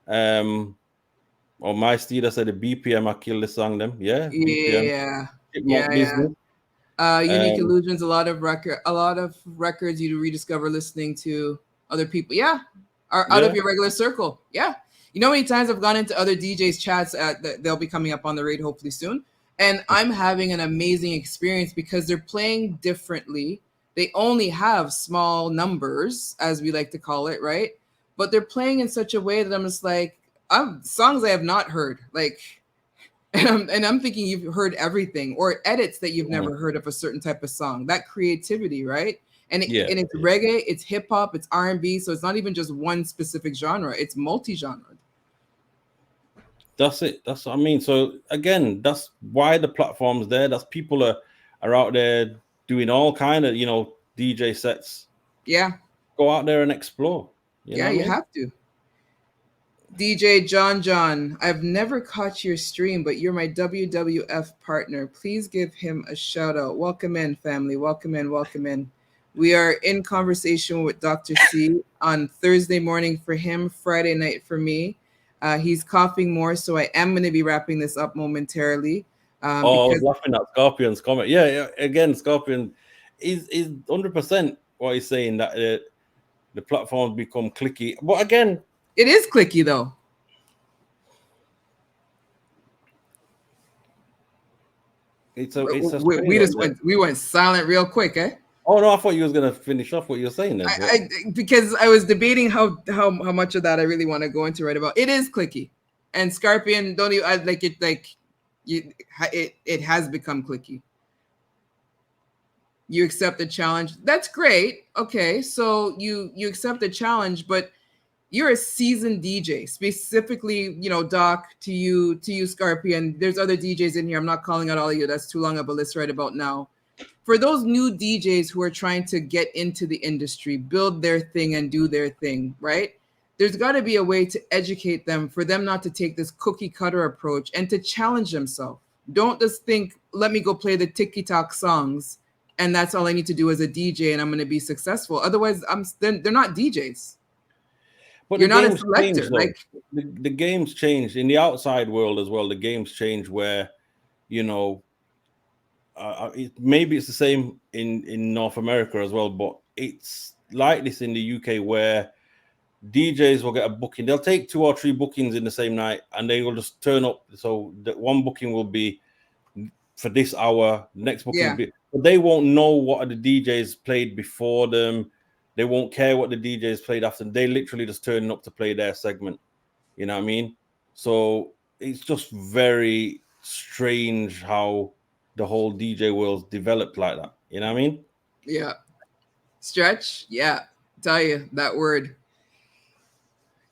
Um, or my steed, I said the BPM, I kill the song them. Yeah, BPM, yeah, chipmunk yeah, yeah. business. Unique Um, illusions, a lot of records you rediscover listening to other people. Yeah, are out of yeah. your regular circle. Yeah, you know how many times I've gone into other DJs chats they'll be coming up on the raid hopefully soon, and I'm having an amazing experience because they're playing differently. They only have small numbers, as we like to call it, right? But they're playing in such a way that I'm just like, I'm songs I have not heard, like, and I'm thinking you've heard everything or edits that you've Mhm. never heard of a certain type of song. That creativity, right? Yeah, And it's yeah. reggae, it's hip hop, it's R&B, so it's not even just one specific genre. It's multi-genre. That's it. That's what I mean. So again, that's why the platform's there. That's people are out there doing all kind of DJ sets. Yeah, Go out there and explore. You know yeah, what I you mean? have to. DJ John, I've never caught your stream, but you're my WWF partner. Please give him a shout out. Welcome in, family. Welcome in, welcome in. We are in conversation with Dr. C on Thursday morning for him, Friday night for me. He's coughing more, so I am going to be wrapping this up momentarily Oh, I was because laughing at Scorpion's comment. Yeah, yeah. Again, Scorpion is 100% what he's saying that the platforms become clicky. But again, it is clicky, though. it's a We strange just one. went silent real quick, eh? Oh no, I thought you was gonna finish off what you were saying then. But Because I was debating how much of that I really want to go into right about. It is clicky, and Scorpion don't even I, like it like you it has become clicky. You accept the challenge. That's great. Okay, so you accept the challenge, but you're a seasoned DJ. Specifically, Doc, to you, Scorpion. There's other DJs in here. I'm not calling out all of you. That's too long of a list right about now. For those new DJs who are trying to get into the industry, build their thing and do their thing, right? There's got to be a way to educate them for them not to take this cookie cutter approach and to challenge themselves. Don't just think, let me go play the TikTok songs and that's all I need to do as a DJ and I'm going to be successful. Otherwise, they're not DJs. but the You're not a game's selector. changed though. Like, The game's changed in the outside world as well. The game's changed where you know maybe it's the same in North America as well, but it's like this in the UK where DJs will get a booking. They'll take 2 or 3 bookings in the same night, and they will just turn up. So the one booking will be for this hour, next booking will Yeah. be, but they won't know what the DJs played before them. They won't care what the DJs played after. They literally just turning up to play their segment. You know what I mean? So it's just very strange how the whole DJ world's developed like that. You know what I mean? Yeah. Stretch. Yeah. Tell you that word.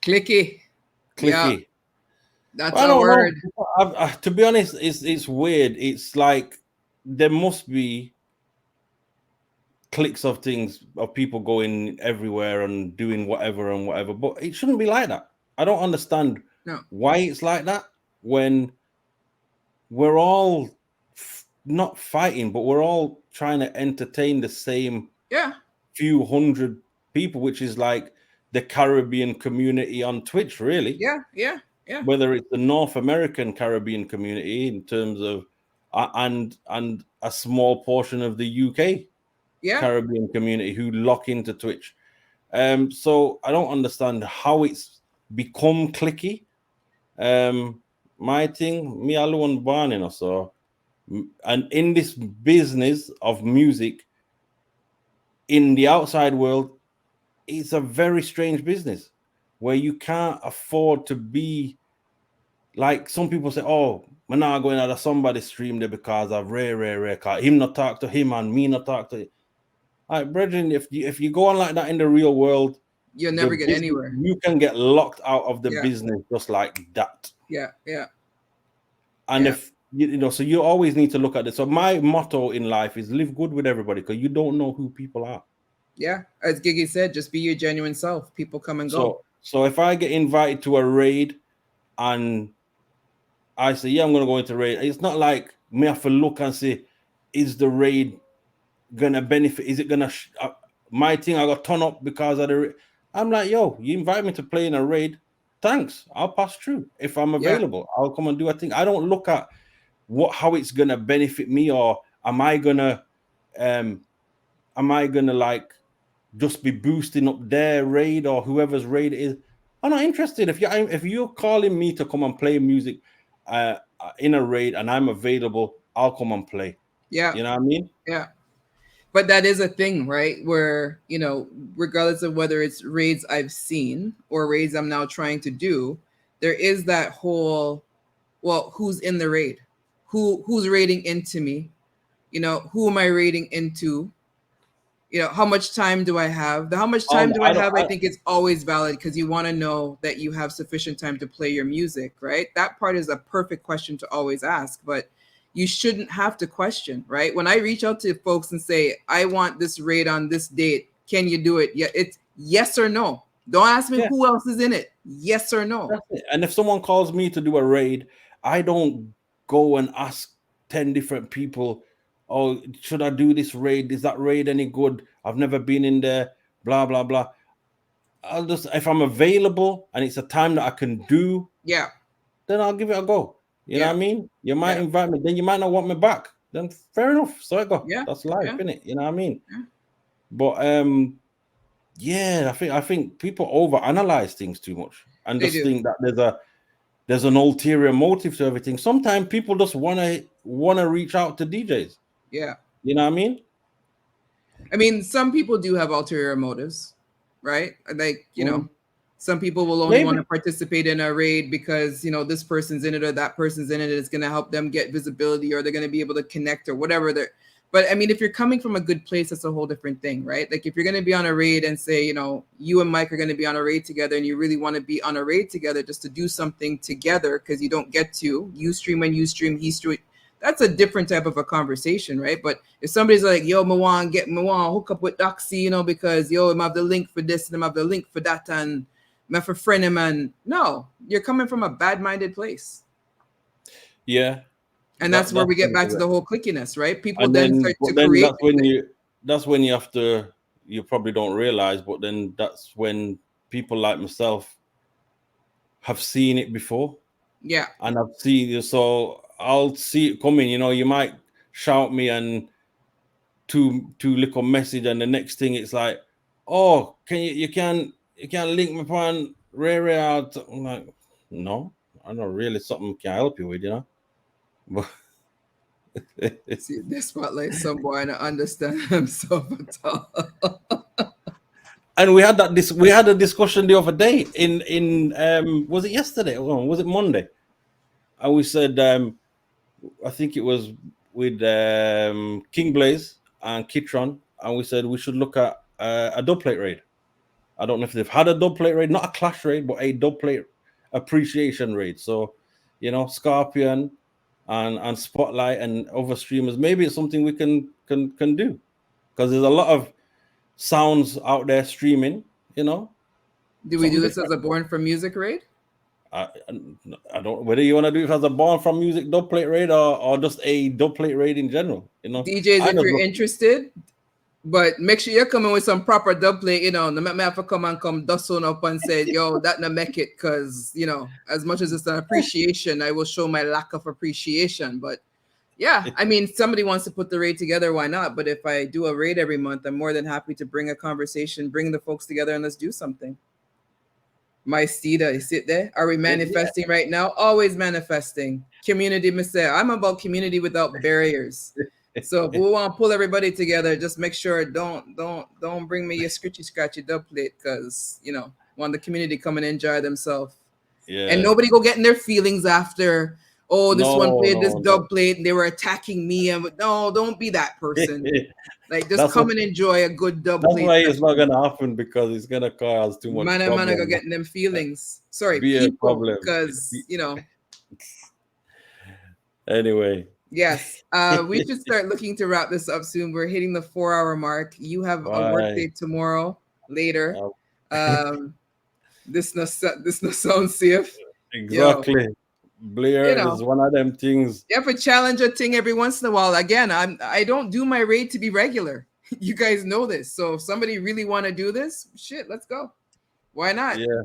Clicky. Yeah. Clicky. That's I a don't word. know. To be honest, it's weird. It's like there must be clicks of things of people going everywhere and doing whatever and whatever, but it shouldn't be like that. I don't understand No. why it's like that when we're all not fighting, but we're all trying to entertain the same Yeah. few hundred people, which is like the Caribbean community on Twitch, really. Yeah. Yeah. Yeah. Whether it's the North American Caribbean community in terms of and a small portion of the UK Yeah. Caribbean community who lock into Twitch. So I don't understand how it's become clicky. My thing, me alone born, so and in this business of music in the outside world, it's a very strange business where you can't afford to be like some people say, oh, I'm not going out of somebody's stream there because of rare car. Him not talk to him and me not talk to him. All right, brethren, if you go on like that in the real world, You'll the never get business, anywhere. you can get locked out of the Yeah. business just like that. Yeah. Yeah. And Yeah. if you know, so you always need to look at it. So my motto in life is live good with everybody because you don't know who people are. Yeah. As Giggy said, just be your genuine self. People come and go. So if I get invited to a raid and I say, yeah, I'm gonna go into raid, it's not like me have to look and say, is the raid gonna benefit? Is it gonna my thing? I got turn up because of the raid. I'm like, yo, you invite me to play in a raid. Thanks, I'll pass through. If I'm Yeah. available, I'll come and do a thing. I don't look at how it's gonna benefit me, or am I gonna like just be boosting up their raid or whoever's raid it is. I'm not interested. If you're calling me to come and play music in a raid and I'm available, I'll come and play. Yeah. You know what I mean? Yeah. But that is a thing, right? Where, regardless of whether it's raids I've seen or raids I'm now trying to do, there is that whole, well, who's in the raid? Who's raiding into me? Who am I raiding into? How much time do I have? The how much time do I I don't. have, I think it's always valid because you want to know that you have sufficient time to play your music, right? That part is a perfect question to always ask, but you shouldn't have to question, right? When I reach out to folks and say, I want this raid on this date, can you do it? Yeah, it's yes or no. Don't ask me Yeah, who else is in it. Yes or no. that's it. And if someone calls me to do a raid, I don't go and ask 10 different people, oh, should I do this raid? Is that raid any good? I've never been in there, blah, blah, blah. I'll just, if I'm available and it's a time that I can do, Yeah. then I'll give it a go. You know Yeah. what I mean? You might Yeah. invite me, then you might not want me back. Then fair enough. So I go. Yeah. That's life, Yeah. isn't it? You know what I mean? Yeah. But yeah, I think people overanalyze things too much and They just do. think that there's an ulterior motive to everything. Sometimes people just wanna reach out to DJs. Yeah. You know what I mean? I mean, some people do have ulterior motives, right? Like, Mm, some people will only want to maybe. participate in a raid because, this person's in it or that person's in it. It's going to help them get visibility or they're going to be able to connect or whatever. But I mean, if you're coming from a good place, that's a whole different thing, right? Like if you're going to be on a raid and say, you and Mike are going to be on a raid together and you really want to be on a raid together just to do something together because you don't get to, you stream when you stream, he stream. That's a different type of a conversation, right? But if somebody's like, yo, me want hook up with Doxy, because yo, I have the link for this and I have the link for that and me for friend him, and no, you're coming from a bad-minded place. Yeah. And that's where we get back to Correct. the whole clickiness, right? People And then then start to but then create. that's when you have to, you probably don't realize, but then that's when people like myself have seen it before. Yeah. And I've seen you, so I'll see it coming. You might shout me and two little message, and the next thing it's like, oh, you can you can't link me upon Ray out. I'm like, no, I know really something can help you with, you know. But See, this spotlight, some boy and understand himself at all. and we had we had a discussion the other day in was it yesterday or was it Monday? And we said I think it was with King Blaze and Kitron, and we said we should look at a dub plate raid. I don't know if they've had a dub plate raid, not a clash raid, but a dub plate appreciation raid. So, you know, Scorpion and Spotlight and other streamers, maybe it's something we can do, because there's a lot of sounds out there streaming. You know, Do we do this as a Born from Music raid? I don't, whether you want to do it as a Born from Music dub plate raid or just a dub plate raid in general. You know, DJs, if you're interested, but make sure you're coming with some proper dub plate, you know. No make me have to come dust on up and say, yo, that no make it, because, you know, as much as it's an appreciation, I will show my lack of appreciation. But yeah, I mean, somebody wants to put the raid together, why not? But if I do a raid every month, I'm more than happy to bring a conversation, bring the folks together, and let's do something. My Steeda, you sit there. Are we manifesting right now? Always manifesting. Community, Messiah. I'm about community without barriers. So if we want to pull everybody together, just make sure don't bring me your scratchy dub plate, because, you know, want the community come and enjoy themselves. Yeah. And nobody go getting their feelings after, oh, this one played this dub plate and they were attacking me. And no, don't be that person. Like, just come and enjoy a good dub plate. That's why it's not gonna happen, because it's gonna cause too much man go getting them feelings. Sorry, people, because, you know. Anyway. Yes. We should start looking to wrap this up soon. We're hitting the 4-hour mark. You have a work day tomorrow later. This no sound safe. Exactly. Yo, Blair, you know, is one of them things. You have to challenge a thing every once in a while. Again, I don't do my raid to be regular. You guys know this. So if somebody really want to do this, shit, let's go. Why not? Yeah.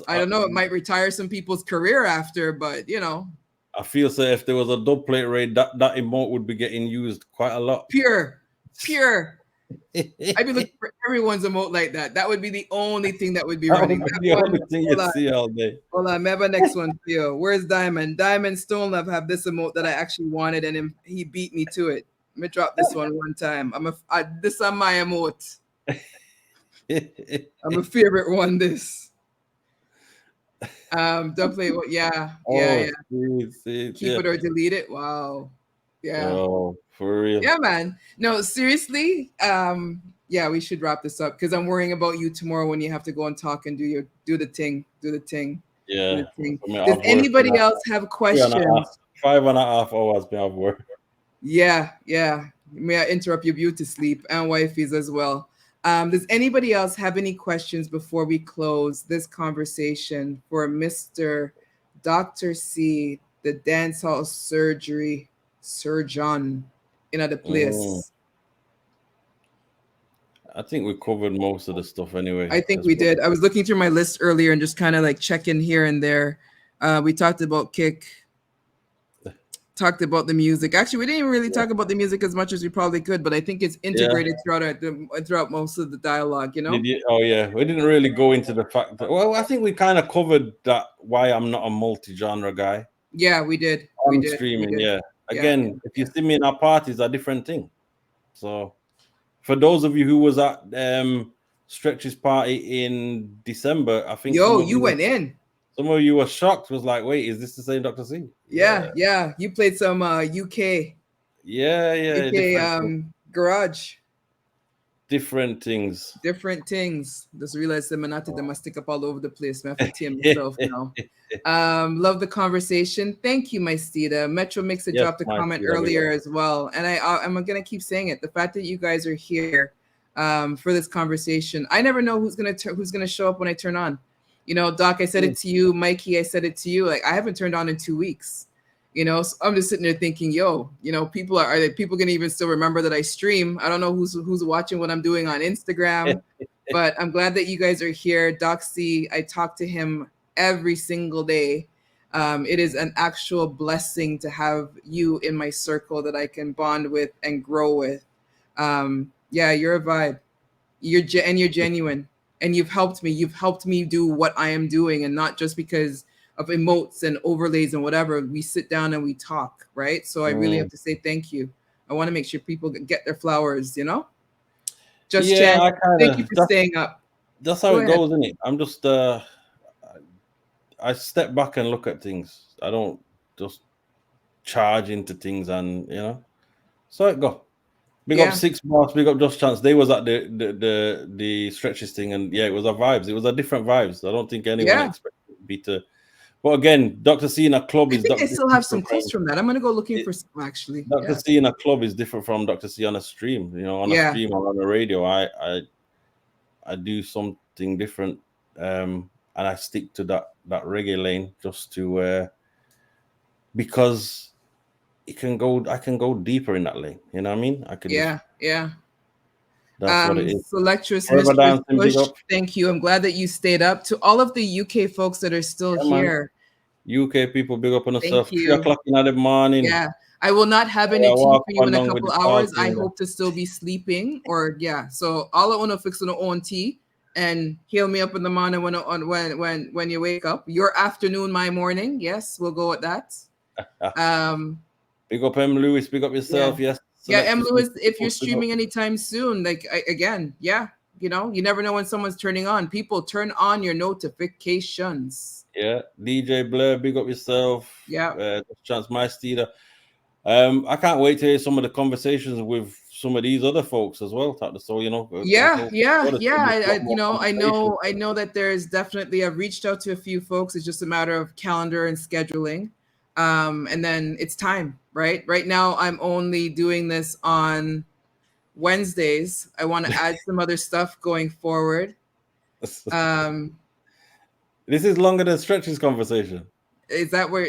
I don't know. It might retire some people's career after, but, you know. I feel so if there was a dub plate raid, that emote would be getting used quite a lot. Pure. I'd be looking for everyone's emote like that. That would be the only thing that would be running. That would be the only thing you'd see all day. Hold on, remember next one, Theo. Where's Diamond? Diamond Stone Love have this emote that I actually wanted, and he beat me to it. Let me drop this one time. This is my emote. I'm a favorite one. This. Dub plate. Yeah. Keep it or delete it. Wow. Yeah. Oh, for real. Yeah, man. No, seriously. Yeah, we should wrap this up, because I'm worrying about you tomorrow when you have to go and talk and do the thing. Yeah. Does anybody else have questions? 5.5 hours of work. Yeah. May I interrupt your beauty sleep and wifey's as well? Does anybody else have any questions before we close this conversation for Mr. Dr. C, the dancehall surgeon in the place? I think we covered most of the stuff anyway. I think we did. I was looking through my list earlier and just kind of like checking here and there. We talked about Kick, talked about the music. Actually, we didn't really talk about the music as much as we probably could, but I think it's integrated throughout most of the dialogue, you know? We didn't really go into the fact that, well, I think we kind of covered that, why I'm not a multi-genre guy. Yeah, we did. Streaming, yeah. Again, if you see me in our parties, a different thing. So for those of you who was at Stretch's party in December, I think you went in. Some of you were shocked, was like, wait, is this the same Dr. C? Yeah. You played some UK. UK garage. Different things. Just realized that I'm not going to stick up all over the place. I have to tear myself now. Love the conversation. Thank you, my Steeda. Metro Mixer dropped a comment earlier as well. And I'm going to keep saying it. The fact that you guys are here for this conversation. I never know who's going to show up when I turn on. You know, Doc, I said it to you. Mikey, I said it to you. Like, I haven't turned on in 2 weeks. You know, so I'm just sitting there thinking, yo, you know, people are people gonna even still remember that I stream? I don't know who's watching what I'm doing on Instagram, but I'm glad that you guys are here. Doc C, I talk to him every single day. It is an actual blessing to have you in my circle that I can bond with and grow with. Yeah, you're a vibe. You're genuine. and you've helped me. You've helped me do what I am doing, and not just because of emotes and overlays and whatever. We sit down and we talk, right? So I really have to say thank you. I want to make sure people get their flowers, you know? Just Yeah, Chan, I kind thank you of for staying up. that's how Go it ahead. goes, isn't it? I'm just I step back and look at things. I don't just charge into things, and so it go. Big up Yeah, Six Boss, big up Just Chance. They was at the stretches thing, and yeah, it was a vibes. It was a different vibes. I don't think anyone yeah. expected me to. But again, Dr. C in a club I is think I still have some different clips from from that. I'm gonna go looking it, for some, actually. Dr. Yeah, C in a club is different from Dr. C on a stream. On a yeah, stream or on the radio, I do something different, and I stick to that reggae lane just to because I can go deeper in that lane. You know what I mean? I can just yeah. that's what it is. Selectress Forever Mistress dancing, big Push, up. thank you. I'm glad that you stayed up. To all of the UK folks that are still Yeah, man. here, UK people, big up on thank yourself. Three you. o'clock in the morning. Yeah, I will not have I any tea walk for up you and in a down with couple the tall hours. I thing. hope to still be sleeping, or yeah. So all I want to fix on own tea and heal me up in the morning when you wake up. Your afternoon, my morning. Yes, we'll go with that. Um, Big up M. Lewis, big up yeah. yourself. Yes, Yeah, M. Selectress Lewis, if you're big up. streaming anytime soon, like again, yeah, you never know when someone's turning on. People turn on your notifications. Yeah, DJ Blair, big up yourself. Yeah, Chance My Steeder. I can't wait to hear some of the conversations with some of these other folks as well. Tap the soul, I yeah, hope yeah, there's yeah. gonna be a lot I more I conversation. know that there's definitely. I've reached out to a few folks. It's just a matter of calendar and scheduling, and then it's time. Right now, I'm only doing this on Wednesdays. I want to add some other stuff going forward. Um, This is longer than Stretch's conversation. is that was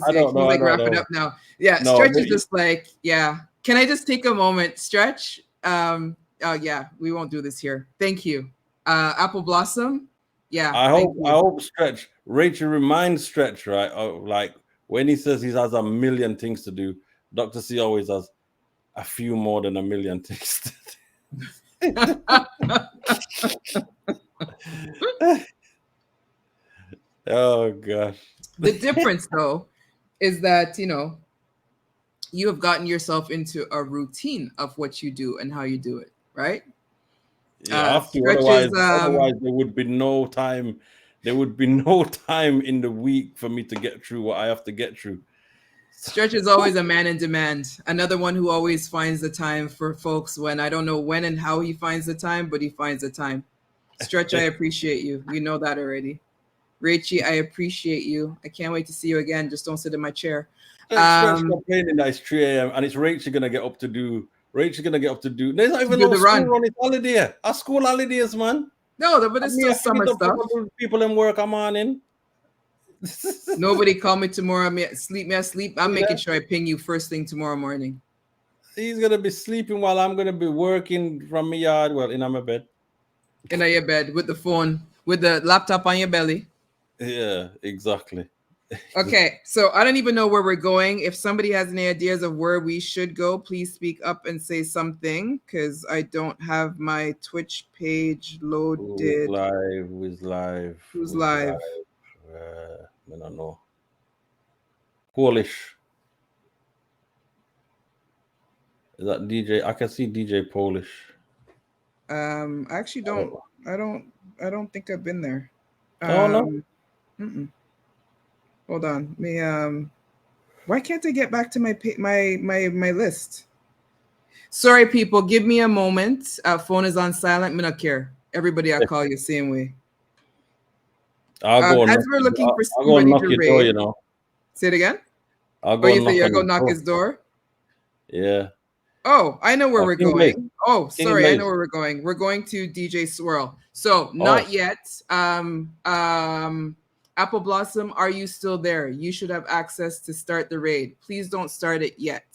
I don't know. he's I like don't wrap it know. up now. Yeah, No, Stretch is just like, yeah. Can I just take a moment, Stretch? Oh yeah, we won't do this here. Thank you. Apple Blossom. Yeah, thank I you. hope Stretch Rachel reminds Stretch, right? Like when he says he has a million things to do, Dr. C always has a few more than a million things to do. Oh gosh. The difference though is that, you have gotten yourself into a routine of what you do and how you do it, right? Yeah, I have to. Stretches Otherwise, there would be no time. There would be no time in the week for me to get through what I have to get through. Stretch is always a man in demand. Another one who always finds the time for folks when I don't know when and how he finds the time, but he finds the time. Stretch, I appreciate you. We know that already. Rachie, I appreciate you. I can't wait to see you again. Just don't sit in my chair. Stretch complaining that it's 3 a.m. and it's Rachel gonna get up to do. Rachel gonna get up to do. There's not To even do no the school run. run. It's holiday. Our school holidays, man. No, but I it's mean, still I summer get up stuff. to people in work. I'm on in. Nobody call me tomorrow. Me sleep. I'm See making that? sure I ping you first thing tomorrow morning. He's gonna be sleeping while I'm gonna be working from my yard. Well, in my bed. In your bed with the phone, with the laptop on your belly. Yeah, exactly. Okay, so I don't even know where we're going. If somebody has any ideas of where we should go, please speak up and say something because I don't have my Twitch page Who's loaded. live? Who's live? Who's Who's live? live? I don't know. Polish. Is that DJ? I can see DJ Polish. I actually I don't don't. know. I don't think I've been there. Oh no. Mm-mm. Hold on. Me. Why can't I get back to my list? Sorry, people. Give me a moment. Phone is on silent. Me not care. Everybody, I call you same way. I'll go and As knock. we're looking for I'll go and somebody knock to your door. raid, say it again. I'll Oh, go you and think knock you're on gonna his knock door. his door? Yeah. Oh, I know where we're King Blaze. going. Oh, King sorry, I know Blaze. where we're going. We're going to DJ Swirl. So Oh, not yet. Apple Blossom, are you still there? You should have access to start the raid. Please don't start it yet.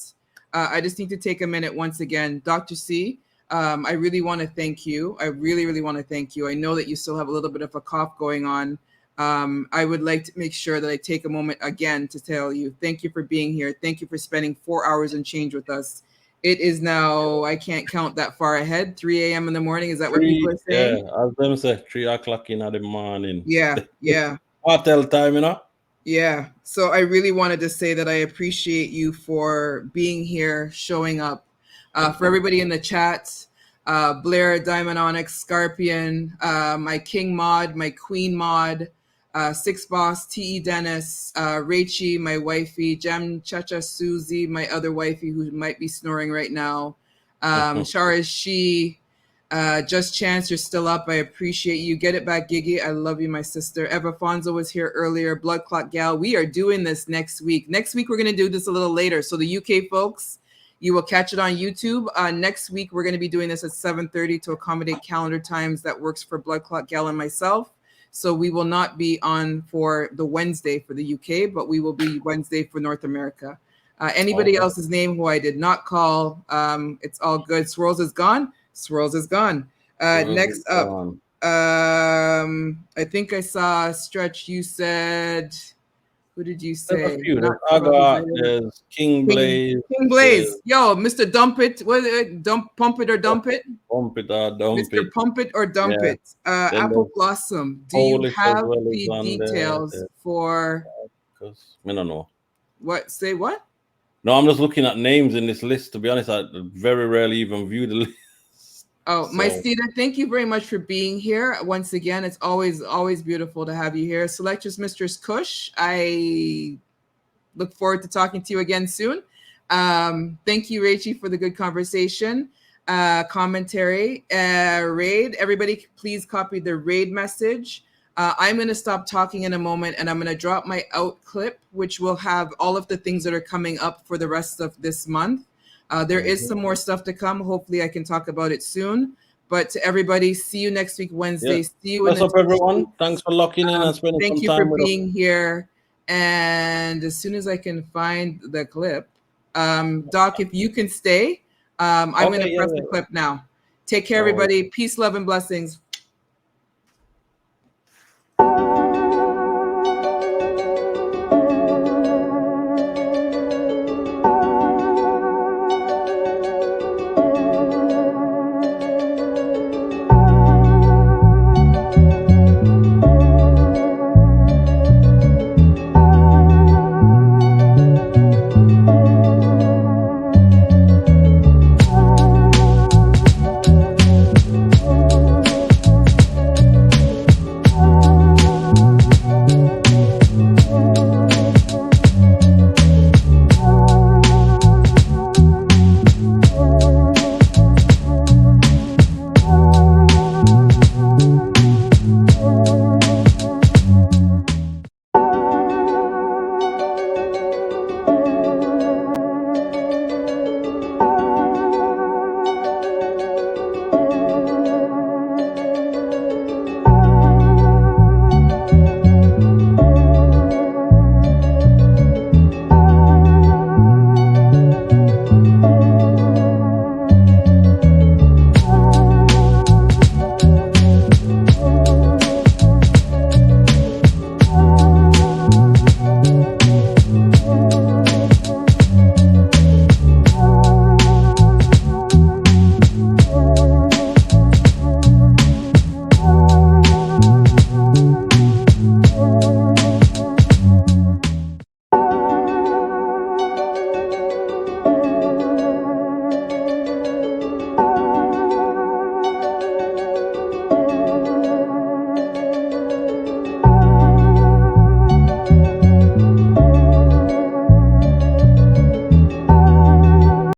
I just need to take a minute once again. Dr. C, I really want to thank you. I really, really want to thank you. I know that you still have a little bit of a cough going on. I would like to make sure that I take a moment again to tell you thank you for being here. Thank you for spending 4 hours and change with us. It is now, I can't count that far ahead, 3 a.m. in the morning. Is that what people 3, are yeah, saying? I was gonna say 3 o'clock in the morning. Yeah, yeah. Hotel time, you know. Yeah. So I really wanted to say that I appreciate you for being here, showing up. For everybody in the chat, Blair, Diamond Onyx, Scorpion, my King Mod, my Queen Mod, Six Boss, T.E. Dennis, Rachie, my wifey, Jem Chacha Susie, my other wifey who might be snoring right now, Shara She, Just Chance, you're still up. I appreciate you. Get it back, Gigi. I love you, my sister. Eva Fonzo was here earlier. Blood Clot Gal. We are doing this next week. Next week, we're going to do this a little later. So the UK folks, you will catch it on YouTube. Next week, we're going to be doing this at 7:30 to accommodate calendar times that works for Blood Clot Gal and myself. So we will not be on for the Wednesday for the UK, but we will be Wednesday for North America. Anybody else's name who I did not call, it's all good. Swirls is gone. Swirls is gone. Next up, I think I saw Stretch. You said, who did you say? There's a few. Not There's King Blaze. King Blaze. Yo, Mr. Dump It. What? Pump it or dump it? Pump it or dump Mr. it. Pump it or dump Yeah. it. Apple Blossom. Do you have the details for? Because I don't know. What? Say what? No, I'm just looking at names in this list. To be honest, I very rarely even view the list. Oh, my Stita, thank you very much for being here. Once again, it's always beautiful to have you here. Selectress Mistress Kush, I look forward to talking to you again soon. Thank you, Rachie, for the good conversation, commentary, raid. Everybody, please copy the raid message. I'm going to stop talking in a moment, and I'm going to drop my out clip, which will have all of the things that are coming up for the rest of this month. There is some more stuff to come. Hopefully, I can talk about it soon. But to everybody, see you next week, Wednesday. See you. What's up, everyone? Thanks for locking in and spending some time with us. Thank you for being here. And as soon as I can find the clip, Doc, if you can stay, I'm going to press the clip now. Take care, everybody. Peace, love, and blessings.